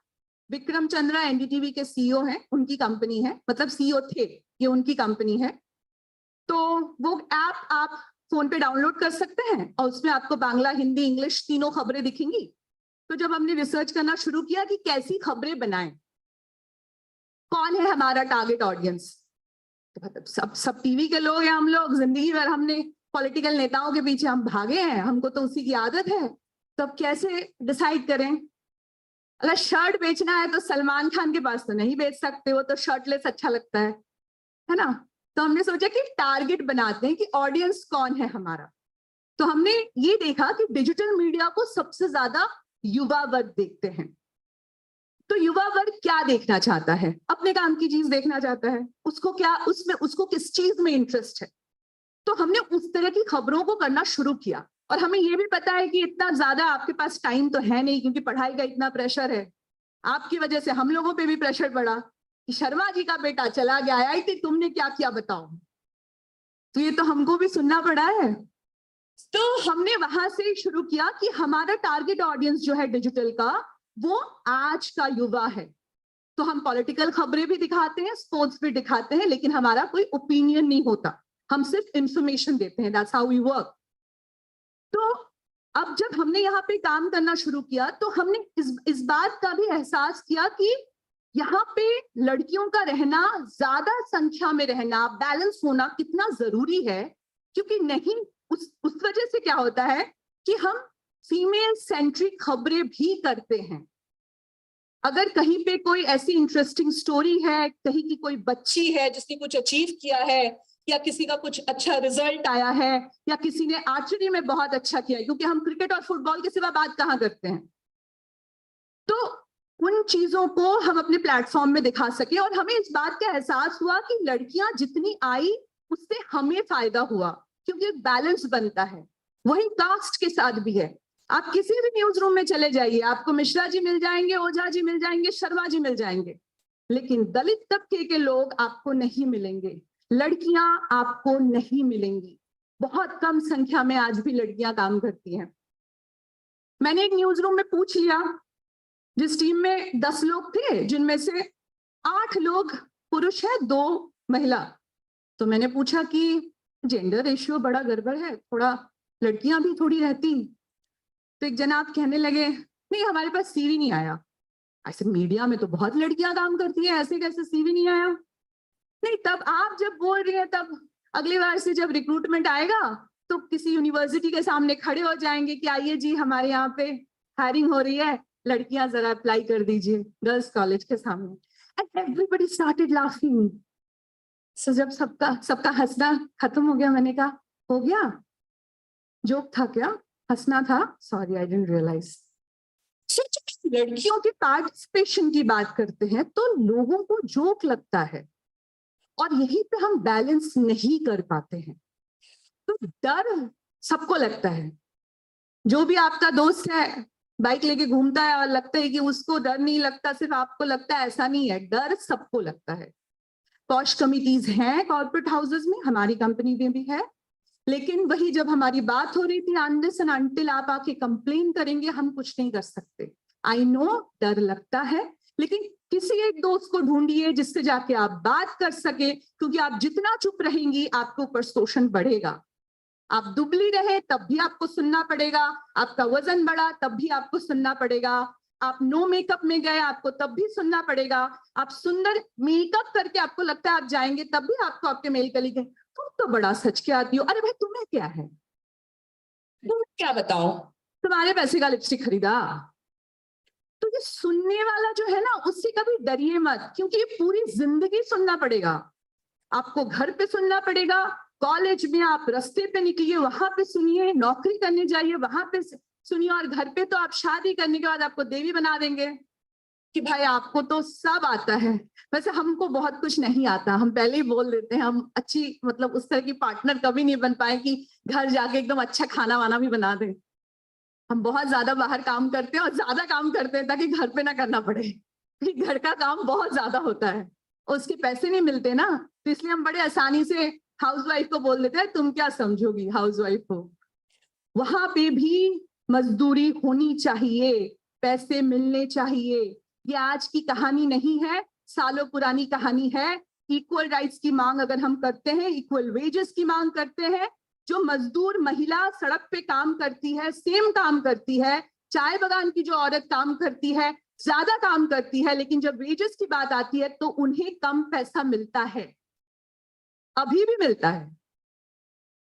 Vikram Chandra NDTV के सीईओ हैं, उनकी कंपनी है, मतलब सीईओ थे, ये उनकी कंपनी है। तो वो ऐप आप फोन पे डाउनलोड कर सकते हैं और उसमें आपको बांग्ला, हिंदी, इंग्लिश तीनों खबरें दिखेंगी। तो जब हमने रिसर्च करना शुरू किया कि कैसी खबरें बनाएं, कौन है हमारा टारगेट ऑडियंस, तो मतलब सब टीवी के लोग हैं। हम लोग जिंदगी भर हमने पॉलिटिकल नेताओं के पीछे हम भागे हैं, हमको तो उसी की आदत है। तो अब कैसे डिसाइड करें? अगर शर्ट बेचना है तो सलमान खान के पास तो नहीं बेच सकते, वो तो शर्टलेस अच्छा लगता है ना। तो हमने सोचा कि टारगेट बनाते हैं कि ऑडियंस कौन है हमारा। तो हमने ये देखा कि डिजिटल मीडिया को सबसे ज्यादा युवा वर्ग देखते हैं। तो युवा वर्ग क्या देखना चाहता है? अपने काम की चीज देखना चाहता है। उसको क्या, उसमें उसको किस चीज में इंटरेस्ट है। तो हमने उस तरह की खबरों को करना शुरू किया। और हमें ये भी पता है कि इतना ज्यादा आपके पास टाइम तो है नहीं, क्योंकि पढ़ाई का इतना प्रेशर है। आपकी वजह से हम लोगों पे भी प्रेशर पड़ा कि शर्मा जी का बेटा चला गया IIT, तुमने क्या किया बताओ। तो ये तो हमको भी सुनना पड़ा है। तो हमने वहां से शुरू किया कि हमारा टारगेट ऑडियंस जो है डिजिटल का, वो आज का युवा है। तो हम पॉलिटिकल खबरें भी दिखाते हैं, स्पोर्ट्स भी दिखाते हैं, लेकिन हमारा कोई ओपिनियन नहीं होता, हम सिर्फ इंफॉर्मेशन देते हैं। That's how we work. तो अब जब हमने यहाँ पे काम करना शुरू किया तो हमने इस बात का भी एहसास किया कि यहाँ पे लड़कियों का रहना, ज्यादा संख्या में रहना, बैलेंस होना कितना जरूरी है। क्योंकि नहीं, उस वजह से क्या होता है कि हम फीमेल सेंट्रिक खबरें भी करते हैं। अगर कहीं पे कोई ऐसी इंटरेस्टिंग स्टोरी है, कहीं की कोई बच्ची है जिसने कुछ अचीव किया है, या किसी का कुछ अच्छा रिजल्ट आया है, या किसी ने आर्चरी में बहुत अच्छा किया है, क्योंकि हम क्रिकेट और फुटबॉल के सिवा बात कहाँ करते हैं, तो उन चीजों को हम अपने प्लेटफॉर्म में दिखा सके। और हमें इस बात का एहसास हुआ कि लड़कियां जितनी आई उससे हमें फायदा हुआ, क्योंकि एक बैलेंस बनता है। वही कास्ट के साथ भी है। आप किसी भी न्यूज रूम में चले जाइए, आपको मिश्रा जी मिल जाएंगे, ओझा जी मिल जाएंगे, शर्मा जी मिल जाएंगे, लेकिन दलित तबके के लोग आपको नहीं मिलेंगे, लड़कियां आपको नहीं मिलेंगी। बहुत कम संख्या में आज भी लड़कियां काम करती हैं। मैंने एक न्यूज रूम में पूछ लिया, जिस टीम में 10 लोग थे, जिनमें से 8 लोग पुरुष है, 2 महिला। तो मैंने पूछा कि जेंडर रेशियो बड़ा गड़बड़ है, थोड़ा लड़कियां भी थोड़ी रहती। तो एक जनाब कहने लगे, नहीं हमारे पास CV नहीं आया। ऐसे मीडिया में तो बहुत लड़कियां काम करती है, ऐसे कैसे CV नहीं आया? नहीं, तब आप जब बोल रही हैं, तब अगली बार से जब रिक्रूटमेंट आएगा तो किसी यूनिवर्सिटी के सामने खड़े हो जाएंगे कि आइए जी हमारे यहाँ पे हायरिंग हो रही है, लड़कियां जरा अप्लाई कर दीजिए गर्ल्स कॉलेज के सामने। And everybody started laughing. So जब सबका हंसना खत्म हो गया, मैंने कहा हो गया, जोक था क्या, हंसना था, सॉरी आई डिडंट रियलाइज। लड़कियों के पार्टिसिपेशन की बात करते हैं तो लोगों को जोक लगता है, और यहीं पे हम बैलेंस नहीं कर पाते हैं। तो डर सबको लगता है। जो भी आपका दोस्त है बाइक लेके घूमता है और लगता है कि उसको डर नहीं लगता, सिर्फ आपको लगता है, ऐसा नहीं है, डर सबको लगता है। पॉश कमिटीज हैं कॉर्पोरेट हाउसेस में, हमारी कंपनी में भी है, लेकिन वही जब हमारी बात हो रही थी, अनलेस एंड अनटिल आप आके कंप्लेन करेंगे हम कुछ नहीं कर सकते। आई नो डर लगता है, लेकिन किसी एक दोस्त को ढूंढिए जिससे जाके आप बात कर सके, क्योंकि आप जितना चुप रहेंगी आपके ऊपर शोषण बढ़ेगा। आप दुबली रहे तब भी आपको सुनना पड़ेगा, आपका वजन बढ़ा तब भी आपको सुनना पड़ेगा, आप नो मेकअप में गए आपको तब भी सुनना पड़ेगा, आप सुंदर मेकअप करके आपको लगता है आप जाएंगे तब भी आपको आपके मेल कलीग तुम तो बड़ा सच के आती हो, अरे भाई तुम्हें क्या है, तुम क्या बताओ, तुम्हारे पैसे का लिपस्टिक खरीदा। तो ये सुनने वाला जो है ना, उससे कभी डरिए मत, क्योंकि ये पूरी जिंदगी सुनना पड़ेगा। आपको घर पे सुनना पड़ेगा, कॉलेज में आप रास्ते पे निकलिए वहां पे सुनिए, नौकरी करने जाइए वहां पे सुनिए, और घर पे तो आप शादी करने के बाद आपको देवी बना देंगे कि भाई आपको तो सब आता है। वैसे हमको बहुत कुछ नहीं आता, हम पहले ही बोल देते हैं, हम अच्छी मतलब उस तरह की पार्टनर कभी नहीं बन पाए कि घर जाके एकदम अच्छा खाना वाना भी बना दें। हम बहुत ज्यादा बाहर काम करते हैं और ज्यादा काम करते हैं ताकि घर पे ना करना पड़े, क्योंकि घर का काम बहुत ज्यादा होता है, उसके पैसे नहीं मिलते ना, तो इसलिए हम बड़े आसानी से हाउसवाइफ को बोल देते हैं तुम क्या समझोगी हाउसवाइफ को। वहां पे भी मजदूरी होनी चाहिए, पैसे मिलने चाहिए। ये आज की कहानी नहीं है, सालों पुरानी कहानी है। इक्वल राइट्स की मांग अगर हम करते हैं, इक्वल वेजेस की मांग करते हैं, जो मजदूर महिला सड़क पे काम करती है, सेम काम करती है, चाय बागान की जो औरत काम करती है, ज्यादा काम करती है, लेकिन जब वेजेस की बात आती है तो उन्हें कम पैसा मिलता है, अभी भी मिलता है।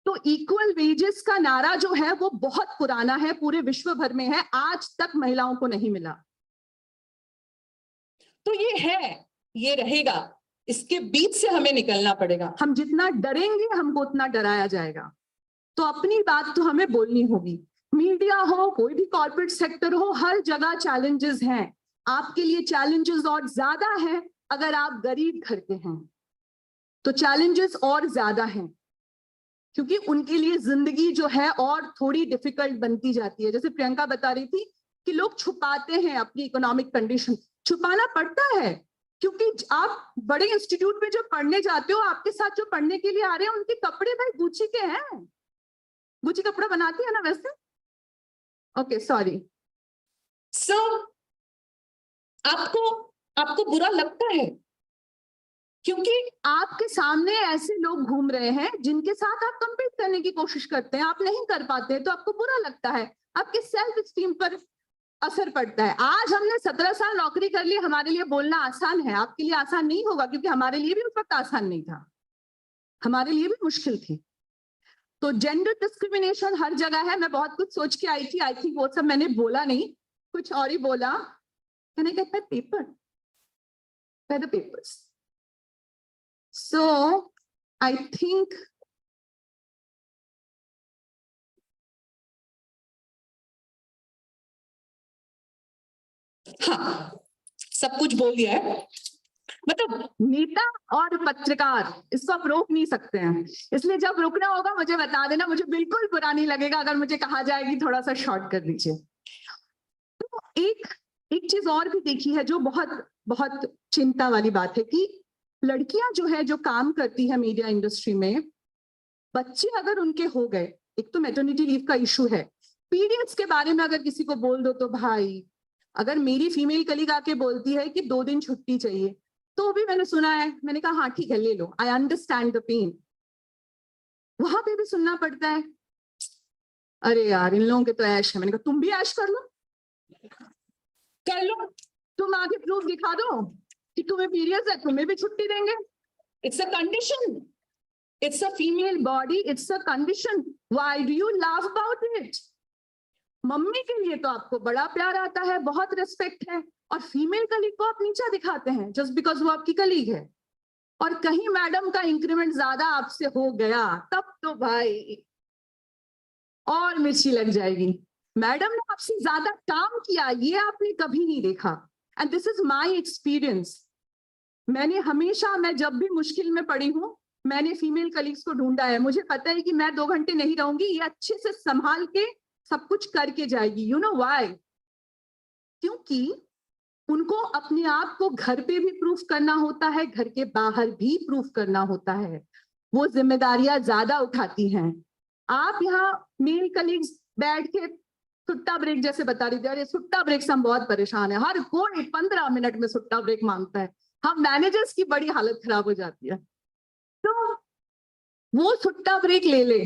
तो इक्वल वेजेस का नारा जो है वो बहुत पुराना है, पूरे विश्व भर में है, आज तक महिलाओं को नहीं मिला। तो ये है, ये रहेगा, इसके बीच से हमें निकलना पड़ेगा। हम जितना डरेंगे हमको उतना डराया जाएगा। तो अपनी बात तो हमें बोलनी होगी। मीडिया हो, कोई भी कॉर्पोरेट सेक्टर हो, हर जगह चैलेंजेस हैं। आपके लिए चैलेंजेस और ज्यादा हैं अगर आप गरीब घर के हैं, तो चैलेंजेस और ज्यादा हैं, क्योंकि उनके लिए जिंदगी जो है और थोड़ी डिफिकल्ट बनती जाती है। जैसे प्रियंका बता रही थी कि लोग छुपाते हैं अपनी इकोनॉमिक कंडीशन, छुपाना पड़ता है, क्योंकि आप बड़े इंस्टीट्यूट में जो पढ़ने जाते हो, आपके साथ जो पढ़ने के लिए आ रहे हैं उनके कपड़े भाई गुची के हैं। गुची कपड़ा बनाती है ना वैसे। Okay sorry. सो आपको बुरा लगता है क्योंकि आपके सामने ऐसे लोग घूम रहे हैं जिनके साथ आप कंपीट करने की कोशिश करते हैं, आप नहीं कर पाते हैं, तो आपको बुरा लगता है, आपके सेल्फ स्टीम पर असर पड़ता है। आज हमने 17 साल नौकरी कर ली, हमारे लिए बोलना आसान है, आपके लिए आसान नहीं होगा, क्योंकि हमारे लिए भी उस वक्त आसान नहीं था, हमारे लिए भी मुश्किल थी। तो जेंडर डिस्क्रिमिनेशन हर जगह है। मैं बहुत कुछ सोच के आई थी, आई थिंक वो सब मैंने बोला नहीं, कुछ और ही बोला। Can I get my paper? Where are the papers? So I think हाँ, सब कुछ बोल दिया है। मतलब नेता और पत्रकार, इसको आप रोक नहीं सकते हैं, इसलिए जब रुकना होगा मुझे बता देना, मुझे बिल्कुल बुरा नहीं लगेगा अगर मुझे कहा जाए कि थोड़ा सा शॉर्ट कर दीजिए। तो एक चीज और भी देखी है जो बहुत बहुत चिंता वाली बात है कि लड़कियां जो है, जो काम करती है मीडिया इंडस्ट्री में, बच्चे अगर उनके हो गए, एक तो मैटरनिटी लीव का इशू है, पीरियड्स के बारे में अगर किसी को बोल दो तो भाई, अगर मेरी फीमेल कलीग आके बोलती है कि 2 दिन छुट्टी चाहिए, तो भी मैंने सुना है, मैंने कहा हाँ ठीक है ले लो, आई अंडरस्टैंड द पेन। वहां पे भी सुनना पड़ता है, अरे यार इन लोगों के तो ऐश है। मैंने कहा तुम भी ऐश कर लो, तुम आगे प्रूफ दिखा दो कि तुम्हें पीरियड्स है, तुम्हें भी छुट्टी देंगे। It's a condition, it's a female body, it's a condition, why do you laugh about it? Mummy के लिए तो आपको बड़ा प्यार आता है, बहुत रिस्पेक्ट है, और फीमेल कलीग को आप नीचा दिखाते हैं जस्ट बिकॉज वो आपकी कलीग है। और कहीं मैडम का इंक्रीमेंट ज्यादा आपसे हो गया, तब तो भाई और मिर्ची लग जाएगी। मैडम ने आपसे ज्यादा काम किया, ये आपने कभी नहीं देखा। And this is my experience. मैंने हमेशा, मैं जब भी मुश्किल में पड़ी हूँ, मैंने फीमेल कलीग्स को ढूंढा है। मुझे पता है कि मैं 2 घंटे नहीं रहूंगी, ये अच्छे से संभाल के सब कुछ करके जाएगी। You know why? क्योंकि उनको अपने आप को घर पे भी प्रूफ करना होता है, घर के बाहर भी प्रूफ करना होता है, वो जिम्मेदारियां ज्यादा उठाती हैं। आप यहाँ मेल कलीग्स बैठ के सुट्टा ब्रेक जैसे बता रही थी, अरे सुट्टा ब्रेक से हम बहुत परेशान है, हर कोई 15 मिनट में सुट्टा ब्रेक मांगता है, हम मैनेजर्स की बड़ी हालत खराब हो जाती है। तो वो सुट्टा ब्रेक ले ले,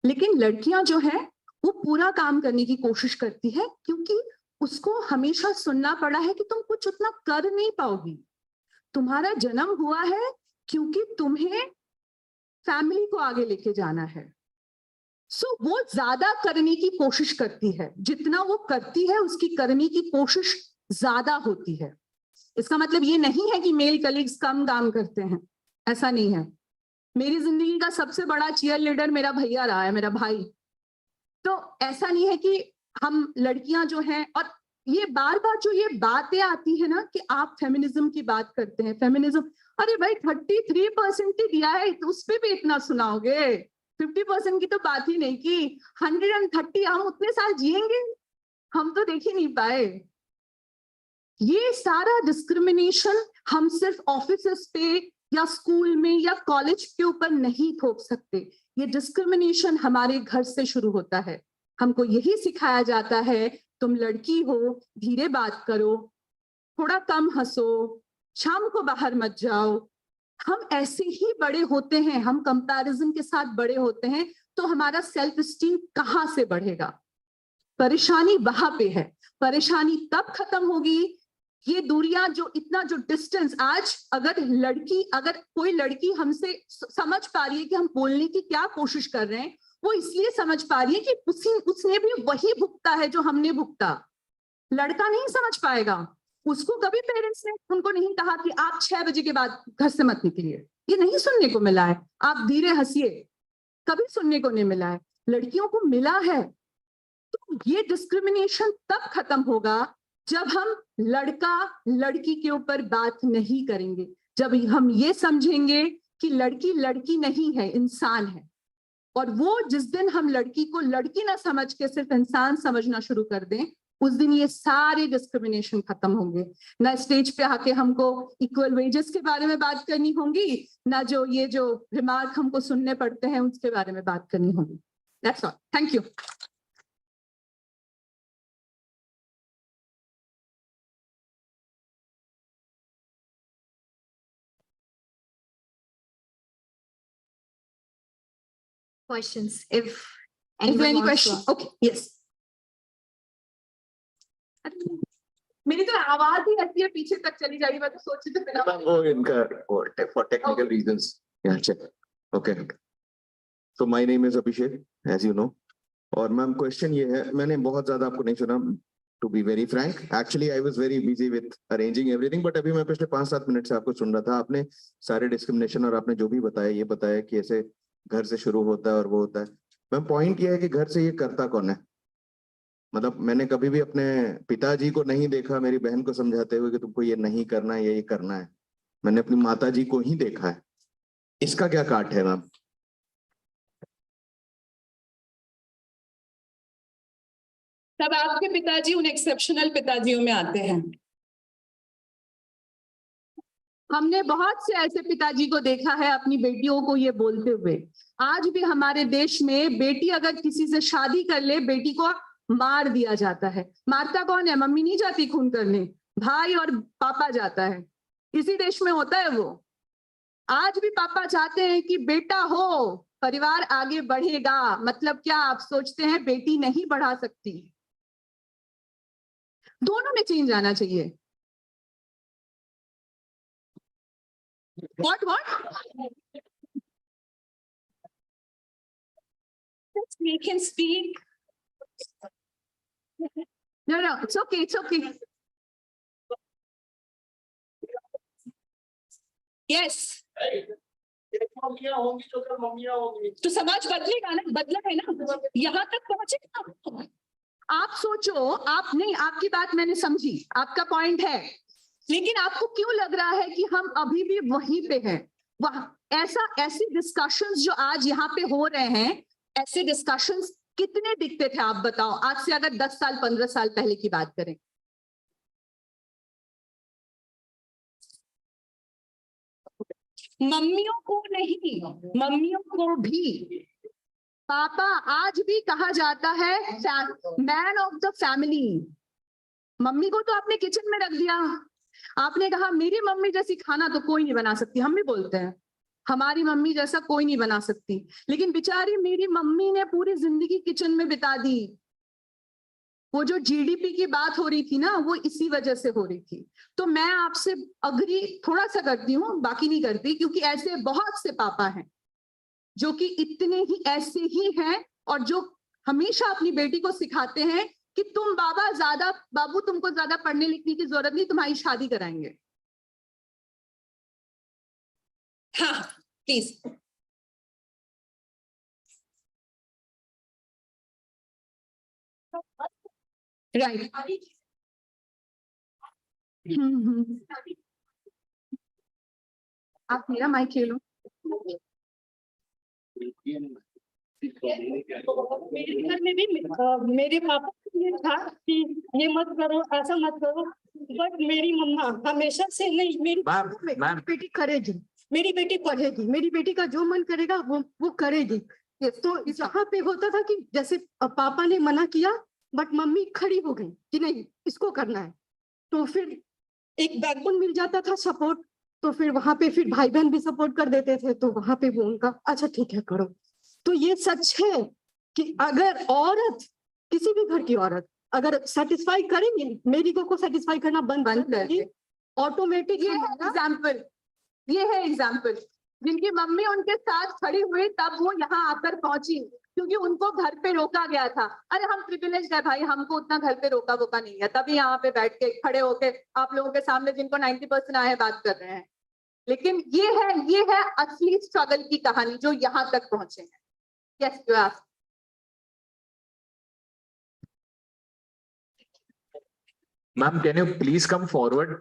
लेकिन लड़कियां जो है वो पूरा काम करने की कोशिश करती है, क्योंकि उसको हमेशा सुनना पड़ा है कि तुम कुछ उतना कर नहीं पाओगी, तुम्हारा जन्म हुआ है क्योंकि तुम्हें फैमिली को आगे लेके जाना है। सो वो ज्यादा करने की कोशिश करती है, जितना वो करती है उसकी करने की कोशिश ज्यादा होती है। इसका मतलब ये नहीं है कि मेल कलीग्स कम काम करते हैं, ऐसा नहीं है। मेरी जिंदगी का सबसे बड़ा चीयर लीडर मेरा भैया रहा है, मेरा भाई। तो ऐसा नहीं है कि हम लड़कियां जो हैं, और ये बार बार जो ये बातें आती है ना कि आप फेमिनिज्म की बात करते हैं, फेमिनिज्म, अरे भाई 33% ही दिया है, तो उस पे भी इतना सुनाओगे? 50% की तो बात ही नहीं की, 130 हम उतने साल जिएंगे? हम तो देख ही नहीं पाए। ये सारा डिस्क्रिमिनेशन हम सिर्फ ऑफिसेस पे या स्कूल में या कॉलेज के ऊपर नहीं थोप सकते। ये डिस्क्रिमिनेशन हमारे घर से शुरू होता है। हमको यही सिखाया जाता है, तुम लड़की हो, धीरे बात करो, थोड़ा कम हंसो, शाम को बाहर मत जाओ। हम ऐसे ही बड़े होते हैं, हम कंपैरिजन के साथ बड़े होते हैं, तो हमारा सेल्फ स्टीम कहाँ से बढ़ेगा? परेशानी वहां पे है। परेशानी तब खत्म होगी, ये दूरियां जो इतना जो डिस्टेंस, आज अगर कोई लड़की हमसे समझ पा रही है कि हम बोलने की क्या कोशिश कर रहे हैं, वो इसलिए समझ पा रही है कि उसने भी वही भुगता है जो हमने भुगता। लड़का नहीं समझ पाएगा, उसको कभी पेरेंट्स ने उनको नहीं कहा कि आप 6 बजे के बाद घर से मत निकलिए, ये नहीं सुनने को मिला है। आप धीरे हंसिए, कभी सुनने को नहीं मिला है। लड़कियों को मिला है। तो ये डिस्क्रिमिनेशन तब खत्म होगा जब हम लड़का लड़की के ऊपर बात नहीं करेंगे, जब हम ये समझेंगे कि लड़की लड़की नहीं है, इंसान है। और वो जिस दिन हम लड़की को लड़की ना समझ के सिर्फ इंसान समझना शुरू कर दें, उस दिन ये सारे डिस्क्रिमिनेशन खत्म होंगे। ना स्टेज पे आके हमको इक्वल वेजेस के बारे में बात करनी होगी, ना जो रिमार्क हमको सुनने पड़ते हैं उसके बारे में बात करनी होगी। That's all, thank you. Questions, if Is there anyone any wants question? to. Okay, yes. मेरी तो आवाज ही ऐसी है पीछे तक चली जा रही, मैं तो सोची तो बिना वो इनका for technical reasons. Yeah, check. Okay. So my name is Abhishek, as you know. और मैम क्वेश्चन ये है, मैंने बहुत ज्यादा आपको नहीं सुना, to be very frank. Actually, I was very busy with arranging everything, but अभी मैं पिछले 5-7 मिनट से आपको सुन रहा था। आपने सारे डिस्क्रिमिनेशन और आपने जो भी बताया, ये बताया कि ऐसे घर से शुरू होता है और वो होता है। मैम पॉइंट ये है कि घर से ये करता कौन है? मतलब मैंने कभी भी अपने पिताजी को नहीं देखा मेरी बहन को समझाते हुए कि तुमको ये नहीं करना है, ये करना है। मैंने अपनी माताजी को ही देखा है। इसका क्या काट है मैम? तब आपके पिताजी उन एक्सेप्शनल पिताजियों में आते हैं। हमने बहुत से ऐसे पिताजी को देखा है अपनी बेटियों को ये बोलते हुए। आज भी हमारे देश में बेटी अगर किसी से शादी कर ले, बेटी को मार दिया जाता है। मारता कौन है? मम्मी नहीं जाती खून करने, भाई और पापा जाता है। इसी देश में होता है वो। आज भी पापा चाहते हैं कि बेटा हो, परिवार आगे बढ़ेगा। मतलब क्या आप सोचते हैं बेटी नहीं बढ़ा सकती? दोनों में चेंज आना चाहिए। What? Let's make him speak. No, it's okay, it's okay. Yes. तो समाज बदलेगा ना, बदला है ना, यहाँ तक पहुंचेगा। आप सोचो, आप नहीं, आपकी बात मैंने समझी, आपका पॉइंट है, लेकिन आपको क्यों लग रहा है कि हम अभी भी वहीं पे हैं? ऐसी डिस्कशंस जो आज यहाँ पे हो रहे हैं, ऐसे डिस्कशंस कितने दिखते थे आप बताओ? आज से अगर 10 साल 15 साल पहले की बात करें। मम्मियों को नहीं, मम्मियों को भी पापा आज भी कहा जाता है man of the family. Mummy को तो आपने किचन में रख दिया। आपने कहा मेरी मम्मी जैसी खाना तो कोई नहीं बना सकती। हम भी बोलते हैं हमारी मम्मी जैसा कोई नहीं बना सकती, लेकिन बेचारी मेरी मम्मी ने पूरी जिंदगी किचन में बिता दी। वो जो जीडीपी की बात हो रही थी ना, वो इसी वजह से हो रही थी। तो मैं आपसे अग्री थोड़ा सा करती हूँ, बाकी नहीं करती, क्योंकि ऐसे बहुत से पापा हैं जो कि इतने ही ऐसे ही हैं और जो हमेशा अपनी बेटी को सिखाते हैं कि तुम बाबू तुमको ज्यादा पढ़ने लिखने की जरूरत नहीं, तुम्हारी शादी कराएंगे। हाँ प्लीज। राइट। आप मेरा माइक ले लो। मेरे घर में भी मेरे पापा ये था कि ये मत करो, ऐसा मत करो, बट मेरी मम्मा हमेशा से नहीं, मेरी बेटी करेगी, मेरी बेटी पढ़ेगी, मेरी बेटी का जो मन करेगा वो करेगी। तो यहाँ पे होता था कि जैसे पापा ने मना किया बट मम्मी खड़ी हो गई कि नहीं इसको करना है, तो फिर एक बैकबोन मिल जाता था, सपोर्ट। तो फिर वहां पे फिर भाई बहन भी सपोर्ट कर देते थे, तो वहां पे वो उनका अच्छा ठीक है करो। तो ये सच है कि अगर औरत, किसी भी घर की औरत अगर सेटिस्फाई करेंगे, मेरी को सेटिस्फाई करना बंद करेगी ऑटोमेटिक। ये है एग्जाम्पल जिनकी मम्मी उनके साथ खड़ी हुई तब वो यहाँ आकर पहुंची, क्योंकि उनको घर पे रोका गया था। अरे हम प्रिविलेज है भाई, हमको उतना घर पे रोका वोका नहीं है, तभी यहाँ पे बैठ के खड़े होके आप लोगों के सामने जिनको 90% आए बात कर रहे हैं। लेकिन ये है असली स्ट्रगल की कहानी जो यहाँ तक पहुंचे हैं। Yes, you ask. Ma'am, can you please come forward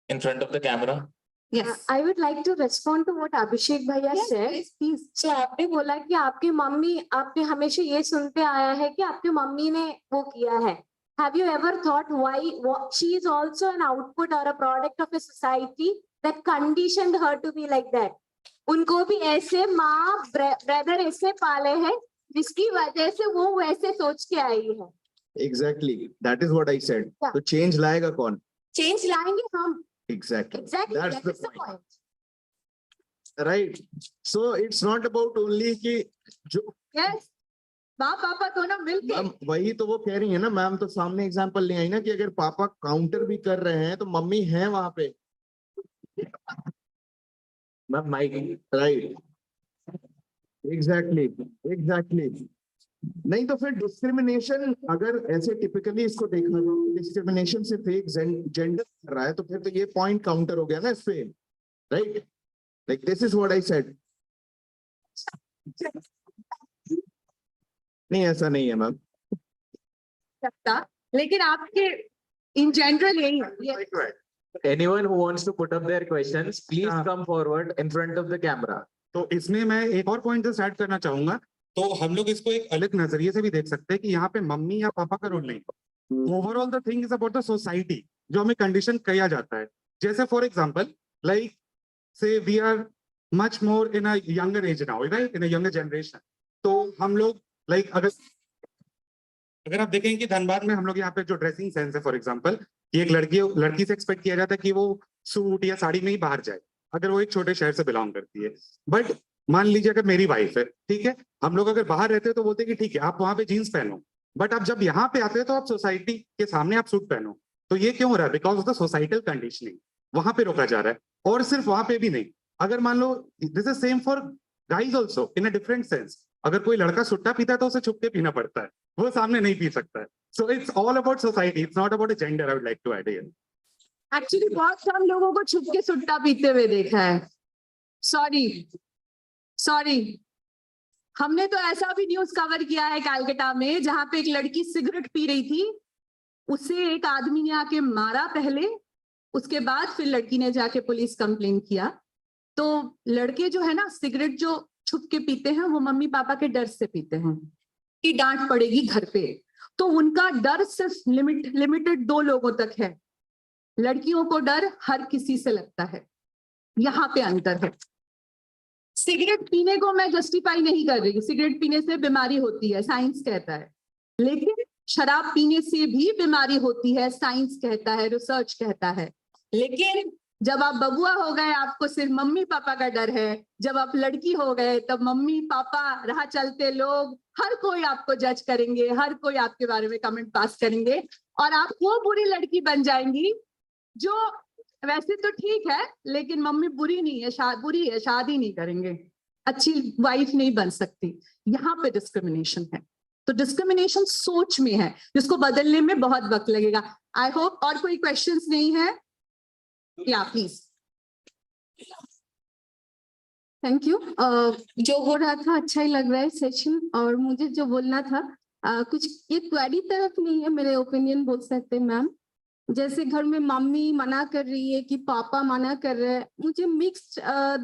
in front of the camera? Yes. I would like to respond to what Abhishek bhaiya said. Please. So आपने बोला कि आपकी मम्मी, आपने हमेशा ये सुनते आया है कि आपकी मम्मी ने वो किया है, Have you ever thought why she is also an output or a product of a society that conditioned her to be like that? उनको भी ऐसे माँ ब्रदर ऐसे पाले हैं जिसकी वजह से वो वैसे सोच के आई है. Exactly, that is what I said. तो change लाएगा कौन? Change लाएंगे हम. Exactly. Exactly. That's That is the the point. Right. So it's not about only कि जो Yes. बाप पापा दोनों मिलके. मैम वही तो वो कह रही है ना मैम, तो सामने एग्जांपल ले आई ना कि अगर पापा काउंटर भी कर रहे हैं तो मम्मी है वहां पे. Ma'am mic. राइट. एग्जैक्टली. नहीं तो फिर डिस्क्रिमिनेशन अगर ऐसे टिपिकली इसको देखना तो डिस्क्रिमिनेशन सिर्फ एक जेंडर कर रहा है तो फिर तो ये पॉइंट काउंटर हो गया ना इस पे. Right. Like this is what I said. नहीं ऐसा नहीं है मैम. सकता, लेकिन आपके इन जनरल यही है. Anyone who wants to put up their questions, please come forward in front of the camera. तो इसमें मैं एक और पॉइंट से ऐड करना चाहूंगा. तो हम लोग इसको एक अलग नजरिए से भी देख सकते हैं कि यहाँ पे मम्मी या पापा का रोल नहीं. Overall the thing is about the society जो हमें कंडीशन किया जाता है. जैसे for example like say we are much more in a younger age now, right, in a younger generation. तो हम लोग लाइक अगर आप देखें कि धनबाद में हम लोग यहाँ पे जो ड्रेसिंग सेंस है फॉर एग्जांपल, कि एक लड़की से एक्सपेक्ट किया जाता है कि वो सूट या साड़ी में ही बाहर जाए अगर वो एक छोटे शहर से बिलोंग करती है. बट मान लीजिए अगर मेरी वाइफ है, ठीक है, हम लोग अगर बाहर रहते हैं तो बोलते हैं कि ठीक है आप वहां पे जीन्स पहनो, बट अब जब यहाँ पे आते हैं तो आप सोसाइटी के सामने आप सूट पहनो. तो ये क्यों हो रहा है? Because of the societal conditioning. वहां पे रोका जा रहा है. और सिर्फ वहां पे भी नहीं, अगर मान लो this is same for guys also in a different sense. अगर कोई लड़का सुट्टा पीता है तो उसे छुप के पीना पड़ता है, वो सामने नहीं पी सकता है. So it's all about society, it's not about a gender. I would like to add here. Actually बहुत कम लोगों को छुप के सुट्टा पीते हुए देखा है. सॉरी हमने तो ऐसा भी न्यूज कवर किया है कलकत्ता में जहां पे एक लड़की सिगरेट पी रही थी, उसे एक आदमी ने आके मारा पहले, उसके बाद फिर लड़की ने जाके पुलिस कंप्लेन किया. तो लड़के जो है ना सिगरेट जो छुप के पीते हैं वो मम्मी पापा के डर से पीते हैं कि डांट पड़ेगी घर पे. तो उनका डर सिर्फ लिमिटेड 2 लोगों तक है. लड़कियों को डर हर किसी से लगता है. यहाँ पे अंतर है. सिगरेट पीने को मैं जस्टिफाई नहीं कर रही, सिगरेट पीने से बीमारी होती है साइंस कहता है, लेकिन शराब पीने से भी बीमारी होती है साइंस कहता है, रिसर्च कहता है. लेकिन जब आप बबुआ हो गए आपको सिर्फ मम्मी पापा का डर है, जब आप लड़की हो गए तब मम्मी पापा राह चलते लोग हर कोई आपको जज करेंगे, हर कोई आपके बारे में कमेंट पास करेंगे और आप वो बुरी लड़की बन जाएंगी जो वैसे तो ठीक है लेकिन मम्मी बुरी नहीं है, बुरी है, शादी नहीं करेंगे, अच्छी वाइफ नहीं बन सकती. यहाँ पे डिस्क्रिमिनेशन है. तो डिस्क्रिमिनेशन सोच में है जिसको बदलने में बहुत वक्त लगेगा. आई होप और कोई क्वेश्चंस नहीं है. या प्लीज. Thank you. जो हो रहा था अच्छा ही लग रहा है सेशन. और मुझे जो बोलना था कुछ ये क्वेरी तरफ नहीं है, मेरे ओपिनियन बोल सकते मैम. जैसे घर में मम्मी मना कर रही है कि पापा मना कर रहे हैं, मुझे मिक्स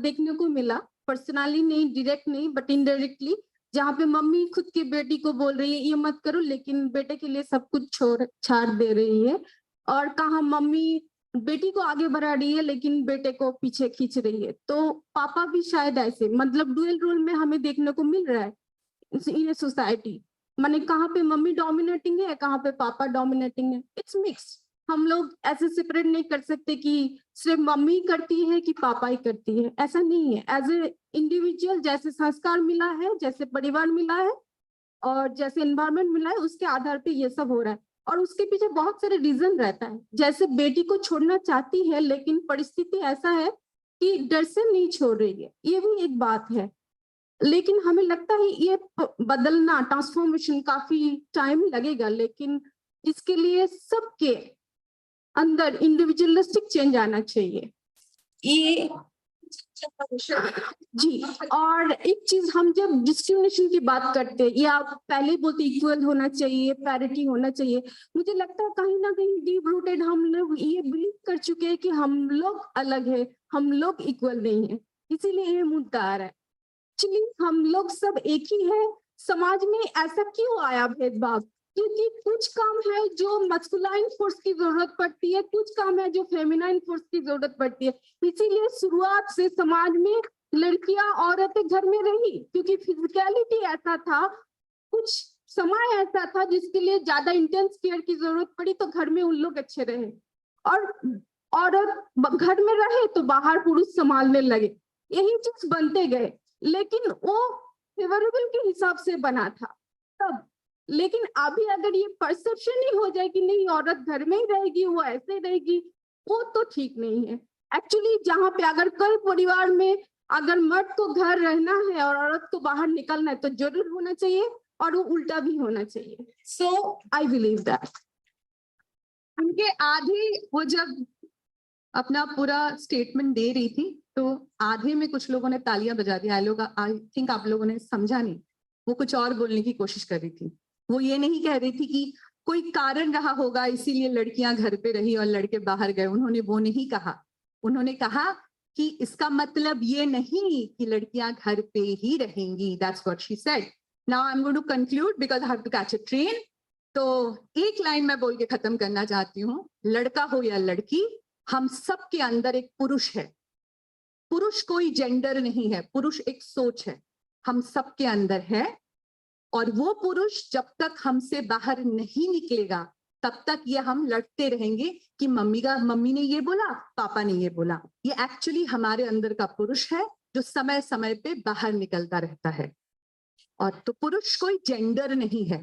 देखने को मिला. पर्सनली नहीं, डायरेक्ट नहीं, बट इनडायरेक्टली, जहाँ पे मम्मी खुद की बेटी को बोल रही है ये मत करो लेकिन बेटे के लिए सब कुछ छाड़ दे रही है. और कहाँ मम्मी बेटी को आगे बढ़ा रही है लेकिन बेटे को पीछे खींच रही है. तो पापा भी शायद ऐसे, मतलब डुअल रोल में हमें देखने को मिल रहा है इन सोसाइटी. माने कहाँ पे मम्मी डोमिनेटिंग है, कहाँ पे पापा डोमिनेटिंग है. It's mix. हम लोग ऐसे सेपरेट नहीं कर सकते कि सिर्फ मम्मी करती है कि पापा ही करती है, ऐसा नहीं है. एज ए इंडिविजुअल जैसे संस्कार मिला है, जैसे परिवार मिला है और जैसे एनवायरमेंट मिला है, उसके आधार पे ये सब हो रहा है. और उसके पीछे बहुत सारे रीजन रहता है. जैसे बेटी को छोड़ना चाहती है लेकिन परिस्थिति ऐसा है कि डर से नहीं छोड़ रही है, ये भी एक बात है. लेकिन हमें लगता है ये बदलना, ट्रांसफॉर्मेशन काफी टाइम लगेगा, लेकिन इसके लिए सबके अंदर इंडिविजुअलिस्टिक चेंज आना चाहिए. ये जी. और एक चीज, हम जब डिस्क्रिमिनेशन की बात करते हैं या पहले बोलते इक्वल होना चाहिए, पैरिटी होना चाहिए, मुझे लगता है कहीं ना कहीं डीप रूटेड हम लोग ये बिलीव कर चुके हैं कि हम लोग अलग है, हम लोग इक्वल नहीं है, इसीलिए ये मुद्दा आ रहा है. एक्चुअली हम लोग सब एक ही है. समाज में ऐसा क्यों आया भेदभाव? क्योंकि कुछ काम है जो मस्कुलाइन फोर्स की जरूरत पड़ती है, कुछ काम है जो फेमिनाइन फोर्स की जरूरत पड़ती है। इसीलिए शुरुआत से समाज में लड़कियां औरतें घर में रही, क्योंकि फिजिकलिटी ऐसा था, कुछ समय ऐसा था जिसके लिए ज्यादा इंटेंस केयर की जरूरत पड़ी, तो घर में उन लोग अच्छे रहे। और औरत घर में रहे तो बाहर पुरुष संभालने लगे, यही चीज बनते गए। लेकिन वो फेवरेबल के हिसाब से बना था तब। लेकिन अभी अगर ये परसेप्शन ही हो जाए कि नहीं औरत घर में ही रहेगी, वो ऐसे रहेगी, वो तो ठीक नहीं है। एक्चुअली जहाँ पे अगर कई परिवार में अगर मर्द को घर रहना है और औरत को बाहर निकलना है तो जरूर होना चाहिए, और वो उल्टा भी होना चाहिए। सो आई बिलीव दैट। उनके आधे वो जब अपना पूरा स्टेटमेंट दे रही थी तो आधे में कुछ लोगों ने तालियां बजा दी। आई थिंक आप लोगों ने समझा नहीं, वो कुछ और बोलने की कोशिश कर रही थी। वो ये नहीं कह रही थी कि कोई कारण रहा होगा इसीलिए लड़कियां घर पे रही और लड़के बाहर गए। उन्होंने वो नहीं कहा। उन्होंने कहा कि इसका मतलब ये नहीं कि लड़कियां घर पे ही रहेंगी। That's what she said. Now I am going to conclude because I have to catch a train. तो एक लाइन मैं बोल के खत्म करना चाहती हूँ, लड़का हो या लड़की, हम सब के अंदर एक पुरुष है। पुरुष कोई जेंडर नहीं है, पुरुष एक सोच है, हम सब के अंदर है। और वो पुरुष जब तक हमसे बाहर नहीं निकलेगा तब तक ये हम लड़ते रहेंगे कि मम्मी ने ये बोला, पापा ने ये बोला। ये एक्चुअली हमारे अंदर का पुरुष है जो समय समय पे बाहर निकलता रहता है। और तो पुरुष कोई जेंडर नहीं है,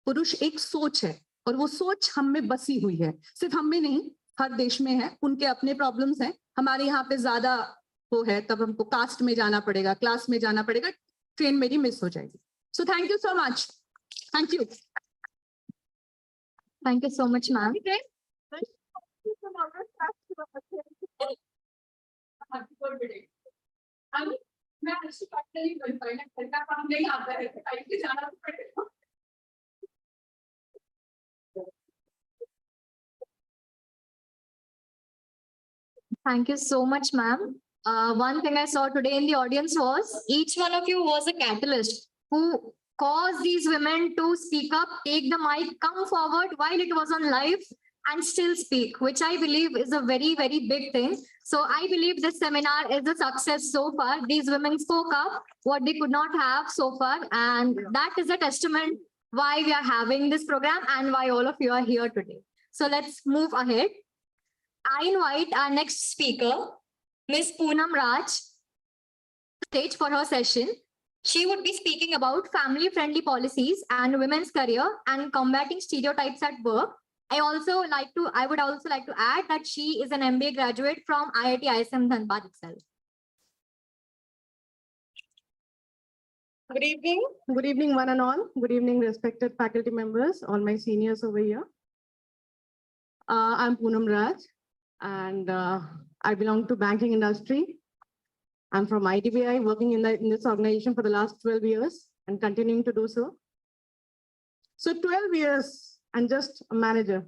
पुरुष एक सोच है, और वो सोच हम में बसी हुई है। सिर्फ हम में नहीं, हर देश में है, उनके अपने प्रॉब्लम्स हैं। हमारे यहाँ पे ज्यादा वो है, तब हमको कास्ट में जाना पड़ेगा, क्लास में जाना पड़ेगा, ट्रेन मेरी मिस हो जाएगी। So thank you so much. Thank you. Thank you so much, ma'am. मैं अच्छी बात नहीं कर पाई ना, घर का काम नहीं आता है, टाइम से जाना तो पड़ेगा। Thank you so much, ma'am. One thing I saw today in the audience was each one of you was a catalyst who caused these women to speak up, take the mic, come forward while it was on live and still speak, which I believe is a very, very big thing. So I believe this seminar is a success so far. These women spoke up what they could not have so far. And that is a testament why we are having this program and why all of you are here today. So let's move ahead. I invite our next speaker, Ms. Poonam Raj, stage for her session. She would be speaking about family-friendly policies and women's career and combating stereotypes at work. I would also like to add that she is an MBA graduate from IIT ISM Dhanbad itself. Good evening. Good evening, one and all. Good evening, respected faculty members, all my seniors over here. I'm Poonam Raj, and I belong to banking industry. I'm from ITBI, working in this organization for the last 12 years and continuing to do so. So 12 years and just a manager.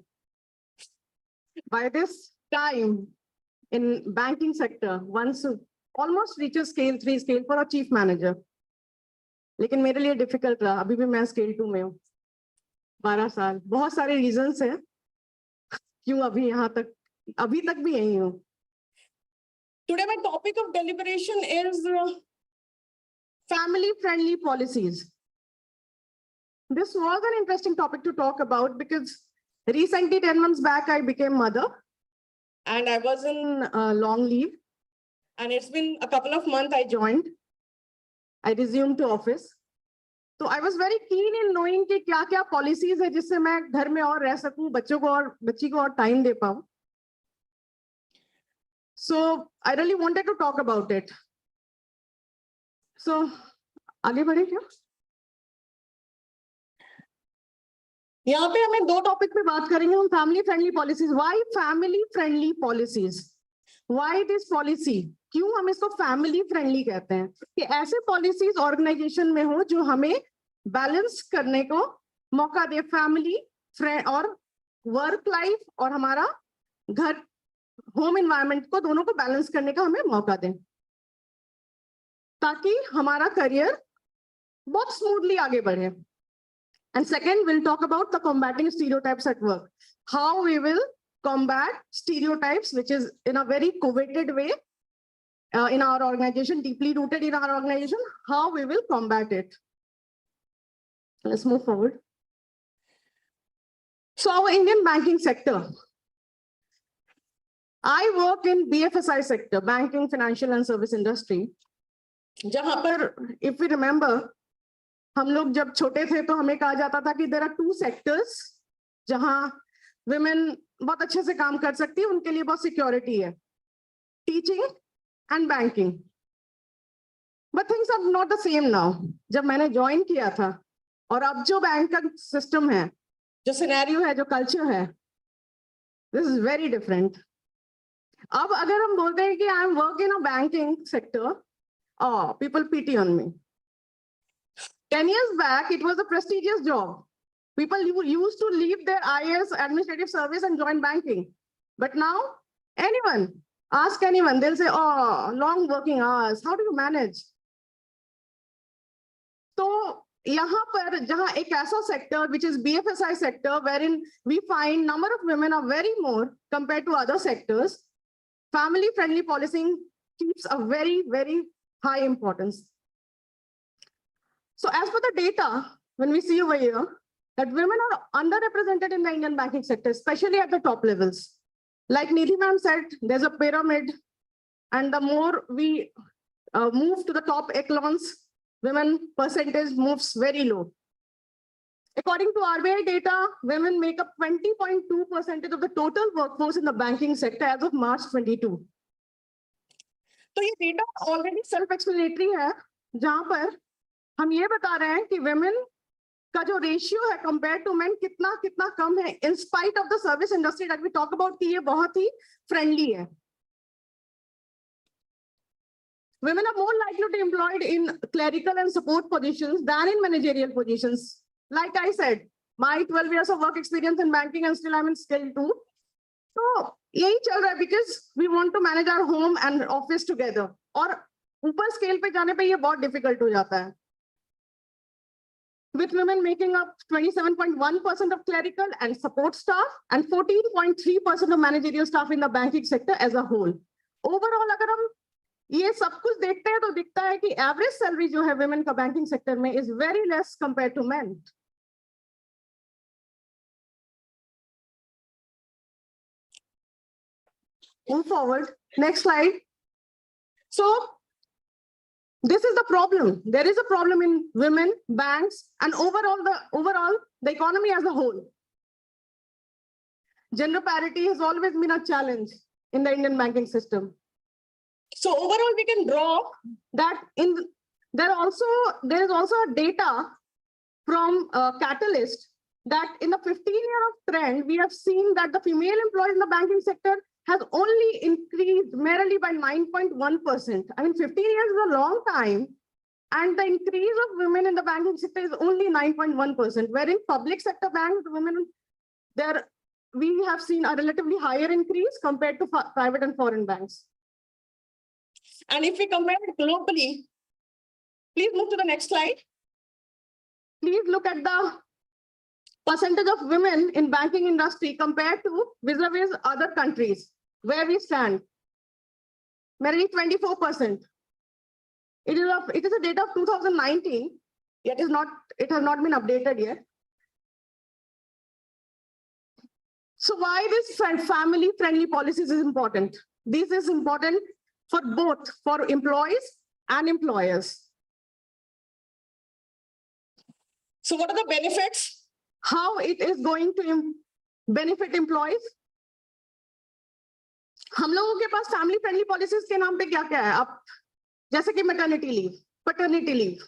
By this time in banking sector, once almost reaches scale 3, scale 4 or chief manager. लेकिन मेरे लिए difficult रहा, अभी भी मैं scale 2 में हूँ, 12 साल, बहुत सारे reasons हैं क्यों अभी तक भी यही हूँ। Today, my topic of deliberation is family-friendly policies. This was an interesting topic to talk about because recently, 10 months back, I became mother and I was in long leave. And it's been a couple of months I joined. I resumed to office. So I was very keen in knowing कि क्या-क्या policies है जिससे मैं घर में और रह सकूं, बच्ची को और time दे पाऊं. So I really wanted to talk about it. So आगे बढ़े क्या? यहाँ पे हमें 2 टॉपिक पे बात करेंगे हम family friendly policies. Why family friendly policies? Why this policy? क्यों हम इसको family friendly कहते हैं? कि ऐसे policies organization में हो जो हमें balance करने को मौका दे, family friend और work life और हमारा घर होम एनवायरनमेंट को दोनों को बैलेंस करने का हमें मौका दें ताकि हमारा करियर बहुत स्मूथली आगे बढ़े। And second, we'll talk about the combating stereotypes at work. How we will combat stereotypes, which is in a very coveted way in our organization, deeply rooted in our organization, how we will combat it. Let's move forward. So our Indian banking sector. I work in BFSI sector, banking, financial and service industry. जहाँ पर, if we remember, हम लोग जब छोटे थे तो हमें कहा जाता था कि there are two sectors जहाँ women बहुत अच्छे से काम कर सकती है, उनके लिए बहुत security है, teaching and banking. But things are not the same now. जब मैंने join किया था और अब जो बैंक का system है, जो scenario है, जो culture है, this is very different. अब अगर हम बोलते हैं कि I am working in a banking sector, oh, people pity on me. 10 years back, it was a prestigious job. People used to leave their IAS administrative service and join banking. But now, anyone, ask anyone, they'll say, oh, long working hours, how do you manage? So, यहाँ पर जहाँ एक ऐसा sector, which is BFSI sector, wherein we find number of women are very more compared to other sectors, family-friendly policing keeps a very, very high importance. So as per the data, when we see over here, that women are underrepresented in the Indian banking sector, especially at the top levels. Like Nidhi ma'am said, there's a pyramid, and the more we move to the top echelons, women percentage moves very low. According to RBI data, women make up 20.2% of the total workforce in the banking sector as of March 22. तो ये data already self-explanatory है, जहाँ पर हम ये बता रहे हैं कि women का जो ratio है compared to men कितना कम है, in spite of the service industry that we talk about कि ये बहुत ही friendly है. Women are more likely to be employed in clerical and support positions than in managerial positions. Like I said, my 12 years of work experience in banking and still I'm in scale 2. So यही चल रहा है because we want to manage our home and office together. और ऊपर scale पे जाने पे ये बहुत difficult हो जाता है. With women making up 27.1% of clerical and support staff and 14.3% of managerial staff in the banking sector as a whole. Overall, अगर हम ये सब कुछ देखते हैं तो दिखता है कि average salary जो है women का banking sector में is very less compared to men. Move forward. Next slide. So this is the problem. There is a problem in women, banks, and overall the economy as a whole. Gender parity has always been a challenge in the Indian banking system. So overall, we can draw that there is also a data from Catalyst that in the 15-year of trend, we have seen that the female employees in the banking sector has only increased merely by 9.1%. I mean, 15 years is a long time, and the increase of women in the banking sector is only 9.1%, wherein public sector banks, women, we have seen a relatively higher increase compared to private and foreign banks. And if we compare it globally, please move to the next slide. Please look at the percentage of women in banking industry compared to vis-a-vis other countries where we stand. Merely 24%. It is a data of 2019. It has not been updated yet. So why this family-friendly policies is important? This is important for both, for employees and employers. So what are the benefits? How it is going to benefit employees? हम लोगों के पास family friendly policies के नाम पे क्या क्या है? अब जैसे कि maternity leave, paternity leave,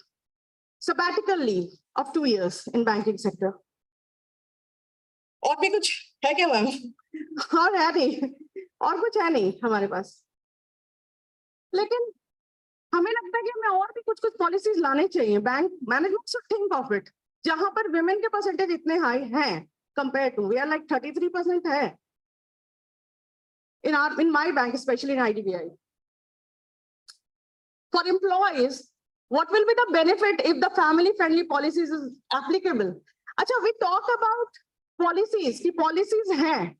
sabbatical leave of 2 years in banking sector. और भी कुछ है क्या मैम? और है नहीं, और कुछ है नहीं हमारे पास. लेकिन हमें लगता है कि हमें और भी कुछ policies लाने चाहिए. Bank management should think of it. जहां पर women के percentage इतने high हैं compared to, we are like 33% है. In my bank, especially in IDBI. For employees, what will be the benefit if the family-friendly policies is applicable? अच्छा, we talk about policies, कि policies हैं,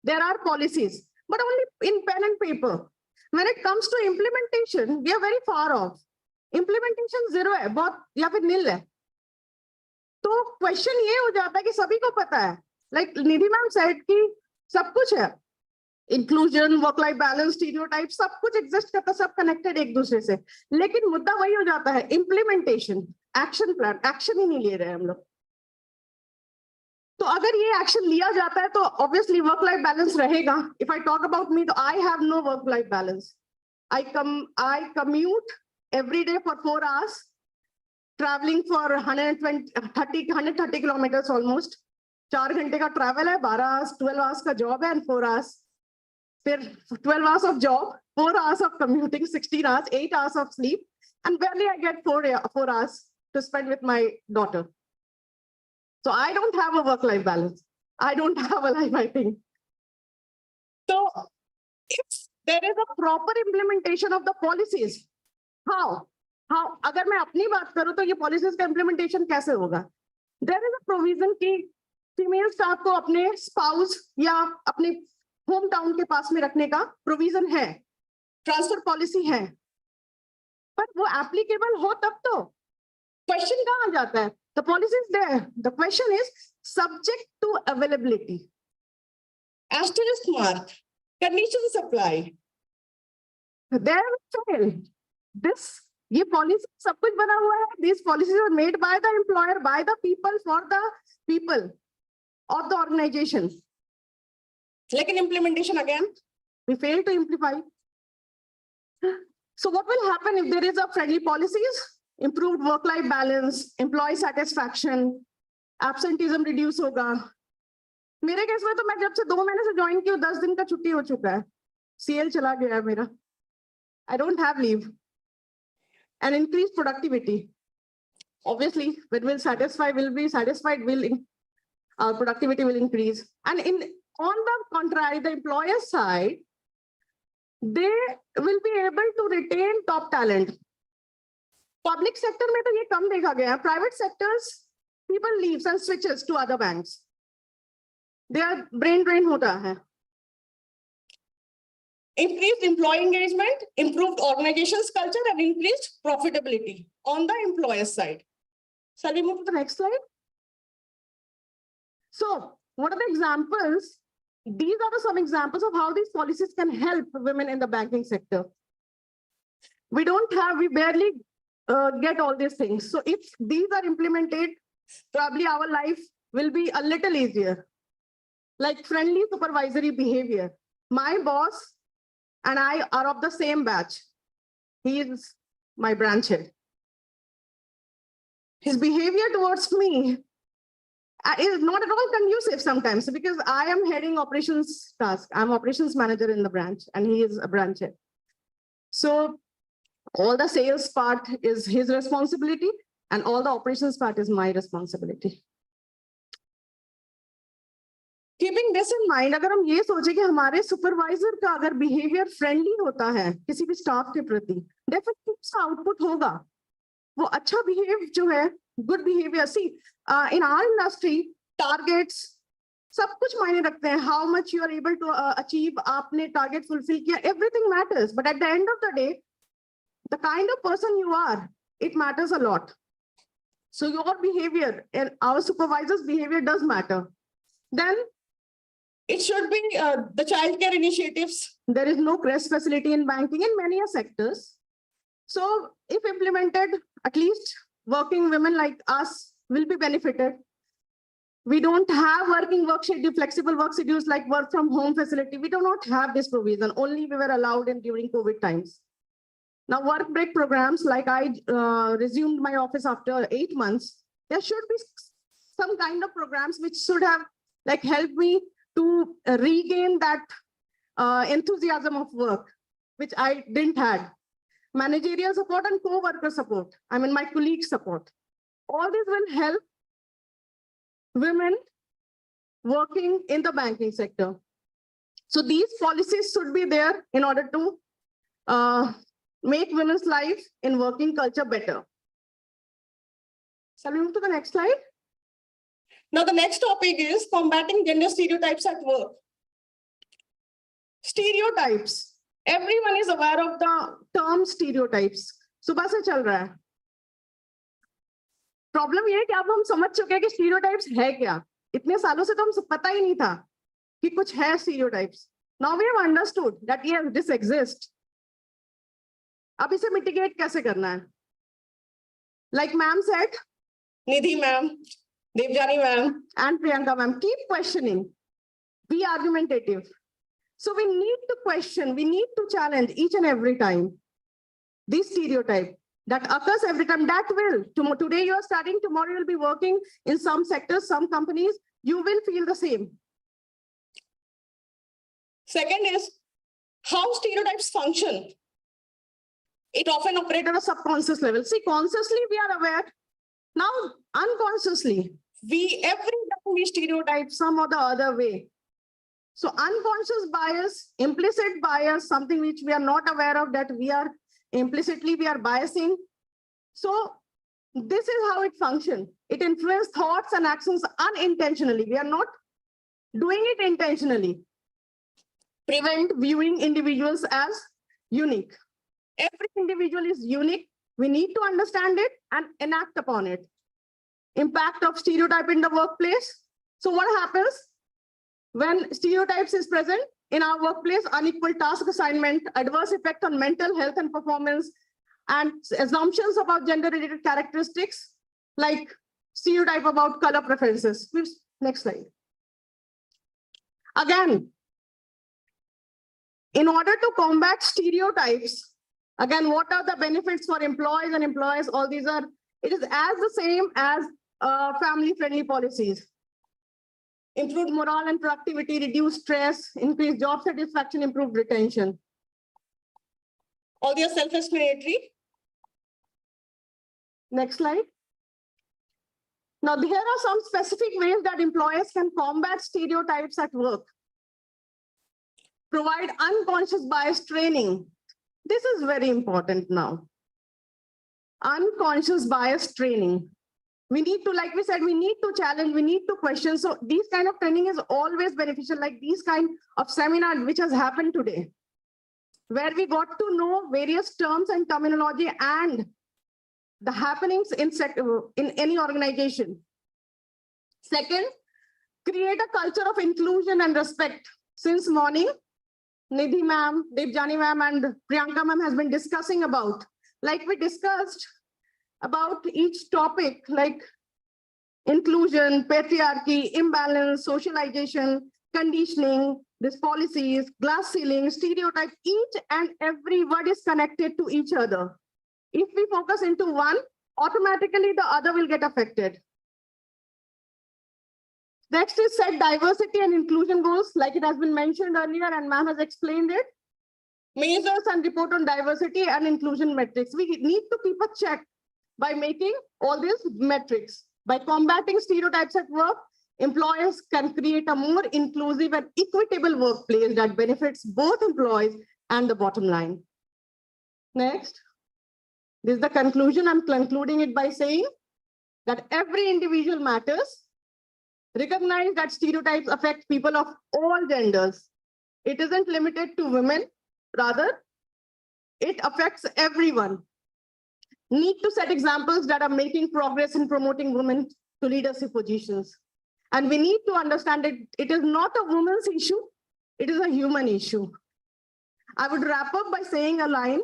there are policies, but only in pen and paper. When it comes to implementation, we are very far off. Implementation zero है, बहुत या फिर nil है. तो question ये हो जाता है कि सभी को पता है, लाइक निधि मैम सेड कि सब कुछ है, inclusion, work life balance, stereotype, सब कुछ एग्जिस्ट करता है, सब कनेक्टेड एक दूसरे से, लेकिन मुद्दा वही हो जाता है इम्प्लीमेंटेशन, एक्शन प्लान, एक्शन ही नहीं ले रहे हैं हम लोग. तो अगर ये एक्शन लिया जाता है तो ऑब्वियसली वर्क लाइफ बैलेंस रहेगा. If I talk about me, तो I have no work life balance. I commute every day for 4 hours, traveling for 130 kilometers almost. 4 घंटे का ट्रैवल है, 12 hours, 12 hours का जॉब है, and 4 hours. फिर 12 hours of job, 4 hours of commuting, 16 hours, 8 hours of sleep, and barely I get 4 hours to spend with my daughter. So I don't have a work-life balance. I don't have a life, I think. So if there is a proper implementation of the policies, how? अगर मैं अपनी बात करूं तो ये policies का implementation कैसे होगा? There is a provision कि फीमेल स्टाफ को अपने स्पाउस या अपने होम टाउन के पास में रखने का प्रोविजन है, ट्रांसफर पॉलिसी है, पर वो एप्लीकेबल हो तब तो. क्वेश्चन कहाँ जाता है? The policy is there. The question is subject to availability. Asterisk mark. Conditions apply. There we fail. ये पॉलिसी सब कुछ बना हुआ है. These policies are made by the employer, by the people, for the people of the organization. लेकिन implementation again, we fail to implement. So what will happen if there is a friendly policies? Improved work-life balance, employee satisfaction, absenteeism reduce होगा. मेरे case में तो मैं जब से 2 महीने से ज्वाइन की हूँ, 10 दिन का छुट्टी हो चुका है. CL चला गया है मेरा. I don't have leave. And increased productivity. Obviously, when we'll be satisfied, our productivity will increase. And on the contrary, the employer side, they will be able to retain top talent. Public sector में तो ये कम देखा गया. Private sectors, people leaves and switches to other banks. Their brain drain होता है. Increased employee engagement, improved organization's culture, and increased profitability on the employer side. Shall we move to the next slide? So, what are the examples? These are some examples of how these policies can help women in the banking sector. We barely get all these things. So, if these are implemented, probably our life will be a little easier. Like friendly supervisory behavior. My boss and I are of the same batch. He is my branch head. His behavior towards me is not at all conducive sometimes because I am heading operations task. I'm operations manager in the branch and he is a branch head. So all the sales part is his responsibility and all the operations part is my responsibility. Keeping this in mind, अगर हम ये सोचे कि हमारे supervisor का अगर behaviour friendly होता है किसी भी स्टाफ के प्रति, डेफिनेटली उसका आउटपुट होगा. वो अच्छा बिहेव जो है, good behaviour. See in our industry targets सब कुछ मायने रखते हैं. How much you are able to achieve, आपने टारगेट फुलफिल किया, everything matters. But at the end of the day, the kind of person you are, it matters a lot. So your behaviour and our supervisors behaviour does matter. Then it should be the childcare initiatives. There is no CRES facility in banking in many sectors. So if implemented, at least working women like us will be benefited. We don't have working work schedule, flexible work schedules like work from home facility. We do not have this provision. Only we were allowed in during COVID times. Now work break programs, like I resumed my office after 8 months. There should be some kind of programs which should have like helped me to regain that enthusiasm of work, which I didn't have. Managerial support and co-worker support. I mean, my colleague support. All this will help women working in the banking sector. So these policies should be there in order to make women's life in working culture better. Shall we move to the next slide? Now, the next topic is combating gender stereotypes at work. Stereotypes. Everyone is aware of the term stereotypes. सुबह से चल रहा है. Problem ये है कि अब हम समझ चुके हैं कि stereotypes है क्या. इतने सालों से तो हम पता ही नहीं था कि कुछ है stereotypes. Now we have understood that yes, this exists. अब इसे mitigate कैसे करना है? Like ma'am said, Nidhi ma'am, Devjani ma'am, and Priyanka ma'am, keep questioning. Be argumentative. So we need to question, we need to challenge each and every time. This stereotype that occurs every time, that will. Today you are studying, tomorrow you will be working in some sectors, some companies, you will feel the same. Second is how stereotypes function. It often operates at a subconscious level. See, consciously we are aware. Now, unconsciously, every time we stereotype some or the other way. So unconscious bias, implicit bias, something which we are not aware of, that we are implicitly we are biasing. So this is how it functions. It influences thoughts and actions unintentionally. We are not doing it intentionally. Prevent viewing individuals as unique. Every individual is unique. We need to understand it and enact upon it. Impact of stereotype in the workplace. So what happens when stereotypes is present in our workplace? Unequal task assignment, adverse effect on mental health and performance, and assumptions about gender-related characteristics, like stereotype about color preferences. Next slide. Again, in order to combat stereotypes, again, what are the benefits for employees and employers? All these are, it is as the same as family-friendly policies. Improved morale and productivity, reduce stress, increase job satisfaction, improved retention. All these are self-explanatory. Next slide. Now, here are some specific ways that employers can combat stereotypes at work. Provide unconscious bias training. This is very important now. Unconscious bias training. We need to, like we said, we need to challenge, we need to question. So these kind of training is always beneficial, like these kind of seminar which has happened today, where we got to know various terms and terminology and the happenings in any organization. Second, create a culture of inclusion and respect. Since morning, Nidhi ma'am, Devjani ma'am, and Priyanka ma'am has been discussing about, like we discussed about each topic, like inclusion, patriarchy, imbalance, socialization, conditioning, these policies, glass ceiling, stereotype, each and every word is connected to each other. If we focus into one, automatically the other will get affected. Next is set diversity and inclusion goals, like it has been mentioned earlier and ma'am has explained it. Measures and report on diversity and inclusion metrics. We need to keep a check by making all these metrics. By combating stereotypes at work, employers can create a more inclusive and equitable workplace that benefits both employees and the bottom line. Next, this is the conclusion. I'm concluding it by saying that every individual matters. Recognize that stereotypes affect people of all genders. It isn't limited to women, rather, it affects everyone. Need to set examples that are making progress in promoting women to leadership positions. And we need to understand that it is not a woman's issue, it is a human issue. I would wrap up by saying a line,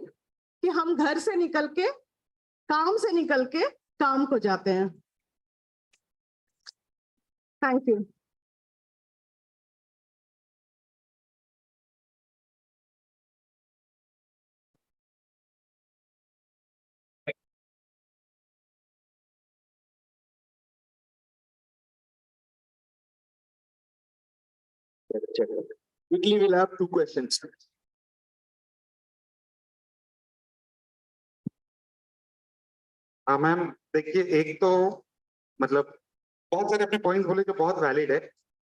कि हम घर से निकल के, काम से निकल के, काम को जाते हैं. Thank you. Quickly, we'll have 2 questions. हाँ मैम, देखिए एक तो मतलब बहुत सारे अपने पॉइंट्स बोले जो बहुत वैलिड है,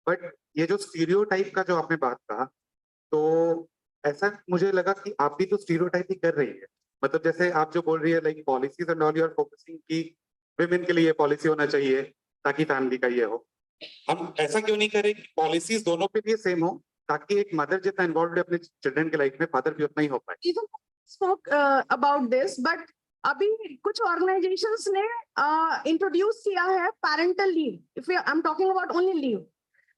बट ये जो स्टीरियोटाइप का जो आपने बात कहा, तो ऐसा मुझे लगा कि आप भी तो स्टीरियोटाइप ही कर रही है. मतलब जैसे आप जो बोल रही है like policies and all, you are focusing कि विमेन के लिए पॉलिसी होना चाहिए ताकि फैमिली का ये हो, हम ऐसा क्यों नहीं करें कि पॉलिसीज दोनों के लिए सेम हो, ताकि एक मदर जितना इन्वॉल्व है अपने चिल्ड्रन के लाइफ में, फादर भी उतना ही हो पाए। Even spoke about this, but अभी कुछ organizations ने introduce किया है parental leave. If I'm talking about only leave,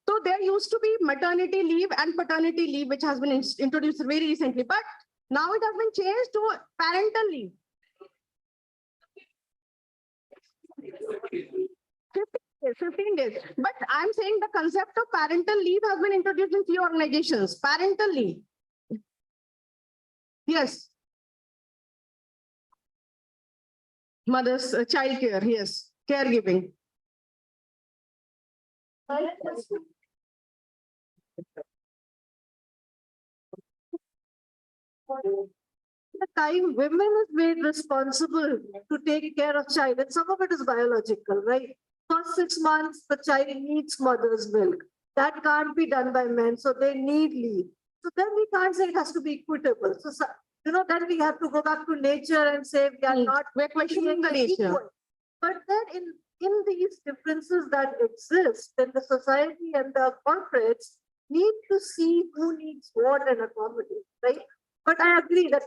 so there used to be maternity leave and paternity leave, which has been introduced very recently, but now it has been changed to parental leave. 15 days. But I'm saying the concept of parental leave has been introduced in few organizations. Parental leave. Yes. Mother's child care, yes. Caregiving. The time women is made responsible to take care of child, and some of it is biological, right? First 6 months, the child needs mother's milk. That can't be done by men, so they need leave. So then we can't say it has to be equitable. So, then we have to go back to nature and say we are not. We're questioning the nature. Equal. But then in these differences that exist, then the society and the corporates need to see who needs what and accommodate, right? But I agree that,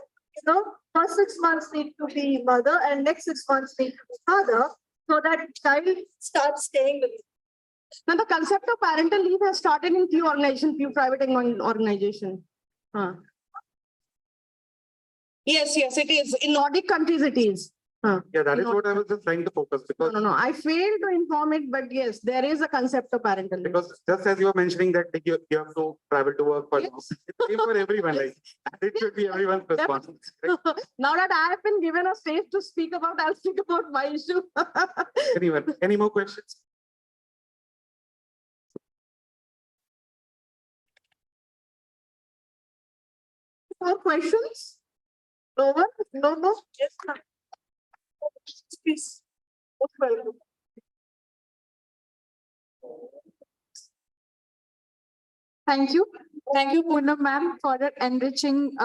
first 6 months need to be mother and next 6 months need to be father, so that child starts staying with you. Now, the concept of parental leave has started in few organizations, few private organizations. Yes, it is. In Nordic countries, it is. Yeah, that is what I was just trying to focus, because No. I failed to inform it, but yes, there is a concept of parental leave. because just as you were mentioning that you have to travel to work for, it's same for everyone, like, and it should be everyone's responsibility. Right? Now that I have been given a space to speak about, I'll speak about my issue. Anyone, any more questions? More questions? No one? No? Yes, ma'am. Please. Most welcome. Thank you, Poonam ma'am, for that enriching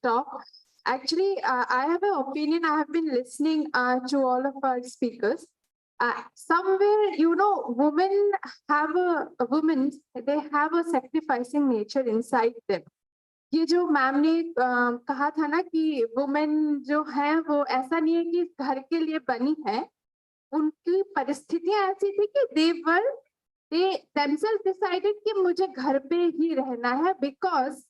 talk. Actually, I have an opinion. I have been listening to all of our speakers. Somewhere, women have they have a sacrificing nature inside them. ये जो ma'am ने कहा था ना कि women जो है वो ऐसा नहीं है कि घर के लिए बनी है, उनकी परिस्थितियां ऐसी थी कि they themselves decided कि मुझे घर पे ही रहना है, because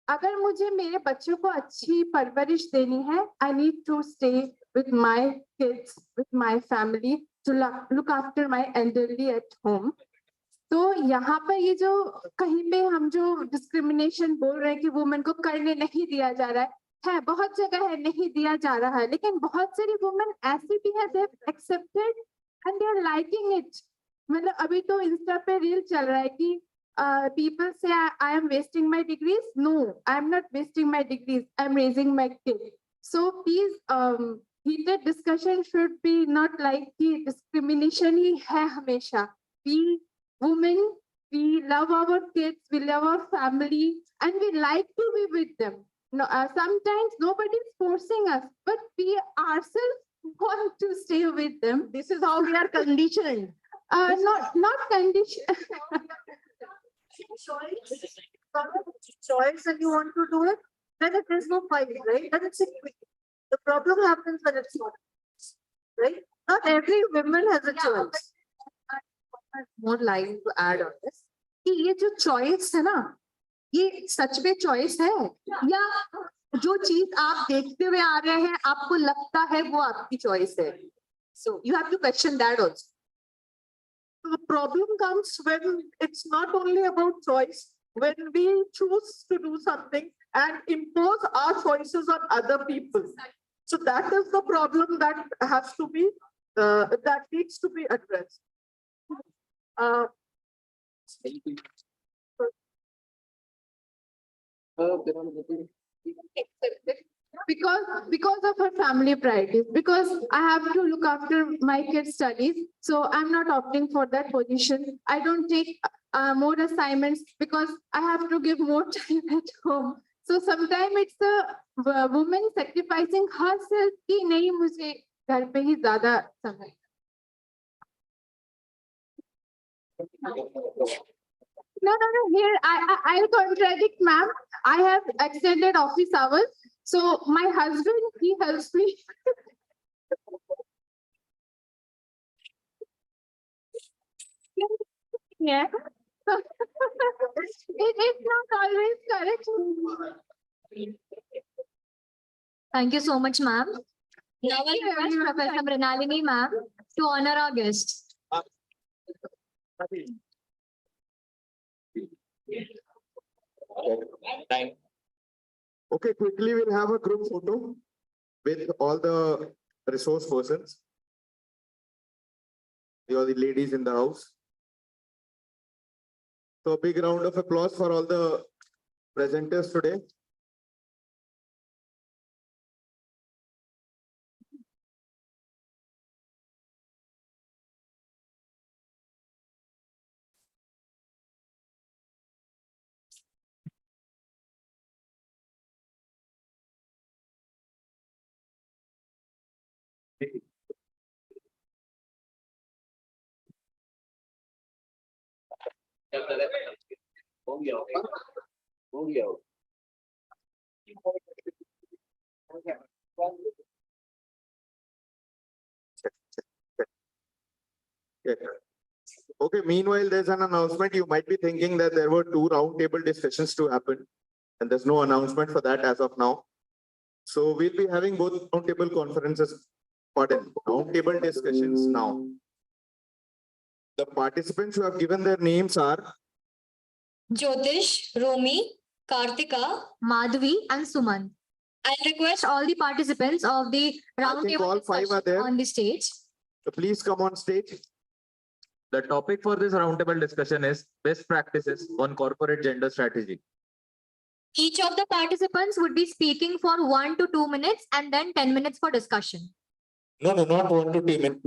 अगर मुझे मेरे बच्चों को अच्छी परवरिश देनी है, I need to stay with my kids, with my family, to look after my elderly at home. तो यहाँ पर ये जो कहीं पे हम जो डिस्क्रिमिनेशन बोल रहे हैं कि वुमेन को करने नहीं दिया जा रहा है, बहुत जगह है नहीं दिया जा रहा है, लेकिन बहुत सारी वुमेन ऐसी भी है, they have accepted and they are liking it. मतलब अभी तो इंस्टा पे रील चल रहा है कि people say I am wasting my degrees. No, I am not wasting my degrees. I am raising my kid. So please, heated discussion should be not like कि discrimination ही है हमेशा. We women, we love our kids, we love our family, and we like to be with them. No, sometimes nobody is forcing us, but we ourselves want to stay with them. This is how we are conditioned. Not conditioned. Choice and you want to do it, then it is no fight, right? Then it's equity. The problem happens when it's not, right? Not every woman has a choice. More line to add on this कि ये जो choice है ना, ये सच में choice है या जो चीज आप देखते हुए आ रहे हैं आपको लगता है वो आपकी choice है. So you have to question that also. The problem comes when it's not only about choice, when we choose to do something and impose our choices on other people. So that is the problem that has to be, that needs to be addressed. Because of her family priorities, because I have to look after my kids' studies, so I'm not opting for that position. I don't take more assignments because I have to give more time at home. So sometimes it's the woman sacrificing herself कि नहीं मुझे घर पे ही ज़्यादा समय. No. Here, I'll contradict, ma'am. I have extended office hours. So my husband, he helps me. Yeah. It is not always correct. Thank you so much, ma'am. Now I request Professor Mrinalini, ma'am, to honor our guest. Okay, quickly we'll have a group photo with all the resource persons. All the ladies in the house. So a big round of applause for all the presenters today. Okay, meanwhile, there's an announcement. You might be thinking that there were 2 roundtable discussions to happen, and there's no announcement for that as of now. So we'll be having both roundtable conferences, roundtable discussions now. The participants who have given their names are Jyotish, Romi, Kartika, Madhvi, and Suman. I request all the participants of the roundtable all 5 are there. on the stage. So please come on stage. The topic for this roundtable discussion is best practices on corporate gender strategy. Each of the participants would be speaking for 1 to 2 minutes and then 10 minutes for discussion. No, not 1 to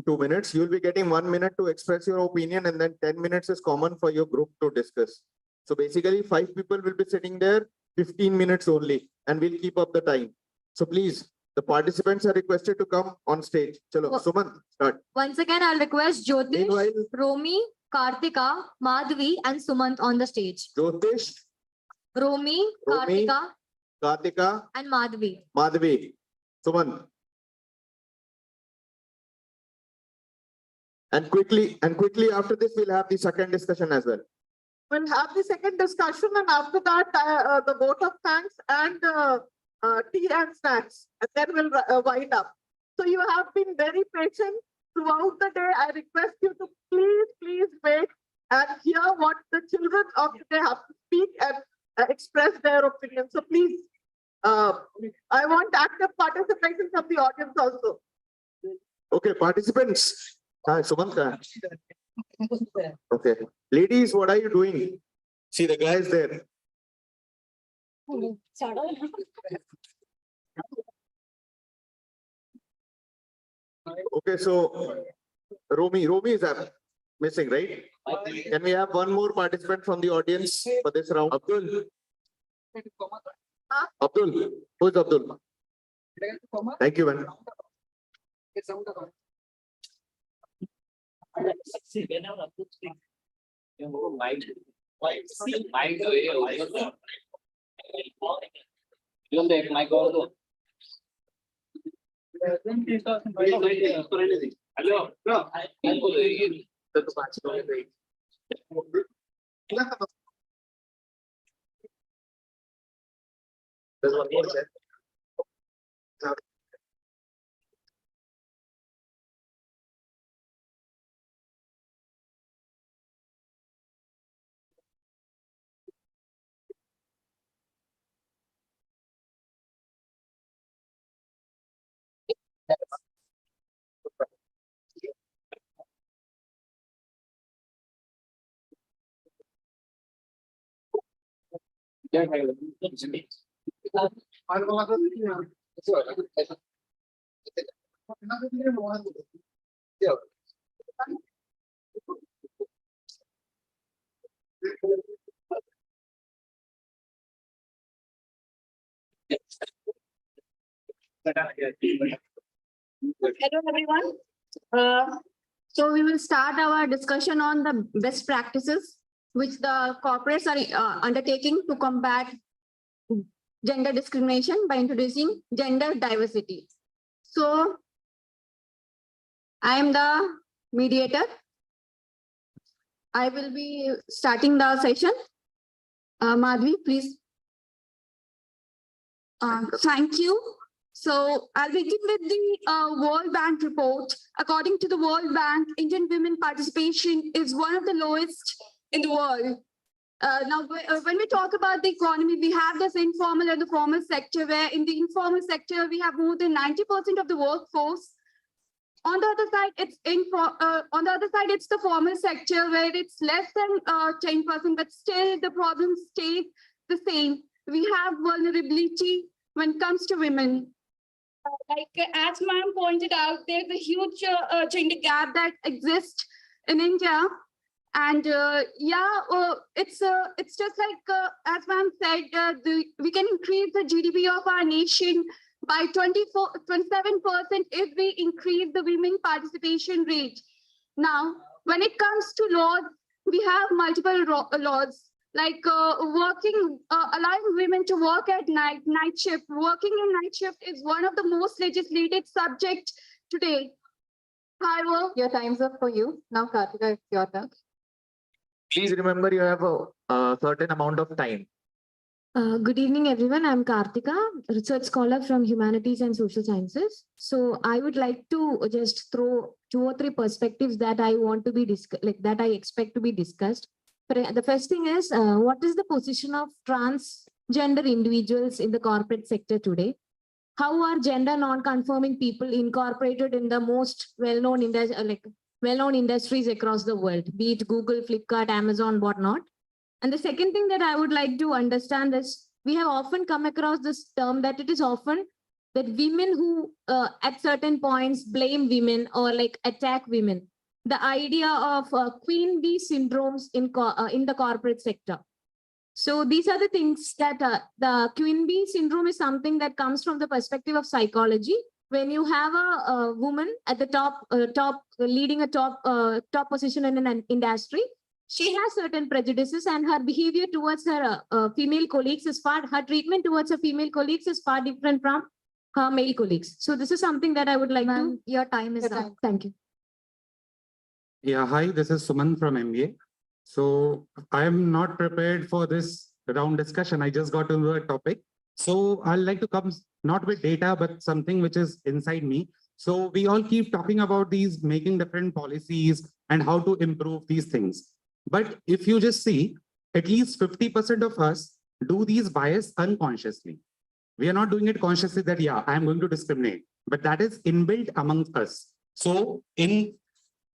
2 minutes. You'll be getting 1 minute to express your opinion, and then 10 minutes is common for your group to discuss. So basically 5 people will be sitting there, 15 minutes only, and we'll keep up the time. So please, the participants are requested to come on stage. Chalo, Suman, start. Once again, I'll request Jyotish, Romi, Kartika, Madhvi, and Sumant on the stage. Jyotish, Romi, Kartika, Kartika, and Madhvi. Madhvi, Suman. And quickly after this, we'll have the second discussion as well. We'll have the second discussion, and after that, the vote of thanks and tea and snacks, and then we'll wind up. So you have been very patient throughout the day. I request you to please wait and hear what the children of today have to speak and express their opinion. So please, I want active participation from the audience also. Okay, participants. Hi, Sumanta. Okay. Ladies, what are you doing? See, the guy is there. Okay, so Romi is missing, right? Can we have one more participant from the audience for this round? Abdul. Abdul. Who is Abdul? Thank you, man. Hello, everyone. So we will start our discussion on the best practices which the corporates are undertaking to combat gender discrimination by introducing gender diversity. So I am the mediator. I will be starting the session. Madhvi, please. Thank you. So I'll begin with the World Bank report. According to the World Bank, Indian women participation is one of the lowest in the world. Now, when we talk about the economy, we have this informal and the formal sector, where in the informal sector, we have more than 90% of the workforce. On the other side, it's the formal sector where it's less than 10%, but still the problem stays the same. We have vulnerability when it comes to women. Like as ma'am pointed out, there's a huge gender gap that exists in India. And it's just like, as ma'am said, we can increase the GDP of our nation by 27% if we increase the women participation rate. Now, when it comes to laws, we have multiple laws, like allowing women to work at night shift. Working in night shift is one of the most legislated subjects today. However, your time's up for you. Now, Kartika, it's your turn. Please remember you have a certain amount of time. Good evening, everyone. I'm Kartika, research scholar from Humanities and Social Sciences. So I would like to just throw 2 or 3 perspectives that I want to be that I expect to be discussed. The first thing is, what is the position of transgender individuals in the corporate sector today? How are gender non-conforming people incorporated in the most well-known industries across the world, be it Google, Flipkart, Amazon, whatnot? And the second thing that I would like to understand is, we have often come across this term that it is often that women who at certain points blame women or like attack women. The idea of queen bee syndromes in the corporate sector. So these are the things that the queen bee syndrome is something that comes from the perspective of psychology. When you have a woman at the top leading a top position in an industry, she has certain prejudices, and her behavior towards her female colleagues is her treatment towards her female colleagues is far different from her male colleagues. So this is something that I would like to. Your time is up. Thank you. Yeah, hi, this is Suman from MBA. So I am not prepared for this round discussion. I just got into a topic. So I'd like to come not with data, but something which is inside me. So we all keep talking about these, making different policies and how to improve these things. But if you just see, at least 50% of us do these bias unconsciously. We are not doing it consciously that, yeah, I'm going to discriminate, but that is inbuilt amongst us. So in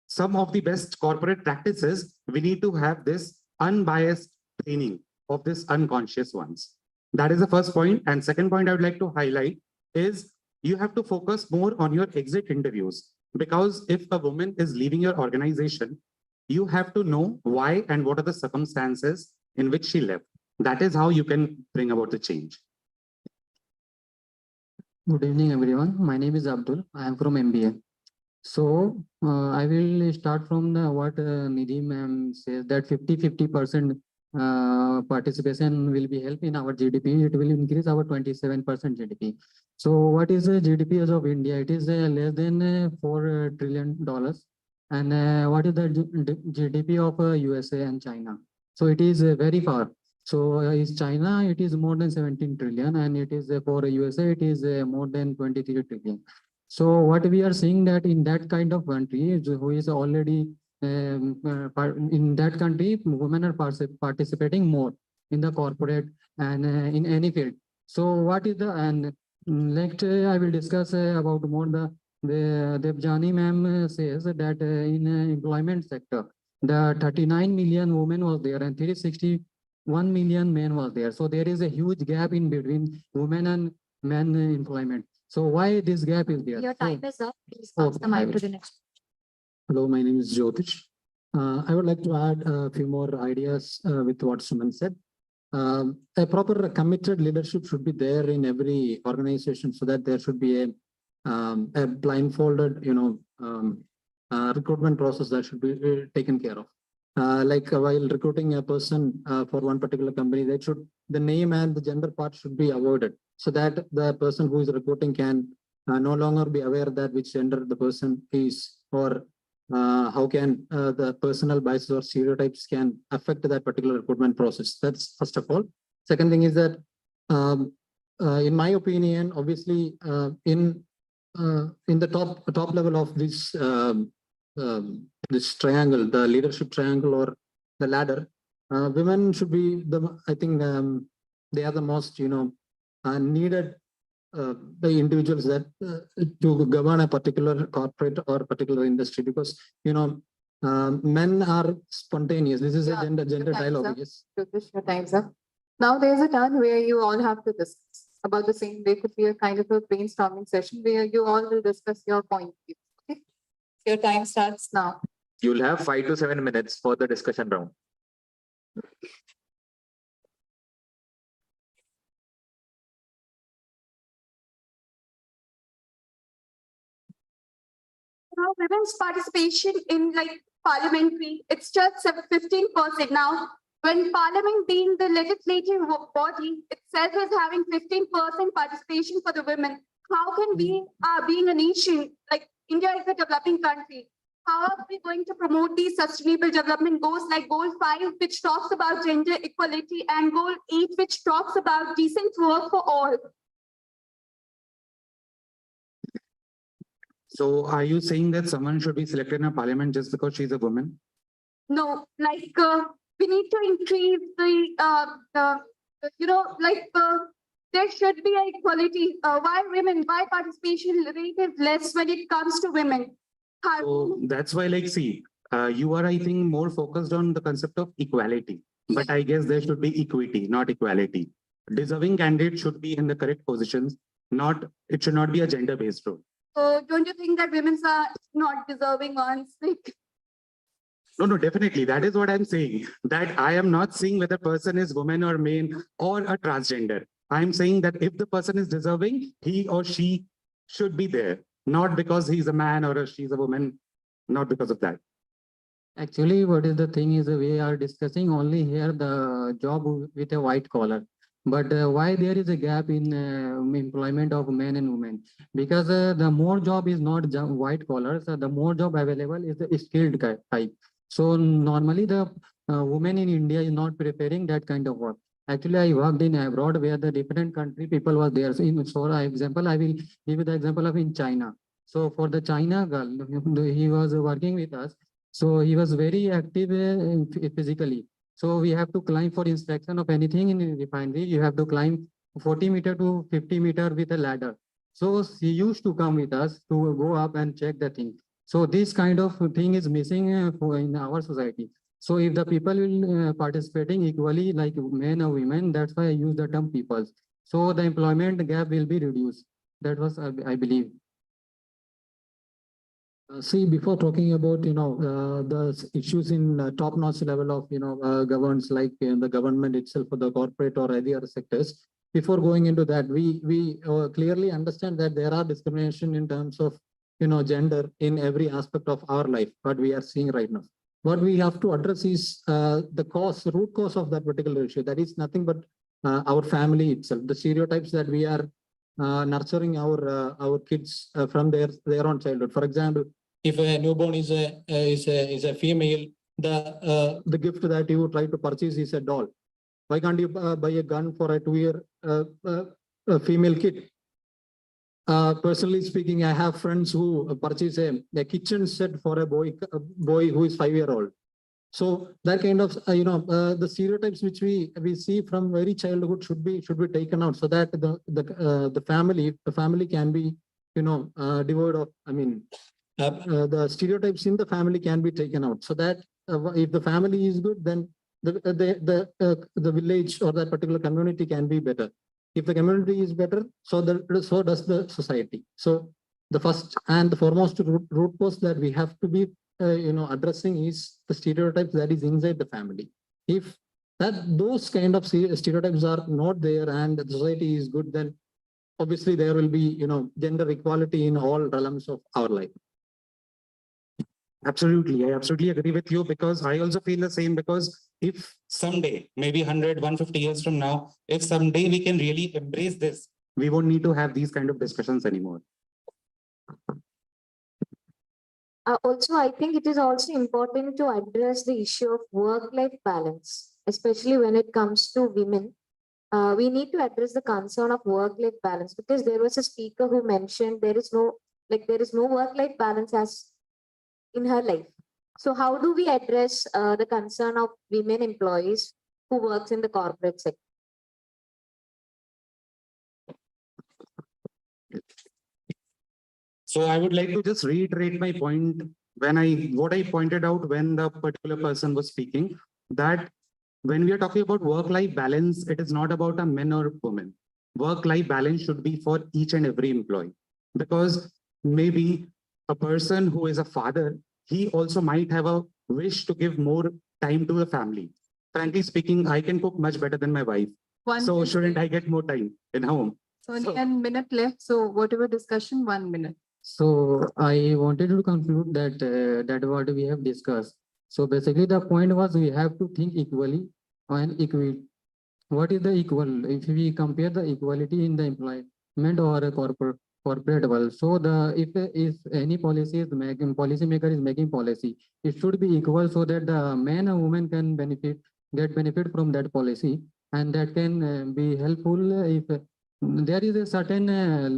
some of the best corporate practices, we need to have this unbiased training of this unconscious ones. That is the first point. And second point I would like to highlight is you have to focus more on your exit interviews, because if a woman is leaving your organization, you have to know why and what are the circumstances in which she left. That is how you can bring about the change. Good evening, everyone. My name is Abdul. I am from MBA. So I will start from what Nidhi ma'am says, that 50% participation will be help in our GDP. It will increase our 27% GDP. So what is the GDP as of India? It is less than $4 trillion. And what is the GDP of USA and China? So it is very far. So is China, it is more than 17 trillion, and it is for USA, it is more than 23 trillion. So what we are seeing that in that kind of country, who is already in that country, women are participating more in the corporate and in any field. So what is the, and next I will discuss about more the Devjani ma'am says that in employment sector, the 39 million women was there and 361 million men was there. So there is a huge gap in between women and men employment. So why this gap is there? Your time is up. Please pass the mic to the next. Hello, my name is Jyotish. I would like to add a few more ideas with what Suman said. A proper committed leadership should be there in every organization, so that there should be a blindfolded, recruitment process that should be taken care of. Like while recruiting a person for one particular company, the name and the gender part should be avoided, so that the person who is recruiting can no longer be aware that which gender the person is, or how can the personal biases or stereotypes can affect that particular recruitment process. That's first of all. Second thing is that, in my opinion, obviously, in the top level of this triangle, the leadership triangle or the ladder, women should be I think they are the most needed the individuals that to govern a particular corporate or particular industry, because men are spontaneous. This is a gender dialogue. Yes. Your time's up. Now there's a turn where you all have to discuss about the same. There could be a kind of a brainstorming session where you all will discuss your point. Okay, your time starts now. You'll have 5 to 7 minutes for the discussion round. Now, women's participation in parliamentary, it's just 15% now. When Parliament being the legislative body itself is having 15% participation for the women, how can we, being a nation, like India is a developing country, how are we going to promote these sustainable development goals like Goal 5, which talks about gender equality, and Goal 8, which talks about decent work for all? So are you saying that someone should be selected in a parliament just because she's a woman? No, we need to increase there should be an equality. Why women? Why participation rate is less when it comes to women? So that's why, see, you are, I think, more focused on the concept of equality. But I guess there should be equity, not equality. Deserving candidates should be in the correct positions. It should not be a gender-based role. So don't you think that women are not deserving ones? No, definitely. That is what I'm saying. That I am not seeing whether person is woman or male or a transgender. I'm saying that if the person is deserving, he or she should be there. Not because he's a man or she's a woman, not because of that. Actually, what is the thing is we are discussing only here the job with a white collar. But why there is a gap in employment of men and women? Because the more job is not white collars, the more job available is the skilled type. So normally the women in India is not preparing that kind of work. Actually, I worked in abroad where the different country people was there. So example, I will give you the example of in China. So for the China girl, he was working with us. So he was very active physically. So we have to climb for inspection of anything in refinery. You have to climb 40 meter to 50 meter with a ladder. So he used to come with us to go up and check the thing. So this kind of thing is missing in our society. So if the people will participating equally like men or women, that's why I use the term peoples. So the employment gap will be reduced. That was, I believe. See, before talking about the issues in top-notch level of governance, like the government itself or the corporate or any other sectors, before going into that, we clearly understand that there are discrimination in terms of gender in every aspect of our life. What we are seeing right now, what we have to address is the root cause of that particular issue. That is nothing but our family itself, the stereotypes that we are nurturing our kids from their own childhood. For example, if a newborn is a female, the gift that you try to purchase is a doll. Why can't you buy a gun for a 2-year female kid? Personally speaking, I have friends who purchase a kitchen set for a boy who is 5-year-old. So that kind of the stereotypes which we see from very childhood should be taken out, so that the family can be devoid of, the stereotypes in the family can be taken out, so that if the family is good, then the village or that particular community can be better. If the community is better, so does the society. So the first and the foremost root cause that we have to be addressing is the stereotypes that is inside the family. If those kind of stereotypes are not there and the society is good, then obviously there will be gender equality in all realms of our life. Absolutely. I absolutely agree with you because I also feel the same, because if someday, maybe 100, 150 years from now, if someday we can really embrace this, we won't need to have these kind of discussions anymore. Also, I think it is also important to address the issue of work-life balance, especially when it comes to women. We need to address the concern of work-life balance, because there was a speaker who mentioned there is no work-life balance as in her life. So how do we address the concern of women employees who works in the corporate sector? So I would like to just reiterate my point what I pointed out when the particular person was speaking, that when we are talking about work-life balance, it is not about a man or woman. Work-life balance should be for each and every employee, because maybe a person who is a father, he also might have a wish to give more time to the family. Frankly speaking, I can cook much better than my wife. So shouldn't I get more time in home? So only 1 minute left. So whatever discussion, 1 minute. So I wanted to conclude that what we have discussed. So basically the point was we have to think equally and equity. What is the equal? If we compare the equality in the employment or a corporate world, so if any policy is making, policymaker is making policy, it should be equal so that the man and woman can get benefit from that policy, and that can be helpful if there is a certain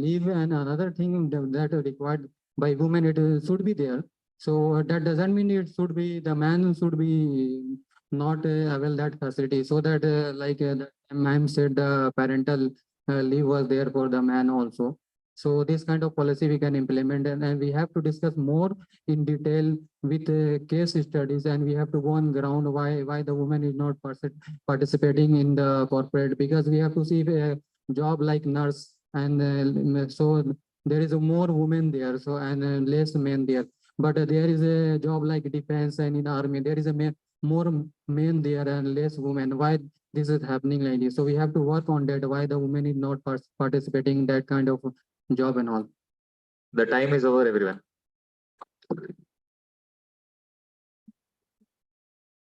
leave and another thing that are required by women, it should be there. So that doesn't mean it should be the man should be not avail that facility, so that the ma'am said the parental leave was there for the man also. So this kind of policy we can implement, and we have to discuss more in detail with case studies, and we have to go on ground why the woman is not participating in the corporate, because we have to see a job like nurse, and so there is a more women there, so and less men there. But there is a job like defense and in army, there is a more men there and less women. Why this is happening like this? So we have to work on that, why the woman is not participating in that kind of job and all. The time is over, everyone.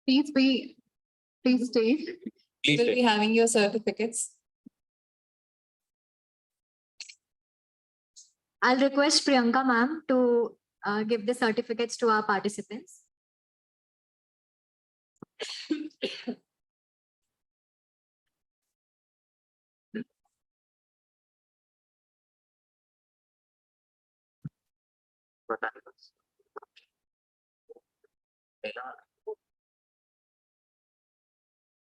Please stay. We'll be having your certificates. I'll request Priyanka ma'am to give the certificates to our participants.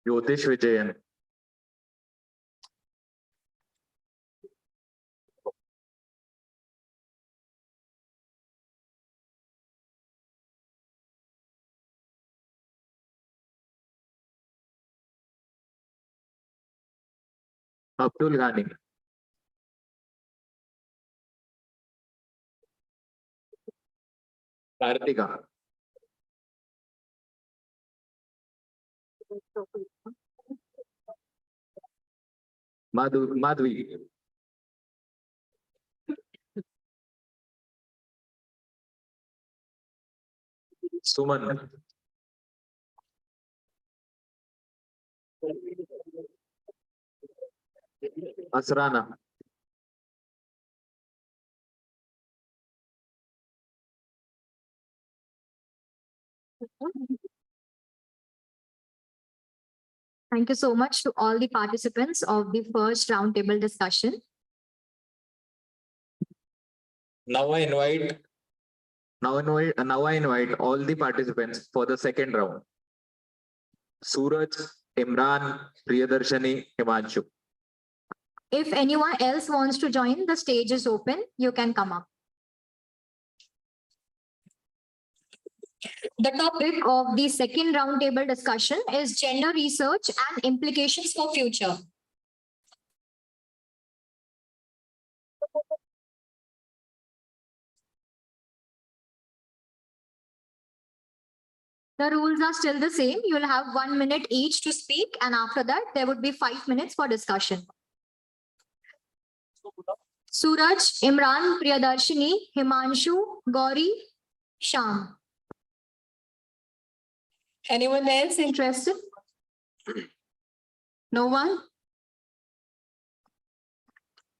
Jyotish Vijayan. Abdul Ghani. Kartika. Madhvi. Suman. Asrana. Thank you so much to all the participants of the first roundtable discussion. Now I invite all the participants for the second round. Suraj, Imran, Priyadarshani, Himanshu. If anyone else wants to join, the stage is open. You can come up. The topic of the second roundtable discussion is gender research and implications for future. The rules are still the same. You will have 1 minute each to speak, and after that, there would be 5 minutes for discussion. Suraj, Imran, Priyadarshini, Himanshu, Gauri, Sham. Anyone else interested? No one?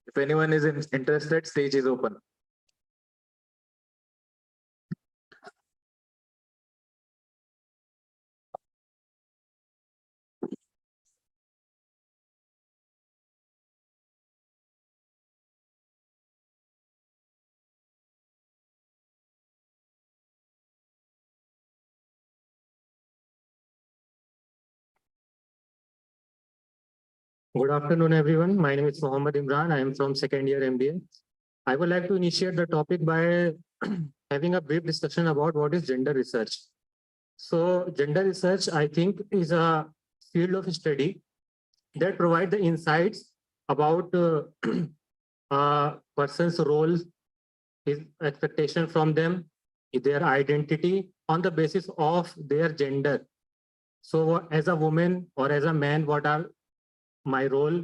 If anyone is interested, stage is open. Good afternoon, everyone. My name is Mohammed Imran. I am from second year MBA. I would like to initiate the topic by having a brief discussion about what is gender research. So gender research, I think, is a field of study that provides the insights about a person's role, his expectation from them, their identity on the basis of their gender. So as a woman or as a man, what are my role,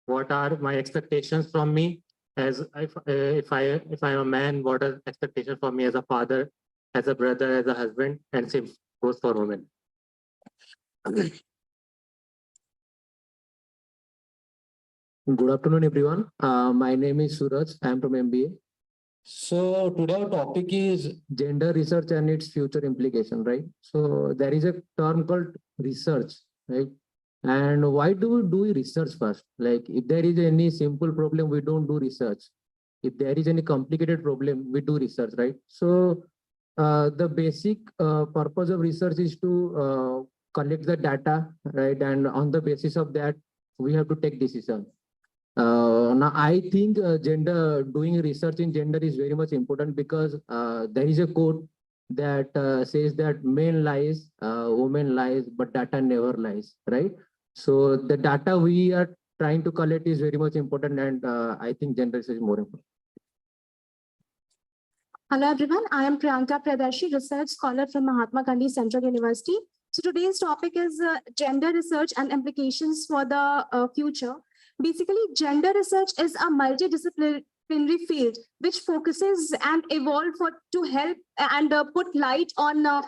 what are my expectations from me, as if I am a man, what are expectations from me as a father, as a brother, as a husband, and same goes for women. Good afternoon, everyone. My name is Suraj. I am from MBA. So today our topic is gender research and its future implication, right? So there is a term called research, right? And why do we research first? Like if there is any simple problem, we don't do research. If there is any complicated problem, we do research, right? So the basic purpose of research is to collect the data, right? And on the basis of that, we have to take decision. Now, I think doing research in gender is very much important because there is a quote that says that men lies, women lies, but data never lies, right? So the data we are trying to collect is very much important, and I think gender research is more important. Hello everyone, I am Priyanka Pradarshi, research scholar from Mahatma Gandhi Central University. So today's topic is gender research and implications for the future. Basically, gender research is a multidisciplinary field which focuses and evolved to help and put light on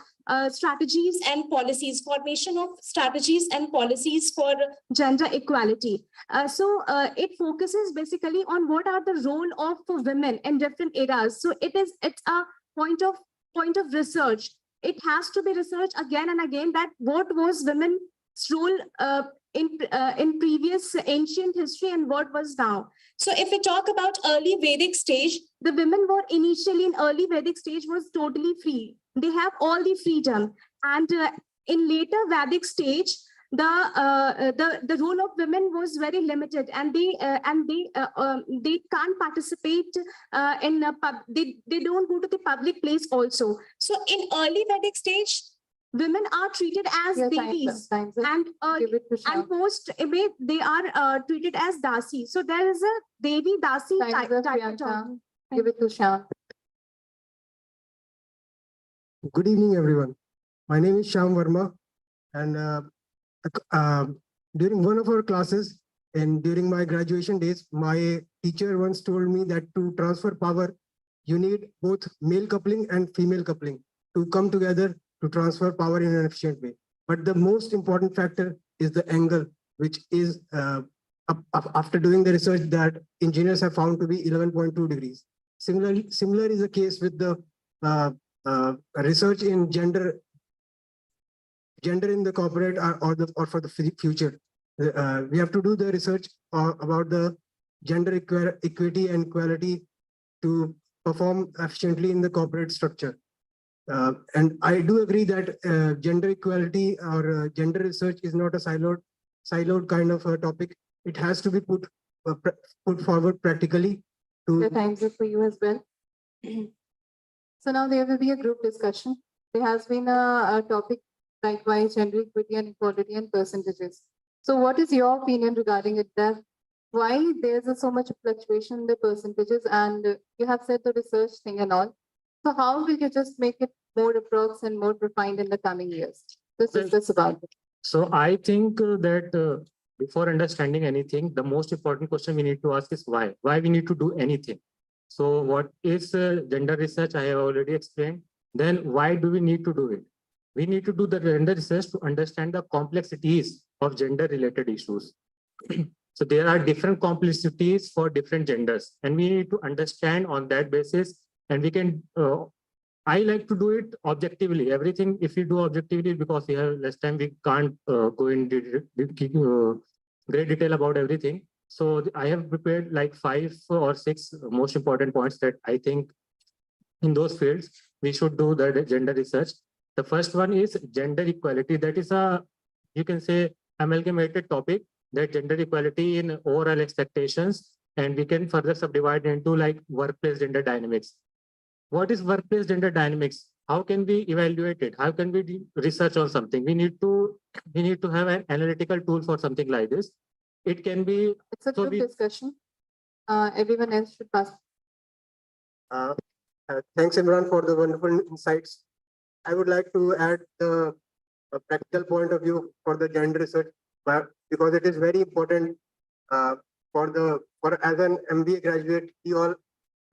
strategies and policies, formation of strategies and policies for gender equality. So it focuses basically on what are the role of women in different eras. So it's a point of research. It has to be researched again and again that what was women's role in previous ancient history and what was now. So if we talk about early Vedic stage, the women were initially in early Vedic stage was totally free. They have all the freedom. And in later Vedic stage, the role of women was very limited, and they can't participate they don't go to the public place also. So in early Vedic stage, women are treated as babies, and post Image they are treated as dasi. So there is a Devi Dasi type of term. Give it to Shyam. Good evening, everyone. My name is Shyam Verma, and during one of our classes and during my graduation days, my teacher once told me that to transfer power, you need both male coupling and female coupling to come together to transfer power in an efficient way. But the most important factor is the angle, which is after doing the research that engineers have found to be 11.2 degrees. Similar is the case with the research in gender in the corporate or for the future. We have to do the research about the gender equity and equality to perform efficiently in the corporate structure. And I do agree that gender equality or gender research is not a siloed kind of a topic. It has to be put forward practically. The time's up for you as well. So now there will be a group discussion. There has been a topic likewise gender equity and equality and percentages. So what is your opinion regarding it? That why there's so much fluctuation in the percentages, and you have said the research thing and all. So how will you just make it more approx and more refined in the coming years? This is just about it. So I think that before understanding anything, the most important question we need to ask is why? Why we need to do anything? So what is gender research? I have already explained. Then why do we need to do it? We need to do the gender research to understand the complexities of gender related issues. So there are different complexities for different genders, and we need to understand on that basis. And we can, I like to do it objectively. Everything, if we do objectively, because we have less time, we can't go in great detail about everything. So I have prepared like 5 or 6 most important points that I think in those fields we should do the gender research. The first one is gender equality. That is a, you can say, amalgamated topic, that gender equality in overall expectations, and we can further subdivide into like workplace gender dynamics. What is workplace gender dynamics? How can we evaluate it? How can we research on something? We need to have an analytical tool for something like this. It can be. It's a group discussion. Everyone else should pass. Thanks, Imran, for the wonderful insights. I would like to add the practical point of view for the gender research, because it is very important for as an MBA graduate, we all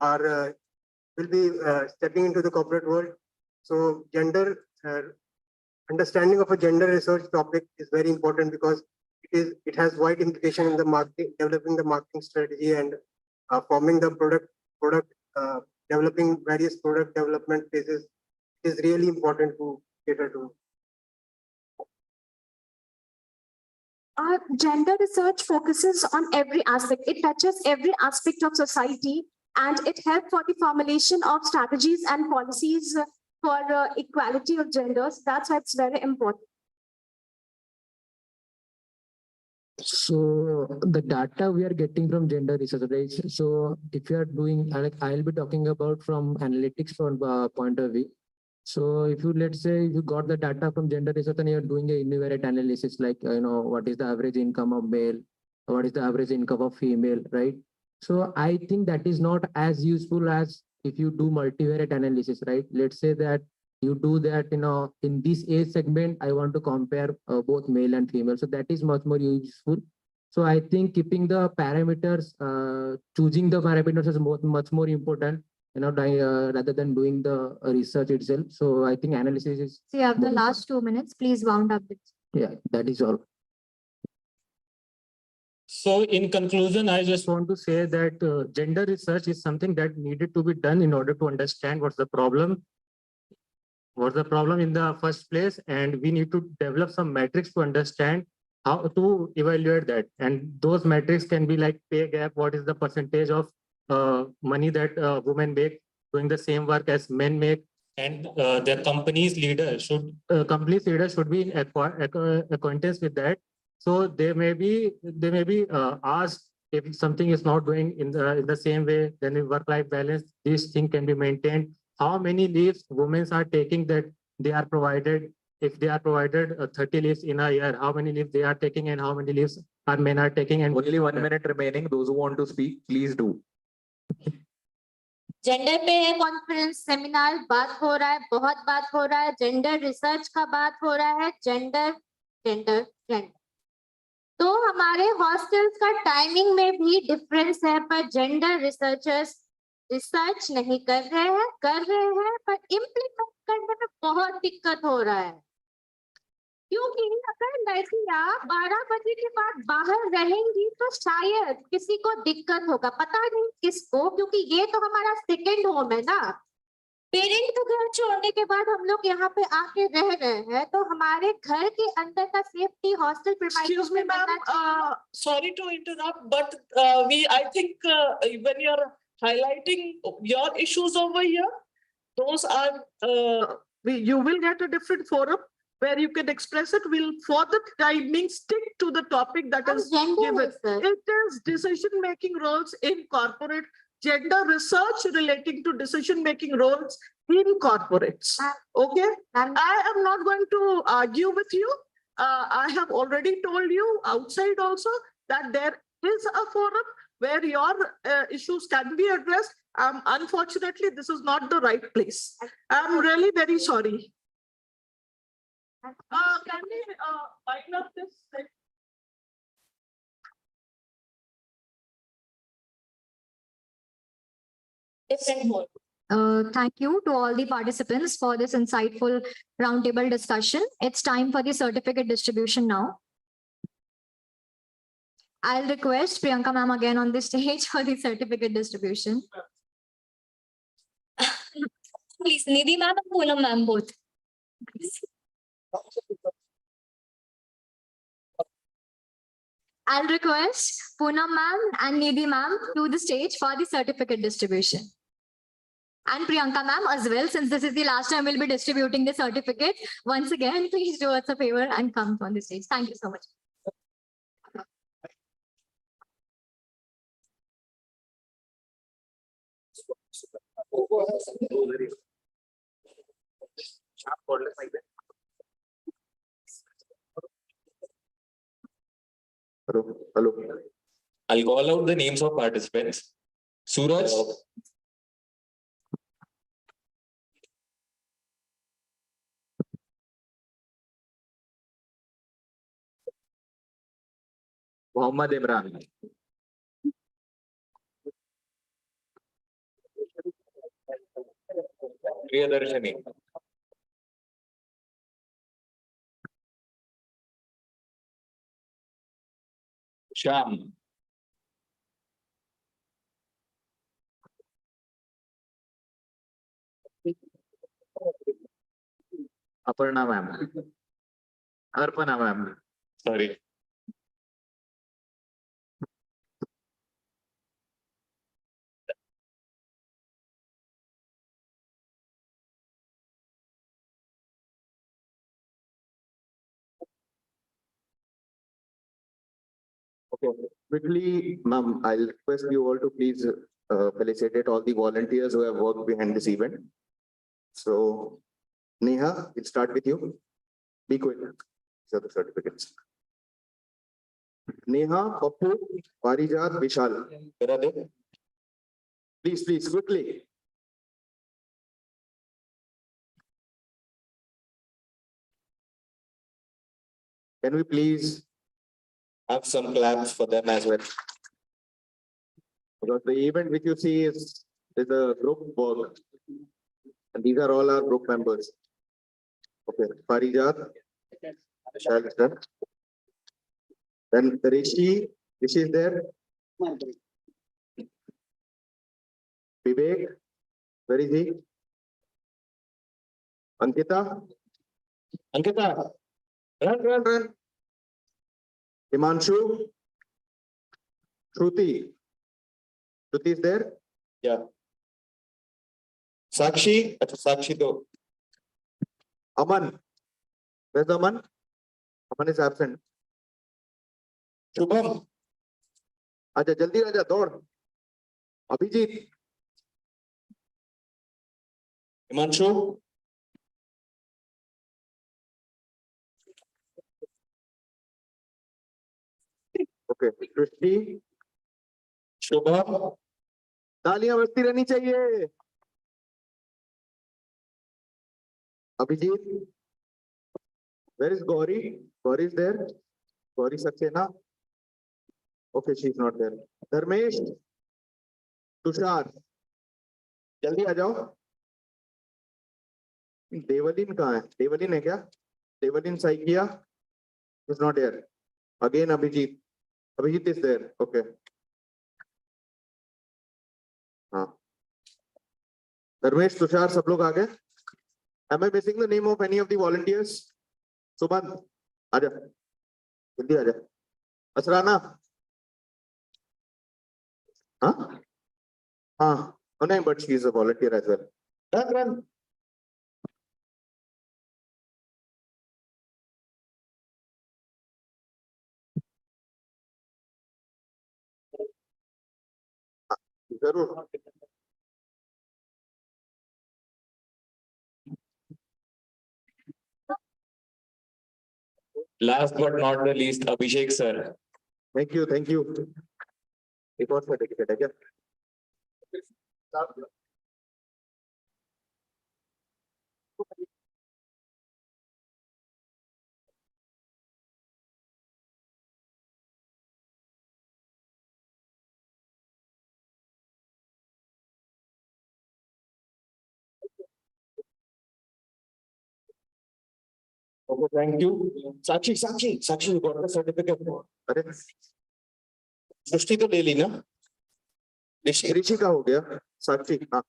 are will be stepping into the corporate world. So gender understanding of a gender research topic is very important, because it has wide implication in the marketing, developing the marketing strategy, and forming the product developing various product development phases. It is really important to cater to. Gender research focuses on every aspect. It touches every aspect of society, and it helps for the formulation of strategies and policies for equality of genders. That's why it's very important. So the data we are getting from gender research, right? So if you are doing, like, I'll be talking about from analytics point of view. So if you, let's say you got the data from gender research and you're doing a univariate analysis, like, what is the average income of male, what is the average income of female, right? So I think that is not as useful as if you do multivariate analysis, right? Let's say that you do that, in this age segment, I want to compare both male and female. So that is much more useful. So I think keeping the parameters, choosing the parameters is much more important, rather than doing the research itself. So I think analysis is. So you have the last 2 minutes, please round up. Yeah, that is all. So in conclusion, I just want to say that gender research is something that needed to be done in order to understand what's the problem in the first place, and we need to develop some metrics to understand how to evaluate that. And those metrics can be like pay gap, what is the percentage of money that women make doing the same work as men make, and the company's leader should be in acquaintance with that. So they may be asked if something is not doing in the same way, then in work-life balance, this thing can be maintained. How many leaves women are taking that they are provided? If they are provided 30 leaves in a year, how many leaves they are taking and how many leaves are men are taking? And only 1 minute remaining. Those who want to speak, please do. Gender पे है conference seminar, बात हो रहा है, बहुत बात हो रहा है, जेंडर रिसर्च का बात हो रहा है, जेंडर जेंडर जेंडर। तो हमारे हॉस्टल्स का टाइमिंग में भी डिफरेंस है, पर जेंडर रिसर्चर्स रिसर्च नहीं कर रहे हैं पर इम्प्लीमेंट करने में बहुत दिक्कत हो रहा है, क्योंकि अगर लड़कियां 12 बजे के बाद बाहर रहेंगी तो शायद किसी को दिक्कत होगा, पता नहीं किसको, क्योंकि ये तो हमारा सेकंड होम है ना। पेरेंट को घर छोड़ने के बाद हम लोग यहाँ पे आके रह रहे हैं, तो हमारे घर के अंदर का safety hostel Excuse me, ma'am. Sorry to interrupt, but I think when you're highlighting your issues over here, those are you will get a different forum where you can express it. Will for the timing stick to the topic that is given. It is decision-making roles in corporate, gender research relating to decision-making roles in corporates. Okay, I am not going to argue with you. I have already told you outside also that there is a forum where your issues can be addressed. Unfortunately, this is not the right place. I'm really very sorry. Can we wind up this? Different mode. Thank you to all the participants for this insightful roundtable discussion. It's time for the certificate distribution now. I'll request Priyanka ma'am again on the stage for the certificate distribution. Please, Nidhi ma'am and Poonam ma'am both. I'll request Poonam ma'am and Nidhi ma'am to the stage for the certificate distribution. And Priyanka ma'am as well, since this is the last time we'll be distributing the certificate. Once again, please do us a favor and come on the stage. Thank you so much. Hello, hello. I'll call out the names of participants. Suraj. Mohammad Imran. Priyadarshani. Sham. Aparna ma'am. Arpana ma'am. Sorry. Okay, quickly, ma'am, I'll request you all to please felicitate all the volunteers who have worked behind this event. So, Neha, we'll start with you. Be quick. These are the certificates. Neha, Pappu, Parijat, Vishal. Where are they? Please, please, quickly. Can we please have some claps for them as well? Because the event which you see is a group work. And these are all our group members. Okay, Parijat, Vishal is done. Then the Rishi is there. Vivek, where is he? Ankita, run. Himanshu, Shruti is there? Yeah. Sakshi, Sakshi do. Aman, where's Aman? Aman is absent. Shubham, आजा जल्दी आजा दौड़. Abhijit, Himanshu, okay, Srishti, Shubham, तालियां बजती रहनी चाहिए. Abhijit, where is Gauri? Gauri is there. Gauri Saxena. Okay, she's not there. Dharmesh, Tushar, जल्दी आ जाओ. देवलिन कहाँ है? देवलिन है क्या? देवलिन Saikia is not here. Again Abhijit. Abhijit is there. Okay. हाँ. Dharmesh, Tushar, सब लोग आ गए? Am I missing the name of any of the volunteers? Subhan, आजा. जल्दी आजा. Asrana. हाँ? हाँ. Oh, no, but she is a volunteer as well. Run. जरूर. Last but not the least, Abhishek sir. Thank you. एक और certificate है क्या? Okay, thank you. Sakshi, you got the certificate. अरे सृष्टि तो ले ली ना? ऋषि का हो गया, साक्षी हाँ.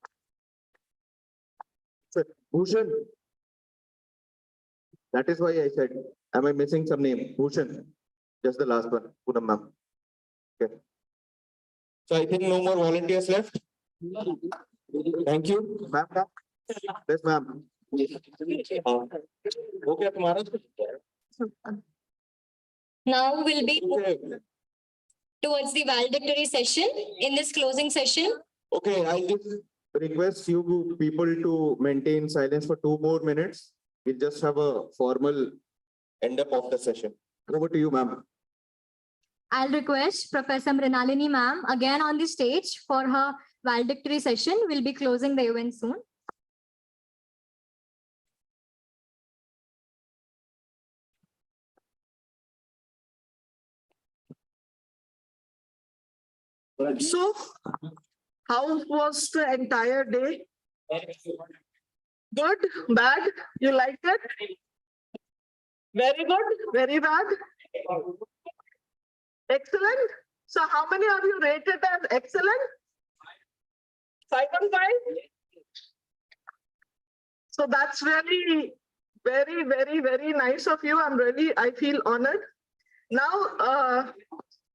Bhushan. That is why I said, am I missing some name? Bhushan, just the last one, Poonam ma'am. Okay. So I think no more volunteers left. Thank you, ma'am. Yes, ma'am. Okay, tomorrow. Now we'll be towards the valedictory session. In this closing session, Okay, I just request you people to maintain silence for 2 more minutes. We'll just have a formal end up of the session. Over to you, ma'am. I'll request Professor Mrinalini ma'am again on the stage for her valedictory session. We'll be closing the event soon. So, how was the entire day? Good, bad? You liked it? Very good, very bad? Excellent. So how many of you rated as excellent? 5 on 5? So that's really very, very, very nice of you. I feel honored. Now,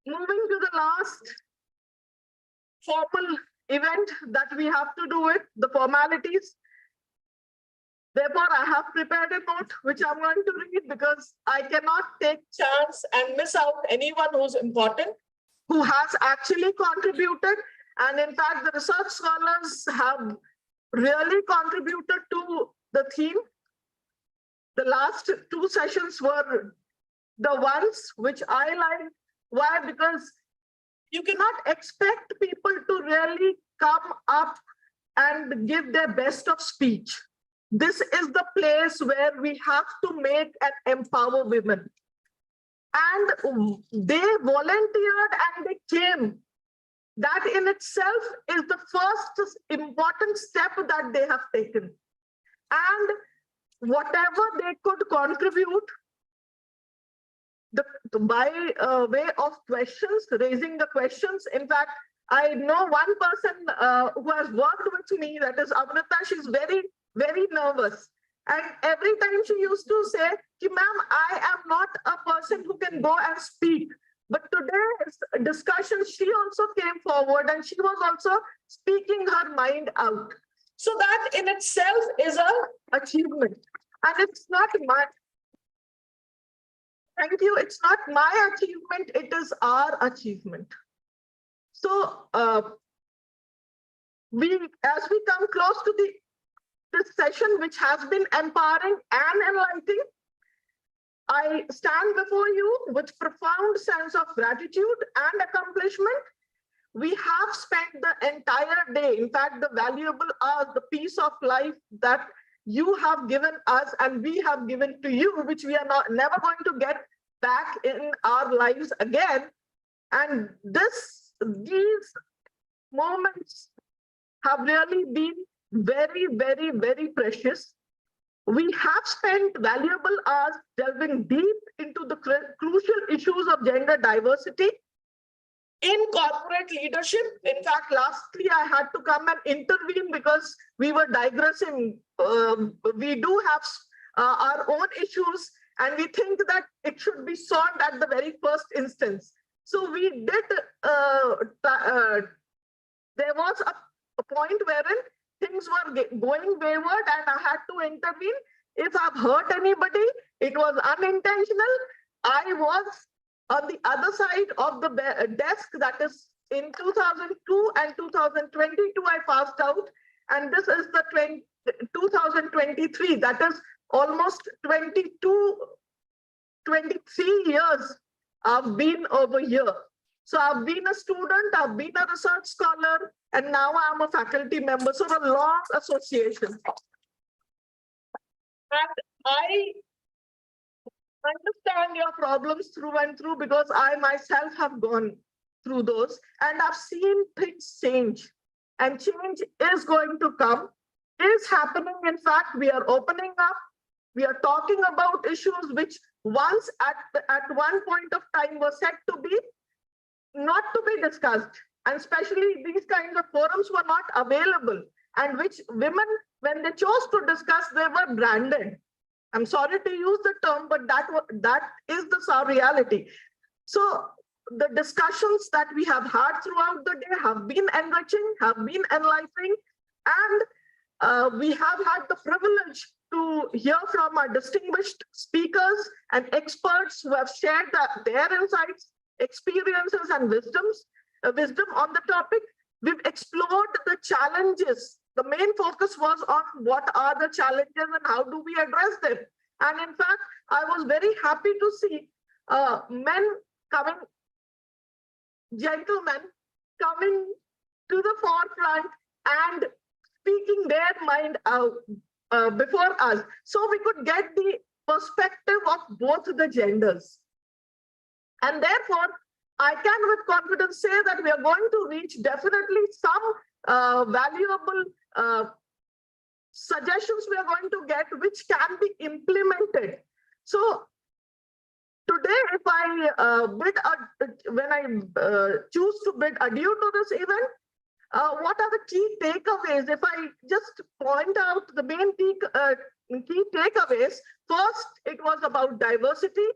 moving to the last formal event that we have to do with the formalities. Therefore, I have prepared a note which I'm going to read because I cannot take chance and miss out anyone who's important, who has actually contributed. And in fact, the research scholars have really contributed to the theme. The last 2 sessions were the ones which I like. Why? Because you cannot expect people to really come up and give their best of speech. This is the place where we have to make and empower women. And they volunteered and they came. That in itself is the first important step that they have taken. And whatever they could contribute, by way of questions, raising the questions. In fact, I know one person who has worked with me, that is Amrita. She's very, very nervous. And every time she used to say, ma'am, I am not a person who can go and speak. But today's discussion, she also came forward and she was also speaking her mind out. So that in itself is an achievement. And it's not my, thank you, it's not my achievement, it is our achievement. So as we come close to this session, which has been empowering and enlightening, I stand before you with profound sense of gratitude and accomplishment. We have spent the entire day, in fact, the valuable hours, the piece of life that you have given us and we have given to you, which we are never going to get back in our lives again. And these moments have really been very, very, very precious. We have spent valuable hours delving deep into the crucial issues of gender diversity in corporate leadership. In fact, lastly, I had to come and intervene because we were digressing. We do have our own issues, and we think that it should be solved at the very first instance. So we did, there was a point wherein things were going wayward and I had to intervene. If I've hurt anybody, it was unintentional. I was on the other side of the desk. That is in 2002 and 2022, I passed out. And this is the 2023, that is almost 23 years I've been over here. So I've been a student, I've been a research scholar, and now I'm a faculty member, so a long association. And I understand your problems through and through because I myself have gone through those and I've seen things change. And change is going to come, is happening. In fact, we are opening up. We are talking about issues which once at one point of time were said to be not to be discussed. And especially these kinds of forums were not available, and which women, when they chose to discuss, they were branded. I'm sorry to use the term, but that is the reality. So the discussions that we have had throughout the day have been enriching, have been enlightening, and we have had the privilege to hear from our distinguished speakers and experts who have shared their insights, experiences, and wisdom on the topic. We've explored the challenges. The main focus was on what are the challenges and how do we address them. And in fact, I was very happy to see gentlemen coming to the forefront and speaking their mind out before us, so we could get the perspective of both the genders. And therefore, I can with confidence say that we are going to reach definitely some valuable suggestions we are going to get, which can be implemented. So today, if I when I choose to bid adieu to this event, what are the key takeaways? If I just point out the main key takeaways, first, it was about diversity,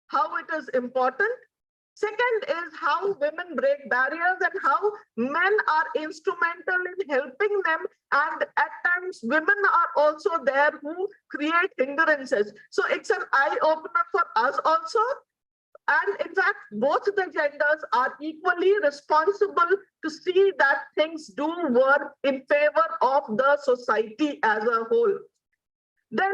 how it is important. Second is how women break barriers and how men are instrumental in helping them. And at times, women are also there who create hindrances. So it's an eye-opener for us also. And in fact, both the genders are equally responsible to see that things do work in favor of the society as a whole. Then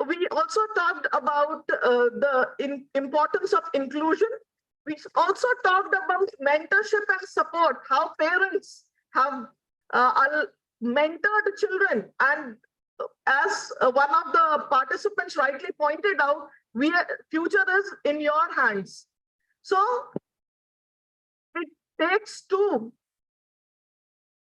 we also talked about the importance of inclusion. We also talked about mentorship and support, how parents have mentored children. And as one of the participants rightly pointed out, future is in your hands. So it takes two.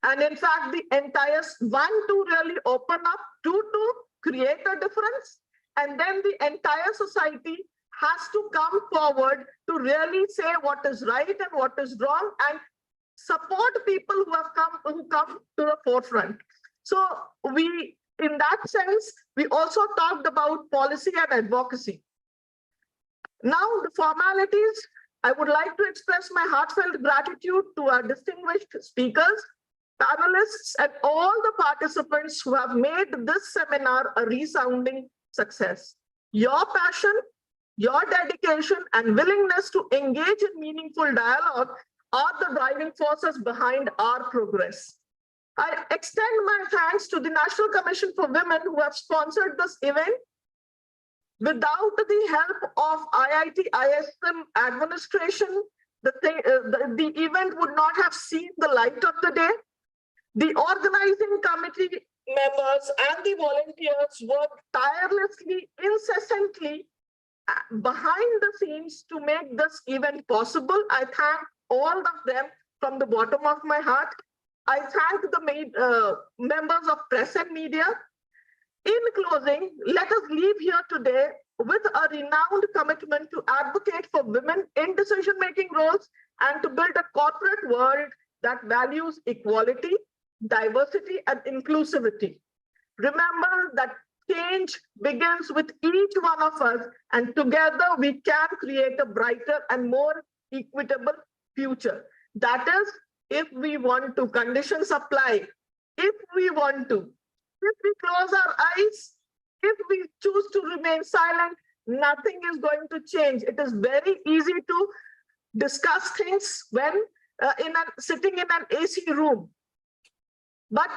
And in fact, the entire one to really open up, two to create a difference. And then the entire society has to come forward to really say what is right and what is wrong and support people who come to the forefront. So in that sense, we also talked about policy and advocacy. Now, the formalities, I would like to express my heartfelt gratitude to our distinguished speakers, panelists, and all the participants who have made this seminar a resounding success. Your passion, your dedication, and willingness to engage in meaningful dialogue are the driving forces behind our progress. I extend my thanks to the National Commission for Women who have sponsored this event. Without the help of IIT ISM administration, the event would not have seen the light of the day. The organizing committee members and the volunteers worked tirelessly, incessantly behind the scenes to make this event possible. I thank all of them from the bottom of my heart. I thank the members of press and media. In closing, let us leave here today with a renowned commitment to advocate for women in decision-making roles and to build a corporate world that values equality, diversity, and inclusivity. Remember that change begins with each one of us, and together we can create a brighter and more equitable future. That is, if we want to. Conditions apply. If we want to. If we close our eyes, if we choose to remain silent, nothing is going to change. It is very easy to discuss things when sitting in an AC room. But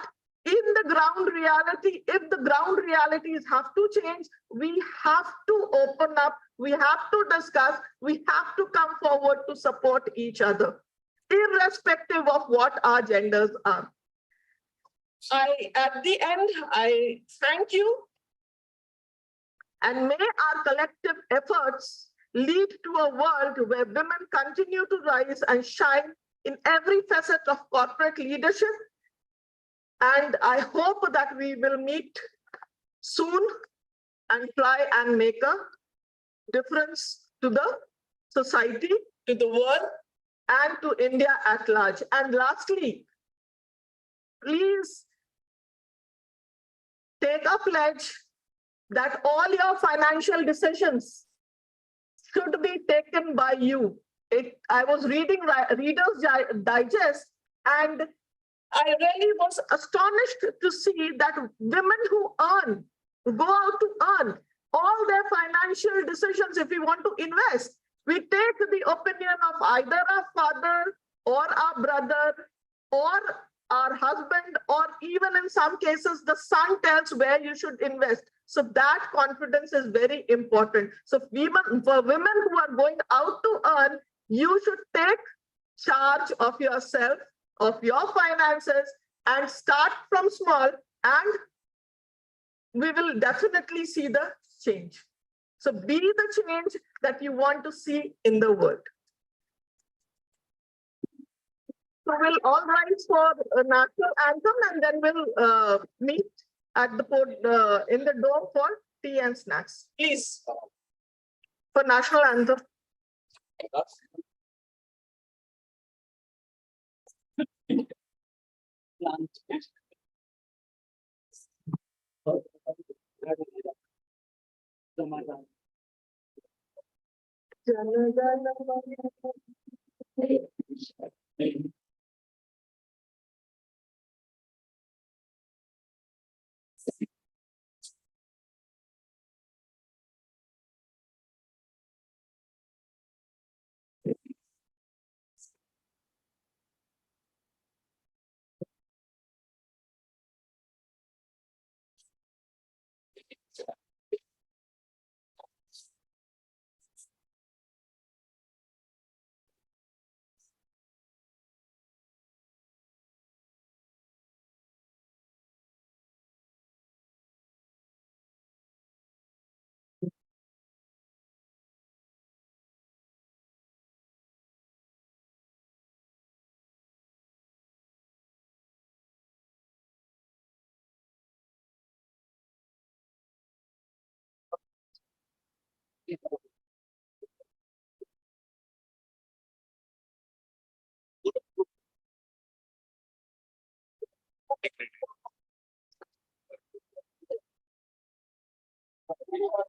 in the ground reality, if the ground realities have to change, we have to open up, we have to discuss, we have to come forward to support each other, irrespective of what our genders are. At the end, I thank you, and may our collective efforts lead to a world where women continue to rise and shine in every facet of corporate leadership. And I hope that we will meet soon and try and make a difference to the society, to the world, and to India at large. And lastly, please take a pledge that all your financial decisions should be taken by you. I was reading Reader's Digest, and I really was astonished to see that women who go out to earn, all their financial decisions, if we want to invest, we take the opinion of either our father or our brother or our husband, or even in some cases, the son tells where you should invest. So that confidence is very important. So for women who are going out to earn, you should take charge of yourself, of your finances, and start from small, and we will definitely see the change. So be the change that you want to see in the world. So we'll all rise for a national anthem, and then we'll meet at the in the dome for tea and snacks. Please, for national anthem.